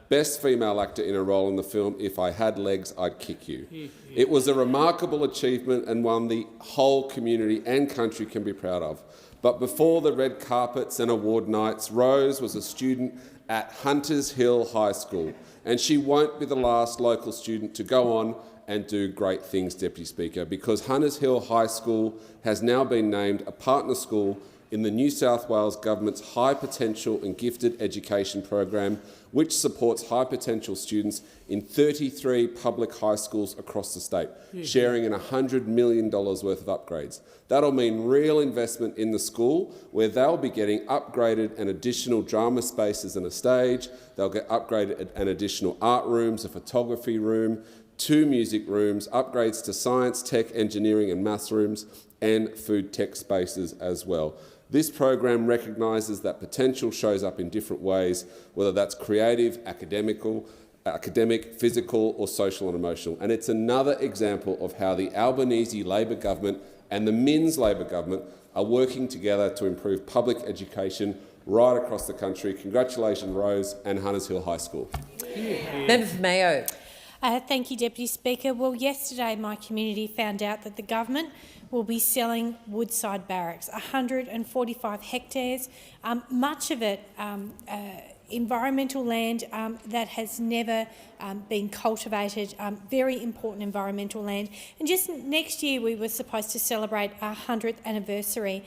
Best Female Actor in a Role in the film If I Had Legs, I'd Kick You. It was a remarkable achievement and one the whole community and country can be proud of. But before the red carpets and award nights, Rose was a student at Hunters Hill High School, and she won't be the last local student to go on and do great things, Deputy Speaker, because Hunters Hill High School has now been named a partner school in the New South Wales Government's High Potential and Gifted Education program, which supports high potential students in 33 public high schools across the state, sharing in $100 million worth of upgrades. That'll mean real investment in the school, where they'll be getting upgraded and additional drama spaces and a stage. They'll get upgraded and additional art rooms, a photography room, 2 music rooms, upgrades to science, tech, engineering and maths rooms, and food tech spaces as well. This program recognises that potential shows up in different ways, whether that's creative, academic, physical or social and emotional. And it's another example of how the Albanese Labor government and the Minns Labor government are working together to improve public education right across the country. Congratulations, Rose and Hunters Hill High School.
Member for Mayo.
Thank you, Deputy Speaker. Well, yesterday my community found out that the government will be selling Woodside Barracks, 145 hectares, much of it environmental land that has never been cultivated, very important environmental land. And just next year we were supposed to celebrate our 100th anniversary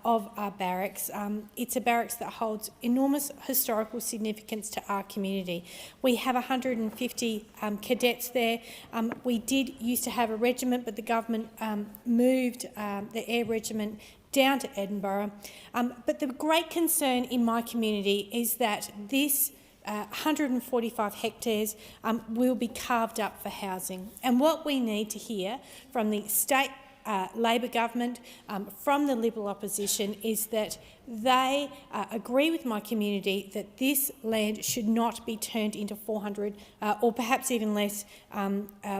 of our barracks. It's a barracks that holds enormous historical significance to our community. We have 150 cadets there. We did used to have a regiment, but the government moved the Air Regiment down to Edinburgh. But the great concern in my community is that this 145 hectares will be carved up for housing. And what we need to hear from the state Labor government, from the Liberal opposition, is that they agree with my community that this land should not be turned into 400 or perhaps even less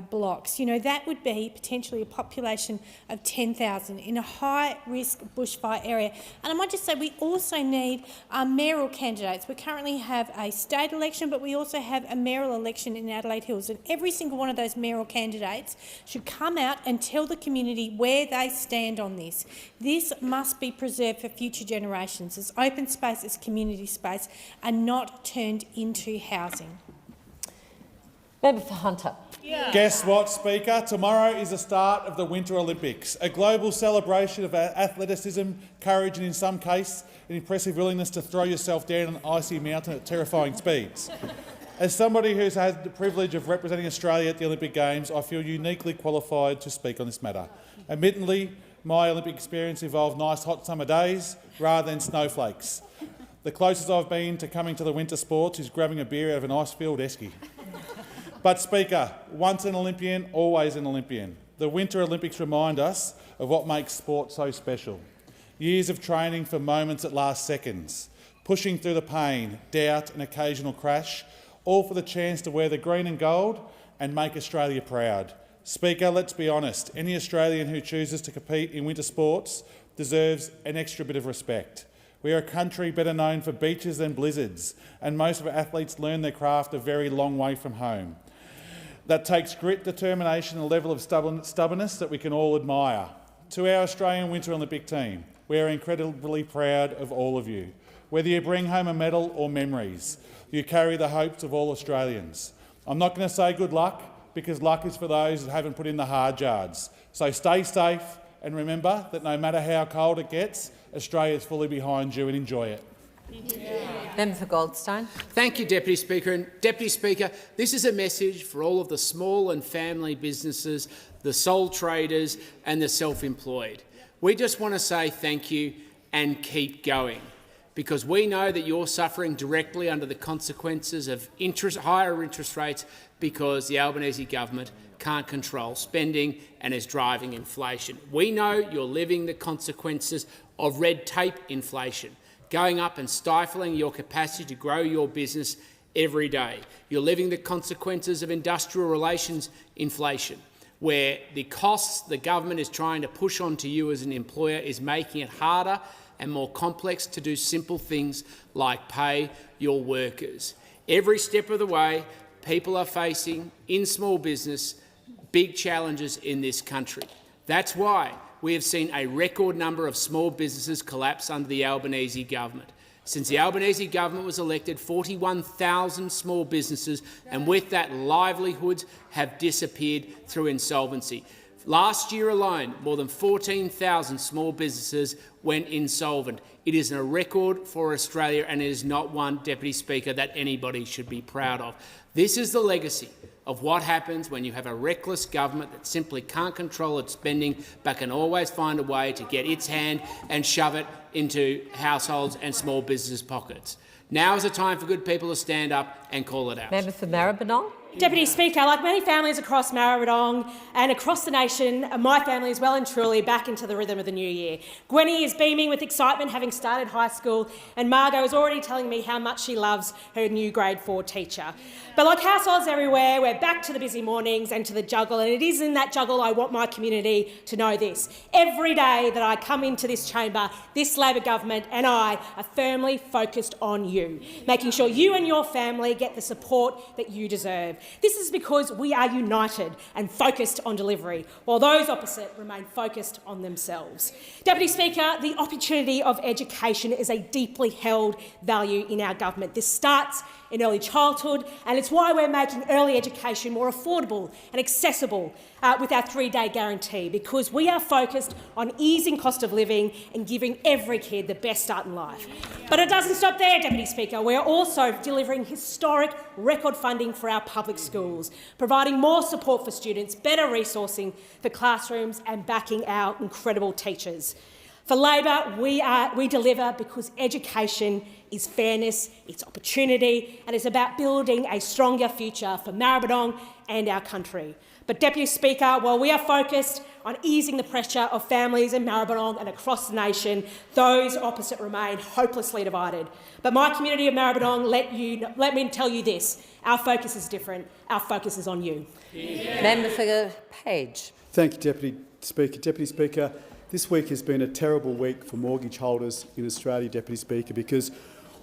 blocks. You know, that would be potentially a population of 10,000 in a high-risk bushfire area. And I might just say we also need mayoral candidates. We currently have a state election, but we also have a mayoral election in Adelaide Hills, and every single one of those mayoral candidates should come out and tell the community where they stand on this. This must be preserved for future generations as open space, as community space, and not turned into housing.
Member for Hunter.
Guess what, Speaker? Tomorrow is the start of the Winter Olympics, a global celebration of athleticism, courage and, in some cases, an impressive willingness to throw yourself down an icy mountain at terrifying speeds. As somebody who's had the privilege of representing Australia at the Olympic Games, I feel uniquely qualified to speak on this matter. Admittedly, my Olympic experience involved nice hot summer days rather than snowflakes. The closest I've been to coming to the winter sports is grabbing a beer out of an ice-filled esky. But, Speaker, once an Olympian, always an Olympian. The Winter Olympics remind us of what makes sport so special. Years of training for moments that last seconds, pushing through the pain, doubt and occasional crash, all for the chance to wear the green and gold and make Australia proud. Speaker, let's be honest, any Australian who chooses to compete in winter sports deserves an extra bit of respect. We are a country better known for beaches than blizzards, and most of our athletes learn their craft a very long way from home. That takes grit, determination and a level of stubbornness that we can all admire. To our Australian Winter Olympic team, we are incredibly proud of all of you. Whether you bring home a medal or memories, you carry the hopes of all Australians. I'm not going to say good luck, because luck is for those that haven't put in the hard yards. So stay safe and remember that no matter how cold it gets, Australia is fully behind you, and enjoy it.
Member for Goldstein.
Thank you, Deputy Speaker. And Deputy Speaker, this is a message for all of the small and family businesses, the sole traders and the self-employed. We just want to say thank you and keep going, because we know that you're suffering directly under the consequences of higher interest rates because the Albanese government can't control spending and is driving inflation. We know you're living the consequences of red tape inflation, going up and stifling your capacity to grow your business every day. You're living the consequences of industrial relations inflation, where the costs the government is trying to push onto you as an employer is making it harder and more complex to do simple things like pay your workers. Every step of the way, people are facing, in small business, big challenges in this country. That's why we have seen a record number of small businesses collapse under the Albanese government. Since the Albanese government was elected, 41,000 small businesses, and with that livelihoods, have disappeared through insolvency. Last year alone, more than 14,000 small businesses went insolvent. It is a record for Australia, and it is not one, Deputy Speaker, that anybody should be proud of. This is the legacy of what happens when you have a reckless government that simply can't control its spending but can always find a way to get its hand and shove it into households and small business pockets. Now is the time for good people to stand up and call it out.
Member for Maribyrnong.
Deputy Speaker, like many families across Maribyrnong and across the nation, my family is well and truly back into the rhythm of the new year. Gwenny is beaming with excitement, having started high school, and Margot is already telling me how much she loves her new grade 4 teacher. But like households everywhere, we're back to the busy mornings and to the juggle, and it is in that juggle I want my community to know this. Every day that I come into this chamber, this Labor government and I are firmly focused on you, making sure you and your family get the support that you deserve. This is because we are united and focused on delivery, while those opposite remain focused on themselves. Deputy Speaker, the opportunity of education is a deeply held value in our government. This starts in early childhood, and it's why we're making early education more affordable and accessible with our 3-day guarantee, because we are focused on easing cost of living and giving every kid the best start in life. But it doesn't stop there, Deputy Speaker. We're also delivering historic record funding for our public schools, providing more support for students, better resourcing for classrooms and backing our incredible teachers. For Labor, we deliver because education is fairness, it's opportunity, and it's about building a stronger future for Maribyrnong and our country. But, Deputy Speaker, while we are focused on easing the pressure of families in Maribyrnong and across the nation, those opposite remain hopelessly divided. But my community of Maribyrnong, let me tell you this, our focus is different. Our focus is on you.
Yeah. Member for Page.
Thank you, Deputy Speaker. Deputy Speaker, this week has been a terrible week for mortgage holders in Australia, Deputy Speaker, because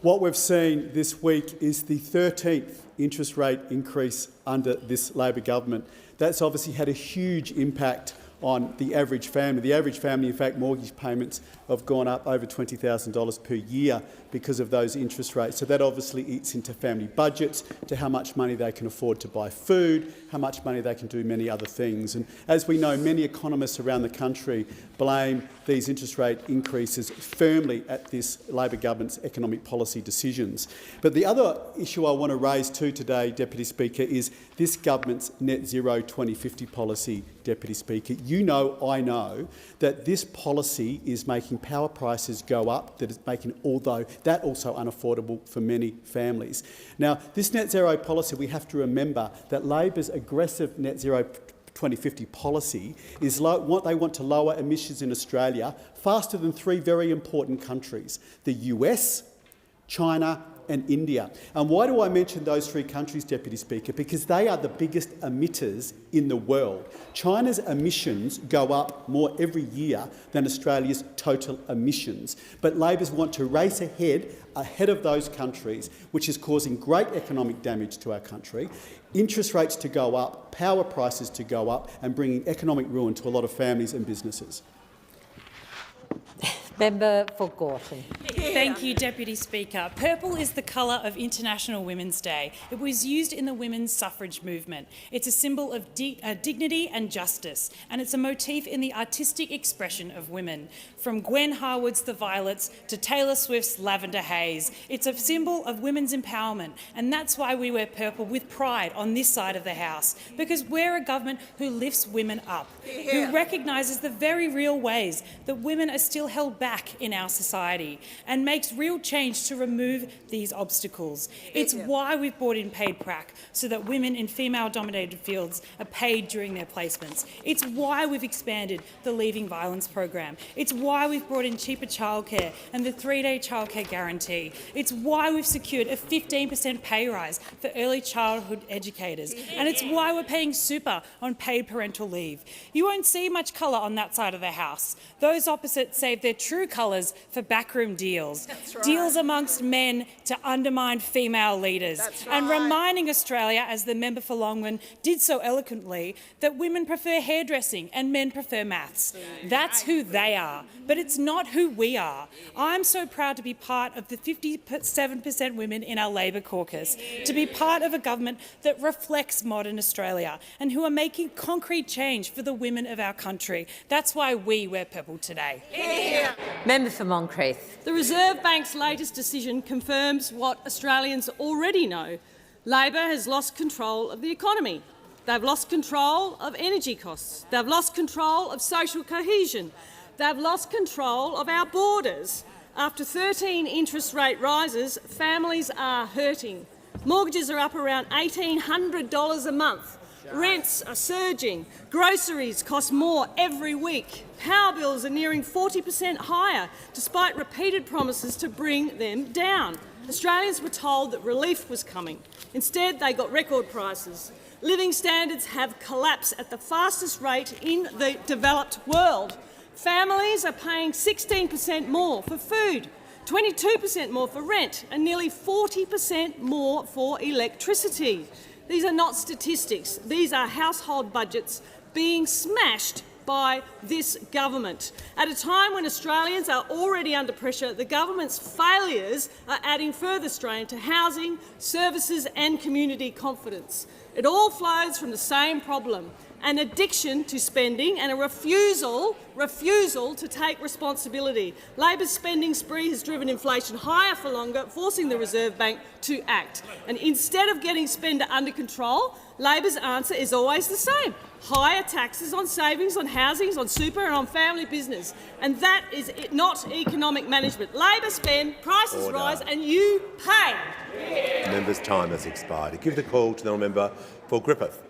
what we've seen this week is the 13th interest rate increase under this Labor government. That's obviously had a huge impact on the average family. The average family, in fact, mortgage payments have gone up over $20,000 per year because of those interest rates. So that obviously eats into family budgets, to how much money they can afford to buy food, how much money they can do many other things. And as we know, many economists around the country blame these interest rate increases firmly at this Labor government's economic policy decisions. But the other issue I want to raise too today, Deputy Speaker, is this government's net zero 2050 policy, Deputy Speaker. You know, I know, that this policy is making power prices go up, that is making that also unaffordable for many families. Now, this net zero policy, we have to remember that Labor's aggressive net zero 2050 policy is what they want to lower emissions in Australia faster than three very important countries: the US, China and India. And why do I mention those three countries, Deputy Speaker? Because they are the biggest emitters in the world. China's emissions go up more every year than Australia's total emissions. But Labors want to race ahead of those countries, which is causing great economic damage to our country, interest rates to go up, power prices to go up, and bringing economic ruin to a lot of families and businesses.
Member for Gorton.
Thank you, Deputy Speaker. Purple is the colour of International Women's Day. It was used in the women's suffrage movement. It's a symbol of dignity and justice, and it's a motif in the artistic expression of women. From Gwen Harwood's The Violets to Taylor Swift's Lavender Haze, it's a symbol of women's empowerment, and that's why we wear purple with pride on this side of the House, because we're a government who lifts women up, who recognises the very real ways that women are still held back in our society and makes real change to remove these obstacles. It's why we've brought in paid prac so that women in female-dominated fields are paid during their placements. It's why we've expanded the Leaving Violence program. It's why we've brought in cheaper childcare and the 3-day childcare guarantee. It's why we've secured a 15% pay rise for early childhood educators. And it's why we're paying super on paid parental leave. You won't see much colour on that side of the House. Those opposite save their true colours for backroom deals. Deals amongst men to undermine female leaders. And reminding Australia, as the member for Longman did so eloquently, that women prefer hairdressing and men prefer maths. That's who they are, but it's not who we are. I'm so proud to be part of the 57% women in our Labor caucus, to be part of a government that reflects modern Australia and who are making concrete change for the women of our country. That's why we wear purple today.
Member for Moncrieff.
The Reserve Bank's latest decision confirms what Australians already know. Labor has lost control of the economy. They've lost control of energy costs. They've lost control of social cohesion. They've lost control of our borders. After 13 interest rate rises, families are hurting. Mortgages are up around $1,800 a month. Rents are surging. Groceries cost more every week. Power bills are nearing 40% higher, despite repeated promises to bring them down. Australians were told that relief was coming. Instead, they got record prices. Living standards have collapsed at the fastest rate in the developed world. Families are paying 16% more for food, 22% more for rent, and nearly 40% more for electricity. These are not statistics. These are household budgets being smashed by this government. At a time when Australians are already under pressure, the government's failures are adding further strain to housing, services and community confidence. It all flows from the same problem: an addiction to spending and a refusal to take responsibility. Labor's spending spree has driven inflation higher for longer, forcing the Reserve Bank to act. And instead of getting spender under control, Labor's answer is always the same: higher taxes on savings, on housing, on super and on family business. And that is not economic management. Labor spend, prices rise and you pay.
The member's time has expired. I give the call to the member for Griffith.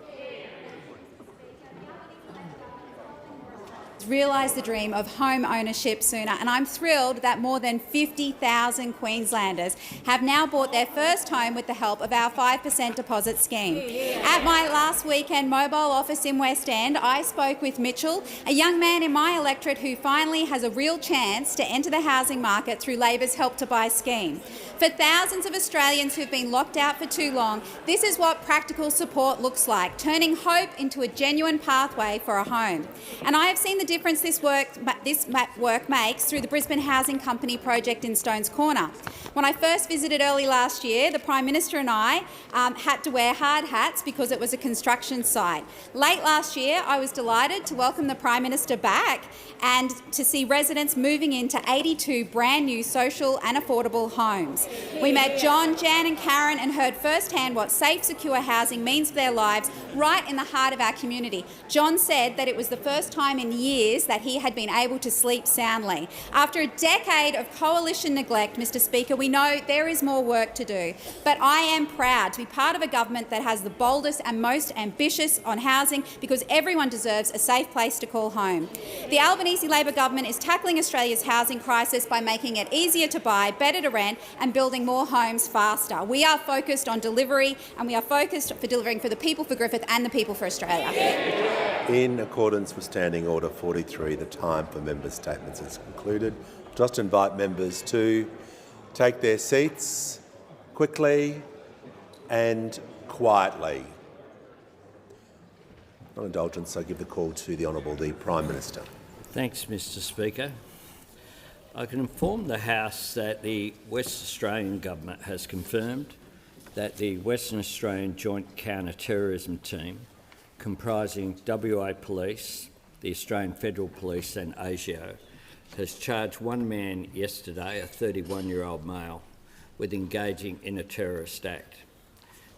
realise the dream of home ownership sooner, and I'm thrilled that more than 50,000 Queenslanders have now bought their first home with the help of our 5% deposit scheme. At my last weekend mobile office in West End, I spoke with Mitchell, a young man in my electorate who finally has a real chance to enter the housing market through Labor's Help to Buy scheme. For thousands of Australians who've been locked out for too long, this is what practical support looks like, turning hope into a genuine pathway for a home. And I have seen the difference this work makes through the Brisbane Housing Company project in Stones Corner. When I first visited early last year, the Prime Minister and I had to wear hard hats because it was a construction site. Late last year, I was delighted to welcome the Prime Minister back and to see residents moving into 82 brand new social and affordable homes. We met John, Jan and Karen and heard firsthand what safe, secure housing means for their lives right in the heart of our community. John said that it was the first time in years that he had been able to sleep soundly. After a decade of coalition neglect, Mr Speaker, we know there is more work to do, but I am proud to be part of a government that has the boldest and most ambitious on housing, because everyone deserves a safe place to call home. The Albanese Labor government is tackling Australia's housing crisis by making it easier to buy, better to rent and building more homes faster. We are focused on delivery, and we are focused for delivering for the people for Griffith and the people for Australia.
In accordance with Standing Order 43, the time for member statements is concluded. Just invite members to take their seats quickly and quietly. On indulgence, I give the call to the Honourable the Prime Minister.
Thanks, Mr Speaker. I can inform the House that the West Australian Government has confirmed that the Western Australian Joint Counter-Terrorism Team, comprising WA Police, the Australian Federal Police and ASIO, has charged one man yesterday, a 31-year-old male, with engaging in a terrorist act.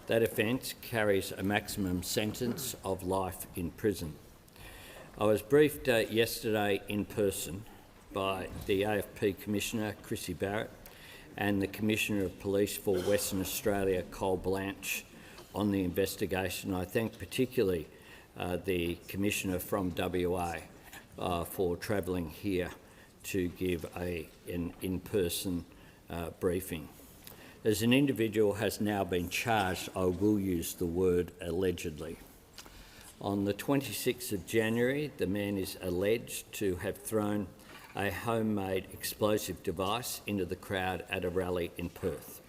That offence carries a maximum sentence of life in prison. I was briefed yesterday in person by the AFP Commissioner, Chrissy Barrett, and the Commissioner of Police for Western Australia, Cole Blanche, on the investigation. I thank particularly the Commissioner from WA for travelling here to give an in-person briefing. As an individual has now been charged, I will use the word allegedly. On the 26th of January, the man is alleged to have thrown a homemade explosive device into the crowd at a rally in Perth.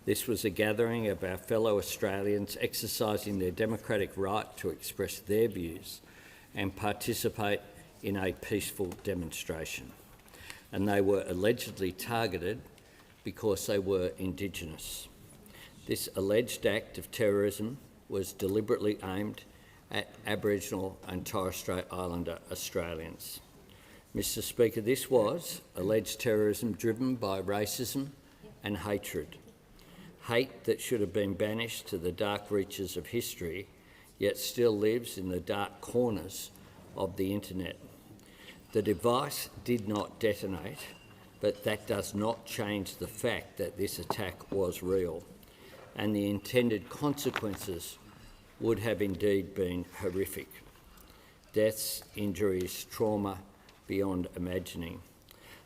This was a gathering of our fellow Australians exercising their democratic right to express their views and participate in a peaceful demonstration. And they were allegedly targeted because they were Indigenous. This alleged act of terrorism was deliberately aimed at Aboriginal and Torres Strait Islander Australians. Mr Speaker, this was alleged terrorism driven by racism and hatred. Hate that should have been banished to the dark reaches of history, yet still lives in the dark corners of the internet. The device did not detonate, but that does not change the fact that this attack was real, and the intended consequences would have indeed been horrific. Deaths, injuries, trauma beyond imagining.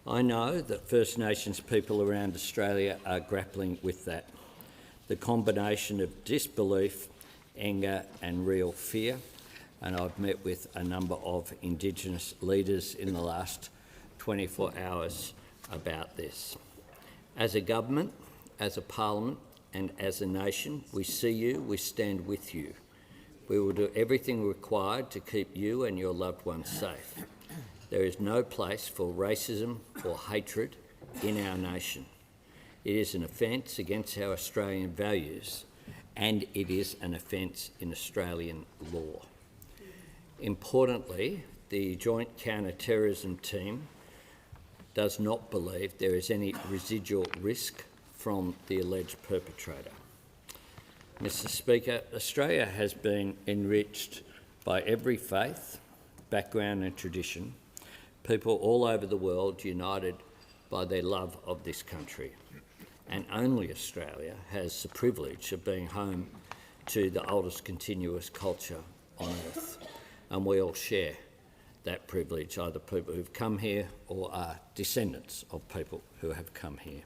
I know that First Nations people around Australia are grappling with that. The combination of disbelief, anger and real fear, and I've met with a number of Indigenous leaders in the last 24 hours about this. As a government, as a parliament and as a nation, we see you, we stand with you. We will do everything required to keep you and your loved ones safe. There is no place for racism or hatred in our nation. It is an offence against our Australian values, and it is an offence in Australian law. Importantly, the Joint Counter-Terrorism Team does not believe there is any residual risk from the alleged perpetrator. Mr Speaker, Australia has been enriched by every faith, background and tradition, people all over the world united by their love of this country. And only Australia has the privilege of being home to the oldest continuous culture on earth, and we all share that privilege, either people who've come here or are descendants of people who have come here.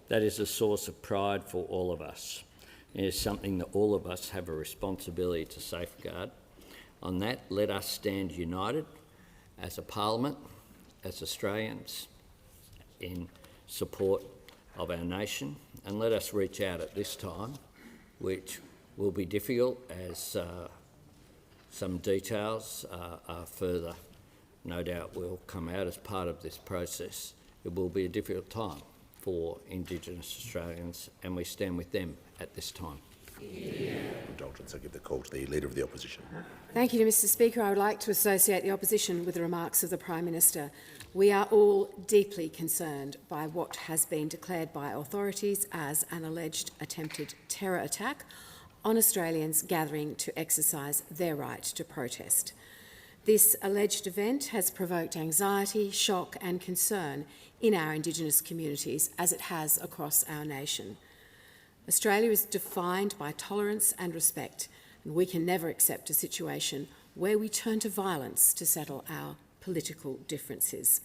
That is a source of pride for all of us. It is something that all of us have a responsibility to safeguard. On that, let us stand united as a parliament, as Australians, in support of our nation, and let us reach out at this time, which will be difficult as some details are further, no doubt, will come out as part of this process. It will be a difficult time for Indigenous Australians, and we stand with them at this time.
Indulgence, I give the call to the Leader of the Opposition.
Thank you, Mr Speaker. I would like to associate the opposition with the remarks of the Prime Minister. We are all deeply concerned by what has been declared by authorities as an alleged attempted terror attack on Australians gathering to exercise their right to protest. This alleged event has provoked anxiety, shock and concern in our Indigenous communities, as it has across our nation. Australia is defined by tolerance and respect, and we can never accept a situation where we turn to violence to settle our political differences.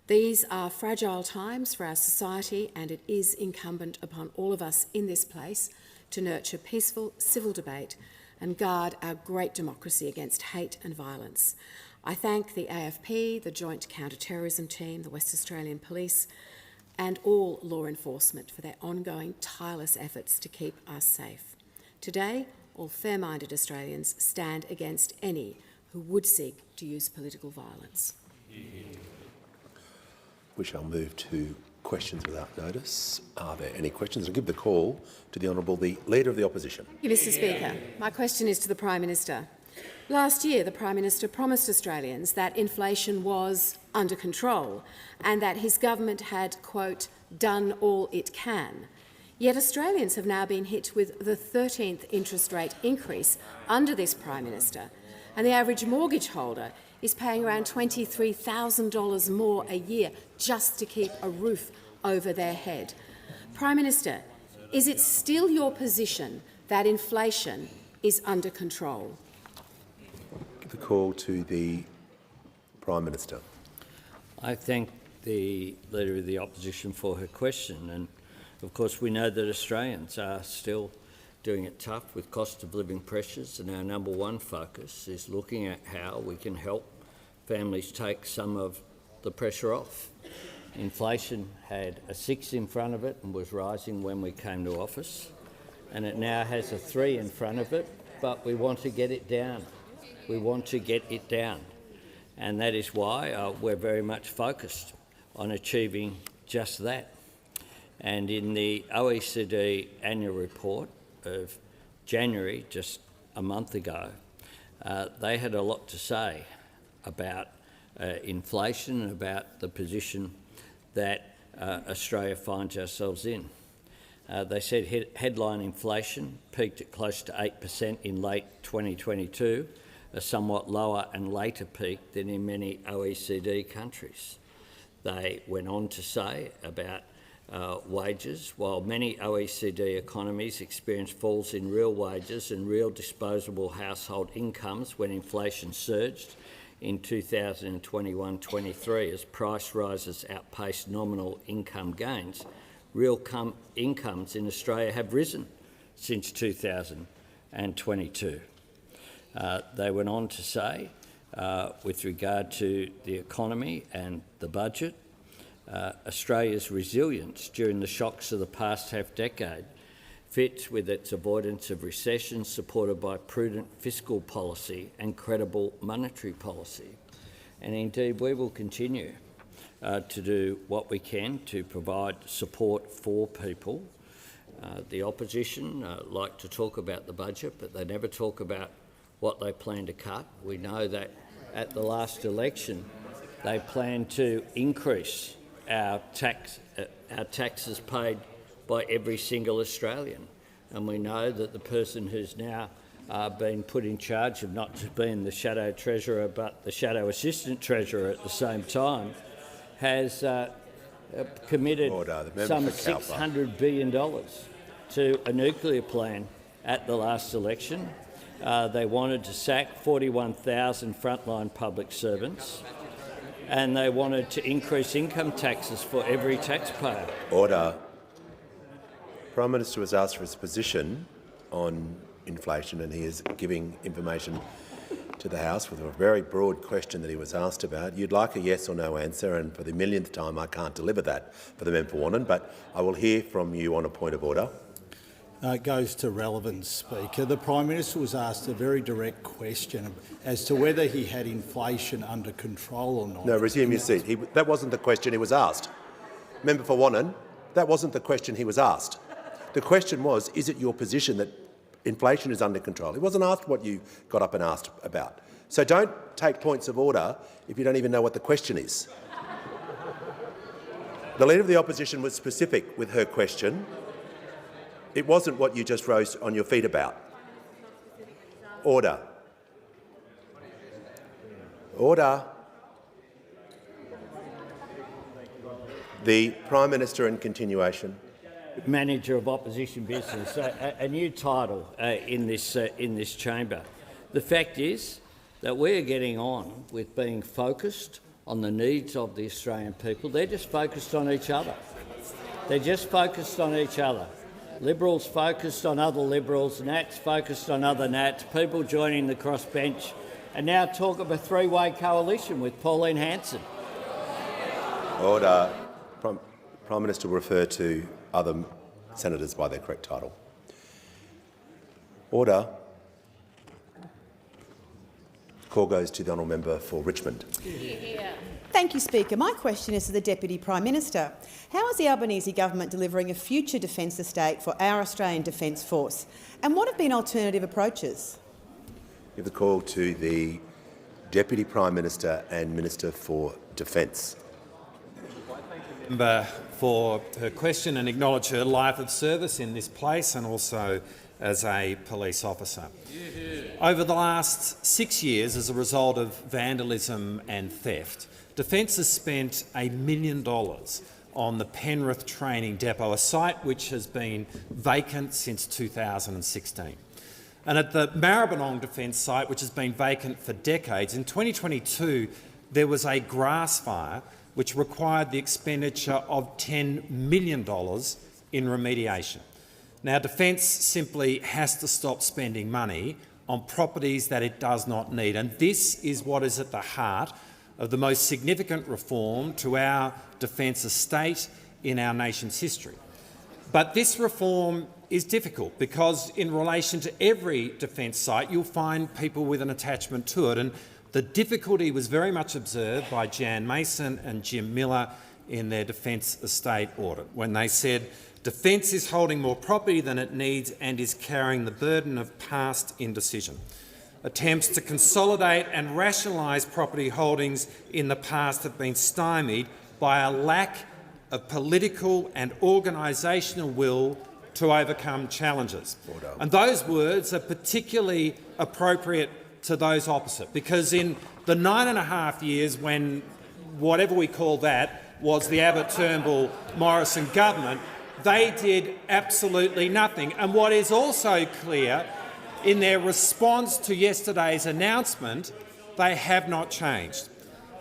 These are fragile times for our society, and it is incumbent upon all of us in this place to nurture peaceful civil debate and guard our great democracy against hate and violence. I thank the AFP, the Joint Counter-Terrorism Team, the West Australian Police and all law enforcement for their ongoing tireless efforts to keep us safe. Today, all fair-minded Australians stand against any who would seek to use political violence.
We shall move to questions without notice. Are there any questions? I'll give the call to the Honourable the Leader of the Opposition.
Thank you, Mr Speaker. My question is to the Prime Minister. Last year, the Prime Minister promised Australians that inflation was under control and that his government had, quote, done all it can. Yet Australians have now been hit with the 13th interest rate increase under this Prime Minister, and the average mortgage holder is paying around $23,000 more a year just to keep a roof over their head. Prime Minister, is it still your position that inflation is under control?
Give the call to the Prime Minister.
I thank the Leader of the Opposition for her question, and of course we know that Australians are still doing it tough with cost of living pressures, and our number one focus is looking at how we can help families take some of the pressure off. Inflation had a 6 in front of it and was rising when we came to office, and it now has a 3 in front of it, but we want to get it down. We want to get it down, and that is why we're very much focused on achieving just that. And in the OECD annual report of January, just a month ago, they had a lot to say about inflation and about the position that Australia finds ourselves in. They said headline inflation peaked at close to 8% in late 2022, a somewhat lower and later peak than in many OECD countries. They went on to say about wages, while many OECD economies experienced falls in real wages and real disposable household incomes when inflation surged in 2021-23 as price rises outpaced nominal income gains, real incomes in Australia have risen since 2022. They went on to say, with regard to the economy and the budget, Australia's resilience during the shocks of the past half-decade fits with its avoidance of recession, supported by prudent fiscal policy and credible monetary policy. And indeed, we will continue to do what we can to provide support for people. The opposition like to talk about the budget, but they never talk about what they plan to cut. We know that at the last election they plan to increase our taxes paid by every single Australian, and we know that the person who's now been put in charge of not just being the shadow treasurer but the shadow assistant treasurer at the same time has committed some $600 billion to a nuclear plan at the last election. They wanted to sack 41,000 frontline public servants, and they wanted to increase income taxes for every taxpayer.
Order. Prime Minister was asked for his position on inflation, and he is giving information to the House with a very broad question that he was asked about. You'd like a yes or no answer, and for the millionth time I can't deliver that for the member for Wannon, but I will hear from you on a point of order.
It goes to relevance, Speaker. The Prime Minister was asked a very direct question as to whether he had inflation under control or not.
No, resume your seat. That wasn't the question he was asked. Member for Wannon, that wasn't the question he was asked. The question was, is it your position that inflation is under control? He wasn't asked what you got up and asked about. So don't take points of order if you don't even know what the question is. The Leader of the Opposition was specific with her question. It wasn't what you just rose on your feet about. Order. Order. The Prime Minister in continuation.
Manager of Opposition Business, a new title in this chamber. The fact is that we're getting on with being focused on the needs of the Australian people. They're just focused on each other. They're just focused on each other. Liberals focused on other Liberals, Nats focused on other Nats, people joining the crossbench, and now talk of a three-way coalition with Pauline Hanson.
Order. Prime Minister will refer to other senators by their correct title. Order. Call goes to the honourable member for Richmond.
Thank you, Speaker. My question is to the Deputy Prime Minister. How is the Albanese government delivering a future defence estate for our Australian Defence Force? And what have been alternative approaches?
Give the call to the Deputy Prime Minister and Minister for Defence.
Member for her question and acknowledge her life of service in this place and also as a police officer. Over the last 6 years, as a result of vandalism and theft, Defence has spent $1 million on the Penrith Training Depot, a site which has been vacant since 2016. And at the Maribyrnong Defence site, which has been vacant for decades, in 2022 there was a grass fire which required the expenditure of $10 million in remediation. Now, Defence simply has to stop spending money on properties that it does not need, and this is what is at the heart of the most significant reform to our defence estate in our nation's history. But this reform is difficult because in relation to every defence site you'll find people with an attachment to it, and the difficulty was very much observed by Jan Mason and Jim Miller in their defence estate audit when they said Defence is holding more property than it needs and is carrying the burden of past indecision. Attempts to consolidate and rationalise property holdings in the past have been stymied by a lack of political and organisational will to overcome challenges. And those words are particularly appropriate to those opposite, because in the 9.5 years when whatever we call that was the Abbott Turnbull Morrison government, they did absolutely nothing. And what is also clear, in their response to yesterday's announcement, they have not changed.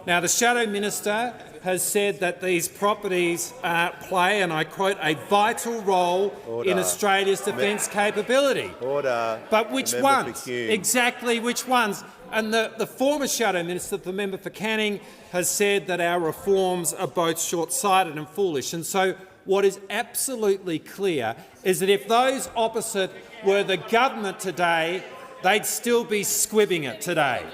Now, the Shadow Minister has said that these properties play, and I quote, a vital role in Australia's defence capability. But which ones? Exactly which ones? And the former Shadow Minister, the member for Canning, has said that our reforms are both short-sighted and foolish. And so what is absolutely clear is that if those opposite were the government today, they'd still be squibbing it today.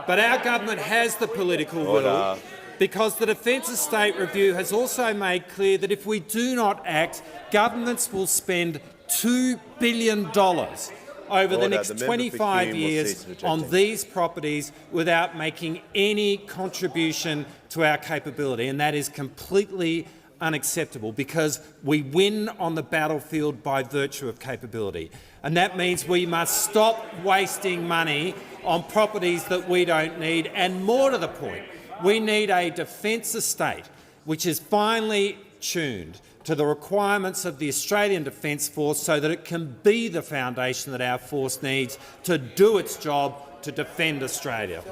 But our government has the political will, because the Defence Estate Review has also made clear that if we do not act, governments will spend $2 billion over the next 25 years on these properties without making any contribution to our capability, and that is completely unacceptable, because we win on the battlefield by virtue of capability. And that means we must stop wasting money on properties that we don't need, and more to the point, we need a defence estate which is finely tuned to the requirements of the Australian Defence Force so that it can be the foundation that our force needs to do its job to defend Australia.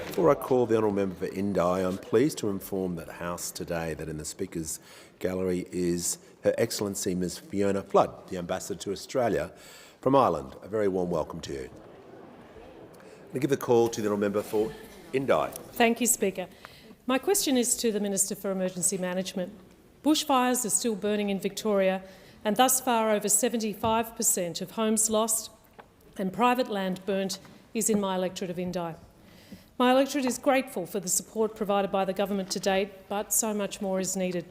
Before I call the honourable member for Indi, I'm pleased to inform the House today that in the Speaker's gallery is Her Excellency Ms Fiona Flood, the Ambassador to Australia from Ireland. A very warm welcome to you. I give the call to the honourable member for Indi.
Thank you, Speaker. My question is to the Minister for Emergency Management. Bushfires are still burning in Victoria, and thus far over 75% of homes lost and private land burnt is in my electorate of Indi. My electorate is grateful for the support provided by the government to date, but so much more is needed.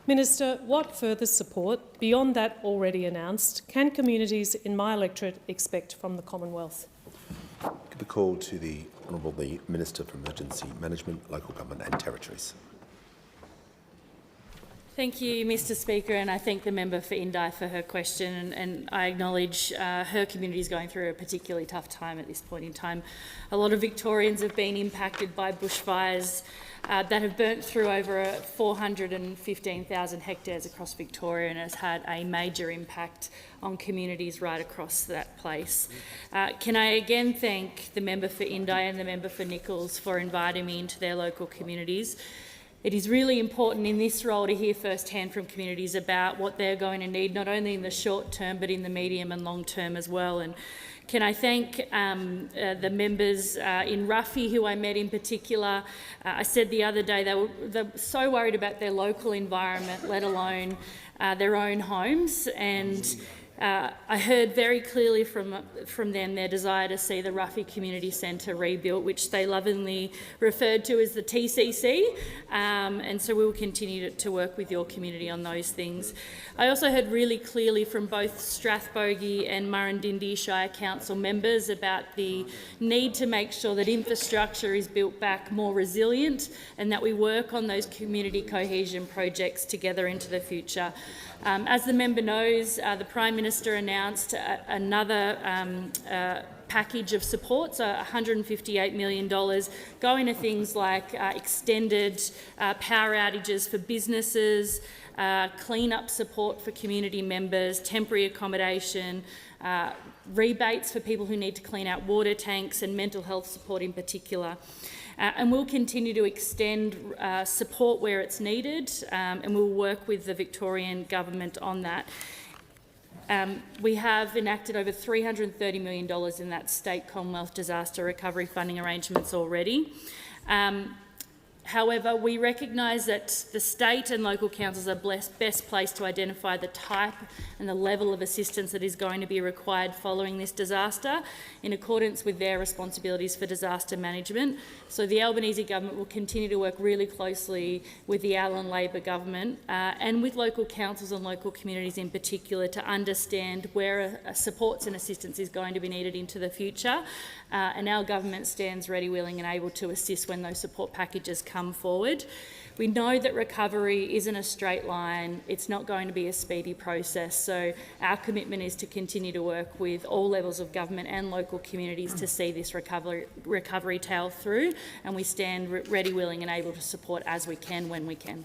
Minister, what further support, beyond that already announced, can communities in my electorate expect from the Commonwealth?
Give the call to the Honourable Minister for Emergency Management, Local Government and Territories.
Thank you, Mr Speaker, and I thank the member for Indi for her question, and I acknowledge her community is going through a particularly tough time at this point in time. A lot of Victorians have been impacted by bushfires that have burnt through over 415,000 hectares across Victoria and has had a major impact on communities right across that place. Can I again thank the member for Indi and the member for Nichols for inviting me into their local communities. It is really important in this role to hear firsthand from communities about what they're going to need, not only in the short term but in the medium and long term as well. And can I thank the members in Ruffy who I met in particular. I said the other day they were so worried about their local environment, let alone their own homes, and I heard very clearly from them their desire to see the Ruffy Community Centre rebuilt, which they lovingly referred to as the TCC, and so we will continue to work with your community on those things. I also heard really clearly from both Strathbogie and Murrindindi Shire Council members about the need to make sure that infrastructure is built back more resilient and that we work on those community cohesion projects together into the future. As the member knows, the Prime Minister announced another package of support, so $158 million, going to things like extended power outages for businesses, clean-up support for community members, temporary accommodation, rebates for people who need to clean out water tanks, and mental health support in particular. And we'll continue to extend support where it's needed, and we'll work with the Victorian Government on that. We have enacted over $330 million in that state Commonwealth disaster recovery funding arrangements already. However, we recognise that the state and local councils are best placed to identify the type and the level of assistance that is going to be required following this disaster in accordance with their responsibilities for disaster management. So the Albanese government will continue to work really closely with the Allan Labor government and with local councils and local communities in particular to understand where supports and assistance is going to be needed into the future. And our government stands ready, willing and able to assist when those support packages come forward. We know that recovery isn't a straight line. It's not going to be a speedy process. So our commitment is to continue to work with all levels of government and local communities to see this recovery tail through, and we stand ready, willing and able to support as we can when we can.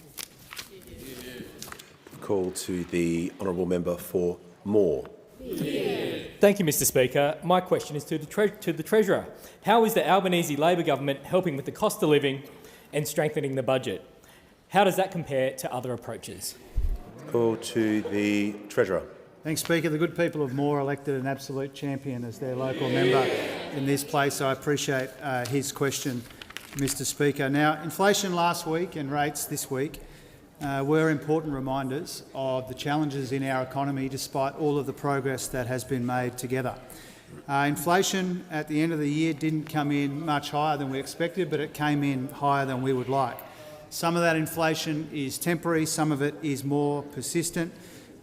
Call to the honourable member for Moore.
Thank you, Mr Speaker. My question is to the Treasurer. How is the Albanese Labor government helping with the cost of living and strengthening the budget? How does that compare to other approaches?
Call to the Treasurer.
Thanks, Speaker. The good people of Moore elected an absolute champion as their local member in this place. I appreciate his question, Mr Speaker. Now, inflation last week and rates this week were important reminders of the challenges in our economy despite all of the progress that has been made together. Inflation at the end of the year didn't come in much higher than we expected, but it came in higher than we would like. Some of that inflation is temporary, some of it is more persistent.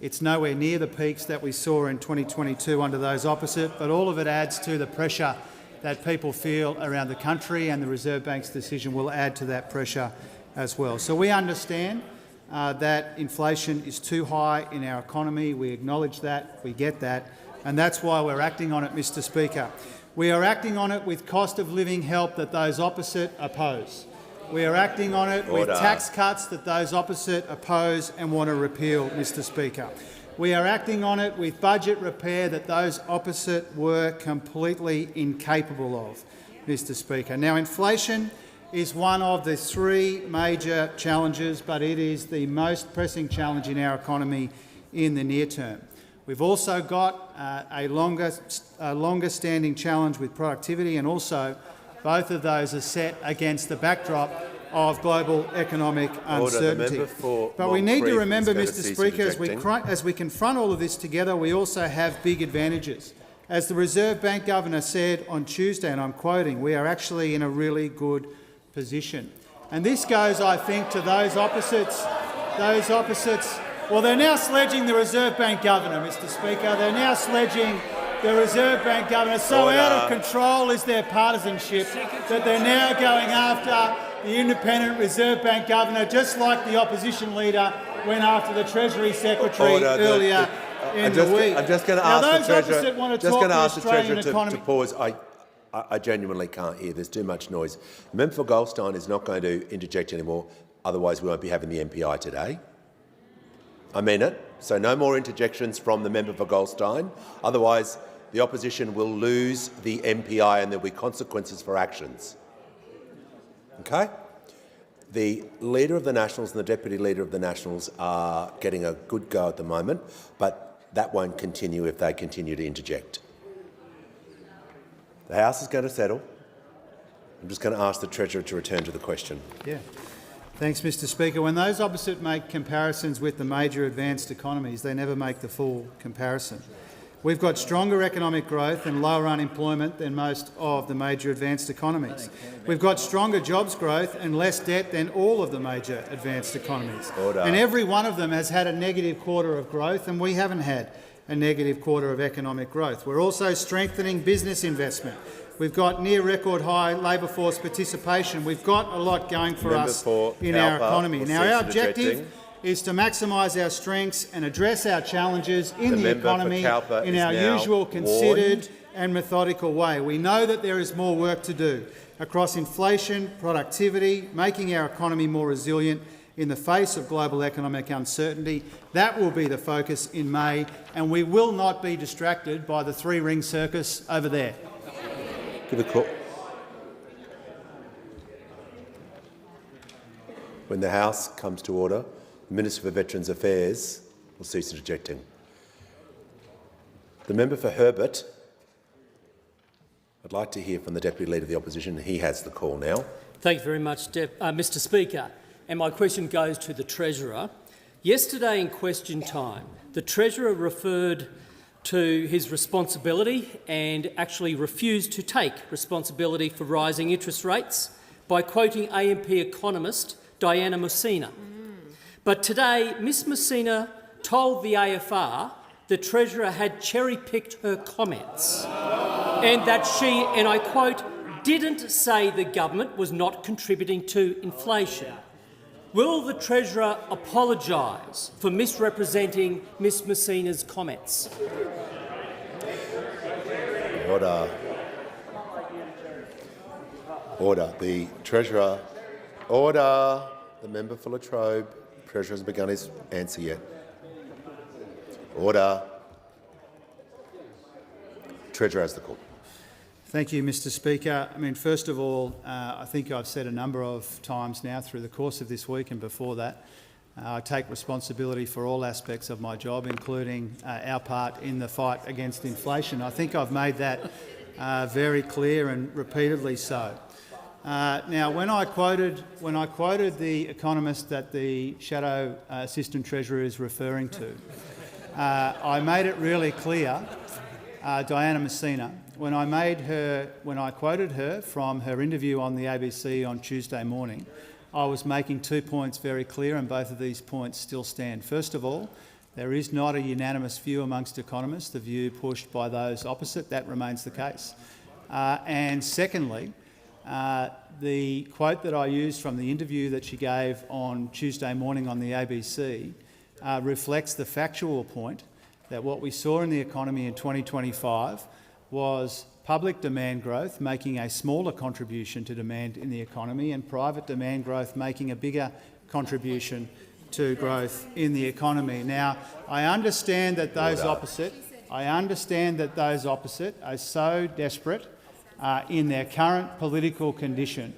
It's nowhere near the peaks that we saw in 2022 under those opposite, but all of it adds to the pressure that people feel around the country, and the Reserve Bank's decision will add to that pressure as well. So we understand that inflation is too high in our economy. We acknowledge that, we get that, and that's why we're acting on it, Mr Speaker. We are acting on it with cost of living help that those opposite oppose. We are acting on it with
Order.
tax cuts that those opposite oppose and want to repeal, Mr Speaker. We are acting on it with budget repair that those opposite were completely incapable of, Mr Speaker. Now, inflation is one of the three major challenges, but it is the most pressing challenge in our economy in the near term. We've also got a longer standing challenge with productivity, and also both of those are set against the backdrop of global economic uncertainty. But we need to remember, Mr Speaker, as we confront all of this together, we also have big advantages. As the Reserve Bank Governor said on Tuesday, and I'm quoting, we are actually in a really good position. And this goes, I think, to those opposites. Well, they're now sledging the Reserve Bank Governor, Mr Speaker. They're now sledging the Reserve Bank Governor. So out of control is their partisanship that they're now going after the independent Reserve Bank Governor, just like the opposition leader went after the Treasury Secretary earlier in the week.
I'm just going to ask the Treasurer to pause. I genuinely can't hear. There's too much noise. The member for Goldstein is not going to interject anymore, otherwise we won't be having the MPI today. I mean it. So no more interjections from the member for Goldstein. Otherwise, the opposition will lose the MPI and there will be consequences for actions. Okay? The Leader of the Nationals and the Deputy Leader of the Nationals are getting a good go at the moment, but that won't continue if they continue to interject. The House is going to settle. I'm just going to ask the Treasurer to return to the question.
Yeah. Thanks, Mr Speaker. When those opposite make comparisons with the major advanced economies, they never make the full comparison. We've got stronger economic growth and lower unemployment than most of the major advanced economies. We've got stronger jobs growth and less debt than all of the major advanced economies.
Order.
And every one of them has had a negative quarter of growth, and we haven't had a negative quarter of economic growth. We're also strengthening business investment. We've got near record high labour force participation. We've got a lot going for us in our economy. Now, our objective is to maximise our strengths and address our challenges in the economy in our usual considered and methodical way. We know that there is more work to do across inflation, productivity, making our economy more resilient in the face of global economic uncertainty. That will be the focus in May, and we will not be distracted by the three-ring circus over there.
Give a call. When the House comes to order, the Minister for Veterans Affairs will cease interjecting. The member for Herbert, I'd like to hear from the Deputy Leader of the Opposition. He has the call now.
Thank you very much, Mr Speaker. And my question goes to the Treasurer. Yesterday in question time, the Treasurer referred to his responsibility and actually refused to take responsibility for rising interest rates by quoting AMP economist Diana Messina. But today, Ms Messina told the AFR the Treasurer had cherry-picked her comments and that she, and I quote, didn't say the government was not contributing to inflation. Will the Treasurer apologise for misrepresenting Ms Messina's comments?
Order. Order. The Treasurer. Order. The member for Latrobe. The Treasurer hasn't begun his answer yet. Order. Treasurer has the call.
Thank you, Mr Speaker. I mean, first of all, I think I've said a number of times now through the course of this week and before that, I take responsibility for all aspects of my job, including our part in the fight against inflation. I think I've made that very clear and repeatedly so. Now, when I quoted the economist that the Shadow Assistant Treasurer is referring to, I made it really clear, Diana Messina, when I quoted her from her interview on the ABC on Tuesday morning, I was making 2 points very clear, and both of these points still stand. First of all, there is not a unanimous view amongst economists, the view pushed by those opposite. That remains the case. And secondly, the quote that I used from the interview that she gave on Tuesday morning on the ABC reflects the factual point that what we saw in the economy in 2025 was public demand growth making a smaller contribution to demand in the economy and private demand growth making a bigger contribution to growth in the economy. Now, I understand that those opposite are so desperate in their current political condition,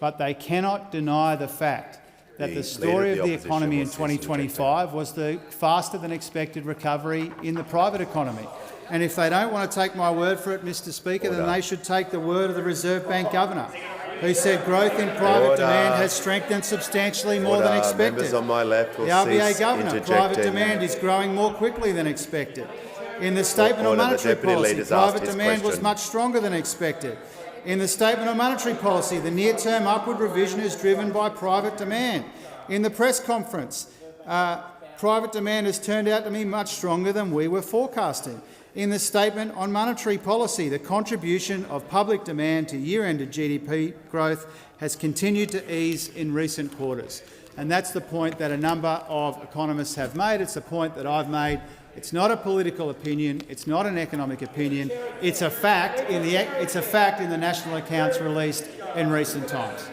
but they cannot deny the fact that the story of the economy in 2025 was the faster than expected recovery in the private economy. And if they don't want to take my word for it, Mr Speaker, then they should take the word of the Reserve Bank Governor, who said growth in private demand has strengthened substantially more than expected.
Members on my left will
the RBA
cease
Governor, private demand is growing more quickly than expected. In the statement on monetary policy, private demand was much stronger than expected. In the statement on monetary policy, the near-term upward revision is driven by private demand. In the press conference, private demand has turned out to be much stronger than we were forecasting. In the statement on monetary policy, the contribution of public demand to year-ended GDP growth has continued to ease in recent quarters. And that's the point that a number of economists have made. It's the point that I've made. It's not a political opinion. It's not an economic opinion. It's a fact in the national accounts released in recent times.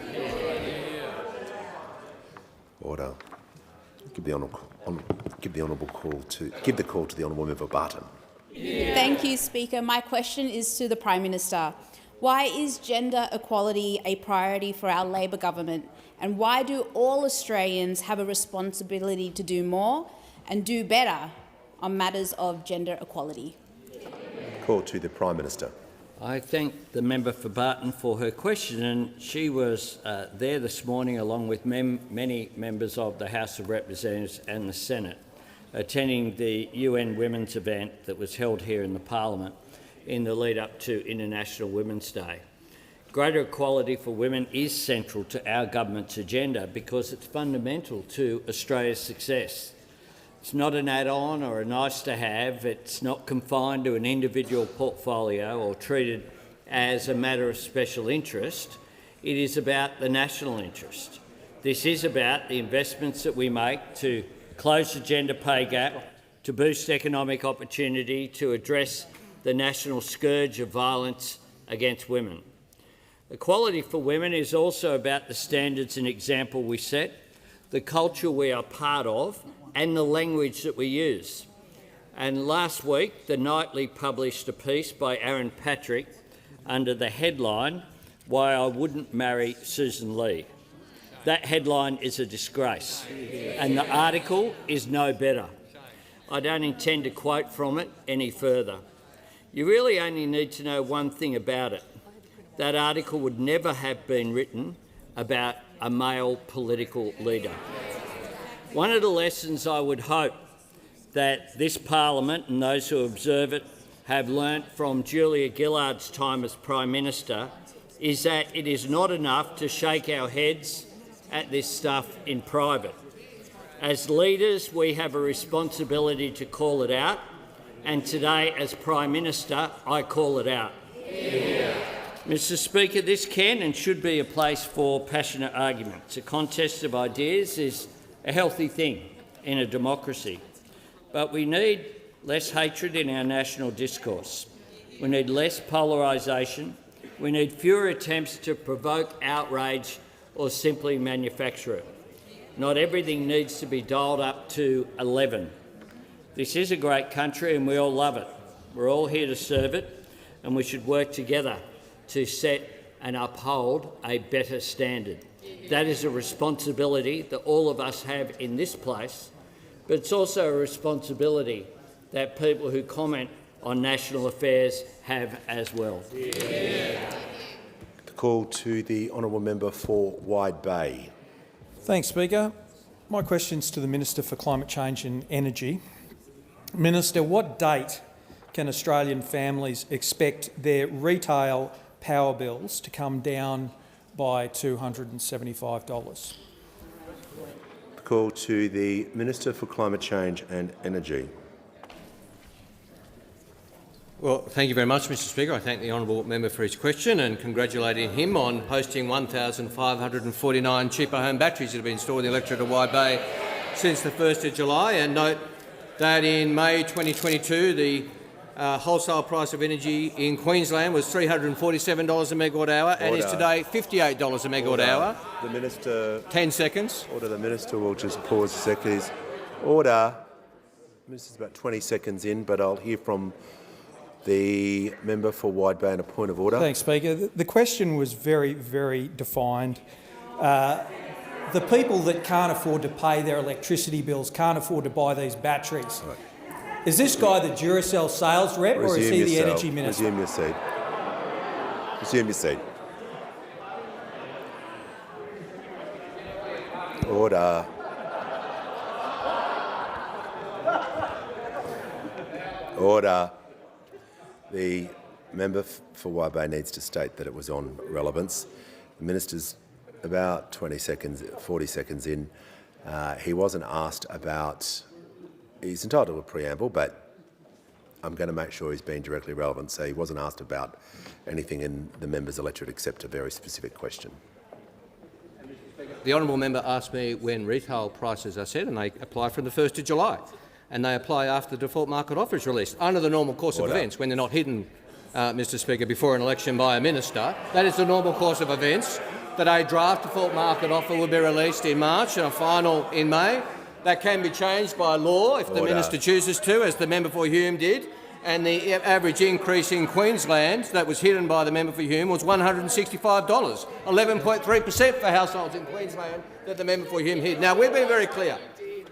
Order. Give the call to the honourable member Barton.
Thank you, Speaker. My question is to the Prime Minister. Why is gender equality a priority for our Labor government? And why do all Australians have a responsibility to do more and do better on matters of gender equality?
Call to the Prime Minister.
I thank the member for Barton for her question, and she was there this morning along with many members of the House of Representatives and the Senate, attending the UN Women's event that was held here in the Parliament in the lead-up to International Women's Day. Greater equality for women is central to our government's agenda because it's fundamental to Australia's success. It's not an add-on or a nice-to-have. It's not confined to an individual portfolio or treated as a matter of special interest. It is about the national interest. This is about the investments that we make to close the gender pay gap, to boost economic opportunity, to address the national scourge of violence against women. Equality for women is also about the standards and example we set, the culture we are part of, and the language that we use. And last week, The Nightly published a piece by Aaron Patrick under the headline, "Why I Wouldn't Marry Susan Lee." That headline is a disgrace, and the article is no better. I don't intend to quote from it any further. You really only need to know one thing about it. That article would never have been written about a male political leader. One of the lessons I would hope that this Parliament and those who observe it have learnt from Julia Gillard's time as Prime Minister is that it is not enough to shake our heads at this stuff in private. As leaders, we have a responsibility to call it out, and today, as Prime Minister, I call it out. Yeah. Mr Speaker, this can and should be a place for passionate arguments. A contest of ideas is a healthy thing in a democracy. But we need less hatred in our national discourse. We need less polarisation. We need fewer attempts to provoke outrage or simply manufacture it. Not everything needs to be dialled up to 11. This is a great country and we all love it. We're all here to serve it, and we should work together to set and uphold a better standard. That is a responsibility that all of us have in this place, but it's also a responsibility that people who comment on national affairs have as well. Yeah.
The call to the honourable member for Wide Bay.
Thanks, Speaker. My question's to the Minister for Climate Change and Energy. Minister, what date can Australian families expect their retail power bills to come down by $275?
The call to the Minister for Climate Change and Energy.
Well, thank you very much, Mr Speaker. I thank the honourable member for his question and congratulating him on hosting 1,549 cheaper home batteries that have been installed in the electorate of Wide Bay since the 1st of July. And note that in May 2022, the wholesale price of energy in Queensland was $347 a megawatt hour and is today $58 a megawatt hour.
The Minister...
10 seconds.
Order. The Minister will just pause a second. Order. The Minister's about 20 seconds in, but I'll hear from the member for Wide Bay on a point of order.
Thanks, Speaker. The question was very, very defined. The people that can't afford to pay their electricity bills can't afford to buy these batteries.
Right.
Is this guy the Duracell sales rep or is he the Energy Minister?
Resume your seat. Resume your seat. Order. Order. The member for Wide Bay needs to state that it was on relevance. The Minister's about 40 seconds in. He wasn't asked about... He's entitled to a preamble, but I'm going to make sure he's being directly relevant. So he wasn't asked about anything in the member's electorate except a very specific question.
The honourable member asked me when retail prices are set, and they apply from the 1st of July, and they apply after the default market offer is released, under the normal course of events, when they're not hidden, Mr Speaker, before an election by a minister. That is the normal course of events, that a draft default market offer will be released in March and a final in May. That can be changed by law if the minister chooses to, as the member for Hume did, and the average increase in Queensland that was hidden by the member for Hume was $165, 11.3% for households in Queensland that the member for Hume hid. Now, we've been very clear.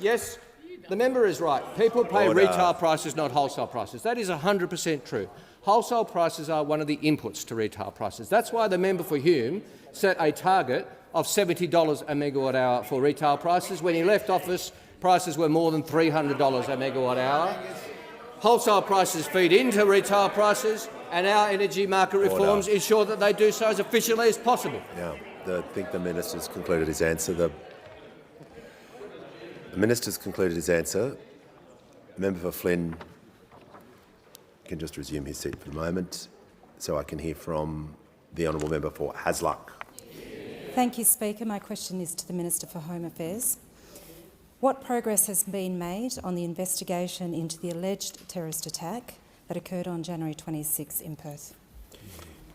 Yes, the member is right. People pay retail prices, not wholesale prices. That is 100% true. Wholesale prices are one of the inputs to retail prices. That's why the member for Hume set a target of $70 a megawatt hour for retail prices. When he left office, prices were more than $300 a megawatt hour. Wholesale prices feed into retail prices, and our energy market reforms ensure that they do so as efficiently as possible.
Now, I think the Minister's concluded his answer. The Minister's concluded his answer. Member for Flynn can just resume his seat for the moment, so I can hear from the honourable member for Hasluck.
Thank you, Speaker. My question is to the Minister for Home Affairs. What progress has been made on the investigation into the alleged terrorist attack that occurred on January 26 in Perth?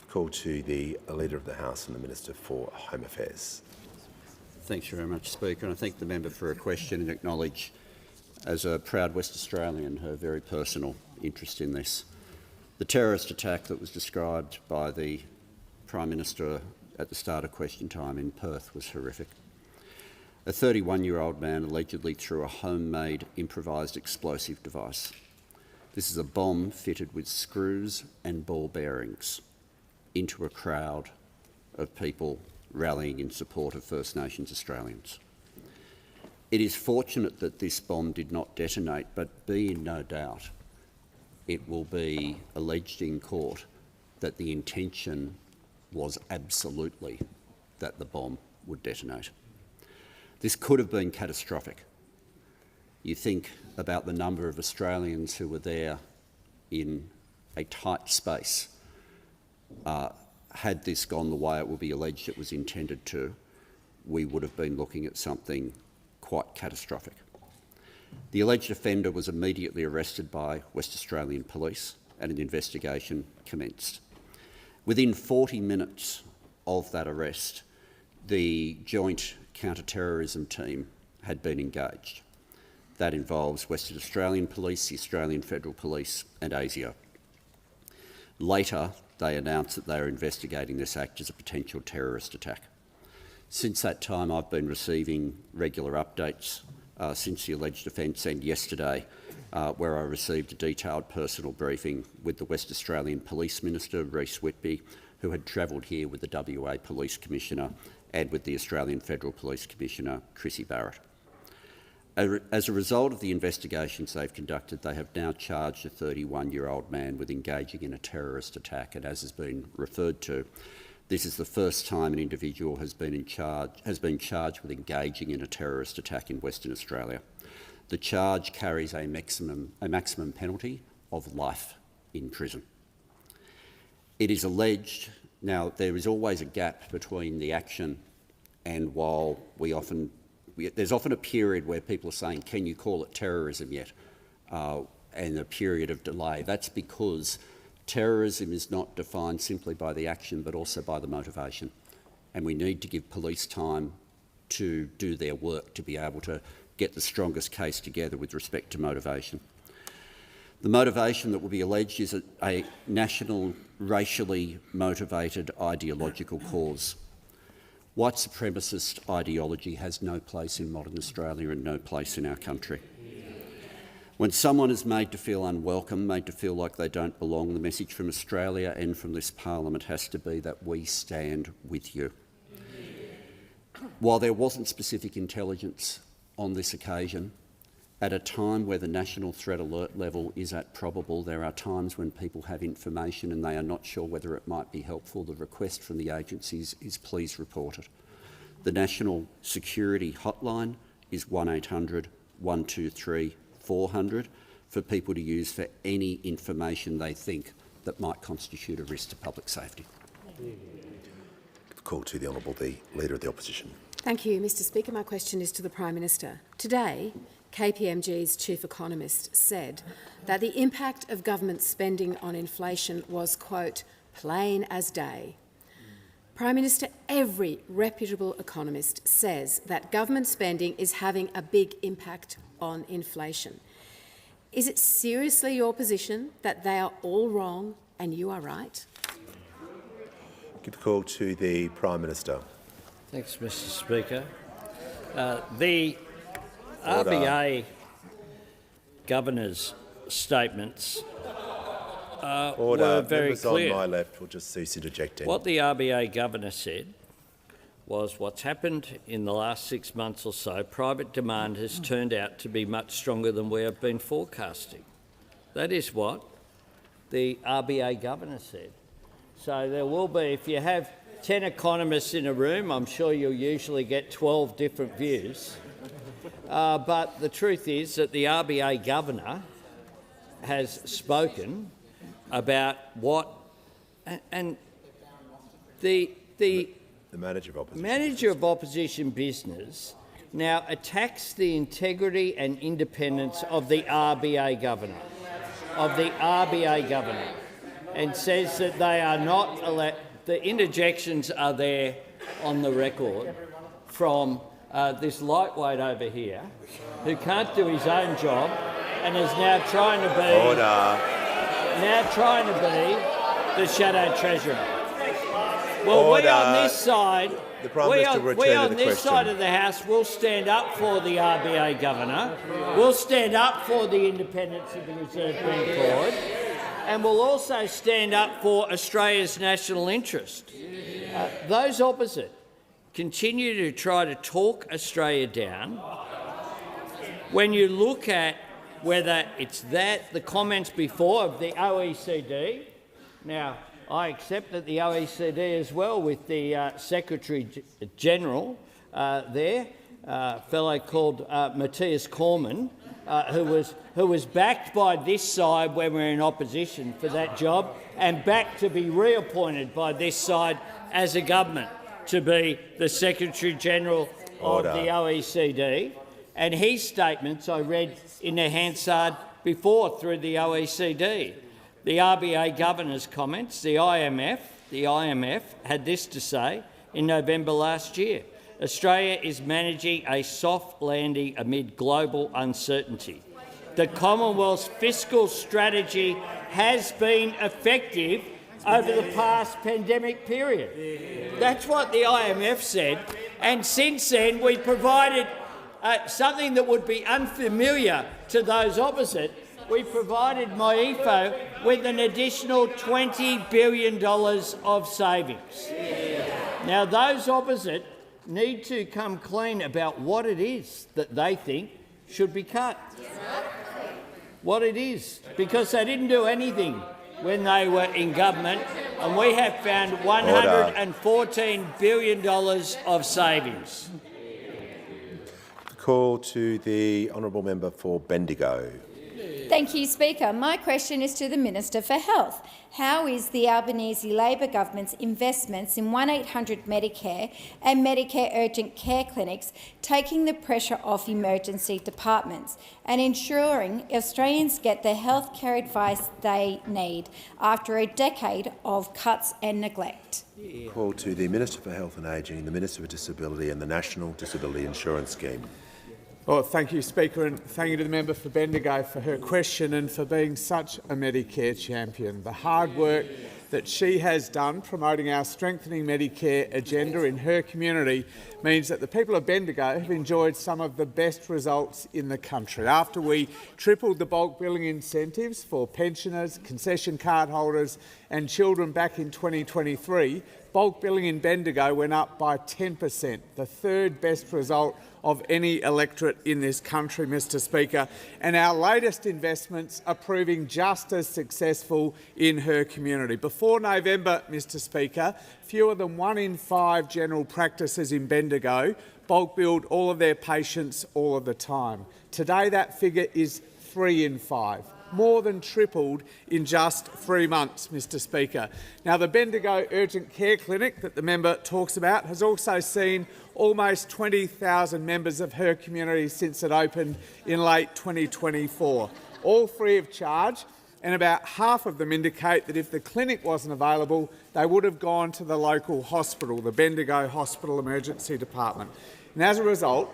Call to the Leader of the House and the Minister for Home Affairs.
Thanks very much, Speaker. And I thank the member for a question and acknowledge, as a proud West Australian, her very personal interest in this. The terrorist attack that was described by the Prime Minister at the start of question time in Perth was horrific. A 31-year-old man allegedly threw a homemade improvised explosive device. This is a bomb fitted with screws and ball bearings into a crowd of people rallying in support of First Nations Australians. It is fortunate that this bomb did not detonate, but be in no doubt it will be alleged in court that the intention was absolutely that the bomb would detonate. This could have been catastrophic. You think about the number of Australians who were there in a tight space. Had this gone the way it will be alleged it was intended to, we would have been looking at something quite catastrophic. The alleged offender was immediately arrested by West Australian Police and an investigation commenced. Within 40 minutes of that arrest, the joint counter-terrorism team had been engaged. That involves Western Australian Police, the Australian Federal Police and ASIO. Later, they announced that they are investigating this act as a potential terrorist attack. Since that time, I've been receiving regular updates since the alleged offence and yesterday, where I received a detailed personal briefing with the West Australian Police Minister, Rhys Whitby, who had travelled here with the WA Police Commissioner and with the Australian Federal Police Commissioner, Chrissy Barrett. As a result of the investigations they've conducted, they have now charged a 31-year-old man with engaging in a terrorist attack, and as has been referred to, this is the first time an individual has been charged with engaging in a terrorist attack in Western Australia. The charge carries a maximum penalty of life in prison. It is alleged, now there is always a gap between the action and while there's often a period where people are saying, can you call it terrorism yet? and a period of delay. That's because terrorism is not defined simply by the action but also by the motivation. And we need to give police time to do their work to be able to get the strongest case together with respect to motivation. The motivation that will be alleged is a national, racially motivated ideological cause. White supremacist ideology has no place in modern Australia and no place in our country. When someone is made to feel unwelcome, made to feel like they don't belong, the message from Australia and from this parliament has to be that we stand with you. While there wasn't specific intelligence on this occasion, at a time where the national threat alert level is at probable, there are times when people have information and they are not sure whether it might be helpful. The request from the agencies is please report it. The National Security Hotline is 1800 123 400 for people to use for any information they think that might constitute a risk to public safety.
Call to the Honourable the Leader of the Opposition.
Thank you, Mr Speaker. My question is to the Prime Minister. Today, KPMG's chief economist said that the impact of government spending on inflation was, quote, plain as day. Prime Minister, every reputable economist says that government spending is having a big impact on inflation. Is it seriously your position that they are all wrong and you are right?
Give the call to the Prime Minister.
Thanks, Mr Speaker. The RBA Governor's statements were very
Members
clear.
on my left will just cease interjecting.
What the RBA Governor said was what's happened in the last 6 months or so, private demand has turned out to be much stronger than we have been forecasting. That is what the RBA Governor said. So there will be, if you have 10 economists in a room, I'm sure you'll usually get 12 different views. But the truth is that the RBA Governor has spoken about what, and the Manager of Opposition Business now attacks the integrity and independence of the RBA Governor, and says that they are not allowed. The interjections are there on the record from this lightweight over here who can't do his own job and is now trying to be the shadow treasurer. Well, we on this side, side of the House will stand up for the RBA Governor, we'll stand up for the independence of the Reserve Bank Board, and we'll also stand up for Australia's national interest. Those opposite continue to try to talk Australia down. When you look at whether it's that, the comments before of the OECD, now I accept that the OECD as well, with the Secretary-General there, a fellow called Matthias Cormann, who was backed by this side when we were in opposition for that job and backed to be reappointed by this side as a government to be the Secretary-General of the OECD. And his statements I read in the Hansard before through the OECD. The RBA Governor's comments, the IMF had this to say in November last year. Australia is managing a soft landing amid global uncertainty. The Commonwealth's fiscal strategy has been effective over the past pandemic period. That's what the IMF said. And since then, we provided something that would be unfamiliar to those opposite. We provided MyEFO with an additional $20 billion of savings. Now, those opposite need to come clean about what it is that they think should be cut. What it is, because they didn't do anything when they were in government, and we have found $114 billion of savings.
Call to the honourable member for Bendigo.
Thank you, Speaker. My question is to the Minister for Health. How is the Albanese Labor government's investments in 1800 Medicare and Medicare urgent care clinics taking the pressure off emergency departments and ensuring Australians get the healthcare advice they need after a decade of cuts and neglect?
Call to the Minister for Health and Ageing, the Minister for Disability and the National Disability Insurance Scheme.
Well, thank you, Speaker, and thank you to the member for Bendigo for her question and for being such a Medicare champion. The hard work that she has done promoting our strengthening Medicare agenda in her community means that the people of Bendigo have enjoyed some of the best results in the country. After we tripled the bulk billing incentives for pensioners, concession card holders and children back in 2023, bulk billing in Bendigo went up by 10%, the third best result of any electorate in this country, Mr Speaker, and our latest investments are proving just as successful in her community. Before November, Mr Speaker, fewer than 1 in 5 general practices in Bendigo bulk billed all of their patients all of the time. Today that figure is 3 in 5. More than tripled in just 3 months, Mr Speaker. Now, the Bendigo Urgent Care Clinic that the member talks about has also seen almost 20,000 members of her community since it opened in late 2024, all free of charge, and about half of them indicate that if the clinic wasn't available, they would have gone to the local hospital, the Bendigo Hospital Emergency Department. And as a result,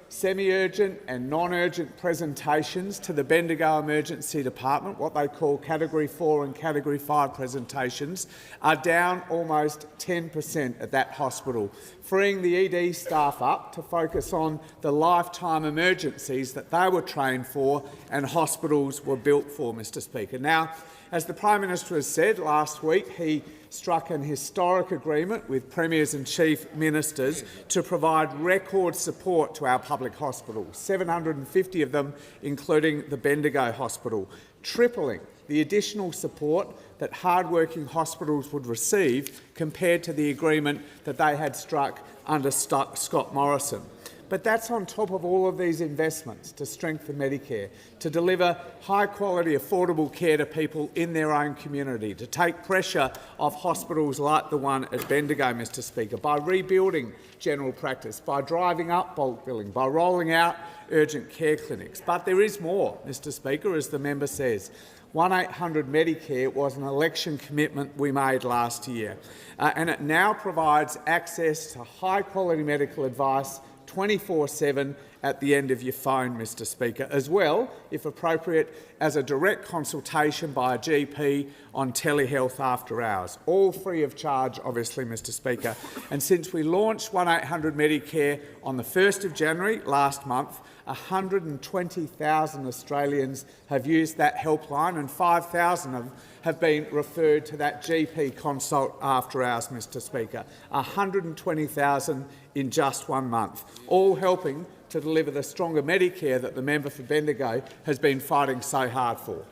semi-urgent and non-urgent presentations to the Bendigo Emergency Department, what they call Category 4 and Category 5 presentations, are down almost 10% at that hospital, freeing the ED staff up to focus on the lifetime emergencies that they were trained for and hospitals were built for, Mr Speaker. Now, as the Prime Minister has said last week, he struck an historic agreement with Premiers and Chief Ministers to provide record support to our public hospitals, 750 of them, including the Bendigo Hospital, tripling the additional support that hard-working hospitals would receive compared to the agreement that they had struck under Scott Morrison. But that's on top of all of these investments to strengthen Medicare, to deliver high-quality, affordable care to people in their own community, to take pressure off hospitals like the one at Bendigo, Mr Speaker, by rebuilding general practice, by driving up bulk billing, by rolling out urgent care clinics. But there is more, Mr Speaker, as the member says. 1800 Medicare was an election commitment we made last year, and it now provides access to high-quality medical advice 24/7 at the end of your phone, Mr Speaker, as well, if appropriate, as a direct consultation by a GP on telehealth after hours, all free of charge, obviously, Mr Speaker. And since we launched 1800 Medicare on the 1st of January last month, 120,000 Australians have used that helpline and 5,000 of them have been referred to that GP consult after hours, Mr Speaker. 120,000 in just 1 month, all helping to deliver the stronger Medicare that the member for Bendigo has been fighting so hard for.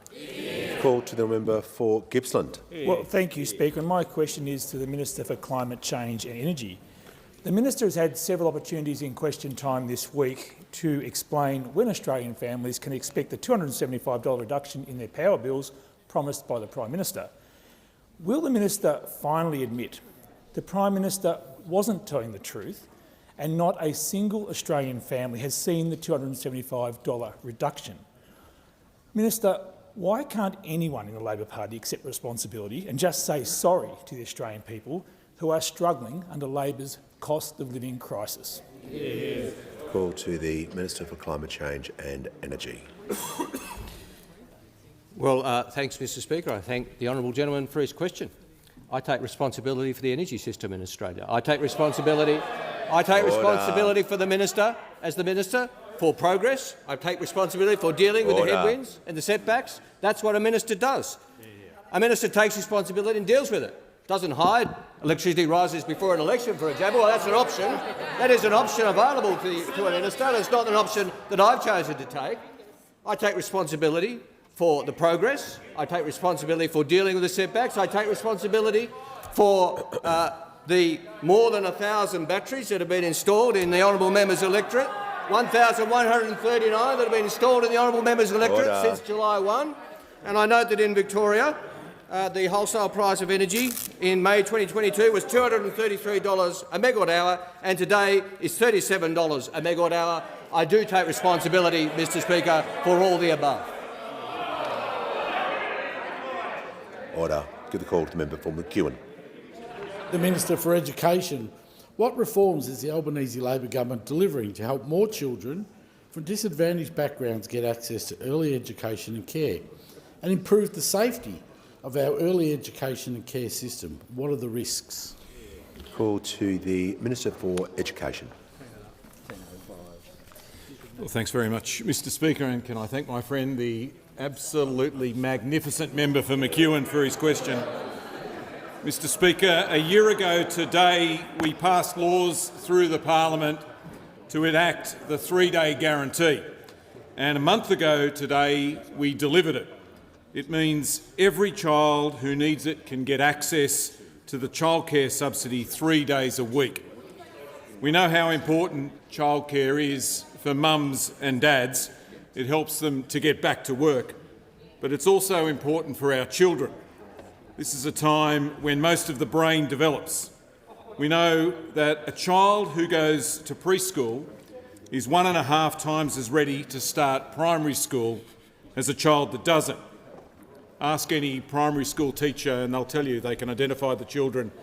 Call to the member for Gippsland.
Well, thank you, Speaker. And my question is to the Minister for Climate Change and Energy. The Minister has had several opportunities in question time this week to explain when Australian families can expect the $275 reduction in their power bills promised by the Prime Minister. Will the Minister finally admit the Prime Minister wasn't telling the truth and not a single Australian family has seen the $275 reduction? Minister, why can't anyone in the Labor Party accept responsibility and just say sorry to the Australian people who are struggling under Labor's cost of living crisis?
Call to the Minister for Climate Change and Energy.
Well, thanks, Mr Speaker. I thank the honourable gentleman for his question. I take responsibility for the energy system in Australia. I take responsibility for the minister, as the Minister, for progress. I take responsibility for dealing with the headwinds and the setbacks. That's what a minister does. A minister takes responsibility and deals with it. Doesn't hide electricity rises before an election, for example. Well, that's an option. That is an option available to a minister. It's not an option that I've chosen to take. I take responsibility for the progress. I take responsibility for dealing with the setbacks. I take responsibility for the more than 1,000 batteries that have been installed in the honourable member's electorate 1,139 that have been installed in the honourable members' electorate since July 1. And I note that in Victoria, the wholesale price of energy in May 2022 was $233 a megawatt hour, and today is $37 a megawatt hour. I do take responsibility, Mr Speaker, for all the above.
Order. Give the call to the member for McEwen.
The Minister for Education. What reforms is the Albanese Labor government delivering to help more children from disadvantaged backgrounds get access to early education and care, and improve the safety of our early education and care system? What are the risks?
Call to the Minister for Education.
Well, thanks very much, Mr Speaker, and can I thank my friend, the absolutely magnificent member for McEwen, for his question. Mr Speaker, a year ago today we passed laws through the Parliament to enact the 3-day guarantee, and a month ago today we delivered it. It means every child who needs it can get access to the childcare subsidy 3 days a week. We know how important childcare is for mums and dads. It helps them to get back to work, but it's also important for our children. This is a time when most of the brain develops. We know that a child who goes to preschool is 1.5 times as ready to start primary school as a child that doesn't. Ask any primary school teacher and they'll tell you they can identify the children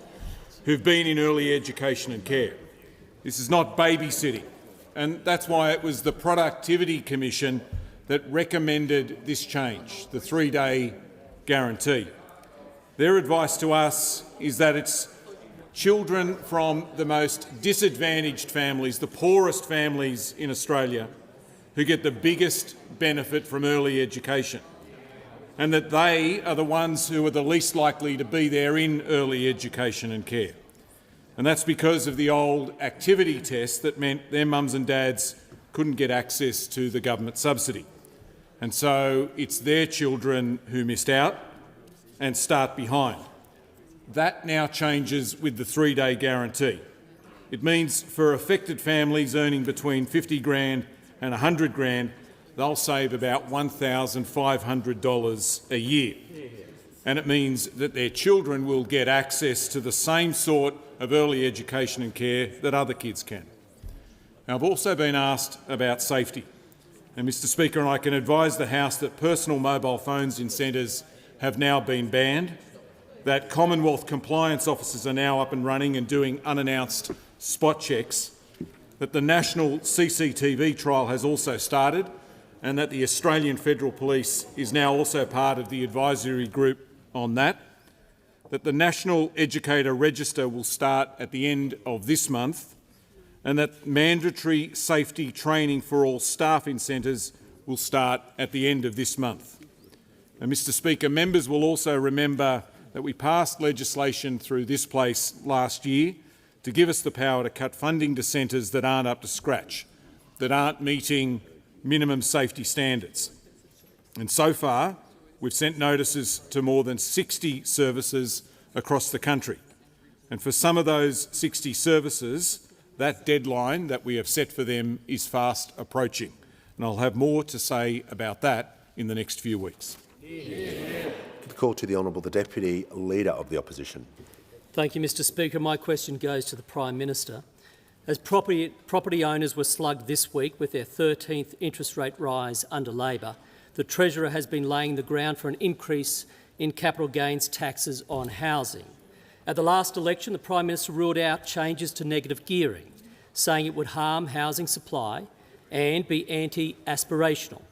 who've been in early education and care. This is not babysitting, and that's why it was the Productivity Commission that recommended this change, the 3-day guarantee. Their advice to us is that it's children from the most disadvantaged families, the poorest families in Australia, who get the biggest benefit from early education, and that they are the ones who are the least likely to be there in early education and care. And that's because of the old activity test that meant their mums and dads couldn't get access to the government subsidy. And so it's their children who missed out and start behind. That now changes with the 3-day guarantee. It means for affected families earning between $50,000 and $100,000, they'll save about $1,500 a year. And it means that their children will get access to the same sort of early education and care that other kids can. Now, I've also been asked about safety. And Mr Speaker, and I can advise the House that personal mobile phones in centres have now been banned, that Commonwealth compliance officers are now up and running and doing unannounced spot checks, that the national CCTV trial has also started, and that the Australian Federal Police is now also part of the advisory group on that, that the National Educator Register will start at the end of this month, and that mandatory safety training for all staff in centres will start at the end of this month. And Mr Speaker, members will also remember that we passed legislation through this place last year to give us the power to cut funding to centres that aren't up to scratch, that aren't meeting minimum safety standards. And so far, we've sent notices to more than 60 services across the country. And for some of those 60 services, that deadline that we have set for them is fast approaching. And I'll have more to say about that in the next few weeks.
The call to the Honourable the Deputy Leader of the Opposition.
Thank you, Mr Speaker. My question goes to the Prime Minister. As property owners were slugged this week with their 13th interest rate rise under Labor, the Treasurer has been laying the ground for an increase in capital gains taxes on housing. At the last election, the Prime Minister ruled out changes to negative gearing, saying it would harm housing supply and be anti-aspirational.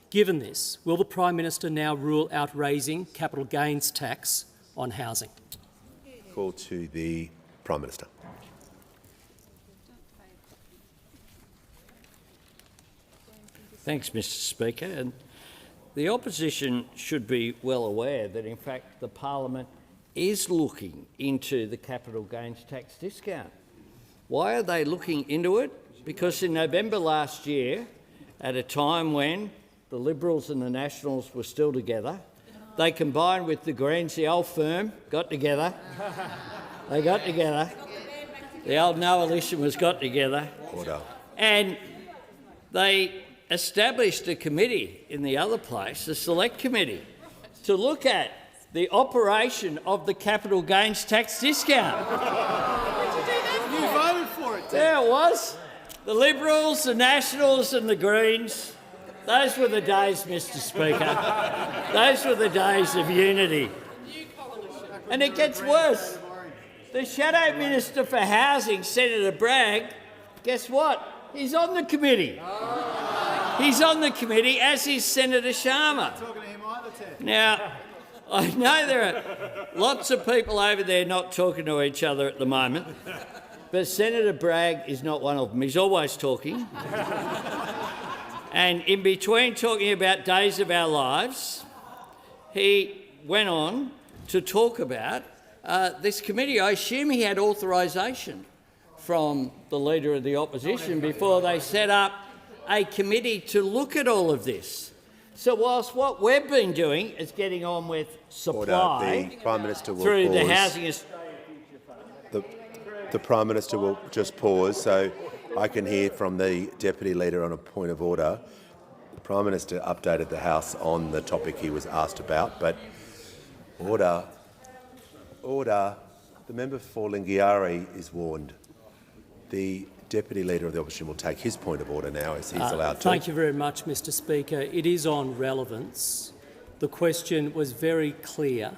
Given this, will the Prime Minister now rule out raising capital gains tax on housing?
Call to the Prime Minister.
Thanks, Mr Speaker. And the opposition should be well aware that, in fact, the Parliament is looking into the capital gains tax discount. Why are they looking into it? Because in November last year, at a time when the Liberals and the Nationals were still together, they combined with the Greens, the old firm, got together. They got together. The old no-elition was got together.
Order.
And they established a committee in the other place, a select committee, to look at the operation of the capital gains tax discount.
You voted for it.
There it was. The Liberals, the Nationals and the Greens. Those were the days, Mr Speaker. Those were the days of unity. And it gets worse. The Shadow Minister for Housing, Senator Bragg, guess what? He's on the committee. He's on the committee, as is Senator Sharma. Now, I know there are lots of people over there not talking to each other at the moment, but Senator Bragg is not one of them. He's always talking. And in between talking about days of our lives, he went on to talk about this committee. I assume he had authorisation from the Leader of the Opposition before they set up a committee to look at all of this. So whilst what we've been doing is getting on with supply
the Prime Minister will
through
pause.
the housing...
The Prime Minister will just pause so I can hear from the Deputy Leader on a point of order. The Prime Minister updated the House on the topic he was asked about, but order. Order. The member for Lingiari is warned. The Deputy Leader of the Opposition will take his point of order now, as he's allowed to.
Thank you very much, Mr Speaker. It is on relevance. The question was very clear.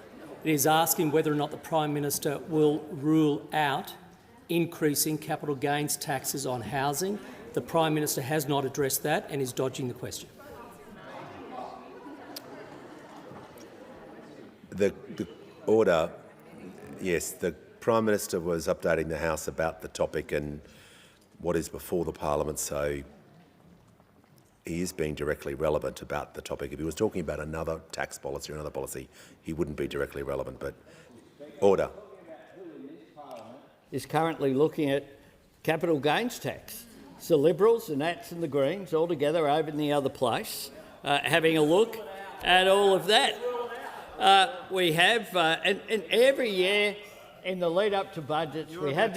It is asking whether or not the Prime Minister will rule out increasing capital gains taxes on housing. The Prime Minister has not addressed that and is dodging the question.
The order, yes, the Prime Minister was updating the House about the topic and what is before the Parliament, so he is being directly relevant about the topic. If he was talking about another tax policy or another policy, he wouldn't be directly relevant, but order.
Is currently looking at capital gains tax. It's the Liberals, the Nats and the Greens all together over in the other place, having a look at all of that. We have, and every year in the lead up to budgets, we have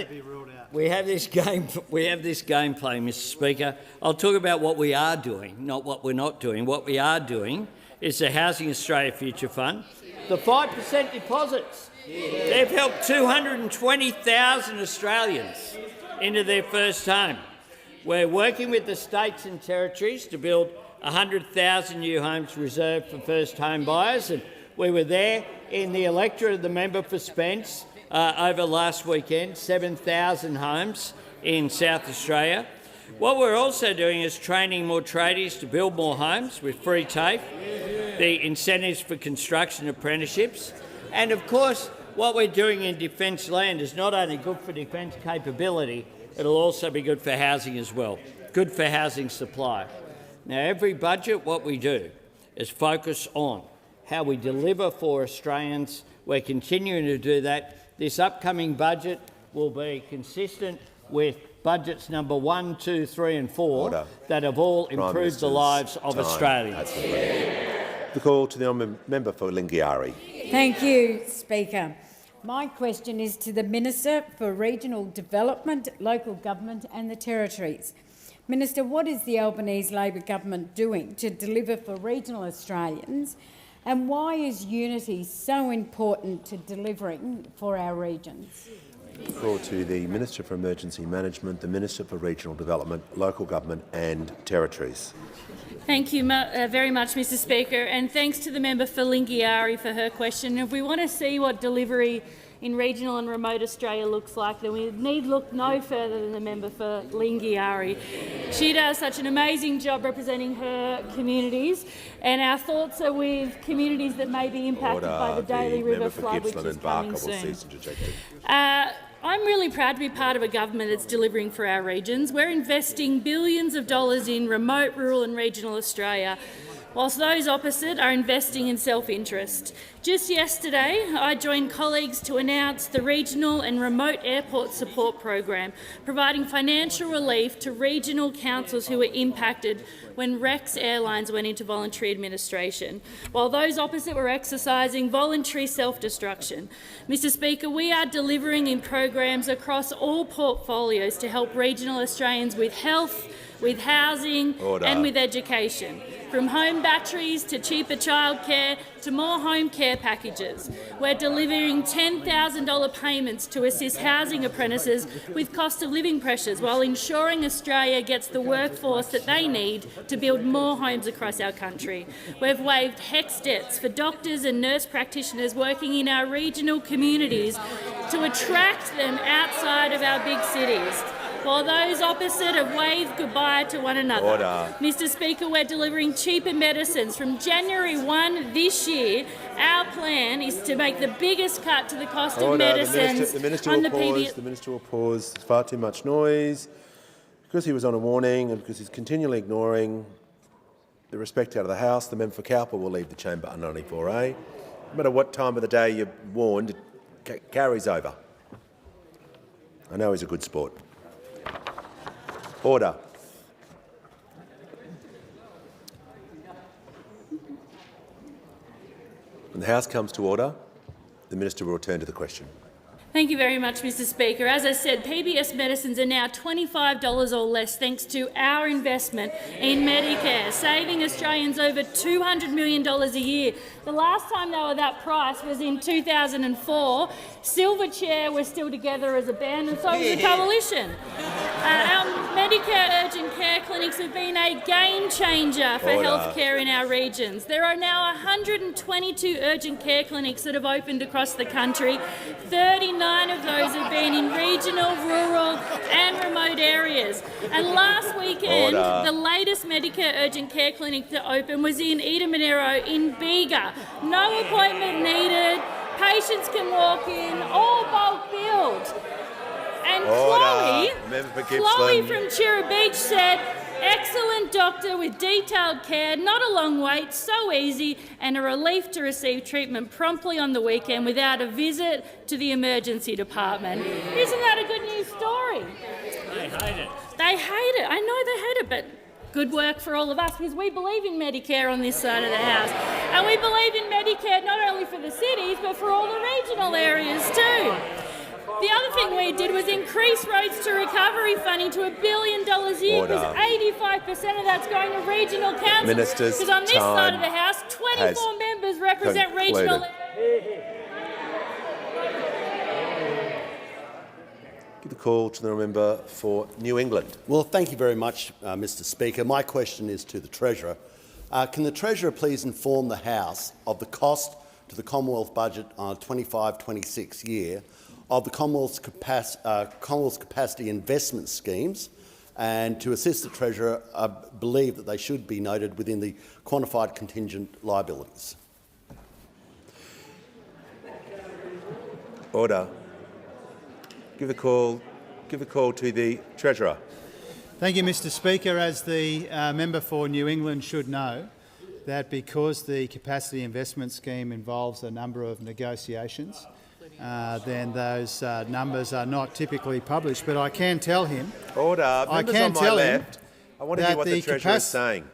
this game play, Mr Speaker. I'll talk about what we are doing, not what we're not doing. What we are doing is the Housing Australia Future Fund, the 5% deposits. They've helped 220,000 Australians into their first home. We're working with the states and territories to build 100,000 new homes reserved for first home buyers, and we were there in the electorate of the member for Spence over last weekend, 7,000 homes in South Australia. What we're also doing is training more tradies to build more homes with free TAFE, the incentives for construction apprenticeships, and of course what we're doing in defence land is not only good for defence capability, it'll also be good for housing as well, good for housing supply. Now, every budget, what we do is focus on how we deliver for Australians. We're continuing to do that. This upcoming budget will be consistent with budgets number 1, 2, 3 and 4 that have all improved the lives of Australians.
The call to the honourable member for Lingiari.
Thank you, Speaker. My question is to the Minister for Regional Development, Local Government and the Territories. Minister, what is the Albanese Labor government doing to deliver for regional Australians, and why is unity so important to delivering for our regions?
Call to the Minister for Emergency Management, the Minister for Regional Development, Local Government and Territories.
Thank you very much, Mr Speaker, and thanks to the member for Lingiari for her question. If we want to see what delivery in regional and remote Australia looks like, then we need look no further than the member for Lingiari. She does such an amazing job representing her communities, and our thoughts are with communities that may be impacted by the Daly River flood, which is coming soon. I'm really proud to be part of a government that's delivering for our regions. We're investing billions of dollars in remote, rural and regional Australia, whilst those opposite are investing in self-interest. Just yesterday, I joined colleagues to announce the Regional and Remote Airport Support Program, providing financial relief to regional councils who were impacted when Rex Airlines went into voluntary administration, while those opposite were exercising voluntary self-destruction. Mr Speaker, we are delivering in programs across all portfolios to help regional Australians with health, with housing
Order.
and with education. From home batteries to cheaper childcare to more home care packages. We're delivering $10,000 payments to assist housing apprentices with cost of living pressures while ensuring Australia gets the workforce that they need to build more homes across our country. We've waived HECS debts for doctors and nurse practitioners working in our regional communities to attract them outside of our big cities, while those opposite have waved goodbye to one another.
Order.
Mr Speaker, we're delivering cheaper medicines. From January 1 this year, our plan is to make the biggest cut to the cost of medicines
The Minister
on
will
the
pause. The Minister will pause. There's far too much noise. Because he was on a warning and because he's continually ignoring the respect out of the House, the member for Cowper will leave the chamber under 94A. No matter what time of the day you're warned, it carries over. I know he's a good sport. Order. When the House comes to order, the Minister will return to the question.
Thank you very much, Mr Speaker. As I said, PBS medicines are now $25 or less thanks to our investment in Medicare, saving Australians over $200 million a year. The last time they were that price was in 2004. Silverchair was still together as a band, and so was the Coalition. Our Medicare urgent care clinics have been a game changer for health care in our regions. There are now 122 urgent care clinics that have opened across the country. 39 of those have been in regional, rural and remote areas. And last weekend, the latest Medicare urgent care clinic to open was in Eden-Monaro in Bega. No appointment needed, patients can walk in, all bulk billed. And Chloe from Chira Beach said, excellent doctor with detailed care, not a long wait, so easy, and a relief to receive treatment promptly on the weekend without a visit to the emergency department. Isn't that a good news story?
They hate it.
They hate it. I know they hate it, but good work for all of us, because we believe in Medicare on this side of the House. And we believe in Medicare not only for the cities, but for all the regional areas too. The other thing we did was increase roads to recovery funding to $1 billion a year, because 85% of that's going to regional councils. Because on this side of the House, 24 members represent regional.
Give the call to the member for New England.
Well, thank you very much, Mr Speaker. My question is to the Treasurer. Can the Treasurer please inform the House of the cost to the Commonwealth budget on a 25-26 year of the Commonwealth's capacity investment schemes, and to assist the Treasurer, I believe that they should be noted within the quantified contingent liabilities.
Order. Give the call to the Treasurer.
Thank you, Mr Speaker. As the member for New England should know, that because the capacity investment scheme involves a number of negotiations, then those numbers are not typically published. But I can tell him,
Order. Members on my left, I want to hear what the Treasurer is saying.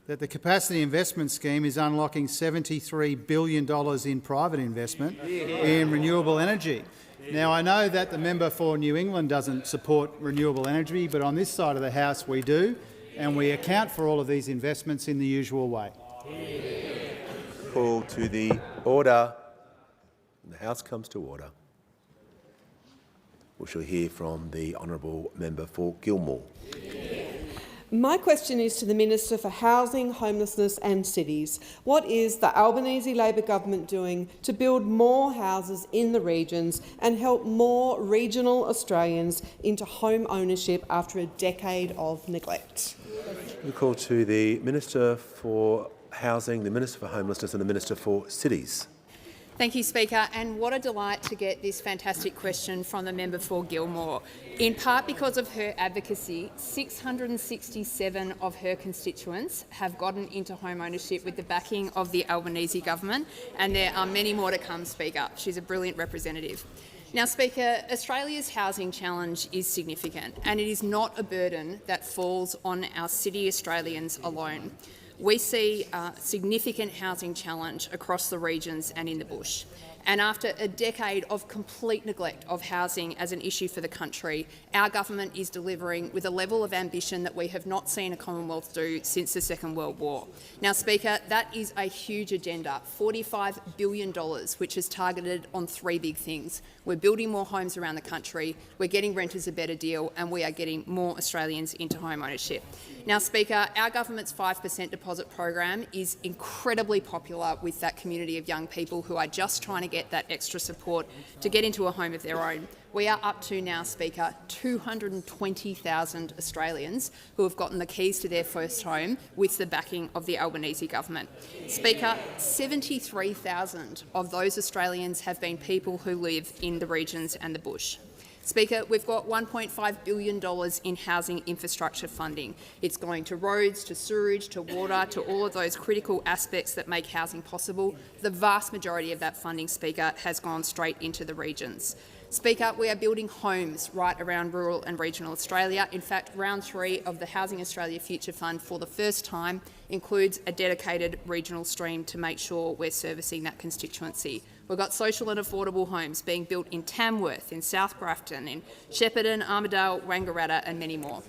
That the capacity investment scheme is unlocking $73 billion in private investment in renewable energy. Now, I know that the member for New England doesn't support renewable energy, but on this side of the House we do, and we account for all of these investments in the usual way.
Call to the order. The House comes to order. We shall hear from the honourable member for Gilmore.
My question is to the Minister for Housing, Homelessness and Cities. What is the Albanese Labor government doing to build more houses in the regions and help more regional Australians into home ownership after a decade of neglect?
We call to the Minister for Housing, the Minister for Homelessness and the Minister for Cities.
Thank you, Speaker, and what a delight to get this fantastic question from the member for Gilmore. In part because of her advocacy, 667 of her constituents have gotten into home ownership with the backing of the Albanese government, and there are many more to come, Speaker. She's a brilliant representative. Now, Speaker, Australia's housing challenge is significant, and it is not a burden that falls on our city Australians alone. We see a significant housing challenge across the regions and in the bush. And after a decade of complete neglect of housing as an issue for the country, our government is delivering with a level of ambition that we have not seen a Commonwealth do since the Second World War. Now, Speaker, that is a huge agenda, $45 billion, which is targeted on three big things. We're building more homes around the country, we're getting renters a better deal, and we are getting more Australians into home ownership. Now, Speaker, our government's 5% deposit program is incredibly popular with that community of young people who are just trying to get that extra support to get into a home of their own. We are up to now, Speaker, 220,000 Australians who have gotten the keys to their first home with the backing of the Albanese government. Speaker, 73,000 of those Australians have been people who live in the regions and the bush. Speaker, we've got $1.5 billion in housing infrastructure funding. It's going to roads, to sewerage, to water, to all of those critical aspects that make housing possible. The vast majority of that funding, Speaker, has gone straight into the regions. Speaker, we are building homes right around rural and regional Australia. In fact, round 3 of the Housing Australia Future Fund for the first time includes a dedicated regional stream to make sure we're servicing that constituency. We've got social and affordable homes being built in Tamworth, in South Grafton, in Shepparton, Armidale, Wangaratta and many more.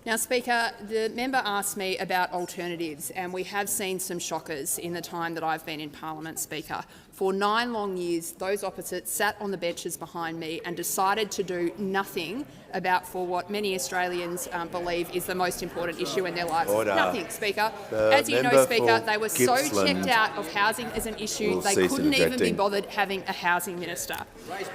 Now, Speaker, the member asked me about alternatives, and we have seen some shockers in the time that I've been in Parliament, Speaker. For 9 long years, those opposite sat on the benches behind me and decided to do nothing about for what many Australians believe is the most important issue in their lives.
Order.
Nothing, Speaker. As you know, Speaker, they were so checked out of housing as an issue, they couldn't even be bothered having a housing minister.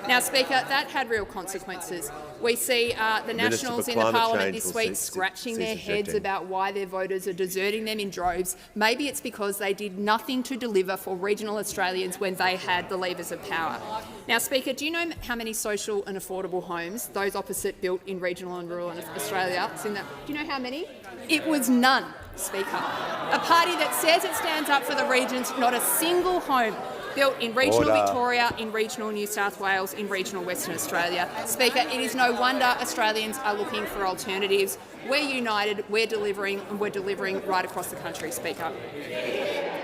Now, Speaker, that had real consequences. We see the Nationals in the Parliament this week scratching their heads about why their voters are deserting them in droves. Maybe it's because they did nothing to deliver for regional Australians when they had the levers of power. Now, Speaker, do you know how many social and affordable homes those opposite built in regional and rural Australia? Do you know how many? It was none, Speaker. A party that says it stands up for the regions, not a single home built in regional Victoria, in regional New South Wales, in regional Western Australia. Speaker, it is no wonder Australians are looking for alternatives. We're united, we're delivering, and we're delivering right across the country, Speaker.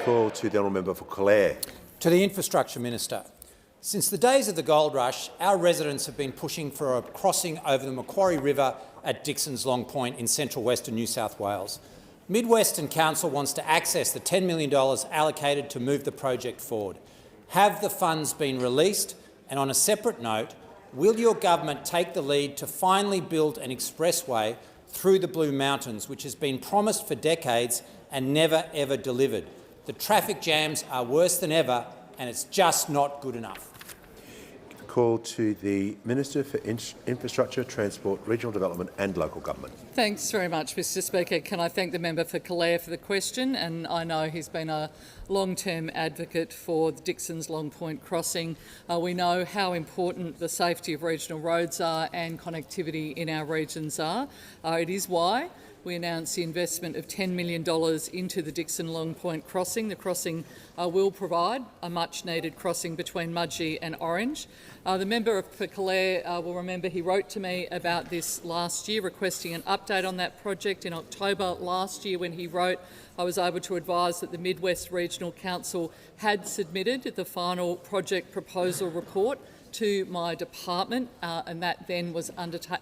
Call to the honourable member for Clare.
To the Infrastructure Minister. Since the days of the gold rush, our residents have been pushing for a crossing over the Macquarie River at Dixon's Long Point in central western New South Wales. Mid-Western Council wants to access the $10 million allocated to move the project forward. Have the funds been released? And on a separate note, will your government take the lead to finally build an expressway through the Blue Mountains, which has been promised for decades and never ever delivered? The traffic jams are worse than ever, and it's just not good enough.
Call to the Minister for Infrastructure, Transport, Regional Development and Local Government.
Thanks very much, Mr Speaker. Can I thank the member for Clare for the question? And I know he's been a long-term advocate for the Dixon's Long Point crossing. We know how important the safety of regional roads are and connectivity in our regions are. It is why we announced the investment of $10 million into the Dixon Long Point crossing. The crossing will provide a much-needed crossing between Mudgee and Orange. The member for Calare will remember he wrote to me about this last year, requesting an update on that project. In October last year, when he wrote, I was able to advise that the Mid-West Regional Council had submitted the final project proposal report to my department, and that then was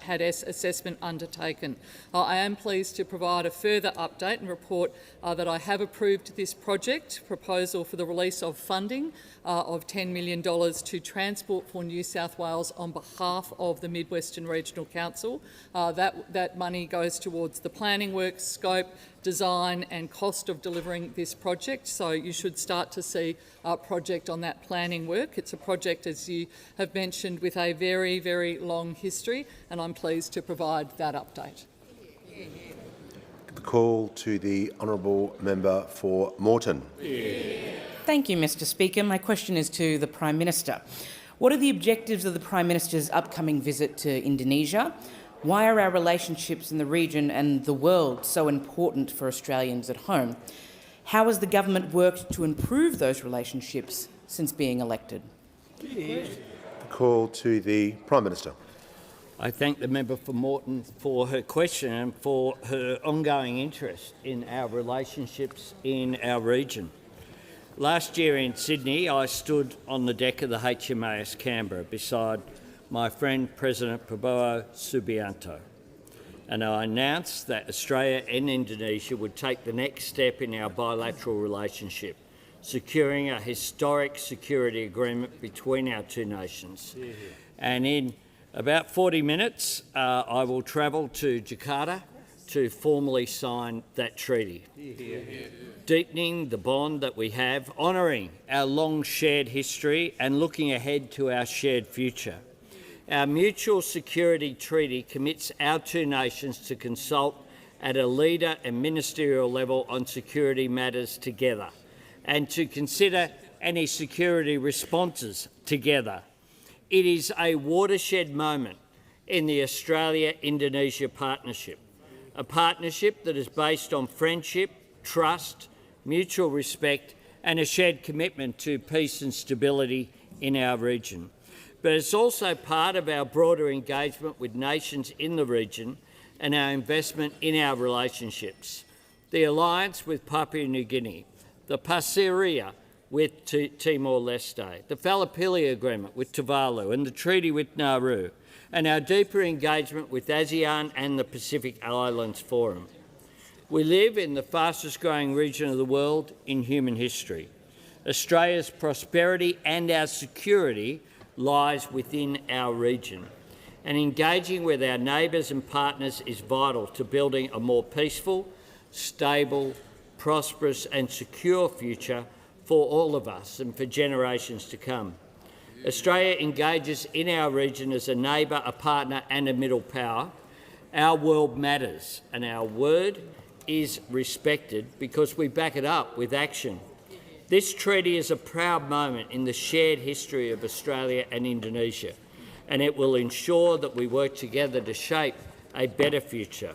had assessment undertaken. I am pleased to provide a further update and report that I have approved this project proposal for the release of funding of $10 million to Transport for New South Wales on behalf of the Mid-Western Regional Council. That money goes towards the planning work, scope, design and cost of delivering this project, so you should start to see a project on that planning work. It's a project, as you have mentioned, with a very, very long history, and I'm pleased to provide that update.
The call to the honourable member for Moreton.
Thank you, Mr Speaker. My question is to the Prime Minister. What are the objectives of the Prime Minister's upcoming visit to Indonesia? Why are our relationships in the region and the world so important for Australians at home? How has the government worked to improve those relationships since being elected?
The call to the Prime Minister.
I thank the member for Moreton for her question and for her ongoing interest in our relationships in our region. Last year in Sydney, I stood on the deck of the HMAS Canberra beside my friend President Prabowo Subianto, and I announced that Australia and Indonesia would take the next step in our bilateral relationship, securing a historic security agreement between our two nations. And in about 40 minutes, I will travel to Jakarta to formally sign that treaty, deepening the bond that we have, honouring our long shared history and looking ahead to our shared future. Our mutual security treaty commits our two nations to consult at a leader and ministerial level on security matters together and to consider any security responses together. It is a watershed moment in the Australia-Indonesia partnership, a partnership that is based on friendship, trust, mutual respect and a shared commitment to peace and stability in our region. But it's also part of our broader engagement with nations in the region and our investment in our relationships. The alliance with Papua New Guinea, the parceria with Timor-Leste, the Fallapili Agreement with Tuvalu and the treaty with Nauru, and our deeper engagement with ASEAN and the Pacific Islands Forum. We live in the fastest growing region of the world in human history. Australia's prosperity and our security lies within our region, and engaging with our neighbours and partners is vital to building a more peaceful, stable, prosperous and secure future for all of us and for generations to come. Australia engages in our region as a neighbour, a partner and a middle power. Our world matters and our word is respected because we back it up with action. This treaty is a proud moment in the shared history of Australia and Indonesia, and it will ensure that we work together to shape a better future,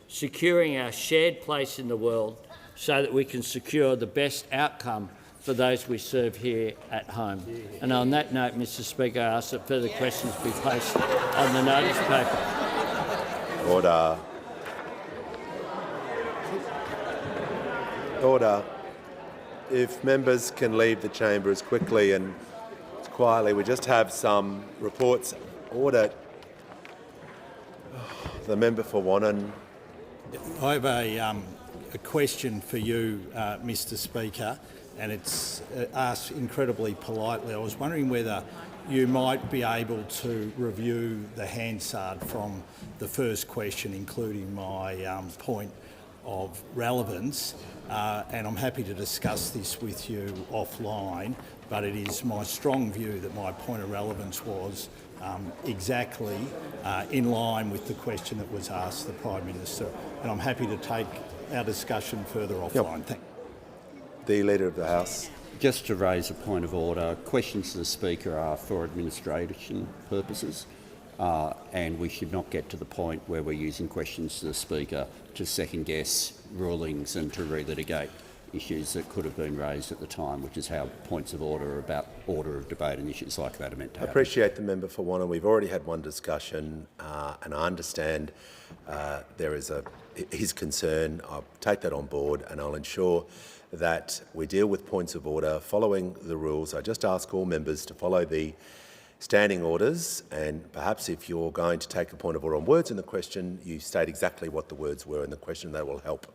securing our shared place in the world so that we can secure the best outcome for those we serve here at home. And on that note, Mr Speaker, I ask that further questions be placed on the notice paper.
Order. Order. If members can leave the chamber as quickly and as quietly, we just have some reports. Order. The member for Wannon.
I have a question for you, Mr Speaker, and it's asked incredibly politely. I was wondering whether you might be able to review the Hansard from the first question, including my point of relevance, and I'm happy to discuss this with you offline, but it is my strong view that my point of relevance was exactly in line with the question that was asked the Prime Minister, and I'm happy to take our discussion further offline. Thank you.
The Leader of the House.
Just to raise a point of order, questions to the Speaker are for administration purposes, and we should not get to the point where we're using questions to the Speaker to second-guess rulings and to relitigate issues that could have been raised at the time, which is how points of order are about order of debate and issues like that are meant to happen.
I appreciate the member for Wannon. We've already had one discussion, and I understand there is his concern. I'll take that on board, and I'll ensure that we deal with points of order following the rules. I just ask all members to follow the standing orders, and perhaps if you're going to take a point of order on words in the question, you state exactly what the words were in the question. That will help,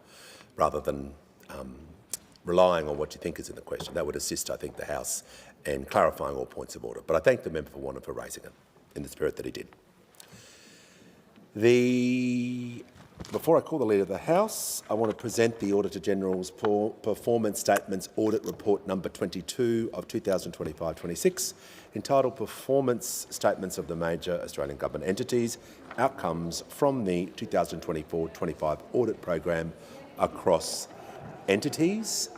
rather than relying on what you think is in the question. That would assist, I think, the House in clarifying all points of order. But I thank the member for Wannon for raising it in the spirit that he did. Before I call the Leader of the House, I want to present the Auditor-General's Performance Statements Audit Report number 22 of 2025-26, entitled Performance Statements of the Major Australian Government Entities, Outcomes from the 2024-25 Audit Program across entities.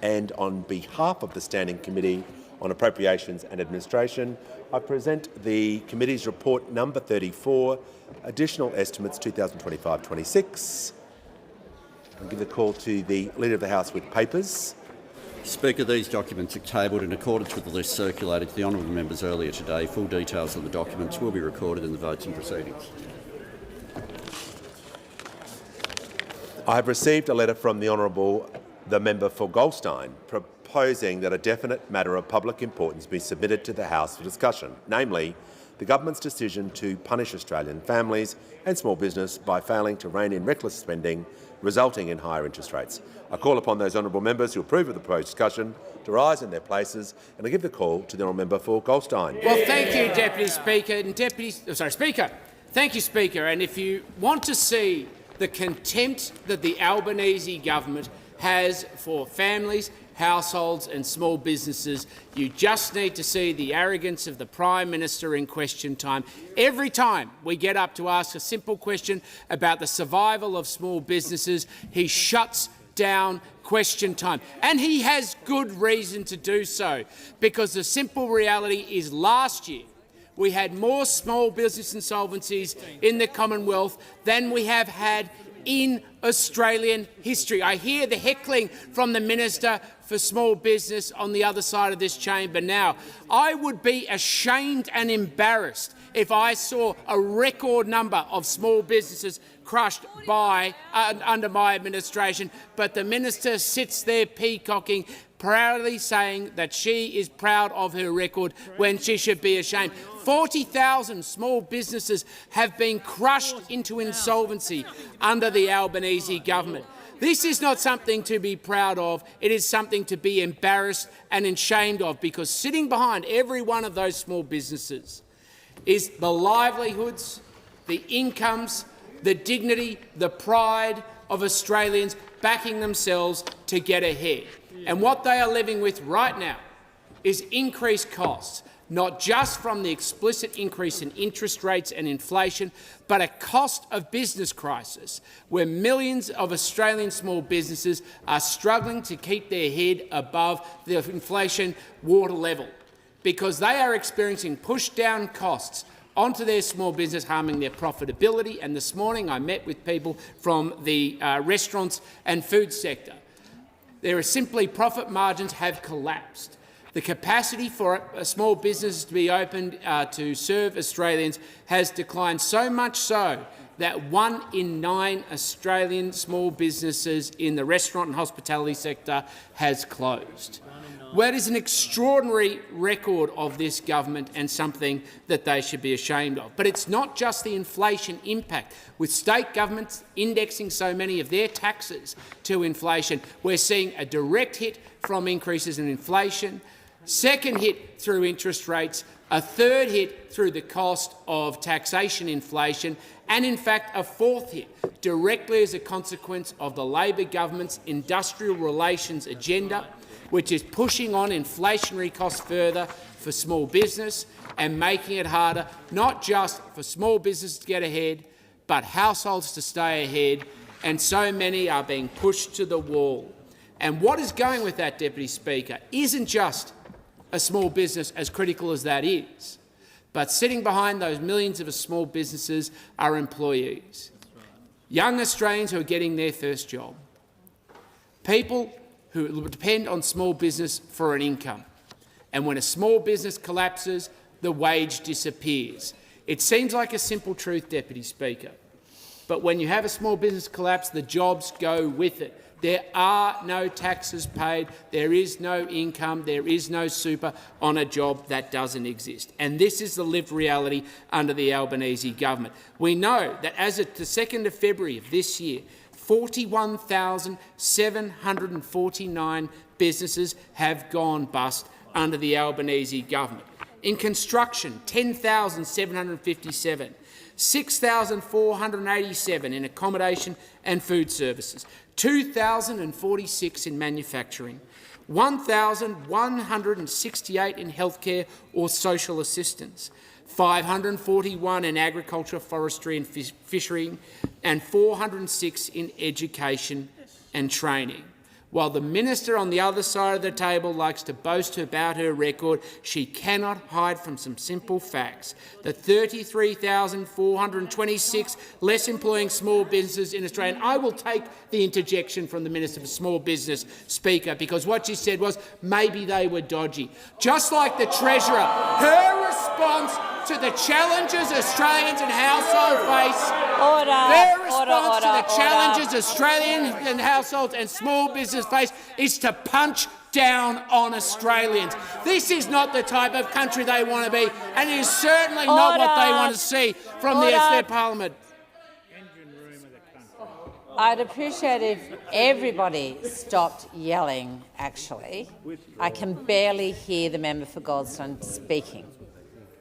And on behalf of the Standing Committee on Appropriations and Administration, I present the Committee's Report number 34, Additional Estimates 2025-26. I'll give the call to the Leader of the House with papers.
Speaker, these documents are tabled in accordance with the list circulated to the honourable members earlier today. Full details of the documents will be recorded in the votes and proceedings. I
have received a letter from the member for Goldstein proposing that a definite matter of public importance be submitted to the House for discussion, namely the government's decision to punish Australian families and small business by failing to rein in reckless spending, resulting in higher interest rates. I call upon those honourable members who approve of the proposed discussion to rise in their places, and I give the call to the honourable member for Goldstein.
Well, thank you, Deputy Speaker. And Speaker. Thank you, Speaker. And if you want to see the contempt that the Albanese government has for families, households and small businesses, you just need to see the arrogance of the Prime Minister in question time. Every time we get up to ask a simple question about the survival of small businesses, he shuts down question time. And he has good reason to do so, because the simple reality is last year we had more small business insolvencies in the Commonwealth than we have had in Australian history. I hear the heckling from the Minister for Small Business on the other side of this chamber now. I would be ashamed and embarrassed if I saw a record number of small businesses crushed by under my administration, but the Minister sits there peacocking, proudly saying that she is proud of her record when she should be ashamed. 40,000 small businesses have been crushed into insolvency under the Albanese government. This is not something to be proud of, it is something to be embarrassed and ashamed of, because sitting behind every one of those small businesses is the livelihoods, the incomes, the dignity, the pride of Australians backing themselves to get ahead. And what they are living with right now is increased costs, not just from the explicit increase in interest rates and inflation, but a cost of business crisis where millions of Australian small businesses are struggling to keep their head above the inflation water level because they are experiencing push-down costs onto their small business, harming their profitability. And this morning I met with people from the restaurants and food sector. There are simply profit margins have collapsed. The capacity for a small business to be opened to serve Australians has declined, so much so that 1 in 9 Australian small businesses in the restaurant and hospitality sector has closed. Well, it is an extraordinary record of this government and something that they should be ashamed of. But it's not just the inflation impact. With state governments indexing so many of their taxes to inflation, we're seeing a direct hit from increases in inflation, second hit through interest rates, a third hit through the cost of taxation inflation, and in fact a fourth hit directly as a consequence of the Labor government's industrial relations agenda, which is pushing on inflationary costs further for small business and making it harder not just for small business to get ahead, but households to stay ahead, and so many are being pushed to the wall. And what is going with that, Deputy Speaker, isn't just a small business, as critical as that is, but sitting behind those millions of small businesses are employees, young Australians who are getting their first job, people who depend on small business for an income. And when a small business collapses, the wage disappears. It seems like a simple truth, Deputy Speaker, but when you have a small business collapse, the jobs go with it. There are no taxes paid, there is no income, there is no super on a job that doesn't exist. And this is the lived reality under the Albanese government. We know that as of the 2nd of February of this year, 41,749 businesses have gone bust under the Albanese government. In construction, 10,757, 6,487 in accommodation and food services, 2,046 in manufacturing, 1,168 in healthcare or social assistance, 541 in agriculture, forestry and fishery, and 406 in education and training. While the Minister on the other side of the table likes to boast about her record, she cannot hide from some simple facts. The 33,426 less employing small businesses in Australia. And I will take the interjection from the Minister for Small Business, Speaker, because what she said was maybe they were dodgy. Just like the Treasurer, her response to the challenges Australians and households face, their response to the challenges Australians and households and small business face is to punch down on Australians. This is not the type of country they want to be, and it is certainly not what they want to see from their parliament.
I'd appreciate if everybody stopped yelling, actually. I can barely hear the member for Goldstone speaking.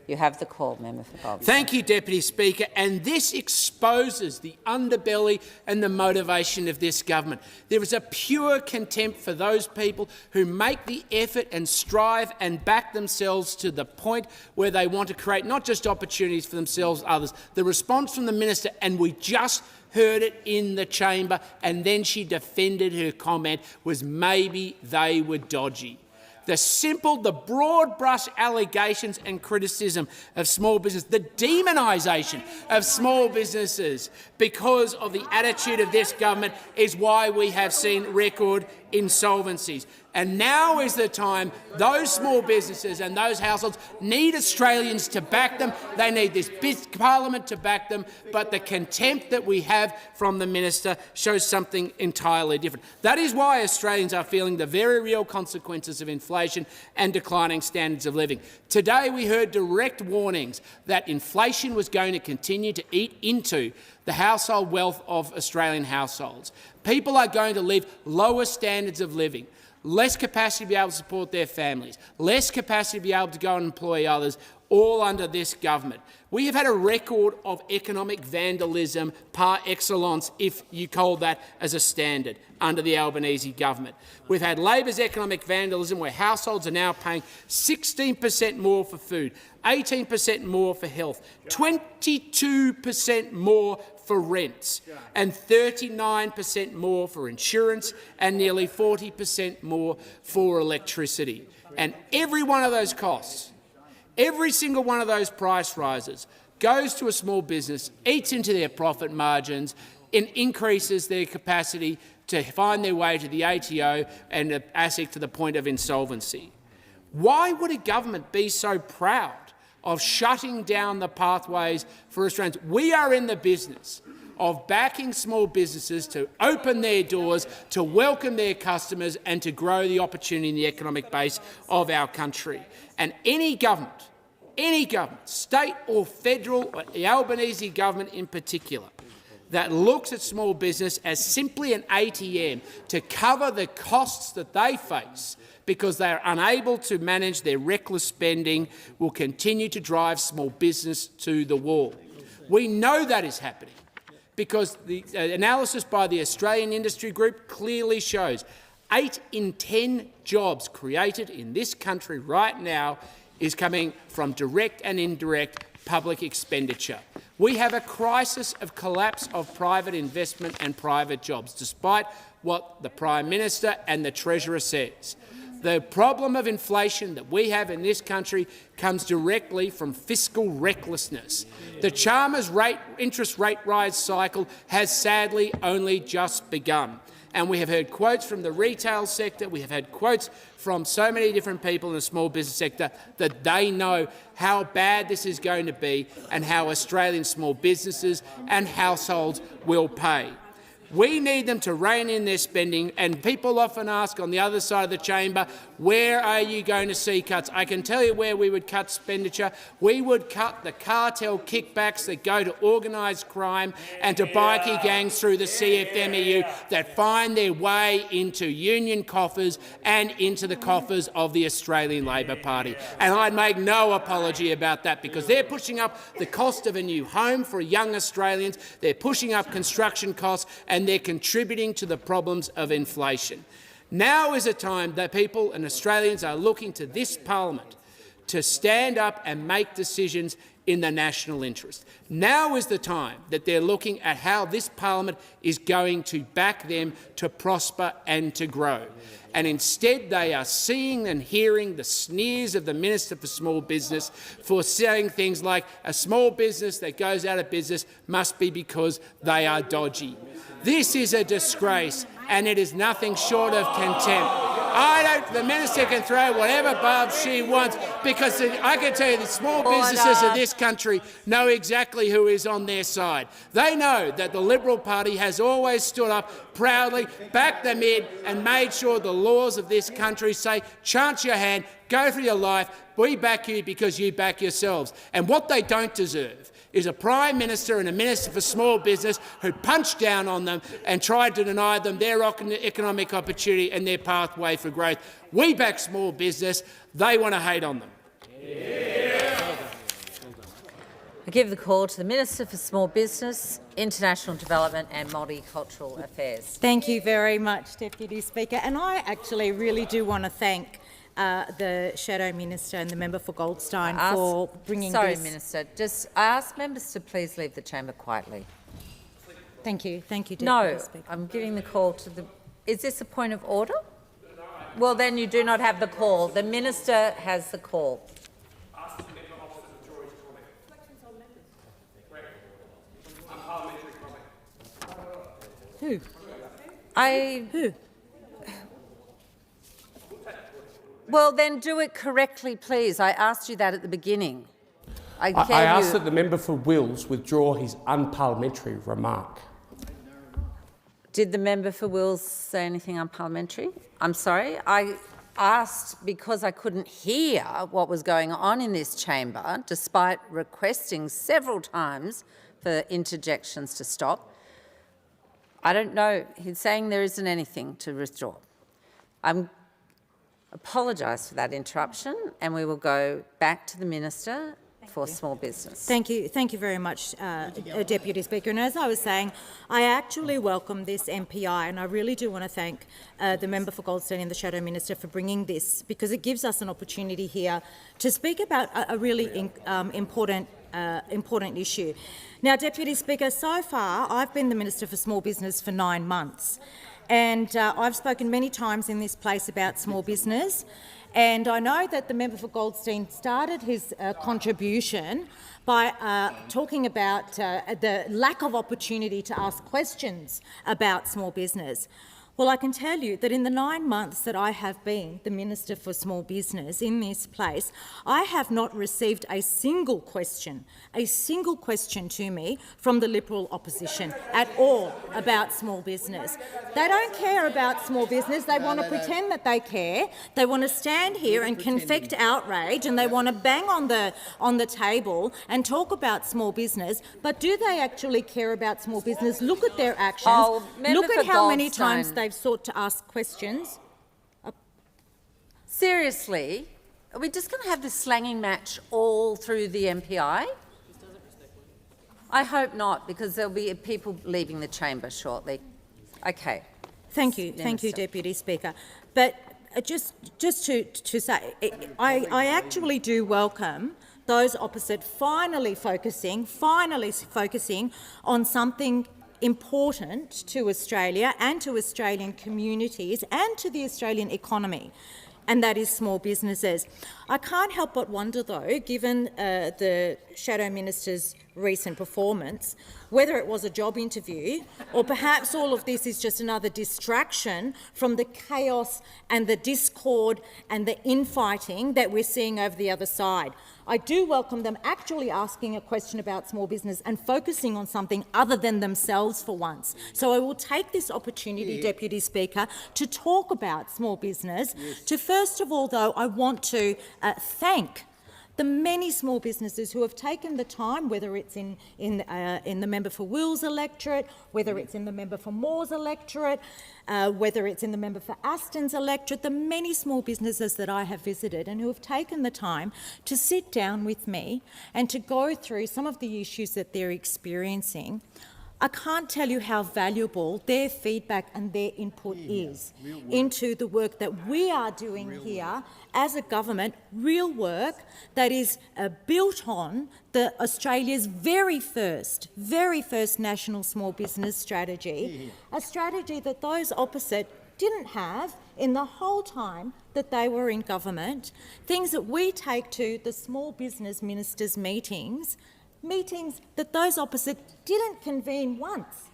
You have the call, member for Goldstone.
Thank you, Deputy Speaker. And this exposes the underbelly and the motivation of this government. There is a pure contempt for those people who make the effort and strive and back themselves to the point where they want to create not just opportunities for themselves, others. The response from the minister, and we just heard it in the chamber, and then she defended her comment, was maybe they were dodgy. The broad brush allegations and criticism of small business, the demonisation of small businesses because of the attitude of this government is why we have seen record insolvencies. And now is the time those small businesses and those households need Australians to back them. They need this parliament to back them. But the contempt that we have from the minister shows something entirely different. That is why Australians are feeling the very real consequences of inflation and declining standards of living. Today we heard direct warnings that inflation was going to continue to eat into the household wealth of Australian households. People are going to live lower standards of living, less capacity to be able to support their families, less capacity to be able to go and employ others, all under this government. We have had a record of economic vandalism par excellence, if you call that as a standard, under the Albanese government. We've had Labor's economic vandalism where households are now paying 16% more for food, 18% more for health, 22% more for rents, and 39% more for insurance, and nearly 40% more for electricity. And every one of those costs, every single one of those price rises goes to a small business, eats into their profit margins, and increases their capacity to find their way to the ATO and ASIC to the point of insolvency. Why would a government be so proud of shutting down the pathways for Australians? We are in the business of backing small businesses to open their doors, to welcome their customers and to grow the opportunity in the economic base of our country. And any government, state or federal, or the Albanese government in particular, that looks at small business as simply an ATM to cover the costs that they face because they are unable to manage their reckless spending will continue to drive small business to the wall. We know that is happening because the analysis by the Australian Industry Group clearly shows 8 in 10 jobs created in this country right now is coming from direct and indirect public expenditure. We have a crisis of collapse of private investment and private jobs, despite what the Prime Minister and the Treasurer says. The problem of inflation that we have in this country comes directly from fiscal recklessness. The Chalmers interest rate rise cycle has sadly only just begun. And we have heard quotes from the retail sector, we have had quotes from so many different people in the small business sector that they know how bad this is going to be and how Australian small businesses and households will pay. We need them to rein in their spending, and people often ask on the other side of the chamber, where are you going to see cuts? I can tell you where we would cut expenditure. We would cut the cartel kickbacks that go to organised crime and to bikie gangs through the CFMEU that find their way into union coffers and into the coffers of the Australian Labor Party. And I'd make no apology about that because they're pushing up the cost of a new home for young Australians, they're pushing up construction costs, and they're contributing to the problems of inflation. Now is a time that people and Australians are looking to this parliament to stand up and make decisions in the national interest. Now is the time that they're looking at how this parliament is going to back them to prosper and to grow. And instead they are seeing and hearing the sneers of the Minister for Small Business for saying things like a small business that goes out of business must be because they are dodgy. This is a disgrace, and it is nothing short of contempt. The minister can throw whatever barbs she wants, because I can tell you the small businesses of this country know exactly who is on their side. They know that the Liberal Party has always stood up proudly, backed them in and made sure the laws of this country say, chance your hand, go for your life, we back you because you back yourselves. And what they don't deserve is a Prime Minister and a Minister for Small Business who punched down on them and tried to deny them their economic opportunity and their pathway for growth. We back small business. They want to hate on them.
I give the call to the Minister for Small Business, International Development and Multicultural Affairs.
Thank you very much, Deputy Speaker. And I actually really do want to thank the Shadow Minister and the member for Goldstein for bringing this.
Sorry, Minister. I ask members to please leave the chamber quietly.
Thank you, Deputy Speaker.
I'm giving the call to the. Is this a point of order? Well, then you do not have the call. The minister has the call.
Who?
Who? Well, then do it correctly, please. I asked you that at the beginning. I
ask that the member for Wills withdraw his unparliamentary remark.
Did the member for Wills say anything unparliamentary? I'm sorry. I asked because I couldn't hear what was going on in this chamber, despite requesting several times for interjections to stop. I don't know. He's saying there isn't anything to withdraw. I apologise for that interruption, and we will go back to the Minister for Small Business.
Thank you very much, Deputy Speaker. And as I was saying, I actually welcome this MPI, and I really do want to thank the member for Goldstein and the Shadow Minister for bringing this, because it gives us an opportunity here to speak about a really important issue. Now, Deputy Speaker, so far I've been the Minister for Small Business for 9 months, and I've spoken many times in this place about small business. And I know that the member for Goldstein started his contribution by talking about the lack of opportunity to ask questions about small business. Well, I can tell you that in the 9 months that I have been the Minister for Small Business in this place, I have not received a single question to me from the Liberal opposition at all about small business. They don't care about small business. They want to pretend that they care. They want to stand here and confect outrage, and they want to bang on the table and talk about small business. But do they actually care about small business? Look at their actions. Look at how many times they've sought to ask questions.
Seriously, are we just going to have this slanging match all through the MPI? I hope not, because there'll be people leaving the chamber shortly. Okay.
Thank you, Deputy Speaker. But just to say, I actually do welcome those opposite finally focusing on something important to Australia and to Australian communities and to the Australian economy, and that is small businesses. I can't help but wonder, though, given the Shadow Minister's recent performance, whether it was a job interview or perhaps all of this is just another distraction from the chaos and the discord and the infighting that we're seeing over the other side. I do welcome them actually asking a question about small business and focusing on something other than themselves for once. So I will take this opportunity, Deputy Speaker, to talk about small business. To first of all, though, I want to thank the many small businesses who have taken the time, whether it's in the member for Wills electorate, whether it's in the member for Moore's electorate, whether it's in the member for Aston's electorate, the many small businesses that I have visited and who have taken the time to sit down with me and to go through some of the issues that they're experiencing. I can't tell you how valuable their feedback and their input is into the work that we are doing here as a government, real work that is built on Australia's very first national small business strategy, a strategy that those opposite didn't have in the whole time that they were in government, things that we take to the small business ministers' meetings that those opposite didn't convene once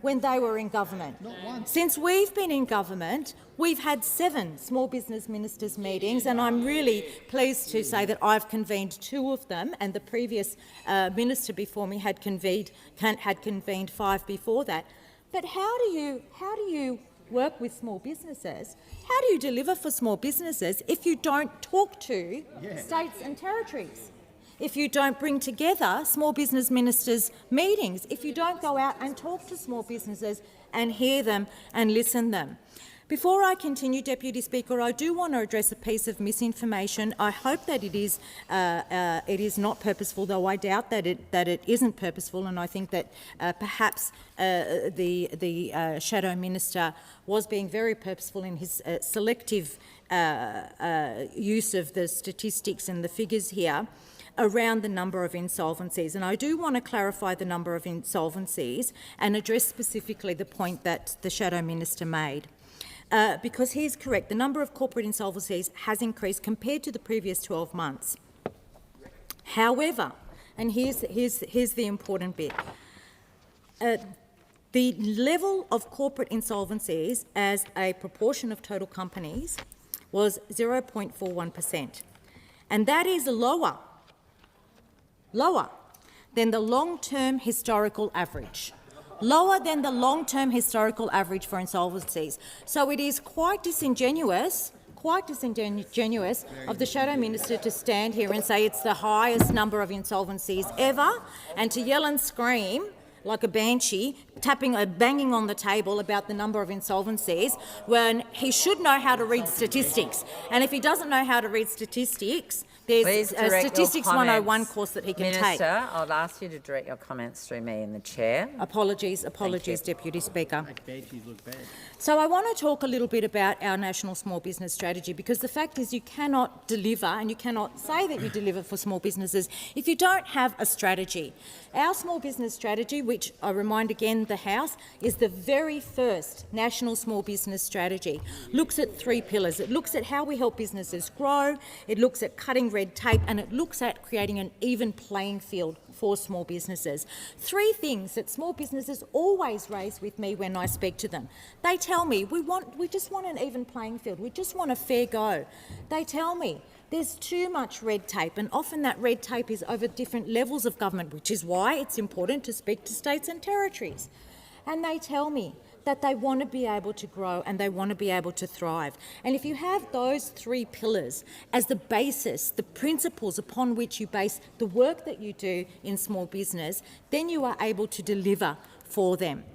when they were in government.
Not once.
Since we've been in government, we've had 7 small business ministers' meetings, and I'm really pleased to say that I've convened 2 of them, and the previous minister before me had convened 5 before that. But how do you work with small businesses? How do you deliver for small businesses if you don't talk to states and territories? If you don't bring together small business ministers' meetings, if you don't go out and talk to small businesses and hear them and listen to them. Before I continue, Deputy Speaker, I do want to address a piece of misinformation. I hope that it is not purposeful, though I doubt that it isn't purposeful, and I think that perhaps the Shadow Minister was being very purposeful in his selective use of the statistics and the figures here around the number of insolvencies. And I do want to clarify the number of insolvencies and address specifically the point that the Shadow Minister made. Because he is correct, the number of corporate insolvencies has increased compared to the previous 12 months. However, and here's the important bit, the level of corporate insolvencies as a proportion of total companies was 0.41%, and that is lower than the long-term historical average. Lower than the long-term historical average for insolvencies. So it is quite disingenuous of the Shadow Minister to stand here and say it's the highest number of insolvencies ever, and to yell and scream like a banshee, banging on the table about the number of insolvencies, when he should know how to read statistics. And if he doesn't know how to read statistics, there's a Statistics 101 course that he can take.
Minister, I'll ask you to direct your comments through me in the chair.
Apologies, Deputy Speaker. So I want to talk a little bit about our National Small Business Strategy, because the fact is you cannot deliver, and you cannot say that you deliver for small businesses if you don't have a strategy. Our Small Business Strategy, which I remind again the House, is the very first National Small Business Strategy, looks at 3 pillars. It looks at how we help businesses grow, it looks at cutting red tape, and it looks at creating an even playing field for small businesses. 3 things that small businesses always raise with me when I speak to them. They tell me, we just want an even playing field, we just want a fair go. They tell me there's too much red tape, and often that red tape is over different levels of government, which is why it's important to speak to states and territories. And they tell me that they want to be able to grow and they want to be able to thrive. And if you have those 3 pillars as the basis, the principles upon which you base the work that you do in small business, then you are able to deliver for them.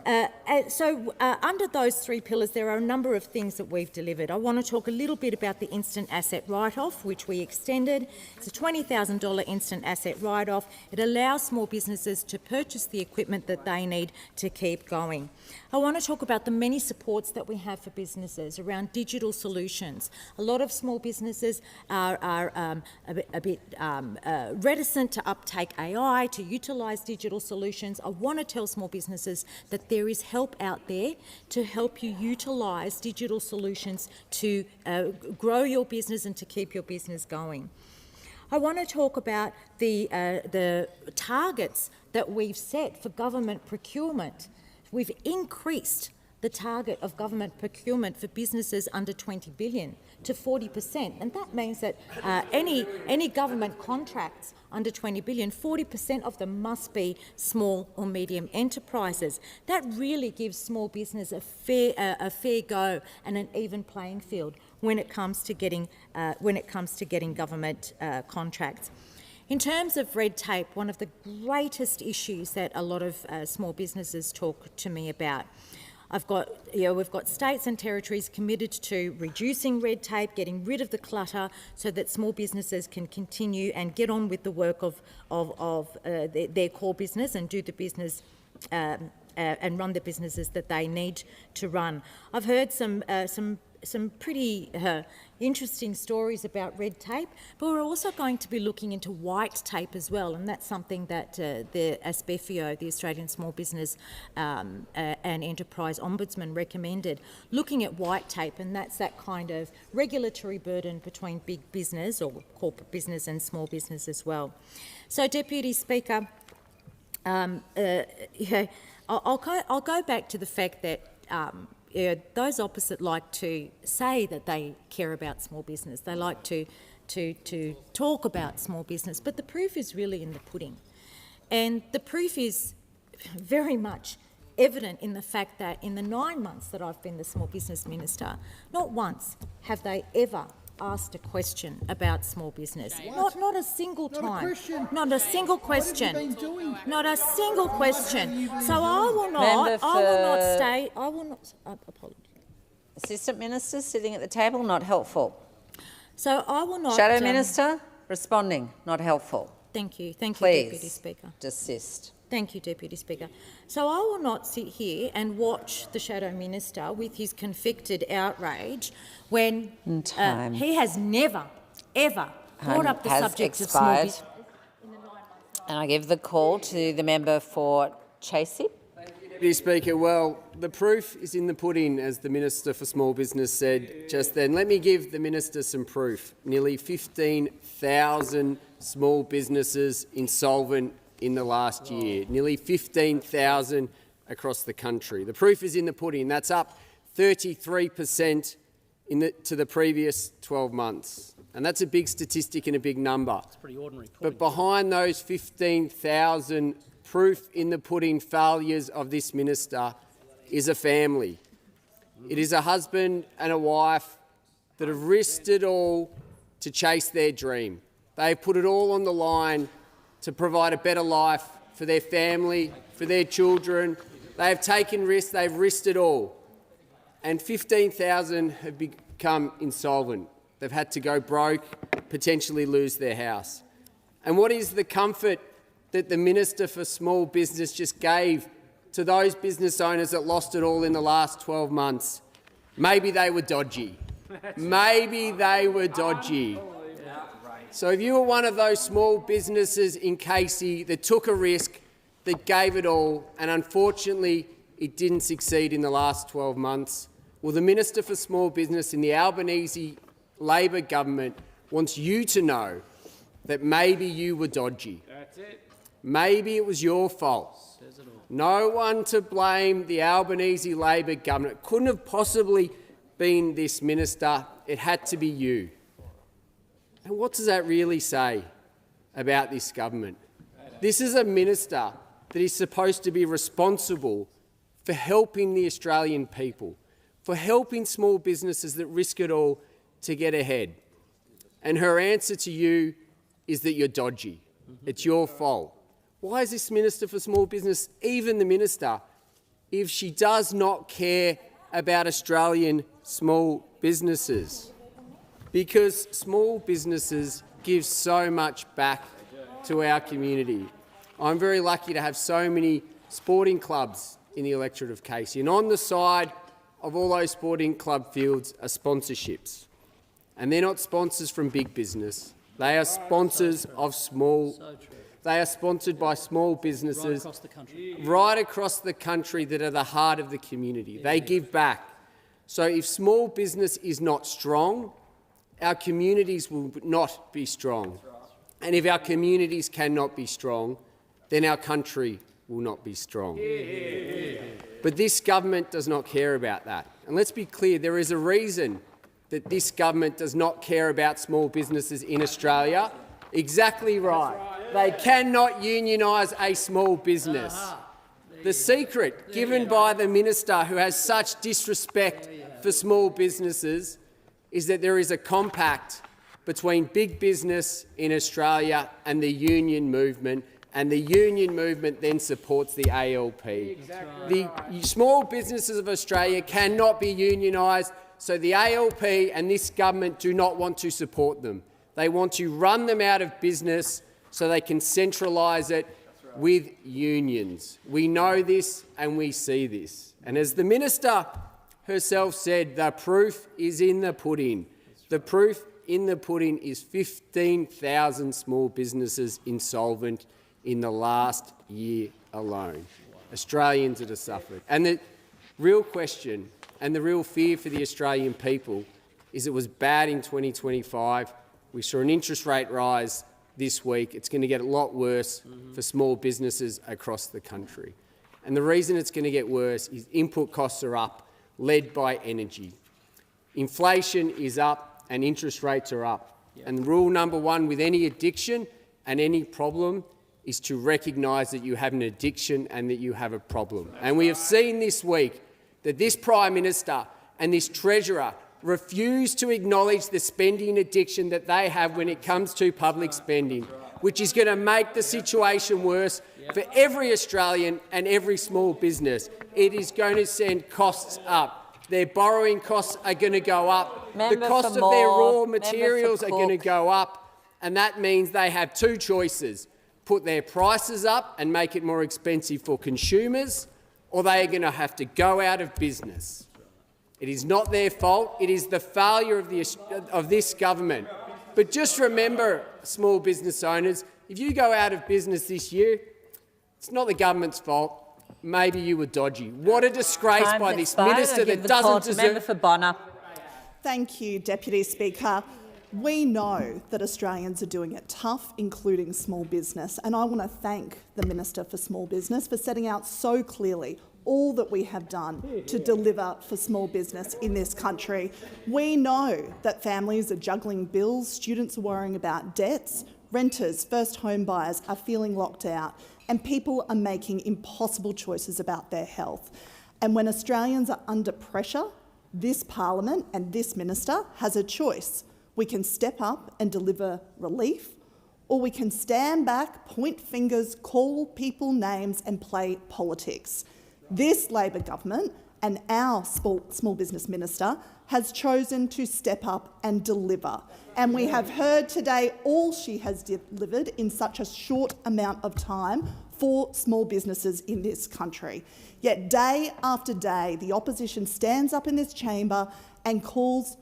Under those 3 pillars, there are a number of things that we've delivered. I want to talk a little bit about the instant asset write-off, which we extended. It's a $20,000 instant asset write-off. It allows small businesses to purchase the equipment that they need to keep going. I want to talk about the many supports that we have for businesses around digital solutions. A lot of small businesses are a bit reticent to uptake AI, to utilise digital solutions. I want to tell small businesses that there is help out there to help you utilise digital solutions to grow your business and to keep your business going. I want to talk about the targets that we've set for government procurement. We've increased the target of government procurement for businesses under $20 billion to 40%, and that means that any government contracts under $20 billion, 40% of them must be small or medium enterprises. That really gives small business a fair go and an even playing field when it comes to getting government contracts. In terms of red tape, one of the greatest issues that a lot of small businesses talk to me about, we've got states and territories committed to reducing red tape, getting rid of the clutter, so that small businesses can continue and get on with the work of their core business and do the business and run the businesses that they need to run. I've heard some pretty interesting stories about red tape, but we're also going to be looking into white tape as well, and that's something that the ASBEFIO, the Australian Small Business and Enterprise Ombudsman, recommended, looking at white tape, and that's that kind of regulatory burden between big business or corporate business and small business as well. So, Deputy Speaker, I'll go back to the fact that those opposite like to say that they care about small business. They like to talk about small business, but the proof is really in the pudding. And the proof is very much evident in the fact that in the 9 months that I've been the Small Business Minister, not once have they ever asked a question about small business. Not a single time. Not a single question. Not a single question. So I will not apologize.
Assistant Minister sitting at the table, not helpful.
So I will not...
Shadow Minister responding, not helpful.
Thank you. Thank you,
Please
Deputy Speaker.
Desist.
Thank you, Deputy Speaker. So I will not sit here and watch the Shadow Minister with his convicted outrage when he has never, ever brought up the subject of small business.
And I give the call to the member for Chasey.
Deputy Speaker, well, the proof is in the pudding, as the Minister for Small Business said just then. Let me give the Minister some proof. Nearly 15,000 small businesses insolvent in the last year, nearly 15,000 across the country. The proof is in the pudding. That's up 33% to the previous 12 months. And that's a big statistic and a big number.
It's pretty ordinary pudding.
But behind those 15,000 proof in the pudding failures of this minister is a family. It is a husband and a wife that have risked it all to chase their dream. They've put it all on the line to provide a better life for their family, for their children. They have taken risks, they've risked it all. And 15,000 have become insolvent. They've had to go broke, potentially lose their house. And what is the comfort that the Minister for Small Business just gave to those business owners that lost it all in the last 12 months? Maybe they were dodgy. Maybe they were dodgy. So if you were one of those small businesses in Casey that took a risk, that gave it all, and unfortunately it didn't succeed in the last 12 months, well, the Minister for Small Business in the Albanese Labor government wants you to know that maybe you were dodgy.
That's it.
Maybe it was your fault. No one to blame the Albanese Labor government. It couldn't have possibly been this minister. It had to be you. And what does that really say about this government? This is a minister that is supposed to be responsible for helping the Australian people, for helping small businesses that risk it all to get ahead. And her answer to you is that you're dodgy. It's your fault. Why is this Minister for Small Business even the minister if she does not care about Australian small businesses? Because small businesses give so much back to our community. I'm very lucky to have so many sporting clubs in the electorate of Casey, and on the side of all those sporting club fields are sponsorships. And they're not sponsors from big business. They are sponsors of small. They are sponsored by small businesses right across the country that are the heart of the community. They give back. So if small business is not strong, our communities will not be strong. And if our communities cannot be strong, then our country will not be strong. But this government does not care about that. And let's be clear, there is a reason that this government does not care about small businesses in Australia. Exactly right. They cannot unionise a small business. The secret given by the minister, who has such disrespect for small businesses, is that there is a compact between big business in Australia and the union movement, and the union movement then supports the ALP. The small businesses of Australia cannot be unionised, so the ALP and this government do not want to support them. They want to run them out of business so they can centralise it with unions. We know this and we see this. And as the minister herself said, the proof is in the pudding. The proof in the pudding is 15,000 small businesses insolvent in the last year alone. Australians that have suffered. And the real question and the real fear for the Australian people is it was bad in 2025. We saw an interest rate rise this week. It's going to get a lot worse for small businesses across the country. And the reason it's going to get worse is input costs are up, led by energy. Inflation is up and interest rates are up. And rule number one with any addiction and any problem is to recognise that you have an addiction and that you have a problem. And we have seen this week that this Prime Minister and this Treasurer refuse to acknowledge the spending addiction that they have when it comes to public spending, which is going to make the situation worse for every Australian and every small business. It is going to send costs up. Their borrowing costs are going to go up. The cost of their raw materials are going to go up. And that means they have two choices: put their prices up and make it more expensive for consumers, or they are going to have to go out of business. It is not their fault. It is the failure of this government. But just remember, small business owners, if you go out of business this year, it's not the government's fault. Maybe you were dodgy. What a disgrace by this minister that doesn't deserve...
for Bonner.
Thank you, Deputy Speaker. We know that Australians are doing it tough, including small business, and I want to thank the Minister for Small Business for setting out so clearly all that we have done to deliver for small business in this country. We know that families are juggling bills, students are worrying about debts, renters, first home buyers are feeling locked out, and people are making impossible choices about their health. And when Australians are under pressure, this parliament and this minister has a choice. We can step up and deliver relief, or we can stand back, point fingers, call people names and play politics. This Labor government and our small business minister has chosen to step up and deliver. And we have heard today all she has delivered in such a short amount of time for small businesses in this country. Yet day after day, the opposition stands up in this chamber and calls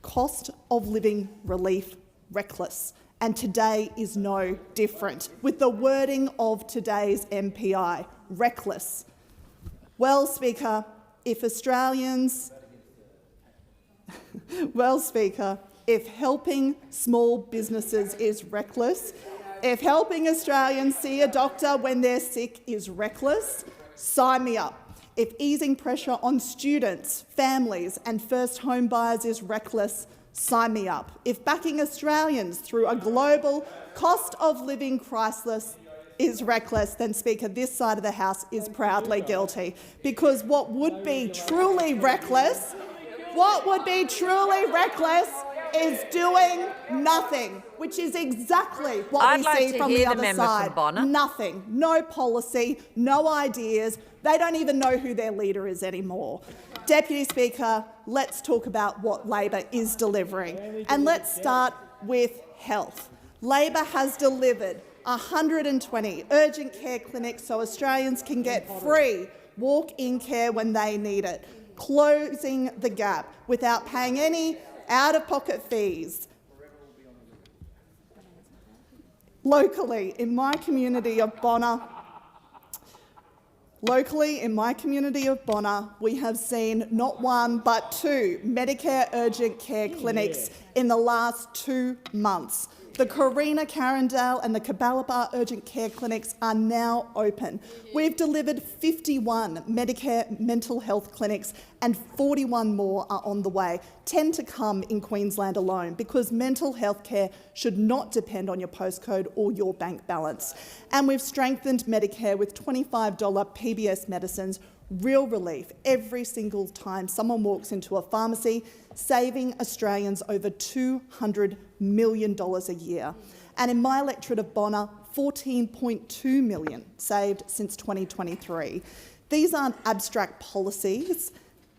cost of living relief reckless. And today is no different, with the wording of today's MPI, reckless. Well, Speaker, if helping small businesses is reckless, if helping Australians see a doctor when they're sick is reckless, sign me up. If easing pressure on students, families and first home buyers is reckless, sign me up. If backing Australians through a global cost of living crisis is reckless, then, Speaker, this side of the House is proudly guilty. Because what would be truly reckless is doing nothing, which is exactly what we see from the other side. Nothing. No policy, no ideas. They don't even know who their leader is anymore. Deputy Speaker, let's talk about what Labor is delivering. And let's start with health. Labor has delivered 120 urgent care clinics so Australians can get free walk-in care when they need it, closing the gap without paying any out-of-pocket fees. Locally, in my community of Bonner, we have seen not one but two Medicare urgent care clinics in the last 2 months. The Carina, Carindale and the Cabalaba urgent care clinics are now open. We've delivered 51 Medicare mental health clinics and 41 more are on the way, 10 to come in Queensland alone, because mental health care should not depend on your postcode or your bank balance. And we've strengthened Medicare with $25 PBS medicines, real relief every single time someone walks into a pharmacy, saving Australians over $200 million a year. And in my electorate of Bonner, $14.2 million saved since 2023. These aren't abstract policies.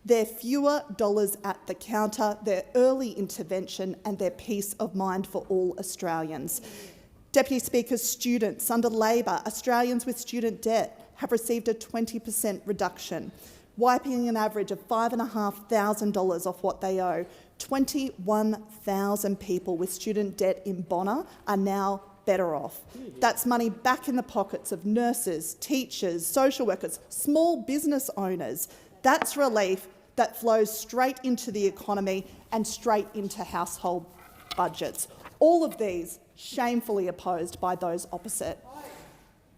They're fewer dollars at the counter, they're early intervention and they're peace of mind for all Australians. Deputy Speaker, students under Labor, Australians with student debt have received a 20% reduction, wiping an average of $5,500 off what they owe. 21,000 people with student debt in Bonner are now better off. That's money back in the pockets of nurses, teachers, social workers, small business owners. That's relief that flows straight into the economy and straight into household budgets. All of these shamefully opposed by those opposite.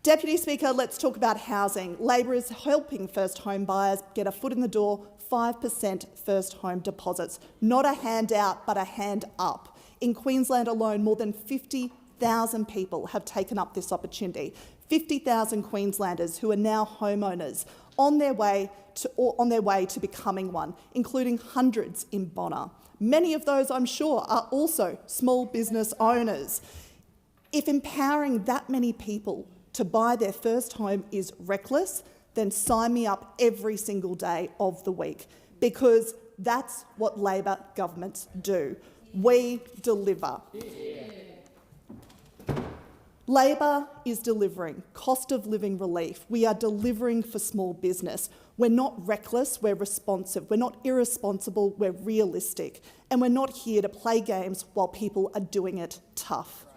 Deputy Speaker, let's talk about housing. Labor is helping first home buyers get a foot in the door, 5% first home deposits. Not a handout, but a hand up. In Queensland alone, more than 50,000 people have taken up this opportunity. 50,000 Queenslanders who are now homeowners on their way to becoming one, including hundreds in Bonner. Many of those, I'm sure, are also small business owners. If empowering that many people to buy their first home is reckless, then sign me up every single day of the week, because that's what Labor governments do. We deliver. Labor is delivering cost of living relief. We are delivering for small business. We're not reckless, we're responsive. We're not irresponsible, we're realistic. And we're not here to play games while people are doing it tough.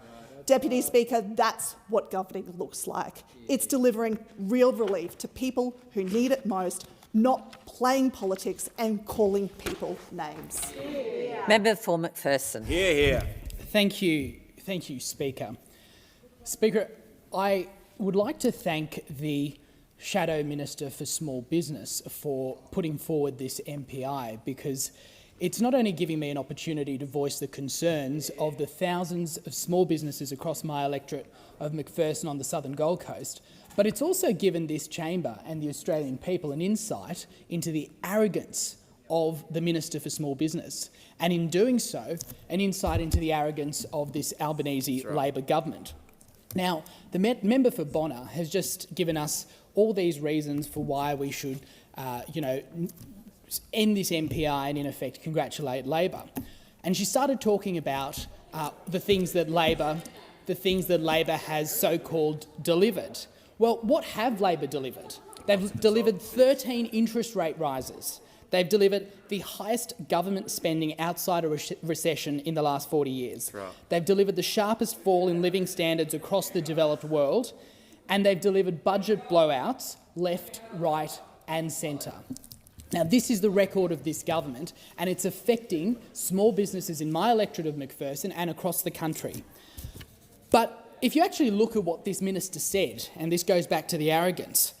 Deputy Speaker, that's what governing looks like. It's delivering real relief to people who need it most, not playing politics and calling people names.
Member for McPherson.
Hear, hear.
Thank you, Speaker. Speaker, I would like to thank the Shadow Minister for Small Business for putting forward this MPI, because it's not only giving me an opportunity to voice the concerns of the thousands of small businesses across my electorate of McPherson on the southern Gold Coast, but it's also given this chamber and the Australian people an insight into the arrogance of the Minister for Small Business, and in doing so, an insight into the arrogance of this Albanese Labor government. Now, the member for Bonner has just given us all these reasons for why we should, end this MPI and, in effect, congratulate Labor. And she started talking about the things that Labor has so-called delivered. Well, what have Labor delivered? They've delivered 13 interest rate rises. They've delivered the highest government spending outside a recession in the last 40 years. Right. They've delivered the sharpest fall in living standards across the developed world, and they've delivered budget blowouts left, right and centre. Now, this is the record of this government, and it's affecting small businesses in my electorate of McPherson and across the country. But if you actually look at what this minister said, and this goes back to the arrogance,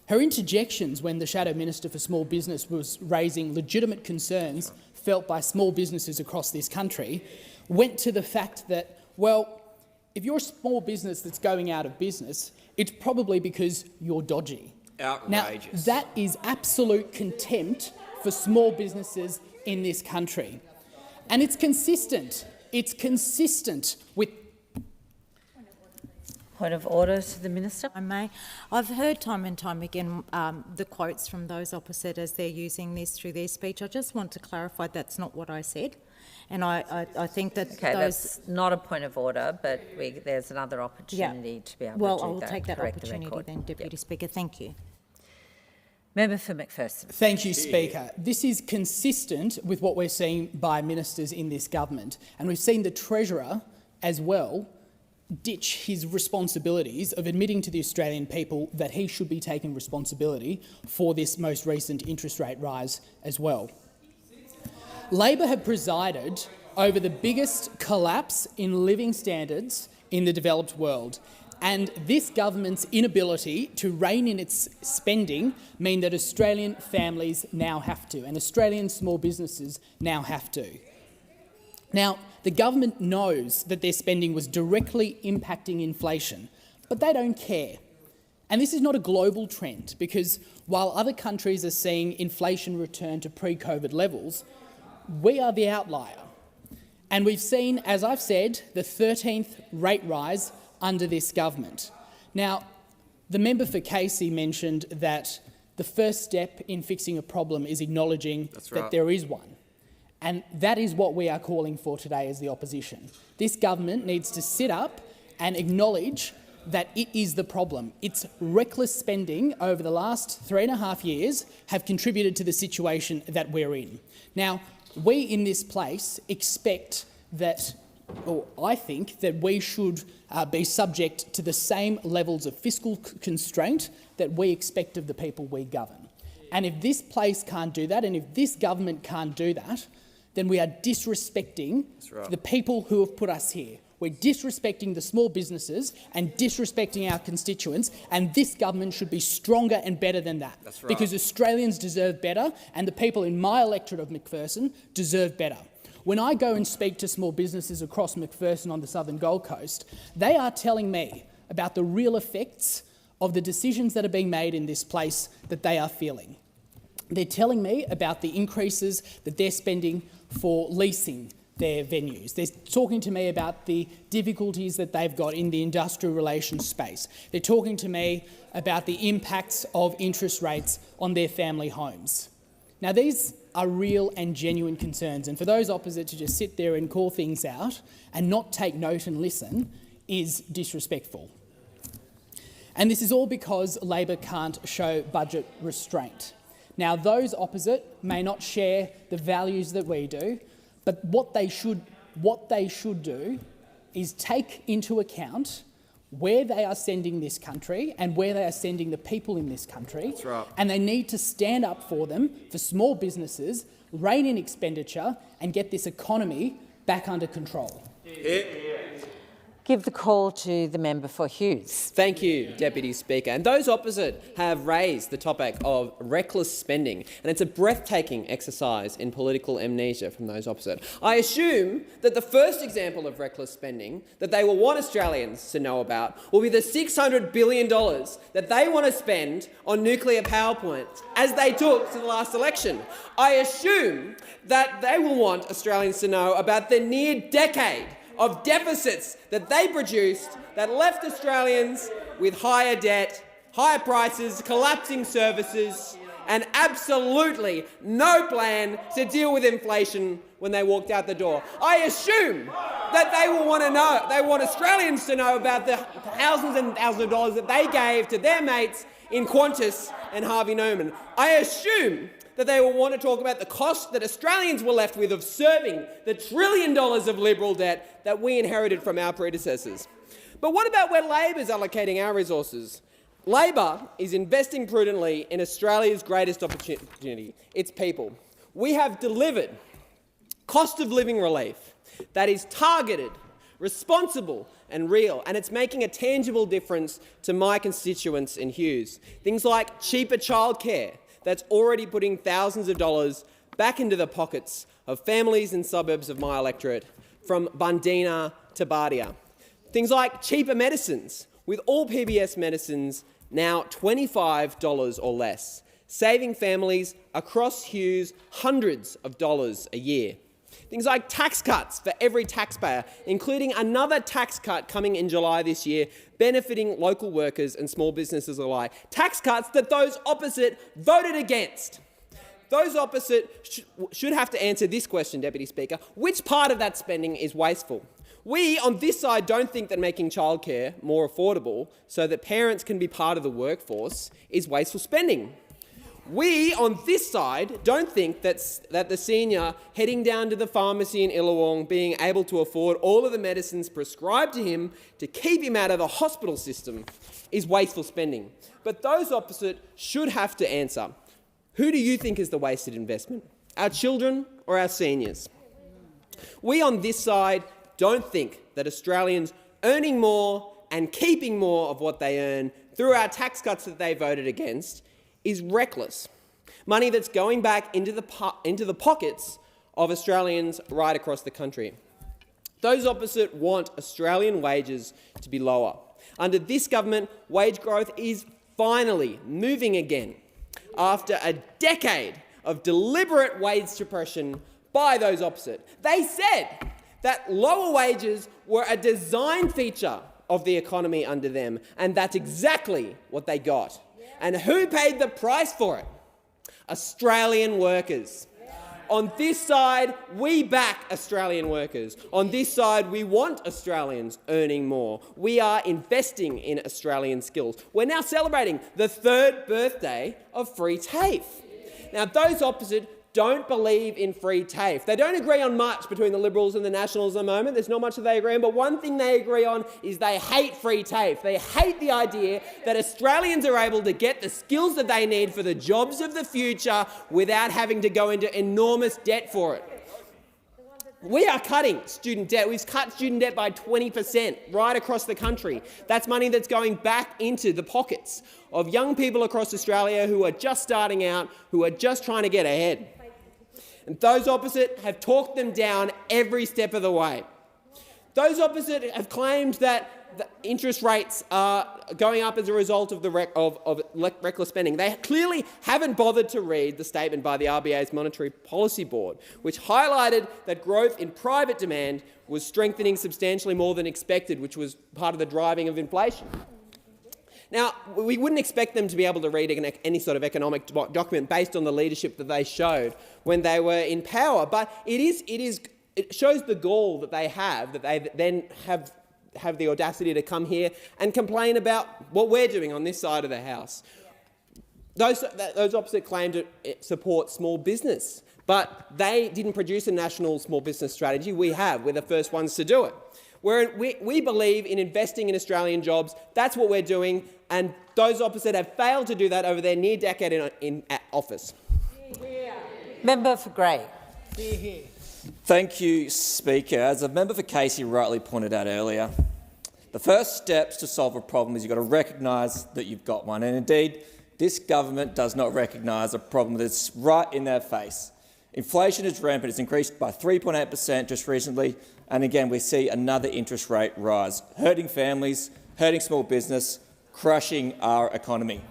her interjections when the Shadow Minister for Small Business was raising legitimate concerns felt by small businesses across this country went to the fact that, well, if you're a small business that's going out of business, it's probably because you're dodgy.
Outrageous.
Now, that is absolute contempt for small businesses in this country. And it's consistent. It's consistent with...
Point of order to the Minister.
I may. I've heard time and time again the quotes from those opposite as they're using this through their speech. I just want to clarify that's not what I said. And I think that
that's not a point of order, but there's another opportunity to be able to do that.
Well, I'll take that opportunity then, Deputy Speaker. Thank you.
Member for McPherson.
Thank you, Speaker. This is consistent with what we're seeing by ministers in this government. And we've seen the Treasurer as well ditch his responsibilities of admitting to the Australian people that he should be taking responsibility for this most recent interest rate rise as well. Labor have presided over the biggest collapse in living standards in the developed world, and this government's inability to rein in its spending mean that Australian families now have to, and Australian small businesses now have to. Now, the government knows that their spending was directly impacting inflation, but they don't care. And this is not a global trend, because while other countries are seeing inflation return to pre-COVID levels, we are the outlier. And we've seen, as I've said, the 13th rate rise under this government. Now, the member for Casey mentioned that the first step in fixing a problem is acknowledging that there is one. And that is what we are calling for today as the opposition. This government needs to sit up and acknowledge that it is the problem. Its reckless spending over the last 3.5 years have contributed to the situation that we're in. Now, we in this place expect that, or I think that we should be subject to the same levels of fiscal constraint that we expect of the people we govern. And if this place can't do that, and if this government can't do that, then we are disrespecting the people who have put us here. We're disrespecting the small businesses and disrespecting our constituents, and this government should be stronger and better than that.
That's right.
Because Australians deserve better, and the people in my electorate of McPherson deserve better. When I go and speak to small businesses across McPherson on the southern Gold Coast, they are telling me about the real effects of the decisions that are being made in this place that they are feeling. They're telling me about the increases that they're spending for leasing their venues. They're talking to me about the difficulties that they've got in the industrial relations space. They're talking to me about the impacts of interest rates on their family homes. Now, these are real and genuine concerns, and for those opposite to just sit there and call things out and not take note and listen is disrespectful. And this is all because Labor can't show budget restraint. Now, those opposite may not share the values that we do, but what they should do is take into account where they are sending this country and where they are sending the people in this country.
That's right.
And they need to stand up for them, for small businesses, rein in expenditure and get this economy back under control.
Give the call to the member for Hughes.
Thank you, Deputy Speaker. And those opposite have raised the topic of reckless spending, and it's a breathtaking exercise in political amnesia from those opposite. I assume that the first example of reckless spending that they will want Australians to know about will be the $600 billion that they want to spend on nuclear power plants, as they took to the last election. I assume that they will want Australians to know about the near decade of deficits that they produced that left Australians with higher debt, higher prices, collapsing services, and absolutely no plan to deal with inflation when they walked out the door. I assume that they will want to know, they want Australians to know about the thousands and thousands of dollars that they gave to their mates in Qantas and Harvey Norman. I assume that they will want to talk about the cost that Australians were left with of serving the $1 trillion of Liberal debt that we inherited from our predecessors. But what about where Labor is allocating our resources? Labor is investing prudently in Australia's greatest opportunity, its people. We have delivered cost of living relief that is targeted, responsible and real, and it's making a tangible difference to my constituents in Hughes. Things like cheaper childcare, that's already putting thousands of dollars back into the pockets of families in suburbs of my electorate, from Bundeena to Bardia. Things like cheaper medicines, with all PBS medicines now $25 or less, saving families across Hughes hundreds of dollars a year. Things like tax cuts for every taxpayer, including another tax cut coming in July this year, benefiting local workers and small businesses alike. Tax cuts that those opposite voted against. Those opposite should have to answer this question, Deputy Speaker. Which part of that spending is wasteful? We, on this side, don't think that making childcare more affordable so that parents can be part of the workforce is wasteful spending. We, on this side, don't think that the senior heading down to the pharmacy in Illawong being able to afford all of the medicines prescribed to him to keep him out of the hospital system is wasteful spending. But those opposite should have to answer. Who do you think is the wasted investment? Our children or our seniors? We, on this side, don't think that Australians earning more and keeping more of what they earn through our tax cuts that they voted against is reckless. Money that's going back into the pockets of Australians right across the country. Those opposite want Australian wages to be lower. Under this government, wage growth is finally moving again after a decade of deliberate wage suppression by those opposite. They said that lower wages were a design feature of the economy under them, and that's exactly what they got. And who paid the price for it? Australian workers. On this side, we back Australian workers. On this side, we want Australians earning more. We are investing in Australian skills. We're now celebrating the 3rd birthday of free TAFE. Now, those opposite don't believe in free TAFE. They don't agree on much between the Liberals and the Nationals at the moment. There's not much that they agree on, but one thing they agree on is they hate free TAFE. They hate the idea that Australians are able to get the skills that they need for the jobs of the future without having to go into enormous debt for it. We are cutting student debt. We've cut student debt by 20% right across the country. That's money that's going back into the pockets of young people across Australia who are just starting out, who are just trying to get ahead. And those opposite have talked them down every step of the way. Those opposite have claimed that the interest rates are going up as a result of reckless spending. They clearly haven't bothered to read the statement by the RBA's Monetary Policy Board, which highlighted that growth in private demand was strengthening substantially more than expected, which was part of the driving of inflation. Now, we wouldn't expect them to be able to read any sort of economic document based on the leadership that they showed when they were in power, but it shows the gall that they then have the audacity to come here and complain about what we're doing on this side of the House. Those opposite claim to support small business, but they didn't produce a national small business strategy. We have. We're the first ones to do it. We believe in investing in Australian jobs. That's what we're doing, and those opposite have failed to do that over their near decade in office.
Member for Grey.
Thank you, Speaker. As a member for Casey rightly pointed out earlier, the first steps to solve a problem is you've got to recognise that you've got one. And indeed, this government does not recognise a problem that's right in their face. Inflation is rampant. It's increased by 3.8% just recently. And again, we see another interest rate rise, hurting families, hurting small business, crushing our economy.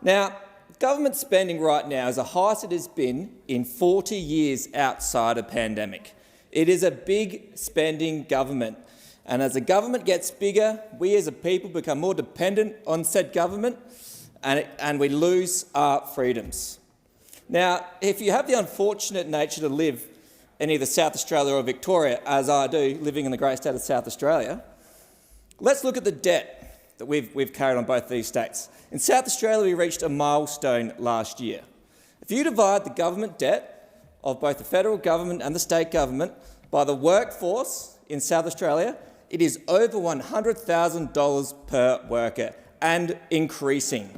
Now, government spending right now is the highest it has been in 40 years outside a pandemic. It is a big spending government. And as the government gets bigger, we as a people become more dependent on said government and we lose our freedoms. Now, if you have the unfortunate nature to live in either South Australia or Victoria, as I do, living in the great state of South Australia, let's look at the debt that we've carried on both these states. In South Australia, we reached a milestone last year. If you divide the government debt of both the federal government and the state government by the workforce in South Australia, it is over $100,000 per worker and increasing.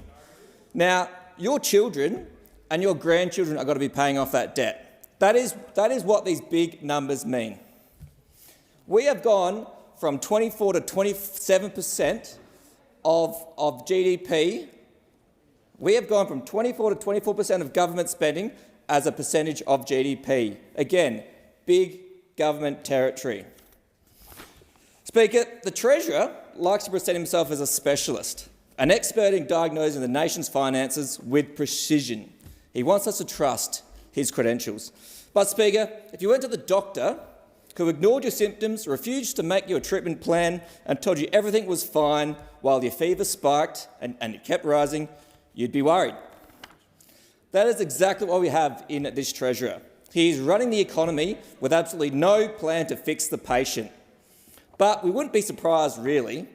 Now, your children and your grandchildren are going to be paying off that debt. That is what these big numbers mean. We have gone from 24 to 27% of GDP. We have gone from 24 to 24% of government spending as a percentage of GDP. Again, big government territory. Speaker, the Treasurer likes to present himself as a specialist, an expert in diagnosing the nation's finances with precision. He wants us to trust his credentials. But, Speaker, if you went to the doctor who ignored your symptoms, refused to make you a treatment plan and told you everything was fine while your fever spiked and it kept rising, you'd be worried. That is exactly what we have in this Treasurer. He is running the economy with absolutely no plan to fix the patient. But we wouldn't be surprised, really.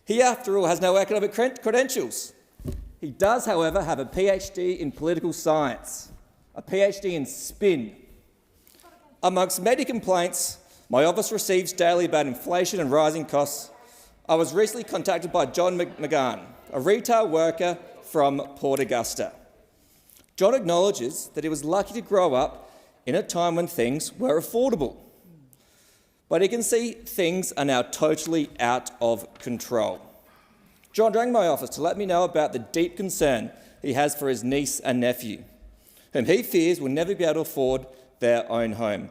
He, after all, has no economic credentials. He does, however, have a PhD in political science, a PhD in spin. Amongst many complaints my office receives daily about inflation and rising costs, I was recently contacted by John McGann, a retail worker from Port Augusta. John acknowledges that he was lucky to grow up in a time when things were affordable. But he can see things are now totally out of control. John rang my office to let me know about the deep concern he has for his niece and nephew, whom he fears will never be able to afford their own home,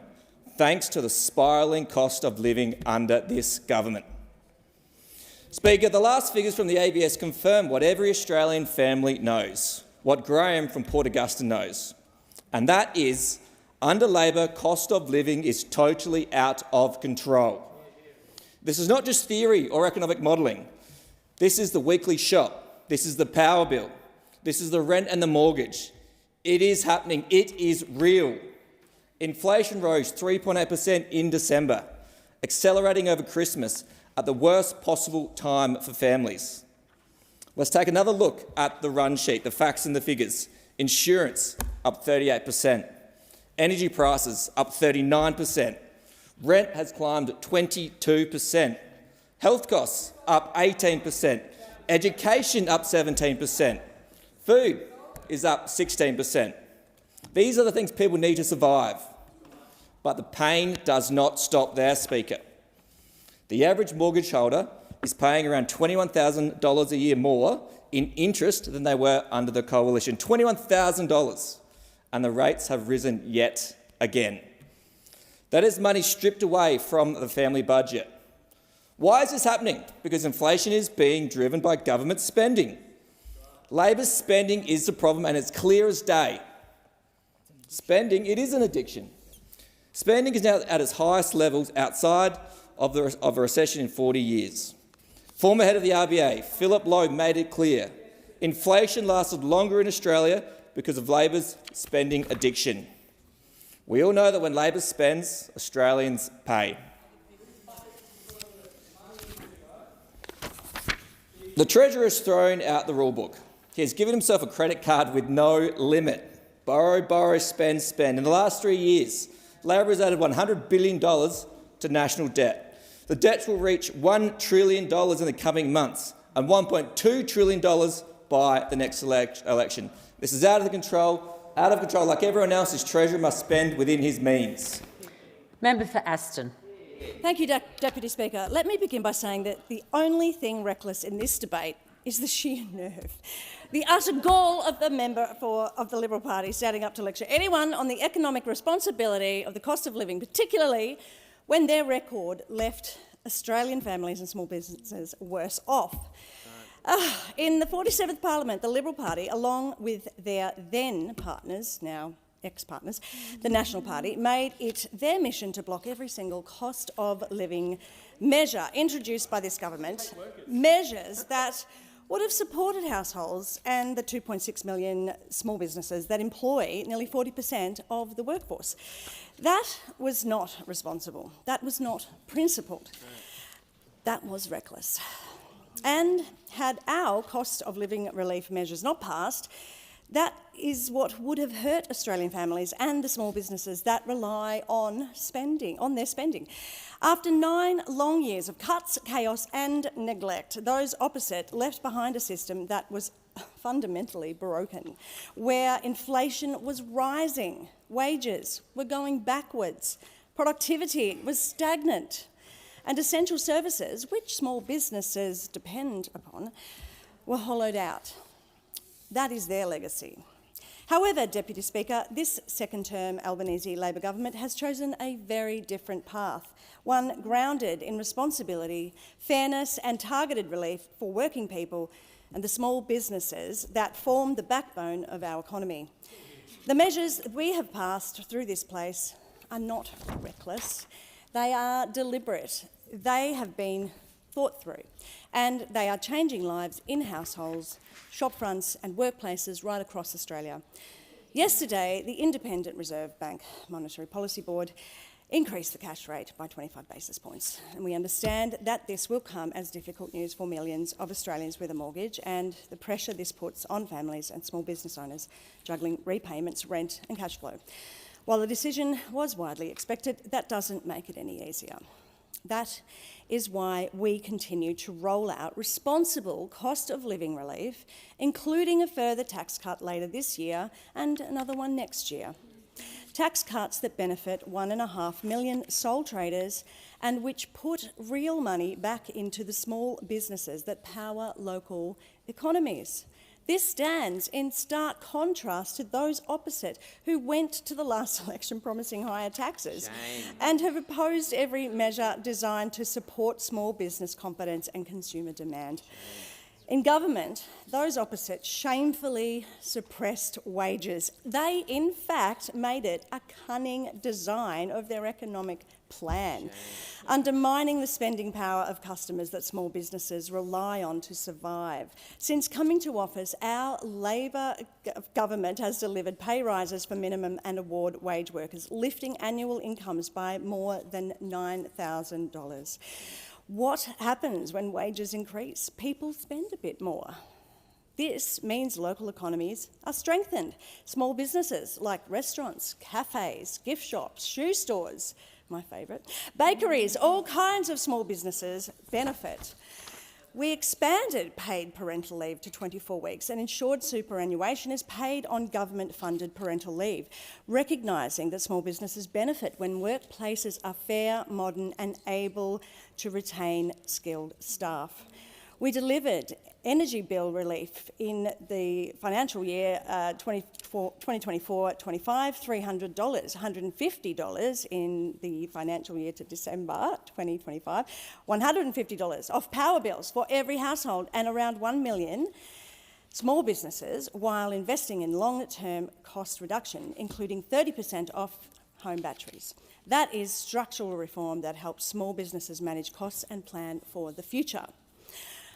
thanks to the spiralling cost of living under this government. Speaker, the last figures from the ABS confirm what every Australian family knows, what Graham from Port Augusta knows, and that is under Labor, cost of living is totally out of control. This is not just theory or economic modelling. This is the weekly shop. This is the power bill. This is the rent and the mortgage. It is happening. It is real. Inflation rose 3.8% in December, accelerating over Christmas at the worst possible time for families. Let's take another look at the run sheet, the facts and the figures. Insurance up 38%. Energy prices up 39%. Rent has climbed 22%. Health costs up 18%. Education up 17%. Food is up 16%. These are the things people need to survive. But the pain does not stop there, Speaker. The average mortgage holder is paying around $21,000 a year more in interest than they were under the Coalition. $21,000. And the rates have risen yet again. That is money stripped away from the family budget. Why is this happening? Because inflation is being driven by government spending. Labor's spending is the problem, and it's clear as day. Spending, it is an addiction. Spending is now at its highest levels outside of a recession in 40 years. Former head of the RBA, Philip Lowe, made it clear. Inflation lasted longer in Australia because of Labor's spending addiction. We all know that when Labor spends, Australians pay. The Treasurer has thrown out the rule book. He has given himself a credit card with no limit. Borrow, borrow, spend, spend. In the last 3 years, Labor has added $100 billion to national debt. The debts will reach $1 trillion in the coming months and $1.2 trillion by the next election. This is out of control. Like everyone else, his Treasurer must spend within his means.
Member for Aston.
Thank you, Deputy Speaker. Let me begin by saying that the only thing reckless in this debate is the sheer nerve, the utter gall of the member of the Liberal Party standing up to lecture anyone on the economic responsibility of the cost of living, particularly when their record left Australian families and small businesses worse off. In the 47th Parliament, the Liberal Party, along with their then partners, now ex-partners, the National Party, made it their mission to block every single cost of living measure introduced by this government, measures that would have supported households and the 2.6 million small businesses that employ nearly 40% of the workforce. That was not responsible. That was not principled. That was reckless. And had our cost of living relief measures not passed, that is what would have hurt Australian families and the small businesses that rely on their spending. After 9 long years of cuts, chaos and neglect, those opposite left behind a system that was fundamentally broken, where inflation was rising, wages were going backwards, productivity was stagnant, and essential services, which small businesses depend upon, were hollowed out. That is their legacy. However, Deputy Speaker, this second-term Albanese Labor government has chosen a very different path, one grounded in responsibility, fairness and targeted relief for working people and the small businesses that form the backbone of our economy. The measures that we have passed through this place are not reckless. They are deliberate. They have been thought through, and they are changing lives in households, shopfronts and workplaces right across Australia. Yesterday, the Independent Reserve Bank Monetary Policy Board increased the cash rate by 25 basis points, and we understand that this will come as difficult news for millions of Australians with a mortgage and the pressure this puts on families and small business owners juggling repayments, rent and cash flow. While the decision was widely expected, that doesn't make it any easier. That is why we continue to roll out responsible cost of living relief, including a further tax cut later this year and another one next year. Tax cuts that benefit 1.5 million sole traders and which put real money back into the small businesses that power local economies. This stands in stark contrast to those opposite who went to the last election promising higher taxes and have opposed every measure designed to support small business confidence and consumer demand. In government, those opposite shamefully suppressed wages. They, in fact, made it a cunning design of their economic plan, undermining the spending power of customers that small businesses rely on to survive. Since coming to office, our Labor government has delivered pay rises for minimum and award wage workers, lifting annual incomes by more than $9,000. What happens when wages increase? People spend a bit more. This means local economies are strengthened. Small businesses like restaurants, cafes, gift shops, shoe stores, my favourite, bakeries, all kinds of small businesses benefit. We expanded paid parental leave to 24 weeks, and ensured superannuation is paid on government-funded parental leave, recognising that small businesses benefit when workplaces are fair, modern and able to retain skilled staff. We delivered energy bill relief in the financial year 2024-25, $300, $150 in the financial year to December 2025, $150 off power bills for every household and around 1 million small businesses, while investing in long-term cost reduction, including 30% off home batteries. That is structural reform that helps small businesses manage costs and plan for the future.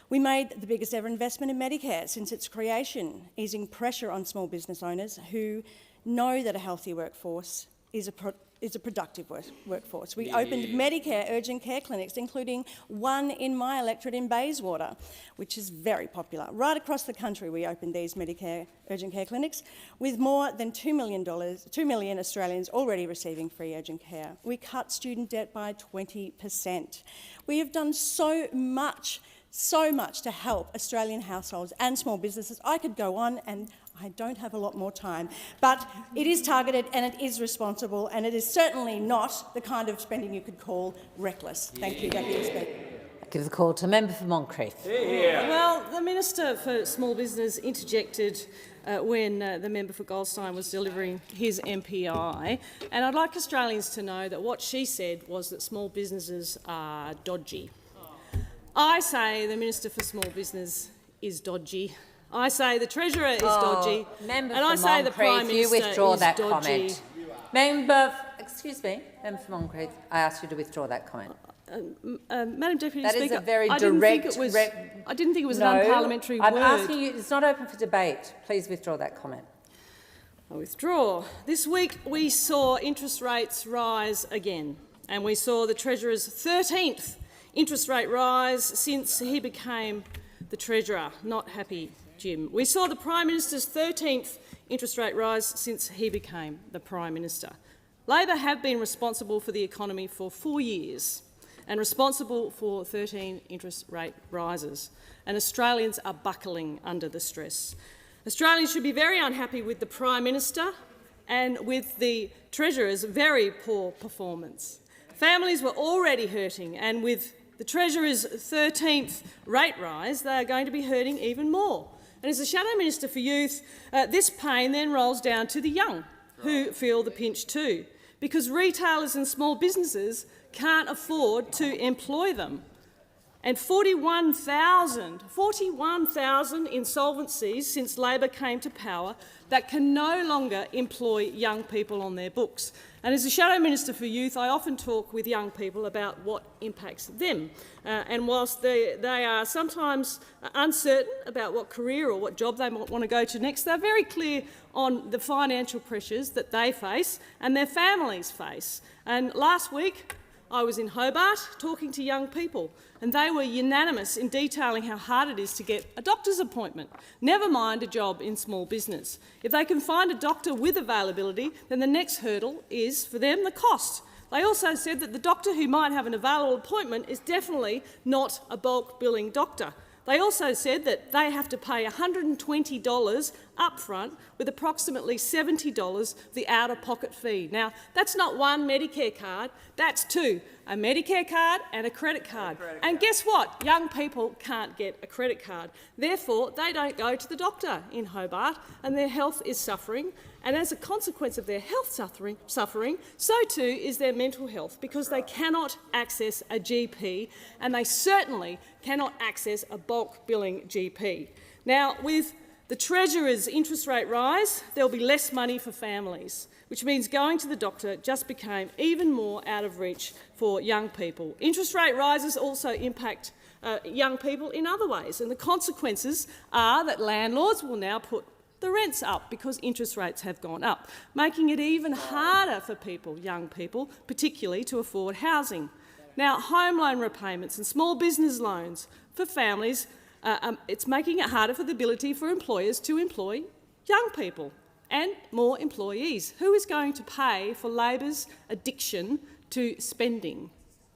We made the biggest ever investment in Medicare since its creation, easing pressure on small business owners who know that a healthy workforce is a productive workforce. We opened Medicare urgent care clinics, including one in my electorate in Bayswater, which is very popular. Right across the country we opened these Medicare urgent care clinics, with more than $2 million Australians already receiving free urgent care. We cut student debt by 20%. We have done so much to help Australian households and small businesses. I could go on, and I don't have a lot more time, but it is targeted and it is responsible, and it is certainly not the kind of spending you could call reckless. Thank you, Deputy Speaker.
I give the call to member for Moncrieff.
Well, the Minister for Small Business interjected when the member for Goldstein was delivering his MPI, and I'd like Australians to know that what she said was that small businesses are dodgy. I say the Minister for Small Business is dodgy. I say the Treasurer is dodgy.
Member
and I say the Prime Minister
you withdraw
is
that
dodgy.
comment. Excuse me, Member for Moncrieff, I asked you to withdraw that comment.
Madam Deputy
That
Speaker,
is a very
I
direct...
didn't think it was
no,
an unparliamentary
I'm
word.
asking you, it's not open for debate. Please withdraw that comment.
I withdraw. This week we saw interest rates rise again, and we saw the Treasurer's 13th interest rate rise since he became the Treasurer. Not happy, Jim. We saw the Prime Minister's 13th interest rate rise since he became the Prime Minister. Labor have been responsible for the economy for 4 years and responsible for 13 interest rate rises, and Australians are buckling under the stress. Australians should be very unhappy with the Prime Minister and with the Treasurer's very poor performance. Families were already hurting, and with the Treasurer's 13th rate rise, they are going to be hurting even more. And as the Shadow Minister for Youth, this pain then rolls down to the young, who feel the pinch too, because retailers and small businesses can't afford to employ them. And 41,000 insolvencies since Labor came to power that can no longer employ young people on their books. And as a Shadow Minister for Youth, I often talk with young people about what impacts them. And whilst they are sometimes uncertain about what career or what job they might want to go to next, they're very clear on the financial pressures that they face and their families face. And last week, I was in Hobart talking to young people, and they were unanimous in detailing how hard it is to get a doctor's appointment, never mind a job in small business. If they can find a doctor with availability, then the next hurdle is, for them, the cost. They also said that the doctor who might have an available appointment is definitely not a bulk billing doctor. They also said that they have to pay $120 upfront with approximately $70 the out-of-pocket fee. Now, that's not one Medicare card, that's two, a Medicare card and a credit card. And guess what? Young people can't get a credit card. Therefore, they don't go to the doctor in Hobart, and their health is suffering. And as a consequence of their health suffering, so too is their mental health, because they cannot access a GP, and they certainly cannot access a bulk billing GP. Now, with the Treasurer's interest rate rise, there'll be less money for families, which means going to the doctor just became even more out of reach for young people. Interest rate rises also impact young people in other ways, and the consequences are that landlords will now put the rents up because interest rates have gone up, making it even harder for people, young people, particularly to afford housing. Now, home loan repayments and small business loans for families, it's making it harder for the ability for employers to employ young people and more employees. Who is going to pay for Labor's addiction to spending?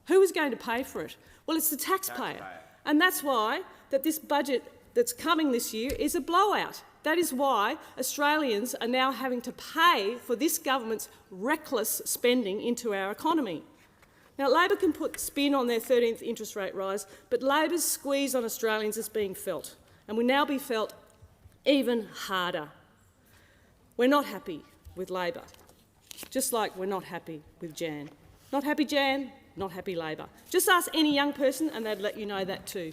Who is going to pay for it? Well, it's the taxpayer. And that's why this budget that's coming this year is a blowout. That is why Australians are now having to pay for this government's reckless spending into our economy. Now, Labor can put spin on their 13th interest rate rise, but Labor's squeeze on Australians is being felt, and will now be felt even harder. We're not happy with Labor, just like we're not happy with Jan. Not happy Jan, not happy Labor. Just ask any young person and they'd let you know that too.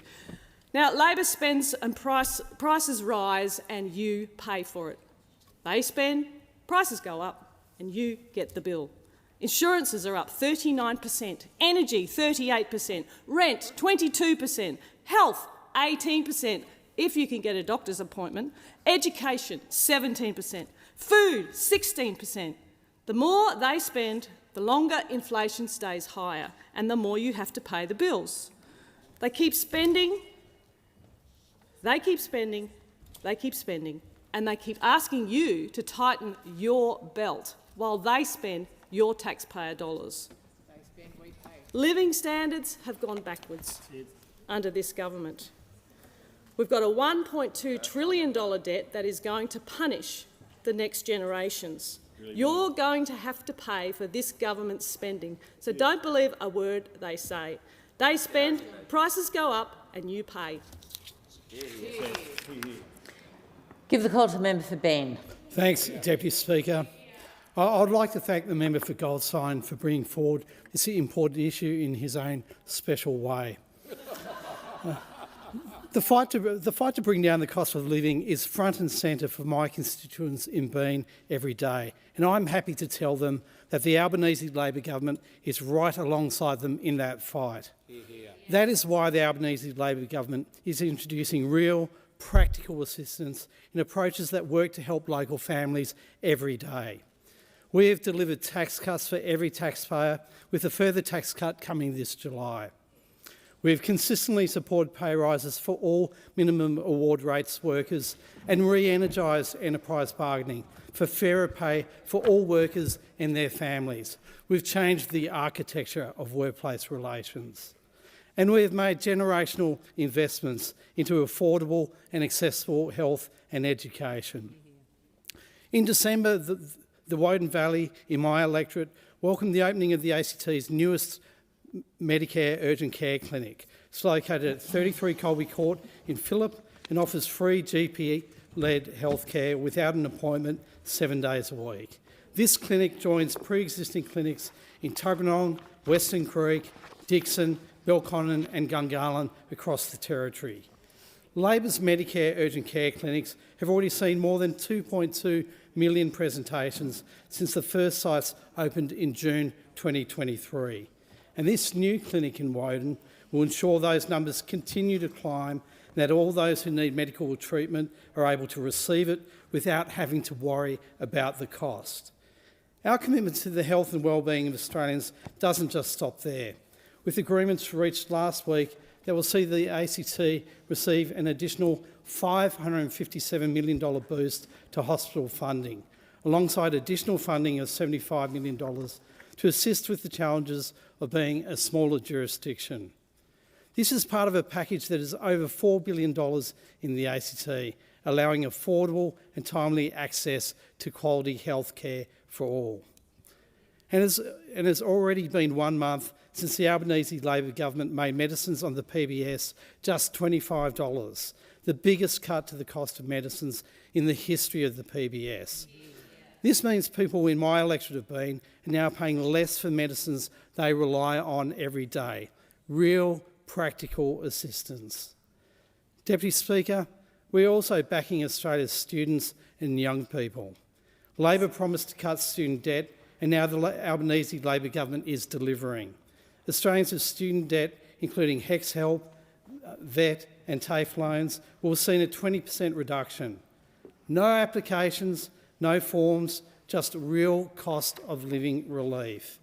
Now, Labor spends and prices rise and you pay for it. They spend, prices go up and you get the bill. Insurances are up 39%, energy 38%, rent 22%, health 18%, if you can get a doctor's appointment, education 17%, food 16%. The more they spend, the longer inflation stays higher and the more you have to pay the bills. They keep spending, they keep spending, they keep spending, and they keep asking you to tighten your belt while they spend your taxpayer dollars. Living standards have gone backwards under this government. We've got a $1.2 trillion debt that is going to punish the next generations. You're going to have to pay for this government's spending, so don't believe a word they say. They spend, prices go up, and you pay.
Give the call to the member for Ben.
Thanks, Deputy Speaker. I'd like to thank the member for Goldstein for bringing forward this important issue in his own special way. The fight to bring down the cost of living is front and centre for my constituents in Bean every day, and I'm happy to tell them that the Albanese Labor government is right alongside them in that fight. That is why the Albanese Labor government is introducing real, practical assistance in approaches that work to help local families every day. We have delivered tax cuts for every taxpayer, with a further tax cut coming this July. We have consistently supported pay rises for all minimum award rates workers and re-energised enterprise bargaining for fairer pay for all workers and their families. We've changed the architecture of workplace relations. And we have made generational investments into affordable and accessible health and education. In December, the Woden Valley in my electorate welcomed the opening of the ACT's newest Medicare urgent care clinic. It's located at 33 Colby Court in Phillip and offers free GP-led healthcare without an appointment 7 days a week. This clinic joins pre-existing clinics in Tuggeranong, Western Creek, Dixon, Belconnen and Gungahlin across the Territory. Labor's Medicare urgent care clinics have already seen more than 2.2 million presentations since the first sites opened in June 2023. And this new clinic in Woden will ensure those numbers continue to climb and that all those who need medical treatment are able to receive it without having to worry about the cost. Our commitment to the health and wellbeing of Australians doesn't just stop there. With agreements reached last week that will see the ACT receive an additional $557 million boost to hospital funding, alongside additional funding of $75 million to assist with the challenges of being a smaller jurisdiction. This is part of a package that is over $4 billion in the ACT, allowing affordable and timely access to quality health care for all. And it's already been 1 month since the Albanese Labor government made medicines on the PBS just $25, the biggest cut to the cost of medicines in the history of the PBS. This means people in my electorate of Bean are now paying less for medicines they rely on every day. Real, practical assistance. Deputy Speaker, we're also backing Australia's students and young people. Labor promised to cut student debt, and now the Albanese Labor government is delivering. Australians with student debt, including HECS Help, VET and TAFE loans, will have seen a 20% reduction. No applications, no forms, just real cost of living relief.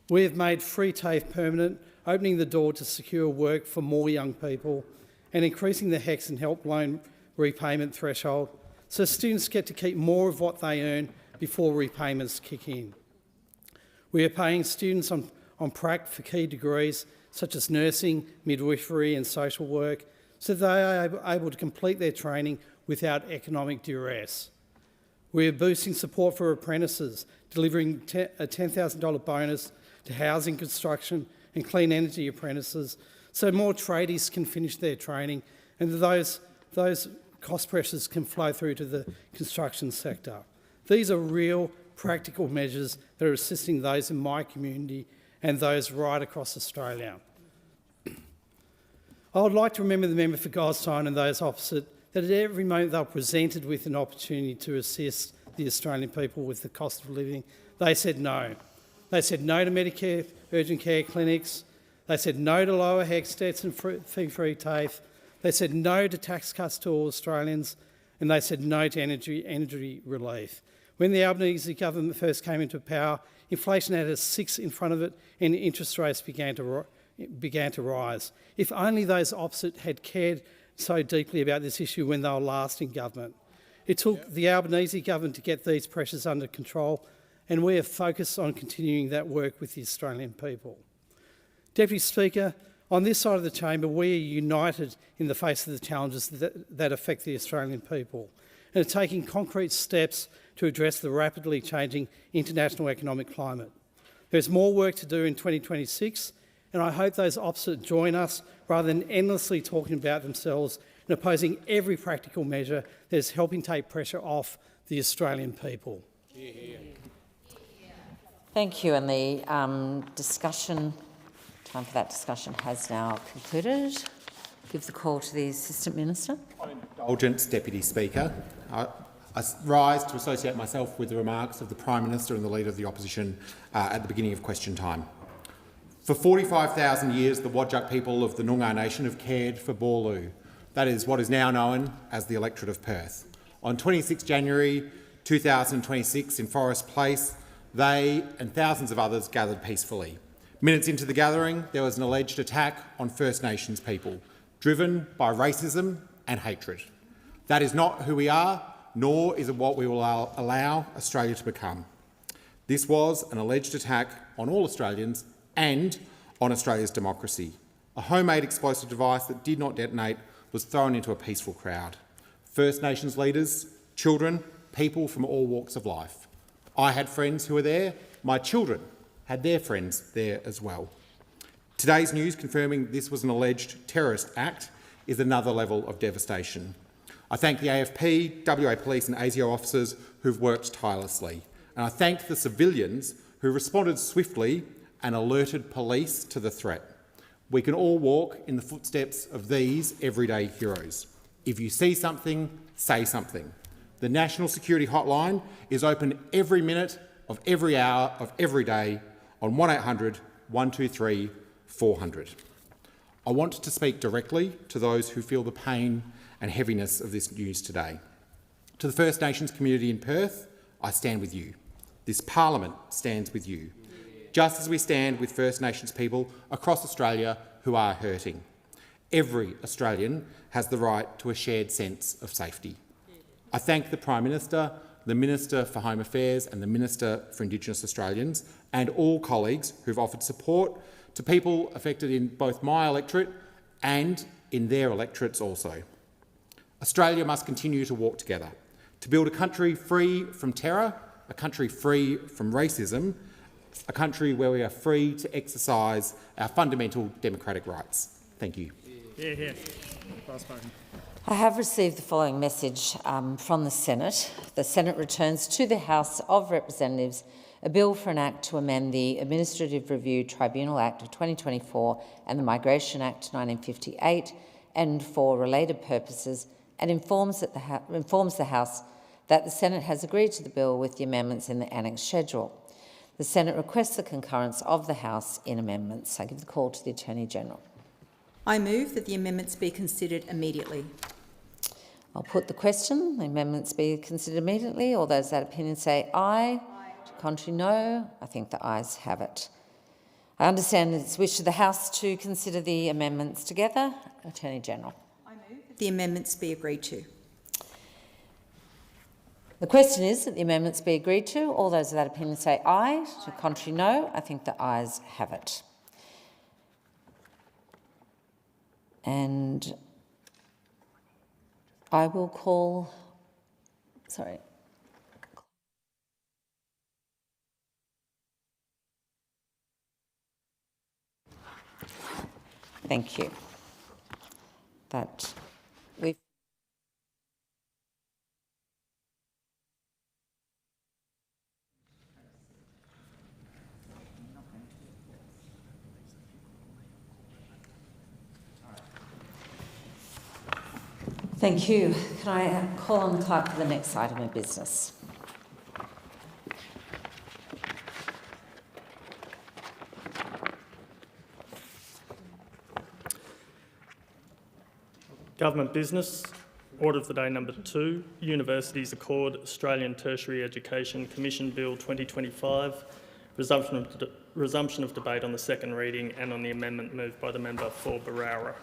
We have made free TAFE permanent, opening the door to secure work for more young people and increasing the HECS and Help loan repayment threshold so students get to keep more of what they earn before repayments kick in. We are paying students on prac for key degrees such as nursing, midwifery and social work, so they are able to complete their training without economic duress. We are boosting support for apprentices, delivering a $10,000 bonus to housing construction and clean energy apprentices, so more tradies can finish their training and those cost pressures can flow through to the construction sector. These are real, practical measures that are assisting those in my community and those right across Australia. I would like to remember the member for Goldstein and those opposite that at every moment they were presented with an opportunity to assist the Australian people with the cost of living. They said no. They said no to Medicare urgent care clinics. They said no to lower HECS debts and fee-free TAFE. They said no to tax cuts to all Australians, and they said no to energy relief. When the Albanese government first came into power, inflation had a 6 in front of it and interest rates began to rise. If only those opposite had cared so deeply about this issue when they were last in government. It took the Albanese government to get these pressures under control, and we are focused on continuing that work with the Australian people. Deputy Speaker, on this side of the chamber, we are united in the face of the challenges that affect the Australian people and are taking concrete steps to address the rapidly changing international economic climate. There's more work to do in 2026, and I hope those opposite join us rather than endlessly talking about themselves and opposing every practical measure that is helping take pressure off the Australian people.
Thank you, and the time for that discussion has now concluded. Give the call to the Assistant Minister.
On indulgence, Deputy Speaker, I rise to associate myself with the remarks of the Prime Minister and the Leader of the Opposition at the beginning of question time. For 45,000 years, the Whadjuk people of the Noongar Nation have cared for Boorloo. That is what is now known as the electorate of Perth. On 26 January 2026 in Forest Place, they and thousands of others gathered peacefully. Minutes into the gathering, there was an alleged attack on First Nations people, driven by racism and hatred. That is not who we are, nor is it what we will allow Australia to become. This was an alleged attack on all Australians and on Australia's democracy. A homemade explosive device that did not detonate was thrown into a peaceful crowd. First Nations leaders, children, people from all walks of life. I had friends who were there. My children had their friends there as well. Today's news confirming this was an alleged terrorist act is another level of devastation. I thank the AFP, WA Police and ASIO officers who've worked tirelessly. And I thank the civilians who responded swiftly and alerted police to the threat. We can all walk in the footsteps of these everyday heroes. If you see something, say something. The National Security Hotline is open every minute of every hour of every day on 1800 123 400. I want to speak directly to those who feel the pain and heaviness of this news today. To the First Nations community in Perth, I stand with you. This Parliament stands with you, just as we stand with First Nations people across Australia who are hurting. Every Australian has the right to a shared sense of safety. I thank the Prime Minister, the Minister for Home Affairs and the Minister for Indigenous Australians and all colleagues who've offered support to people affected in both my electorate and in their electorates also. Australia must continue to walk together to build a country free from terror, a country free from racism, a country where we are free to exercise our fundamental democratic rights. Thank you.
I have received the following message from the Senate. The Senate returns to the House of Representatives a bill for an act to amend the Administrative Review Tribunal Act of 2024 and the Migration Act 1958 and for related purposes, and informs the House that the Senate has agreed to the bill with the amendments in the Annex Schedule. The Senate requests the concurrence of the House in amendments. I give the call to the Attorney-General.
I move that the amendments be considered immediately.
I'll put the question. The amendments be considered immediately. All those that opinion say aye. To contrary, no. I think the ayes have it. I understand it's wish of the House to consider the amendments together. Attorney-General.
I move that the amendments be agreed to.
The question is that the amendments be agreed to. All those of that opinion say aye. To contrary, no. I think the ayes have it. And I will call, sorry. Thank you. But we've Thank you. Can I call on the clerk for the next item of business?
Government business. Order of the day number 2, Universities Accord Australian Tertiary Education Commission Bill 2025, resumption of debate on the second reading and on the amendment moved by the member for Barara.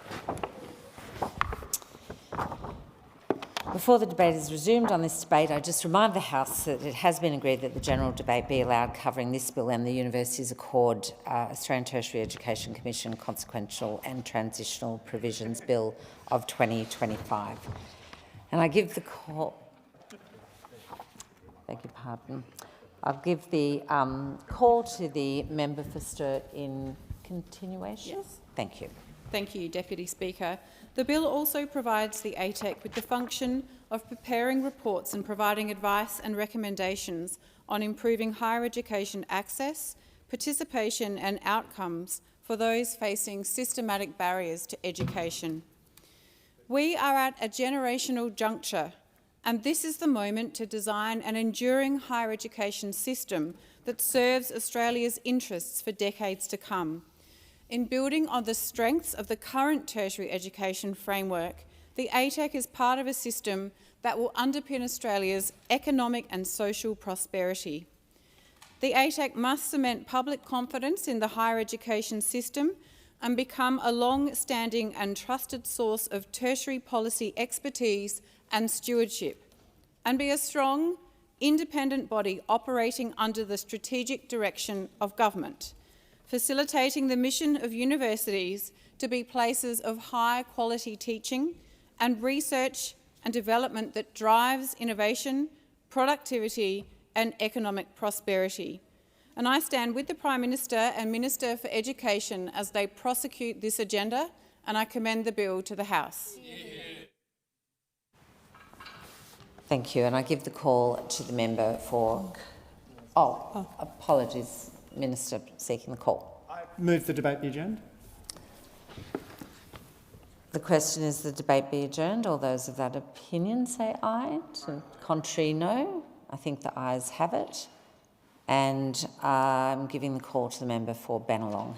Before the debate is resumed on this debate, I just remind the House that it has been agreed that the general debate be allowed covering this bill and the Universities Accord Australian Tertiary Education Commission Consequential and Transitional Provisions Bill of 2025. And I give the call... Beg your pardon. I'll give the call to the member for Sturt in continuation.
Yes.
Thank you.
Thank you, Deputy Speaker. The bill also provides the ATEC with the function of preparing reports and providing advice and recommendations on improving higher education access, participation and outcomes for those facing systematic barriers to education. We are at a generational juncture, and this is the moment to design an enduring higher education system that serves Australia's interests for decades to come. In building on the strengths of the current tertiary education framework, the ATEC is part of a system that will underpin Australia's economic and social prosperity. The ATEC must cement public confidence in the higher education system and become a long-standing and trusted source of tertiary policy expertise and stewardship, and be a strong, independent body operating under the strategic direction of government, facilitating the mission of universities to be places of high-quality teaching and research and development that drives innovation, productivity and economic prosperity. And I stand with the Prime Minister and Minister for Education as they prosecute this agenda, and I commend the bill to the House.
Thank you. And I give the call to the member for... apologies. Minister seeking the call.
I move the debate be adjourned.
The question is the debate be adjourned. All those of that opinion say aye. To contrary, no. I think the ayes have it. And I'm giving the call to the member for Bennelong.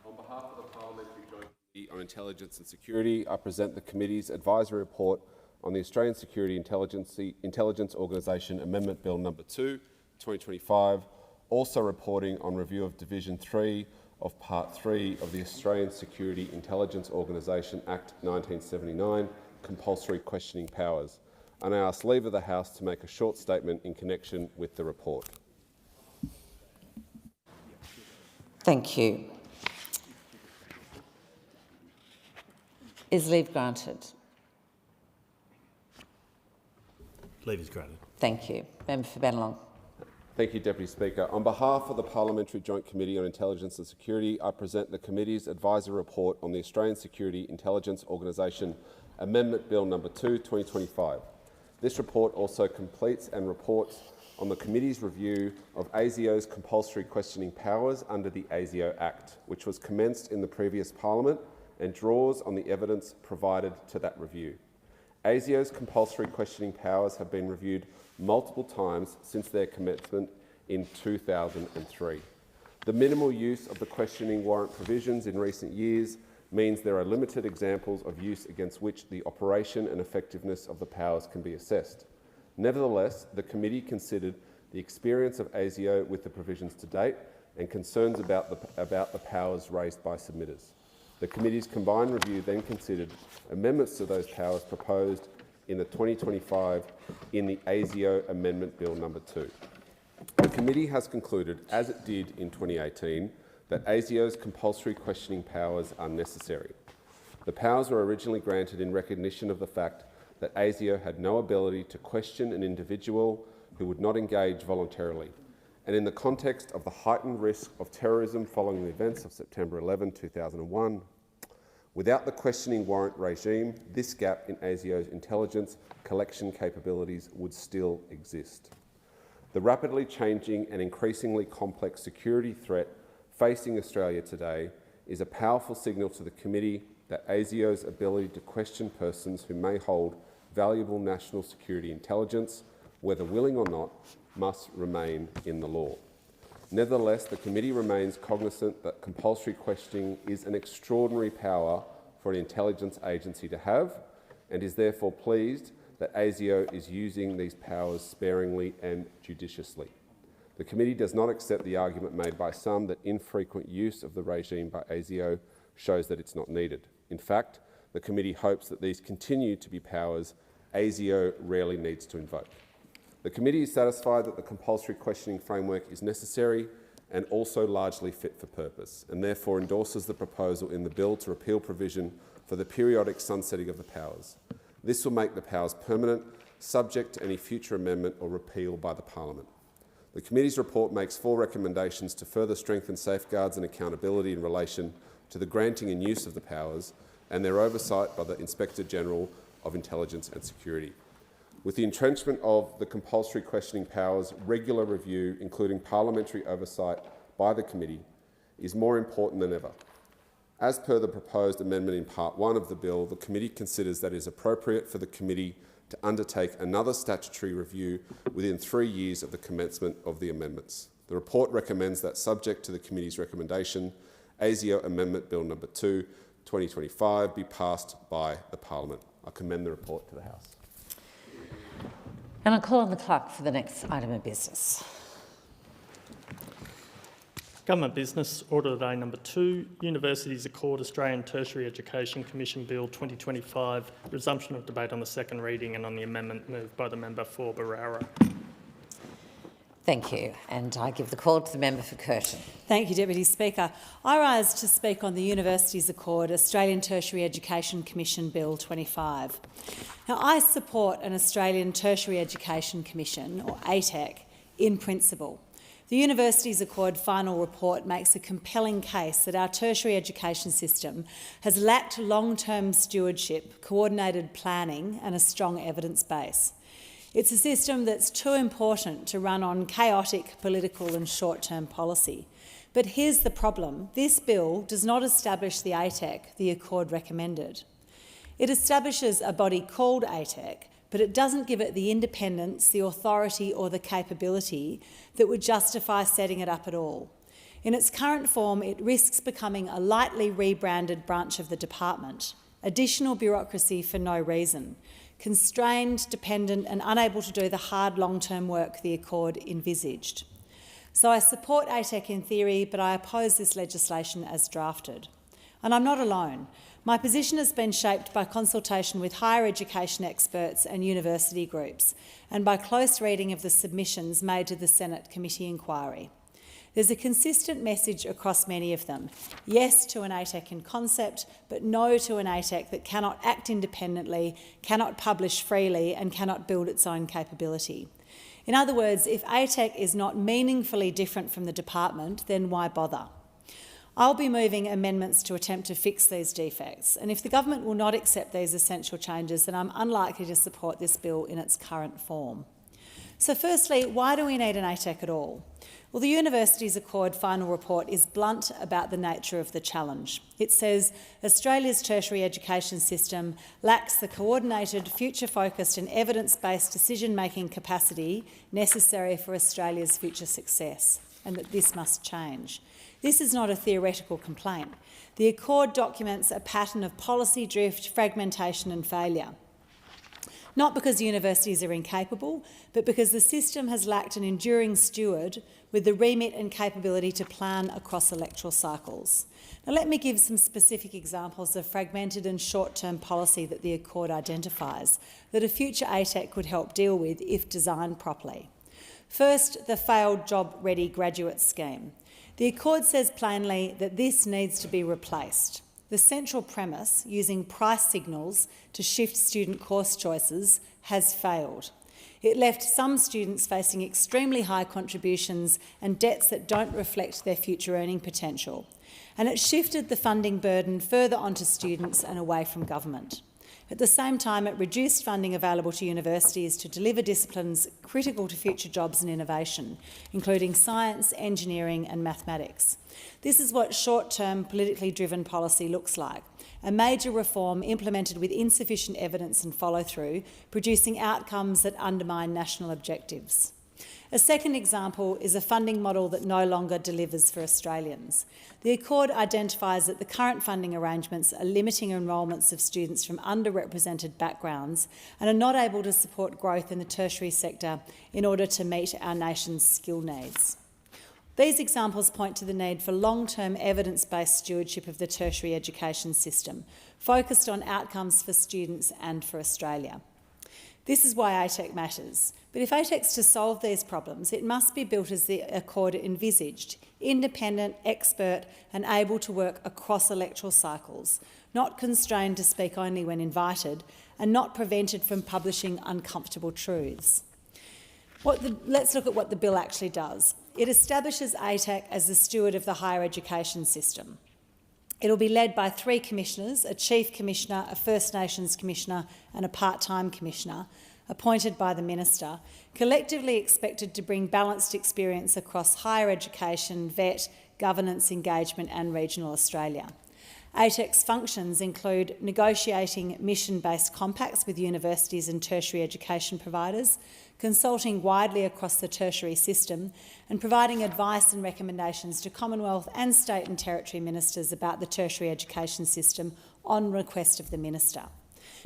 On behalf of the Parliamentary Joint Committee on Intelligence and Security, I present the committee's advisory report on the Australian Security Intelligence Organisation Amendment Bill number 2, 2025, also reporting on review of Division 3 of Part 3 of the Australian Security Intelligence Organisation Act 1979, compulsory questioning powers. And I ask leave of the House to make a short statement in connection with the report.
Thank you. Is leave granted?
Leave is granted.
Thank you. Member for Bennelong.
Thank you, Deputy Speaker. On behalf of the Parliamentary Joint Committee on Intelligence and Security, I present the committee's advisory report on the Australian Security Intelligence Organisation Amendment Bill number 2, 2025. This report also completes and reports on the committee's review of ASIO's compulsory questioning powers under the ASIO Act, which was commenced in the previous Parliament and draws on the evidence provided to that review. ASIO's compulsory questioning powers have been reviewed multiple times since their commencement in 2003. The minimal use of the questioning warrant provisions in recent years means there are limited examples of use against which the operation and effectiveness of the powers can be assessed. Nevertheless, the committee considered the experience of ASIO with the provisions to date and concerns about the powers raised by submitters. The committee's combined review then considered amendments to those powers proposed in the 2025 in the ASIO Amendment Bill number 2. The committee has concluded, as it did in 2018, but ASIO's compulsory questioning powers are necessary. The powers were originally granted in recognition of the fact that ASIO had no ability to question an individual who would not engage voluntarily, and in the context of the heightened risk of terrorism following the events of September 11, 2001, without the questioning warrant regime, this gap in ASIO's intelligence collection capabilities would still exist. The rapidly changing and increasingly complex security threat facing Australia today is a powerful signal to the committee that ASIO's ability to question persons who may hold valuable national security intelligence, whether willing or not, must remain in the law. Nevertheless, the committee remains cognizant that compulsory questioning is an extraordinary power for an intelligence agency to have, and is therefore pleased that ASIO is using these powers sparingly and judiciously. The committee does not accept the argument made by some that infrequent use of the regime by ASIO shows that it's not needed. In fact, the committee hopes that these continue to be powers ASIO rarely needs to invoke. The committee is satisfied that the compulsory questioning framework is necessary and also largely fit for purpose, and therefore endorses the proposal in the bill to repeal provision for the periodic sunsetting of the powers. This will make the powers permanent, subject to any future amendment or repeal by the Parliament. The committee's report makes 4 recommendations to further strengthen safeguards and accountability in relation to the granting and use of the powers and their oversight by the Inspector-General of Intelligence and Security. With the entrenchment of the compulsory questioning powers, regular review, including parliamentary oversight by the committee, is more important than ever. As per the proposed amendment in Part 1 of the bill, the committee considers that it is appropriate for the committee to undertake another statutory review within 3 years of the commencement of the amendments. The report recommends that, subject to the committee's recommendation, ASIO Amendment Bill No. 2, 2025 be passed by the Parliament. I commend the report to the House.
And I'll call on the clerk for the next item of business.
Government Business, Order of the Day number 2, Universities Accord Australian Tertiary Education Commission Bill 2025, resumption of debate on the second reading and on the amendment moved by the member for Barara.
Thank you. And I give the call to the member for Curtin.
Thank you, Deputy Speaker. I rise to speak on the Universities Accord Australian Tertiary Education Commission Bill 25. Now, I support an Australian Tertiary Education Commission, or ATEC, in principle. The Universities Accord final report makes a compelling case that our tertiary education system has lacked long-term stewardship, coordinated planning and a strong evidence base. It's a system that's too important to run on chaotic political and short-term policy. But here's the problem. This bill does not establish the ATEC the Accord recommended. It establishes a body called ATEC, but it doesn't give it the independence, the authority or the capability that would justify setting it up at all. In its current form, it risks becoming a lightly rebranded branch of the department, additional bureaucracy for no reason, constrained, dependent and unable to do the hard long-term work the Accord envisaged. So I support ATEC in theory, but I oppose this legislation as drafted. And I'm not alone. My position has been shaped by consultation with higher education experts and university groups, and by close reading of the submissions made to the Senate committee inquiry. There's a consistent message across many of them. Yes to an ATEC in concept, but no to an ATEC that cannot act independently, cannot publish freely and cannot build its own capability. In other words, if ATEC is not meaningfully different from the department, then why bother? I'll be moving amendments to attempt to fix these defects, and if the government will not accept these essential changes, then I'm unlikely to support this bill in its current form. So firstly, why do we need an ATEC at all? Well, the Universities Accord final report is blunt about the nature of the challenge. It says Australia's tertiary education system lacks the coordinated, future-focused and evidence-based decision-making capacity necessary for Australia's future success, and that this must change. This is not a theoretical complaint. The Accord documents a pattern of policy drift, fragmentation and failure. Not because universities are incapable, but because the system has lacked an enduring steward with the remit and capability to plan across electoral cycles. Now, let me give some specific examples of fragmented and short-term policy that the Accord identifies that a future ATEC could help deal with if designed properly.
First, the failed job-ready graduate scheme. The Accord says plainly that this needs to be replaced. The central premise, using price signals to shift student course choices, has failed. It left some students facing extremely high contributions and debts that don't reflect their future earning potential. And it shifted the funding burden further onto students and away from government. At the same time, it reduced funding available to universities to deliver disciplines critical to future jobs and innovation, including science, engineering and mathematics. This is what short-term, politically driven policy looks like: a major reform implemented with insufficient evidence and follow-through, producing outcomes that undermine national objectives. A second example is a funding model that no longer delivers for Australians. The Accord identifies that the current funding arrangements are limiting enrolments of students from underrepresented backgrounds and are not able to support growth in the tertiary sector in order to meet our nation's skill needs. These examples point to the need for long-term evidence-based stewardship of the tertiary education system, focused on outcomes for students and for Australia. This is why ATEC matters. But if ATEC's to solve these problems, it must be built as the Accord envisaged: independent, expert and able to work across electoral cycles, not constrained to speak only when invited and not prevented from publishing uncomfortable truths. Let's look at what the bill actually does. It establishes ATEC as the steward of the higher education system. It will be led by 3 commissioners: a Chief Commissioner, a First Nations Commissioner and a part-time Commissioner, appointed by the Minister, collectively expected to bring balanced experience across higher education, vet, governance, engagement and regional Australia. ATEC's functions include negotiating mission-based compacts with universities and tertiary education providers, consulting widely across the tertiary system and providing advice and recommendations to Commonwealth and state and territory ministers about the tertiary education system on request of the Minister.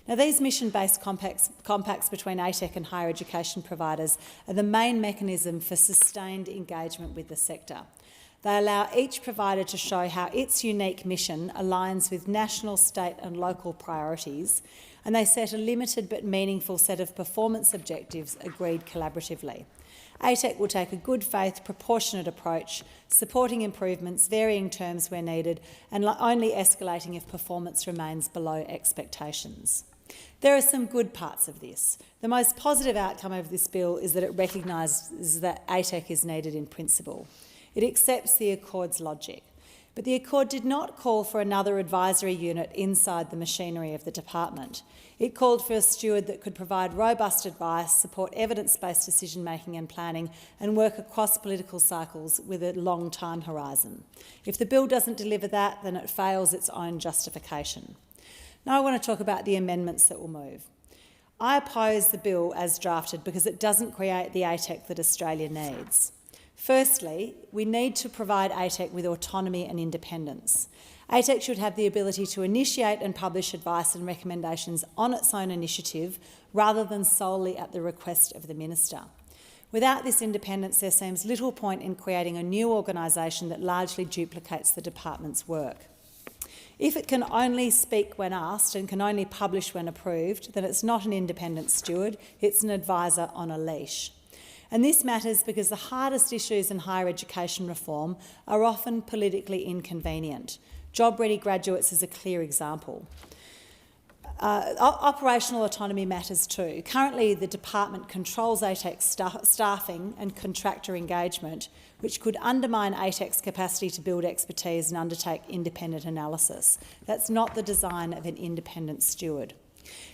Now, these mission-based compacts between ATEC and higher education providers are the main mechanism for sustained engagement with the sector. They allow each provider to show how its unique mission aligns with national, state and local priorities, and they set a limited but meaningful set of performance objectives agreed collaboratively. ATEC will take a good faith, proportionate approach, supporting improvements, varying terms where needed, and only escalating if performance remains below expectations. There are some good parts of this. The most positive outcome of this bill is that it recognises that ATEC is needed in principle. It accepts the Accord's logic. But the Accord did not call for another advisory unit inside the machinery of the department. It called for a steward that could provide robust advice, support evidence-based decision-making and planning, and work across political cycles with a long time horizon. If the bill doesn't deliver that, then it fails its own justification. Now I want to talk about the amendments that will move. I oppose the bill as drafted because it doesn't create the ATEC that Australia needs. Firstly, we need to provide ATEC with autonomy and independence. ATEC should have the ability to initiate and publish advice and recommendations on its own initiative rather than solely at the request of the Minister. Without this independence, there seems little point in creating a new organisation that largely duplicates the department's work. If it can only speak when asked and can only publish when approved, then it's not an independent steward, it's an advisor on a leash. And this matters because the hardest issues in higher education reform are often politically inconvenient. Job-ready graduates is a clear example. Operational autonomy matters too. Currently, the department controls ATEC's staffing and contractor engagement, which could undermine ATEC's capacity to build expertise and undertake independent analysis. That's not the design of an independent steward.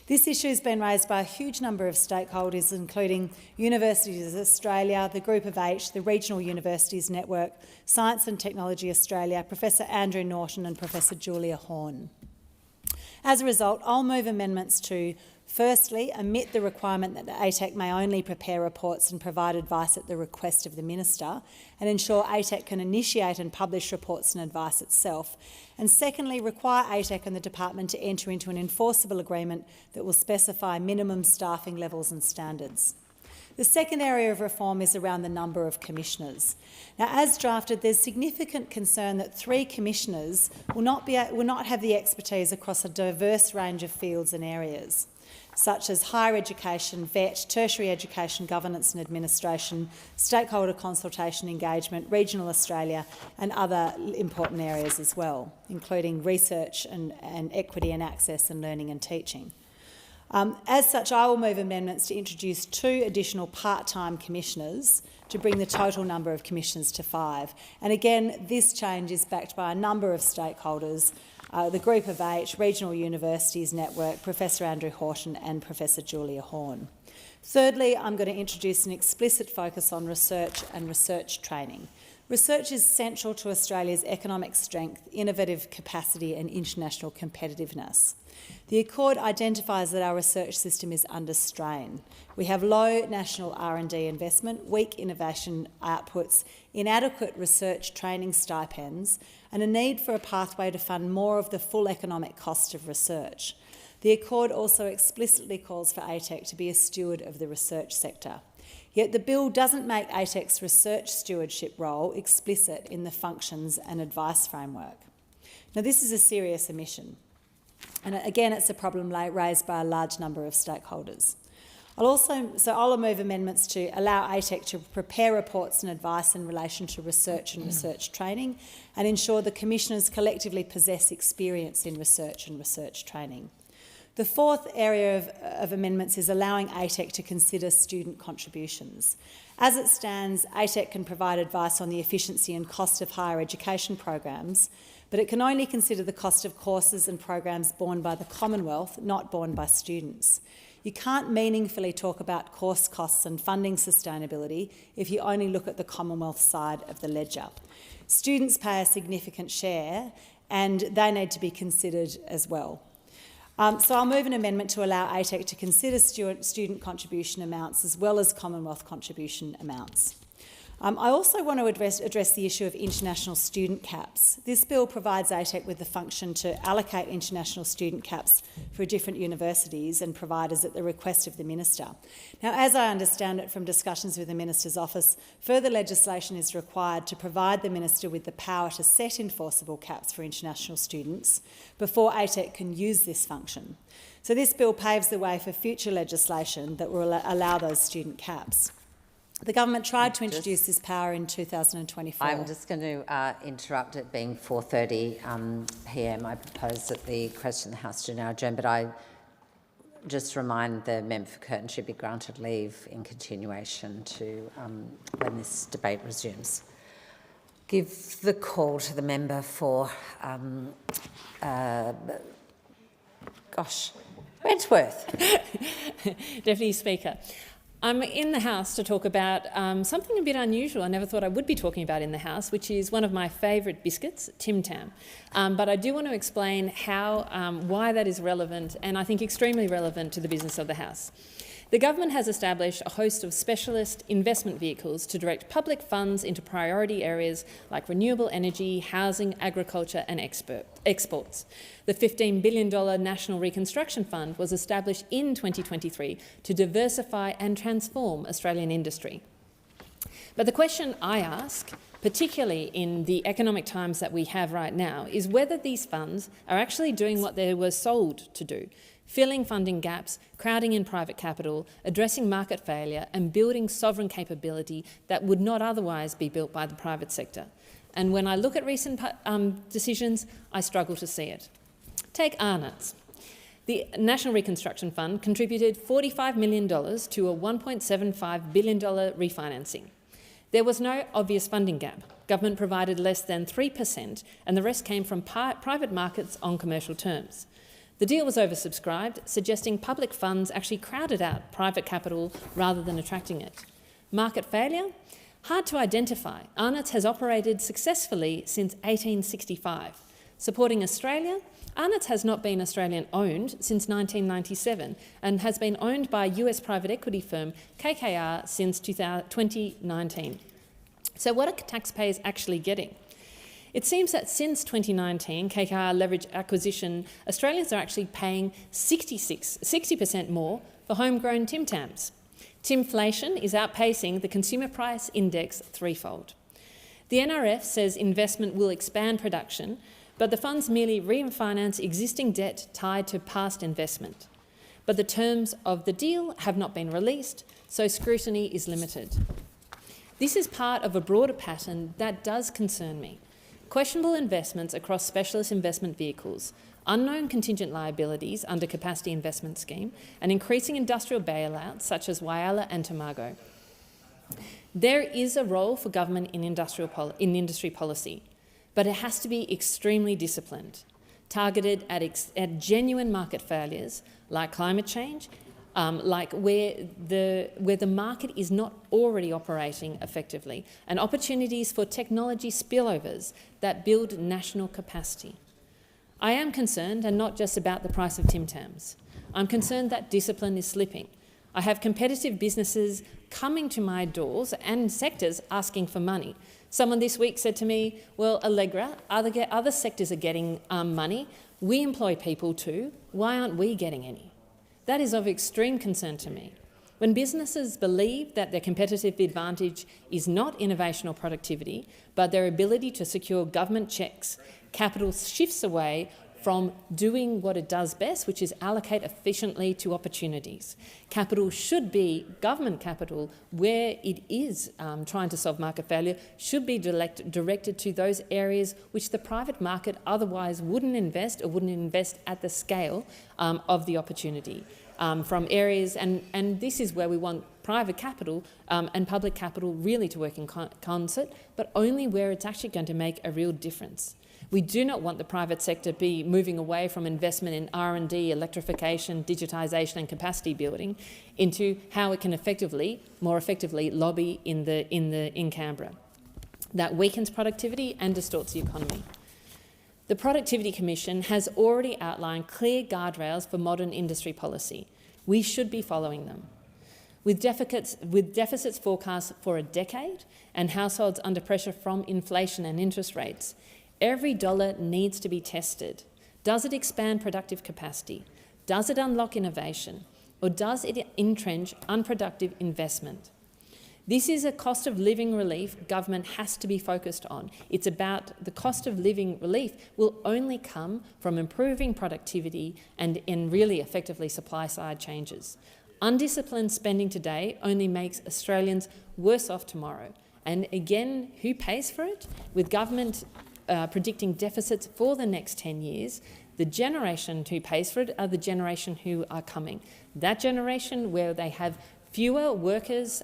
This issue has been raised by a huge number of stakeholders, including Universities Australia, the Group of 8, the Regional Universities Network, Science and Technology Australia, Professor Andrew Norton and Professor Julia Horn. As a result, I'll move amendments to, firstly, omit the requirement that the ATEC may only prepare reports and provide advice at the request of the Minister, and ensure ATEC can initiate and publish reports and advice itself. And secondly, require ATEC and the department to enter into an enforceable agreement that will specify minimum staffing levels and standards. The second area of reform is around the number of commissioners. Now, as drafted, there's significant concern that 3 commissioners will not have the expertise across a diverse range of fields and areas. such as higher education, VET, tertiary education, governance and administration, stakeholder consultation engagement, regional Australia and other important areas as well, including research and equity and access and learning and teaching. As such, I will move amendments to introduce 2 additional part-time commissioners to bring the total number of commissioners to 5. And again, this change is backed by a number of stakeholders, the Group of 8, Regional Universities Network, Professor Andrew Horton and Professor Julia Horn. Thirdly, I'm going to introduce an explicit focus on research and research training. Research is central to Australia's economic strength, innovative capacity and international competitiveness. The Accord identifies that our research system is under strain. We have low national R&D investment, weak innovation outputs, inadequate research training stipends, and a need for a pathway to fund more of the full economic cost of research. The Accord also explicitly calls for ATEC to be a steward of the research sector. Yet the bill doesn't make ATEC's research stewardship role explicit in the functions and advice framework. Now, this is a serious omission. And again, it's a problem raised by a large number of stakeholders. I'll move amendments to allow ATEC to prepare reports and advice in relation to research and research training and ensure the commissioners collectively possess experience in research and research training. The fourth area of amendments is allowing ATEC to consider student contributions. As it stands, ATEC can provide advice on the efficiency and cost of higher education programs, but it can only consider the cost of courses and programs borne by the Commonwealth, not borne by students. You can't meaningfully talk about course costs and funding sustainability if you only look at the Commonwealth side of the ledger. Students pay a significant share and they need to be considered as well. So I'll move an amendment to allow ATEC to consider student contribution amounts as well as Commonwealth contribution amounts. I also want to address the issue of international student caps. This bill provides ATEC with the function to allocate international student caps for different universities and providers at the request of the Minister. Now, as I understand it from discussions with the Minister's office, further legislation is required to provide the Minister with the power to set enforceable caps for international students before ATEC can use this function. So this bill paves the way for future legislation that will allow those student caps. The government tried to introduce this power in 2024.
I'm just going to interrupt it being 4:30 p.m. I propose that the question of the House do now adjourn, but I just remind the member for Curtin should be granted leave in continuation to when this debate resumes. Give the call to the member for Wentworth.
Deputy Speaker. I'm in the House to talk about something a bit unusual I never thought I would be talking about in the House, which is one of my favourite biscuits, Tim Tam. But I do want to explain why that is relevant and I think extremely relevant to the business of the House. The government has established a host of specialist investment vehicles to direct public funds into priority areas like renewable energy, housing, agriculture and exports. The $15 billion National Reconstruction Fund was established in 2023 to diversify and transform Australian industry. But the question I ask, particularly in the economic times that we have right now, is whether these funds are actually doing what they were sold to do: filling funding gaps, crowding in private capital, addressing market failure and building sovereign capability that would not otherwise be built by the private sector. And when I look at recent decisions, I struggle to see it. Take ARNATS. The National Reconstruction Fund contributed $45 million to a $1.75 billion refinancing. There was no obvious funding gap. Government provided less than 3% and the rest came from private markets on commercial terms. The deal was oversubscribed, suggesting public funds actually crowded out private capital rather than attracting it. Market failure? Hard to identify. ARNATS has operated successfully since 1865. Supporting Australia? ARNATS has not been Australian-owned since 1997 and has been owned by US private equity firm KKR since 2019. So what are taxpayers actually getting? It seems that since 2019, KKR leverage acquisition, Australians are actually paying 60% more for homegrown Tim Tams. Timflation is outpacing the consumer price index threefold. The NRF says investment will expand production, but the funds merely refinance existing debt tied to past investment. But the terms of the deal have not been released, so scrutiny is limited. This is part of a broader pattern that does concern me. Questionable investments across specialist investment vehicles, unknown contingent liabilities under capacity investment scheme, and increasing industrial bailouts such as Whyalla and Tomago. There is a role for government in industry policy, but it has to be extremely disciplined, targeted at genuine market failures like climate change, like where the market is not already operating effectively, and opportunities for technology spillovers that build national capacity. I am concerned, and not just about the price of Tim Tams. I'm concerned that discipline is slipping. I have competitive businesses coming to my doors and sectors asking for money. Someone this week said to me, well, Allegra, other sectors are getting money. We employ people too. Why aren't we getting any? That is of extreme concern to me. When businesses believe that their competitive advantage is not innovation or productivity, but their ability to secure government checks, capital shifts away from doing what it does best, which is allocate efficiently to opportunities. Capital should be, government capital, where it is trying to solve market failure, should be directed to those areas which the private market otherwise wouldn't invest or wouldn't invest at the scale of the opportunity. From areas, and this is where we want private capital and public capital really to work in concert, but only where it's actually going to make a real difference. We do not want the private sector to be moving away from investment in R&D, electrification, digitisation and capacity building into how it can more effectively lobby in Canberra. That weakens productivity and distorts the economy. The Productivity Commission has already outlined clear guardrails for modern industry policy. We should be following them. With deficits forecast for a decade and households under pressure from inflation and interest rates, every dollar needs to be tested. Does it expand productive capacity? Does it unlock innovation? Or does it entrench unproductive investment? This is a cost of living relief government has to be focused on. It's about the cost of living relief will only come from improving productivity and really effectively supply-side changes. Undisciplined spending today only makes Australians worse off tomorrow. And again, who pays for it? With government predicting deficits for the next 10 years, the generation who pays for it are the generation who are coming. That generation where they have fewer workers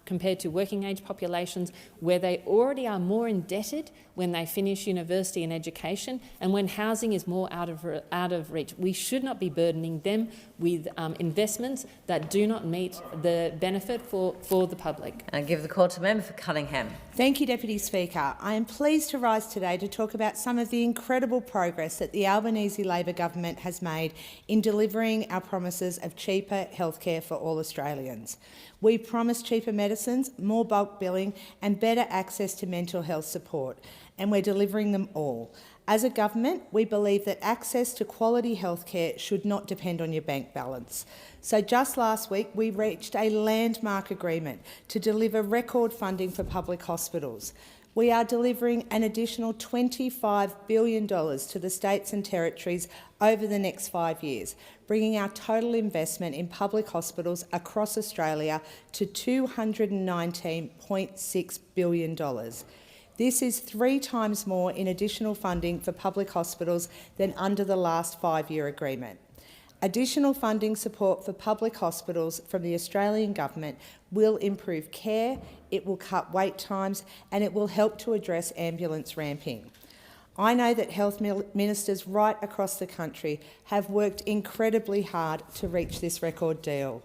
compared to working age populations, where they already are more indebted when they finish university and education, and when housing is more out of reach. We should not be burdening them with investments that do not meet the benefit for the public.
I give the call to member for Cunningham.
Thank you, Deputy Speaker. I am pleased to rise today to talk about some of the incredible progress that the Albanese Labor government has made in delivering our promises of cheaper healthcare for all Australians. We promised cheaper medicines, more bulk billing and better access to mental health support, and we're delivering them all. As a government, we believe that access to quality healthcare should not depend on your bank balance. So just last week, we reached a landmark agreement to deliver record funding for public hospitals. We are delivering an additional $25 billion to the states and territories over the next 5 years, bringing our total investment in public hospitals across Australia to $219.6 billion. This is 3 times more in additional funding for public hospitals than under the last 5-year agreement. Additional funding support for public hospitals from the Australian Government will improve care, it will cut wait times and it will help to address ambulance ramping. I know that health ministers right across the country have worked incredibly hard to reach this record deal.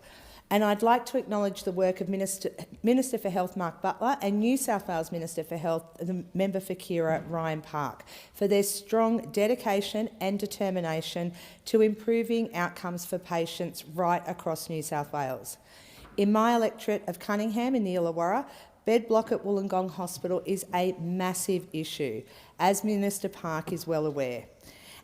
And I'd like to acknowledge the work of Minister for Health Mark Butler and New South Wales Minister for Health, the member for Keira, Ryan Park, for their strong dedication and determination to improving outcomes for patients right across New South Wales. In my electorate of Cunningham in the Illawarra, bed block at Wollongong Hospital is a massive issue, as Minister Park is well aware.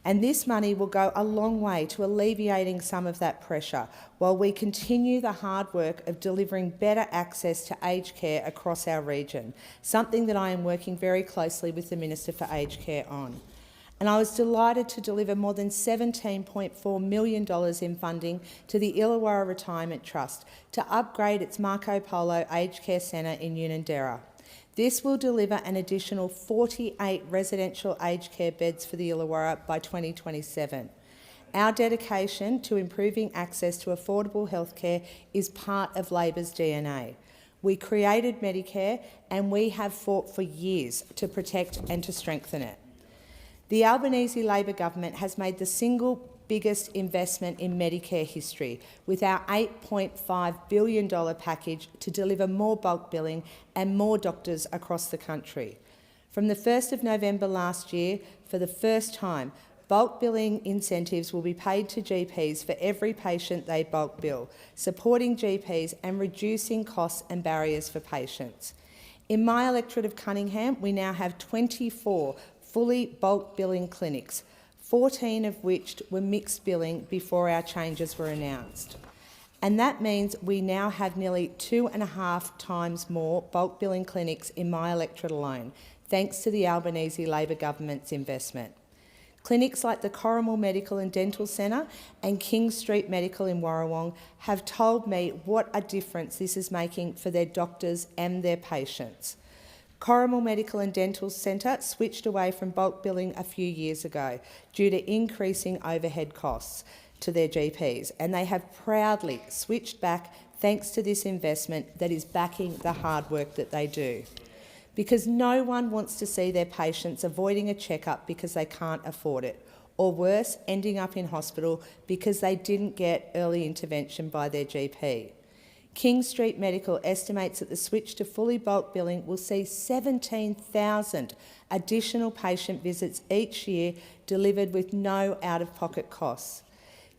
And this money will go a long way to alleviating some of that pressure while we continue the hard work of delivering better access to aged care across our region, something that I am working very closely with the Minister for Aged Care on. and I was delighted to deliver more than $17.4 million in funding to the Illawarra Retirement Trust to upgrade its Marco Polo Aged Care Centre in Unanderra. This will deliver an additional 48 residential aged care beds for the Illawarra by 2027. Our dedication to improving access to affordable healthcare is part of Labor's DNA. We created Medicare and we have fought for years to protect and to strengthen it. The Albanese Labor government has made the single biggest investment in Medicare history with our $8.5 billion package to deliver more bulk billing and more doctors across the country. From the 1st of November last year, for the first time, bulk billing incentives will be paid to GPs for every patient they bulk bill, supporting GPs and reducing costs and barriers for patients. In my electorate of Cunningham, we now have 24 fully bulk billing clinics, 14 of which were mixed billing before our changes were announced. And that means we now have nearly 2.5 times more bulk billing clinics in my electorate alone, thanks to the Albanese Labor government's investment. Clinics like the Corrimal Medical and Dental Centre and King Street Medical in Warrawong have told me what a difference this is making for their doctors and their patients. Corrimal Medical and Dental Centre switched away from bulk billing a few years ago due to increasing overhead costs to their GPs, and they have proudly switched back thanks to this investment that is backing the hard work that they do. Because no one wants to see their patients avoiding a checkup because they can't afford it, or worse, ending up in hospital because they didn't get early intervention by their GP. King Street Medical estimates that the switch to fully bulk billing will see 17,000 additional patient visits each year delivered with no out-of-pocket costs.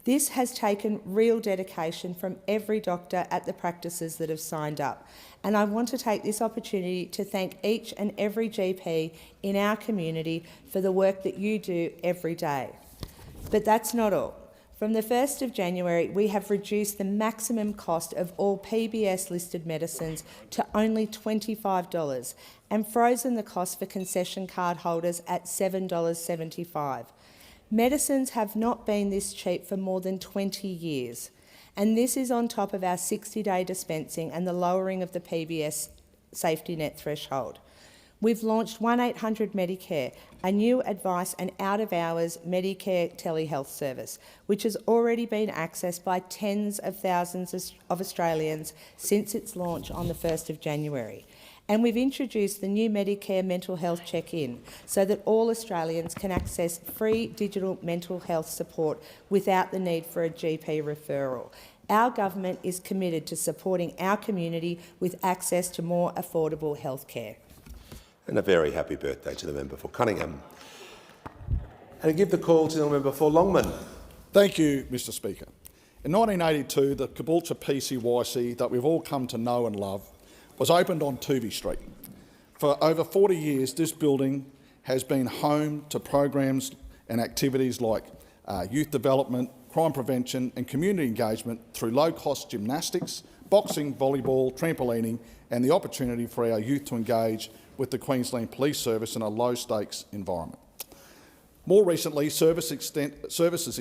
This has taken real dedication from every doctor at the practices that have signed up, and I want to take this opportunity to thank each and every GP in our community for the work that you do every day. But that's not all. From the 1st of January, we have reduced the maximum cost of all PBS-listed medicines to only $25 and frozen the cost for concession card holders at $7.75. Medicines have not been this cheap for more than 20 years, and this is on top of our 60-day dispensing and the lowering of the PBS safety net threshold. We've launched 1800 Medicare, a new advice and out-of-hours Medicare telehealth service, which has already been accessed by tens of thousands of Australians since its launch on the 1st of January. And we've introduced the new Medicare mental health check-in so that all Australians can access free digital mental health support without the need for a GP referral. Our government is committed to supporting our community with access to more affordable health care.
And a very happy birthday to the member for Cunningham. And I give the call to the member for Longman.
Thank you, Mr Speaker. In 1982, the Caboolture PCYC that we've all come to know and love was opened on Toovey Street. For over 40 years, this building has been home to programs and activities like youth development, crime prevention and community engagement through low-cost gymnastics, boxing, volleyball, trampolining and the opportunity for our youth to engage with the Queensland Police Service in a low-stakes environment. More recently, services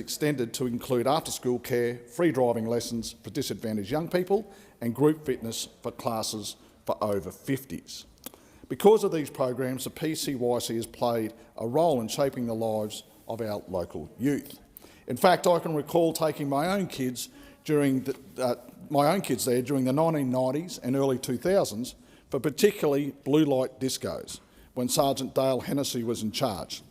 extended to include after-school care, free driving lessons for disadvantaged young people and group fitness for classes for over 50s. Because of these programs, the PCYC has played a role in shaping the lives of our local youth. In fact, I can recall taking my own kids there during the 1990s and early 2000s for particularly blue light discos when Sergeant Dale Hennessy was in charge.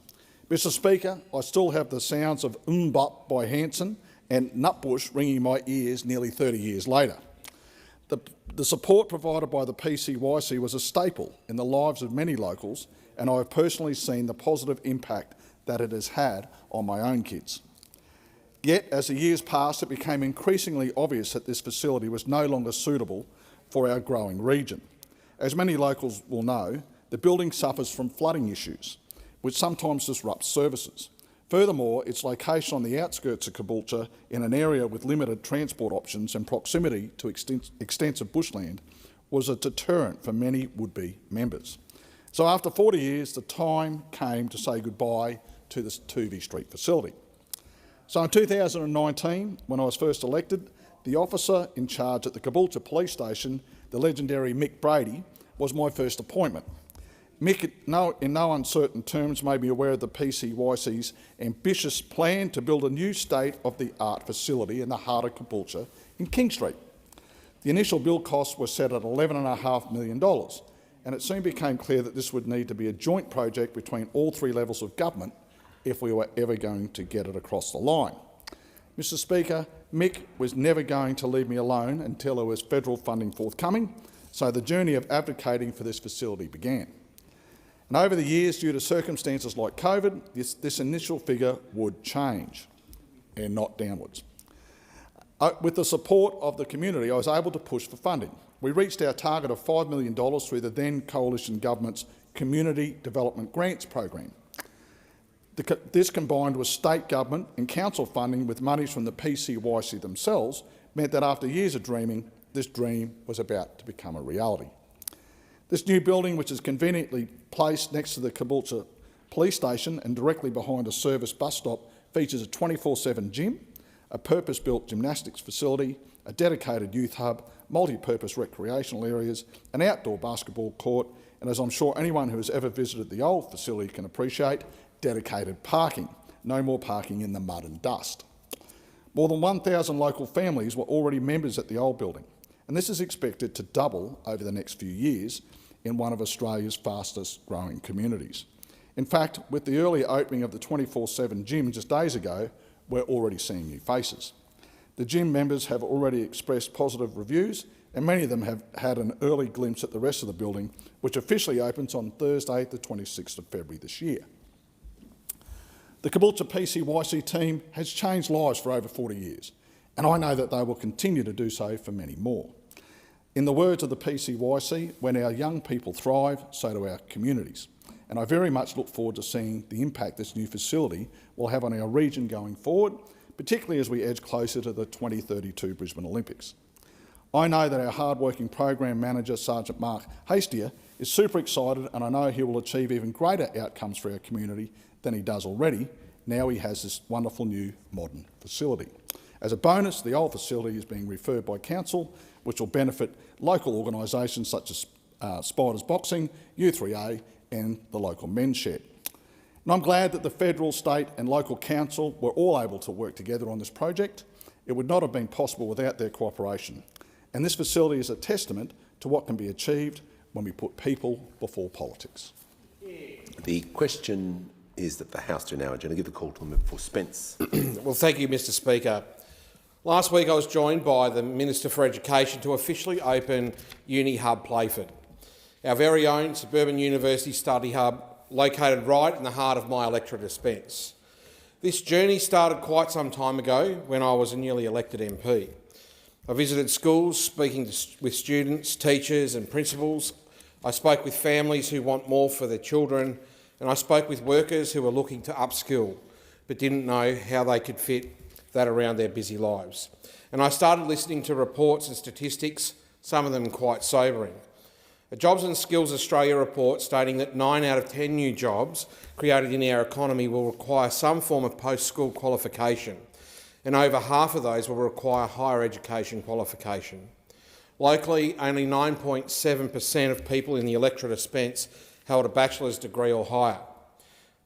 Mr Speaker, I still have the sounds of Bop by Hanson and Nutbush ringing in my ears nearly 30 years later. The support provided by the PCYC was a staple in the lives of many locals, and I have personally seen the positive impact that it has had on my own kids. Yet, as the years passed, it became increasingly obvious that this facility was no longer suitable for our growing region. As many locals will know, the building suffers from flooding issues, which sometimes disrupts services. Furthermore, its location on the outskirts of Caboolture in an area with limited transport options and proximity to extensive bushland was a deterrent for many would-be members. So after 40 years, the time came to say goodbye to this Toovey Street facility. So in 2019, when I was first elected, the officer in charge at the Caboolture Police Station, the legendary Mick Brady, was my first appointment. Mick, in no uncertain terms, made me aware of the PCYC's ambitious plan to build a new state-of-the-art facility in the heart of Caboolture in King Street. The initial build costs were set at $11.5 million, and it soon became clear that this would need to be a joint project between all three levels of government if we were ever going to get it across the line. Mr Speaker, Mick was never going to leave me alone until there was federal funding forthcoming, so the journey of advocating for this facility began. And over the years, due to circumstances like COVID, this initial figure would change, and not downwards. With the support of the community, I was able to push for funding. We reached our target of $5 million through the then Coalition Government's Community Development Grants program. This, combined with state government and council funding with monies from the PCYC themselves, meant that after years of dreaming, this dream was about to become a reality. This new building, which is conveniently placed next to the Caboolture Police Station and directly behind a service bus stop, features a 24/7 gym, a purpose-built gymnastics facility, a dedicated youth hub, multi-purpose recreational areas, an outdoor basketball court, and, as I'm sure anyone who has ever visited the old facility can appreciate, dedicated parking. No more parking in the mud and dust. More than 1,000 local families were already members at the old building, and this is expected to double over the next few years in one of Australia's fastest growing communities. In fact, with the early opening of the 24/7 gym just days ago, we're already seeing new faces. The gym members have already expressed positive reviews, and many of them have had an early glimpse at the rest of the building, which officially opens on Thursday, the 26th of February this year. The Caboolture PCYC team has changed lives for over 40 years, and I know that they will continue to do so for many more. In the words of the PCYC, when our young people thrive, so do our communities. And I very much look forward to seeing the impact this new facility will have on our region going forward, particularly as we edge closer to the 2032 Brisbane Olympics. I know that our hard-working program manager, Sergeant Mark Hastier, is super excited, and I know he will achieve even greater outcomes for our community than he does already. Now he has this wonderful new modern facility. As a bonus, the old facility is being refurbed by council, which will benefit local organisations such as Spiders Boxing, U3A and the local men's shed. And I'm glad that the federal, state and local council were all able to work together on this project. It would not have been possible without their cooperation. And this facility is a testament to what can be achieved when we put people before politics.
The question is that the House do now. I'm going to give the call to him for Spence.
Well, thank you, Mr Speaker. Last week I was joined by the Minister for Education to officially open Uni Hub Playford, our very own suburban university study hub located right in the heart of my electorate of Spence. This journey started quite some time ago when I was a newly elected MP. I visited schools, speaking with students, teachers and principals. I spoke with families who want more for their children, and I spoke with workers who were looking to upskill but didn't know how they could fit that around their busy lives. And I started listening to reports and statistics, some of them quite sobering. A Jobs and Skills Australia report stating that 9 out of 10 new jobs created in our economy will require some form of post-school qualification, and over half of those will require higher education qualification. Locally, only 9.7% of people in the electorate of Spence held a bachelor's degree or higher,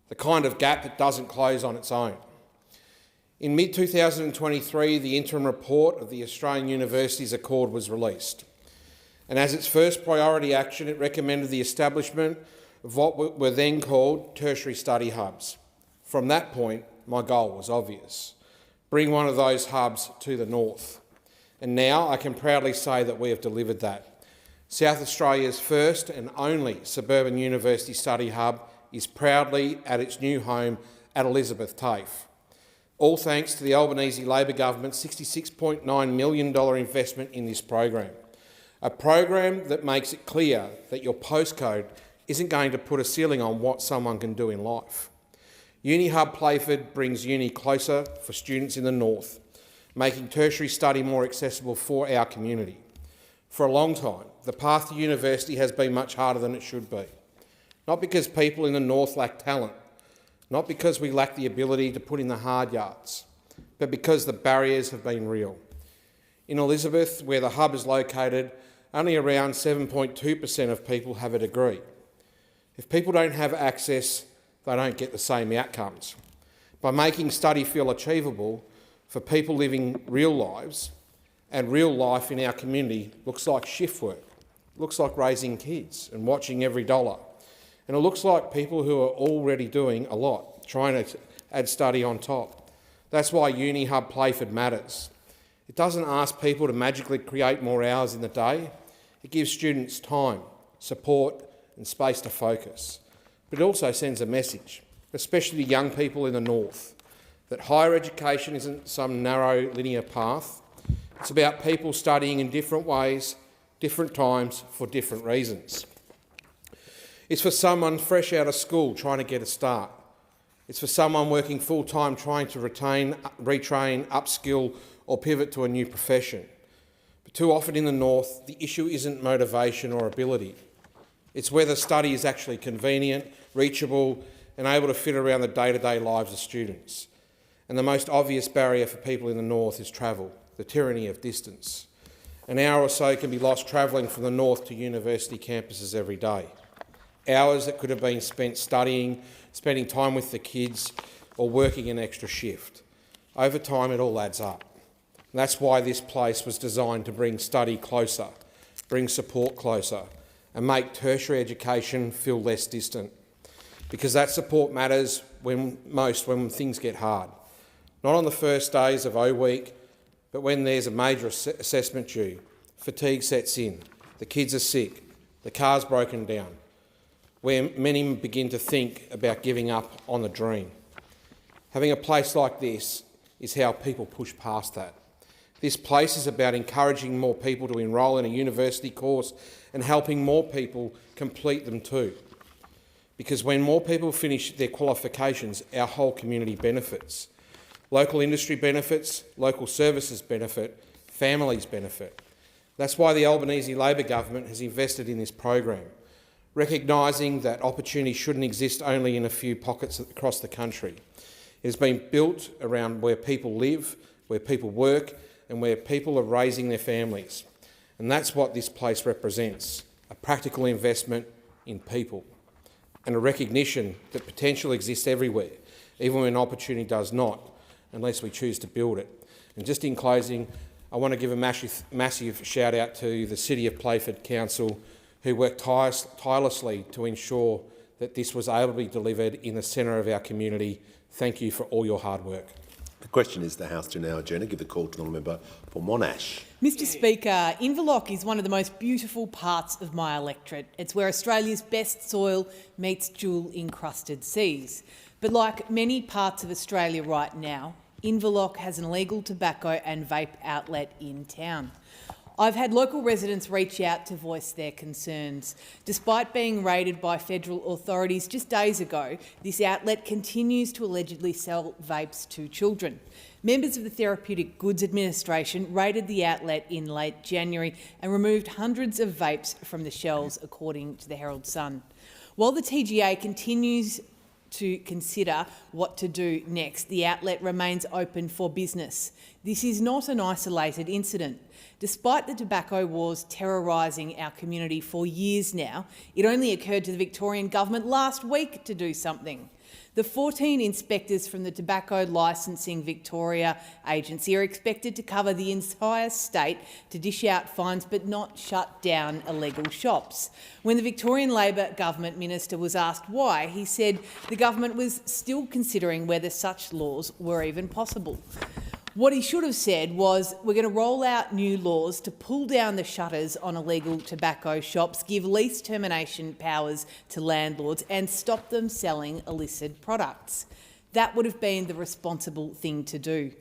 the kind of gap that doesn't close on its own. In mid-2023, the interim report of the Australian Universities Accord was released, and as its first priority action, it recommended the establishment of what were then called tertiary study hubs. From that point, my goal was obvious: bring one of those hubs to the north. And now I can proudly say that we have delivered that. South Australia's first and only suburban university study hub is proudly at its new home at Elizabeth TAFE, all thanks to the Albanese Labor government's $66.9 million investment in this program. A program that makes it clear that your postcode isn't going to put a ceiling on what someone can do in life. Uni Hub Playford brings uni closer for students in the north, making tertiary study more accessible for our community. For a long time, the path to university has been much harder than it should be. Not because people in the north lack talent, not because we lack the ability to put in the hard yards, but because the barriers have been real. In Elizabeth, where the hub is located, only around 7.2% of people have a degree. If people don't have access, they don't get the same outcomes. By making study feel achievable for people living real lives, and real life in our community looks like shift work, looks like raising kids and watching every dollar. And it looks like people who are already doing a lot, trying to add study on top. That's why Uni Hub Playford matters. It doesn't ask people to magically create more hours in the day. It gives students time, support and space to focus. But it also sends a message, especially to young people in the north, that higher education isn't some narrow linear path. It's about people studying in different ways, different times, for different reasons. It's for someone fresh out of school trying to get a start. It's for someone working full-time trying to retrain, upskill or pivot to a new profession. But too often in the north, the issue isn't motivation or ability. It's whether study is actually convenient, reachable and able to fit around the day-to-day lives of students. And the most obvious barrier for people in the north is travel, the tyranny of distance. An hour or so can be lost travelling from the north to university campuses every day. Hours that could have been spent studying, spending time with the kids or working an extra shift. Over time it all adds up. And that's why this place was designed to bring study closer, bring support closer and make tertiary education feel less distant. Because that support matters most when things get hard. Not on the first days of O Week, but when there's a major assessment due. Fatigue sets in, the kids are sick, the car's broken down, where many begin to think about giving up on the dream. Having a place like this is how people push past that. This place is about encouraging more people to enrol in a university course and helping more people complete them too. Because when more people finish their qualifications, our whole community benefits. Local industry benefits, local services benefit, families benefit. That's why the Albanese Labor government has invested in this program, recognising that opportunity shouldn't exist only in a few pockets across the country. It has been built around where people live, where people work and where people are raising their families. And that's what this place represents, a practical investment in people and a recognition that potential exists everywhere, even when opportunity does not, unless we choose to build it. And just in closing, I want to give a massive shout out to the City of Playford Council, who worked tirelessly to ensure that this was able to be delivered in the centre of our community. Thank you for all your hard work.
The question is the House to now adjourn and give the call to the member for Monash.
Mr Speaker, Inverloch is one of the most beautiful parts of my electorate. It's where Australia's best soil meets jewel-encrusted seas. But like many parts of Australia right now, Inverloch has an illegal tobacco and vape outlet in town. I've had local residents reach out to voice their concerns. Despite being raided by federal authorities just days ago, this outlet continues to allegedly sell vapes to children. Members of the Therapeutic Goods Administration raided the outlet in late January and removed hundreds of vapes from the shelves, according to the Herald Sun. While the TGA continues to consider what to do next, the outlet remains open for business. This is not an isolated incident. Despite the tobacco wars terrorising our community for years now, it only occurred to the Victorian government last week to do something. The 14 inspectors from the Tobacco Licensing Victoria Agency are expected to cover the entire state to dish out fines but not shut down illegal shops. When the Victorian Labor government minister was asked why, he said the government was still considering whether such laws were even possible. What he should have said was, we're going to roll out new laws to pull down the shutters on illegal tobacco shops, give lease termination powers to landlords and stop them selling illicit products. That would have been the responsible thing to do.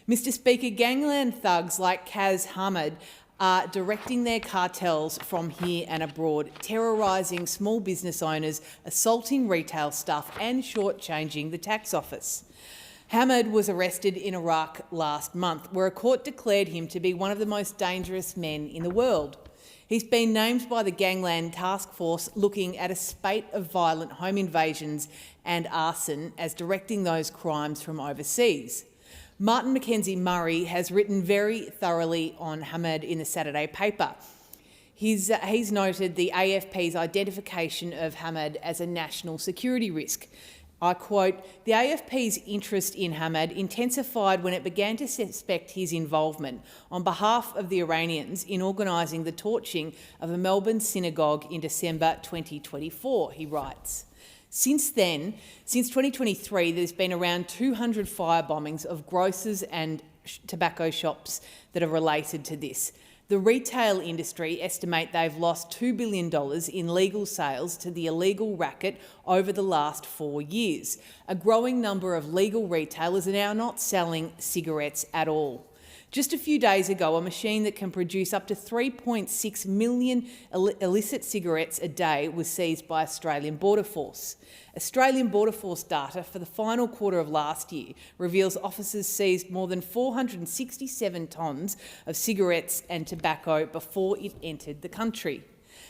Mr Speaker, gangland thugs like Kaz Hamid are directing their cartels from here and abroad, terrorising small business owners, assaulting retail staff and shortchanging the tax office. Hamid was arrested in Iraq last month, where a court declared him to be one of the most dangerous men in the world. He's been named by the Gangland Task Force looking at a spate of violent home invasions and arson as directing those crimes from overseas. Martin Mackenzie Murray has written very thoroughly on Hamed in the Saturday paper. He's noted the AFP's identification of Hamed as a national security risk. I quote, "The AFP's interest in Hamed intensified when it began to suspect his involvement on behalf of the Iranians in organising the torching of a Melbourne synagogue in December 2024, he writes. Since then, since 2023, there's been around 200 fire bombings of grocers and tobacco shops that are related to this. The retail industry estimate they've lost $2 billion in legal sales to the illegal racket over the last 4 years. A growing number of legal retailers are now not selling cigarettes at all. Just a few days ago, a machine that can produce up to 3.6 million illicit cigarettes a day was seized by Australian Border Force. Australian Border Force data for the final quarter of last year reveals officers seized more than 467 tonnes of cigarettes and tobacco before it entered the country.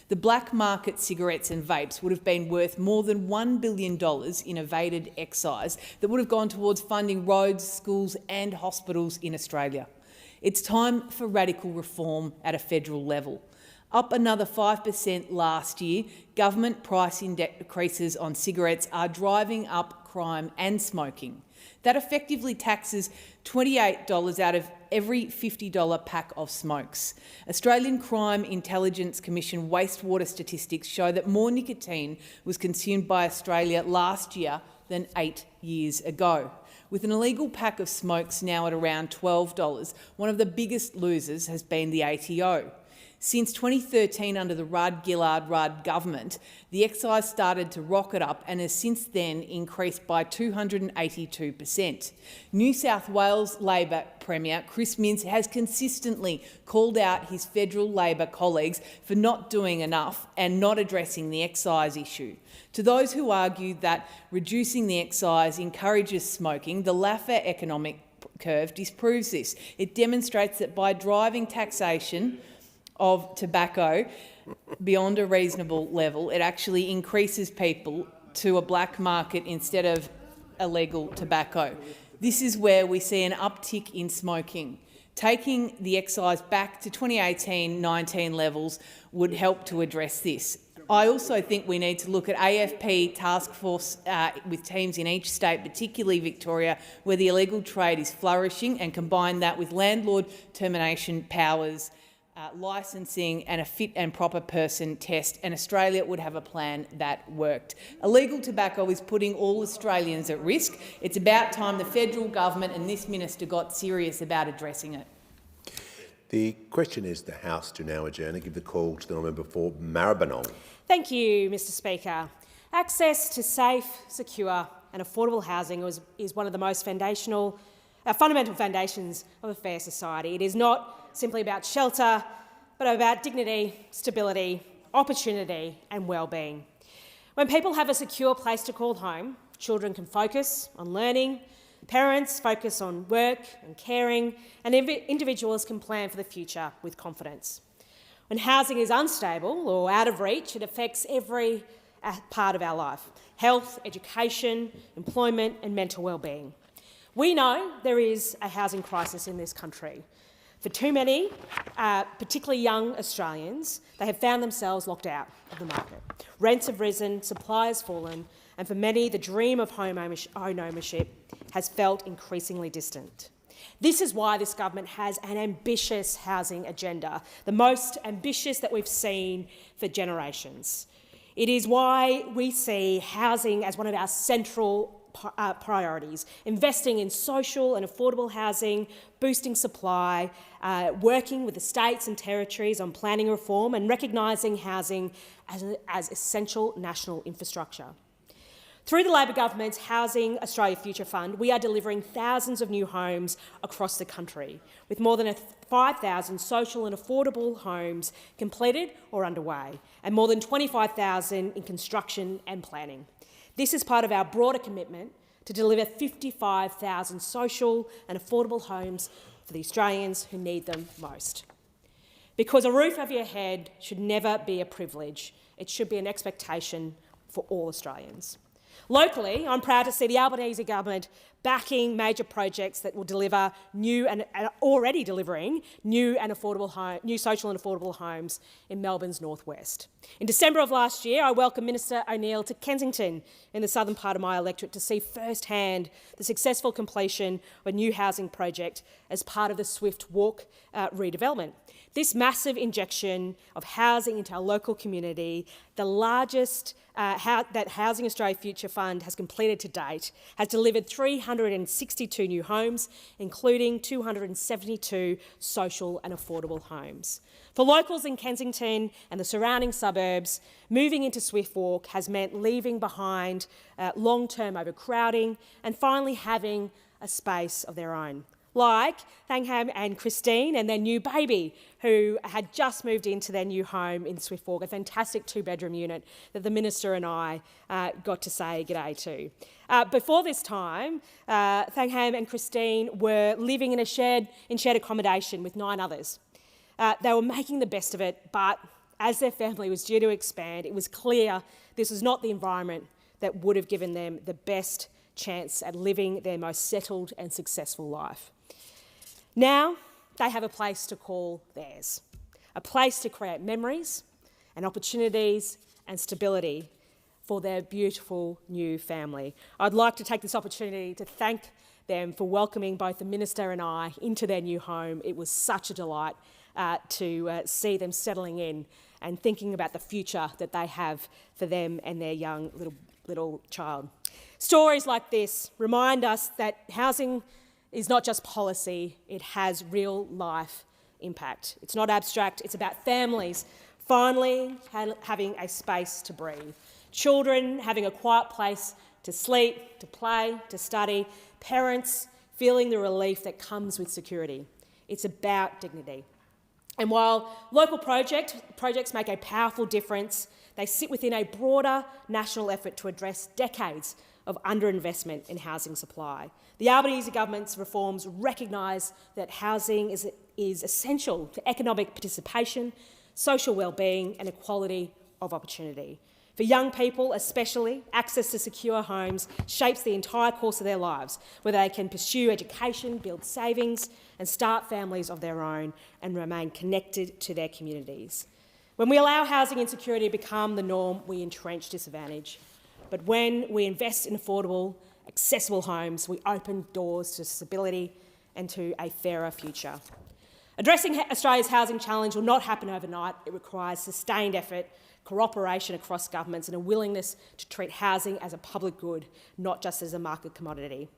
The black market cigarettes and vapes would have been worth more than $1 billion in evaded excise that would have gone towards funding roads, schools and hospitals in Australia. It's time for radical reform at a federal level. Up another 5% last year, government price increases on cigarettes are driving up crime and smoking. That effectively taxes $28 out of every $50 pack of smokes. Australian Crime Intelligence Commission wastewater statistics show that more nicotine was consumed by Australia last year than 8 years ago. With an illegal pack of smokes now at around $12, one of the biggest losers has been the ATO. Since 2013, under the Rudd-Gillard-Rudd government, the excise started to rocket up and has since then increased by 282%. New South Wales Labor Premier Chris Minns has consistently called out his federal Labor colleagues for not doing enough and not addressing the excise issue. To those who argue that reducing the excise encourages smoking, the Laffer economic curve disproves this. It demonstrates that by driving taxation of tobacco beyond a reasonable level, it actually increases people to a black market instead of illegal tobacco. This is where we see an uptick in smoking. Taking the excise back to 2018-19 levels would help to address this. I also think we need to look at AFP task force with teams in each state, particularly Victoria, where the illegal trade is flourishing, and combine that with landlord termination powers, licensing and a fit and proper person test, and Australia would have a plan that worked. Illegal tobacco is putting all Australians at risk. It's about time the federal government and this minister got serious about addressing it.
The question is the House to now adjourn and give the call to the member for Maribyrnong.
Thank you, Mr Speaker. Access to safe, secure and affordable housing is one of the most fundamental foundations of a fair society. It is not simply about shelter, but about dignity, stability, opportunity and well-being. When people have a secure place to call home, children can focus on learning, parents focus on work and caring, and individuals can plan for the future with confidence. When housing is unstable or out of reach, it affects every part of our life: health, education, employment and mental well-being. We know there is a housing crisis in this country. For too many, particularly young Australians, they have found themselves locked out of the market. Rents have risen, supply has fallen, and for many, the dream of home ownership has felt increasingly distant. This is why this government has an ambitious housing agenda, the most ambitious that we've seen for generations. It is why we see housing as one of our central priorities, investing in social and affordable housing, boosting supply, working with the states and territories on planning reform and recognising housing as essential national infrastructure. Through the Labor government's Housing Australia Future Fund, we are delivering thousands of new homes across the country, with more than 5,000 social and affordable homes completed or underway, and more than 25,000 in construction and planning. This is part of our broader commitment to deliver 55,000 social and affordable homes for the Australians who need them most. because a roof over your head should never be a privilege. It should be an expectation for all Australians. Locally, I'm proud to see the Albanese government backing major projects that will deliver new and already delivering new social and affordable homes in Melbourne's northwest. In December of last year, I welcomed Minister O'Neill to Kensington in the southern part of my electorate to see firsthand the successful completion of a new housing project as part of the Swift Walk redevelopment. This massive injection of housing into our local community, the largest that Housing Australia Future Fund has completed to date, has delivered 362 new homes, including 272 social and affordable homes. For locals in Kensington and the surrounding suburbs, moving into Swift Walk has meant leaving behind long-term overcrowding and finally having a space of their own. Like Thangham and Christine and their new baby, who had just moved into their new home in Swift Walk, a fantastic two-bedroom unit that the Minister and I got to say g'day to. Before this time, Thangham and Christine were living in shared accommodation with 9 others. They were making the best of it, but as their family was due to expand, it was clear this was not the environment that would have given them the best chance at living their most settled and successful life. Now they have a place to call theirs, a place to create memories and opportunities and stability for their beautiful new family. I'd like to take this opportunity to thank them for welcoming both the Minister and I into their new home. It was such a delight to see them settling in and thinking about the future that they have for them and their young little child. Stories like this remind us that housing is not just policy, it has real life impact. It's not abstract, it's about families finally having a space to breathe, children having a quiet place to sleep, to play, to study, parents feeling the relief that comes with security. It's about dignity. And while local projects make a powerful difference, they sit within a broader national effort to address decades of underinvestment in housing supply. The Albanese government's reforms recognise that housing is essential to economic participation, social well-being and equality of opportunity. For young people especially, access to secure homes shapes the entire course of their lives, where they can pursue education, build savings and start families of their own and remain connected to their communities. When we allow housing insecurity to become the norm, we entrench disadvantage. But when we invest in affordable, accessible homes, we open doors to stability and to a fairer future. Addressing Australia's housing challenge will not happen overnight. It requires sustained effort, cooperation across governments and a willingness to treat housing as a public good, not just as a market commodity.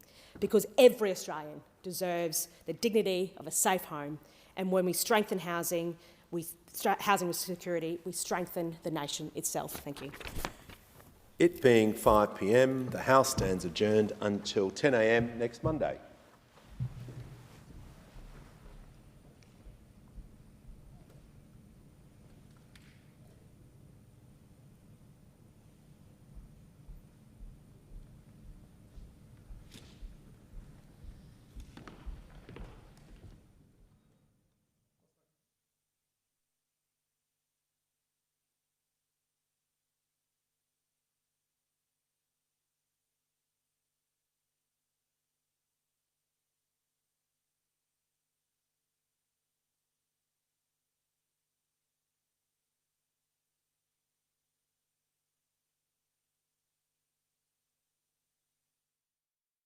Because every Australian deserves the dignity of a safe home, and when we strengthen housing with security, we strengthen the nation itself. Thank you.
It being 5 p.m, the House stands adjourned until 10 a.m. next Monday.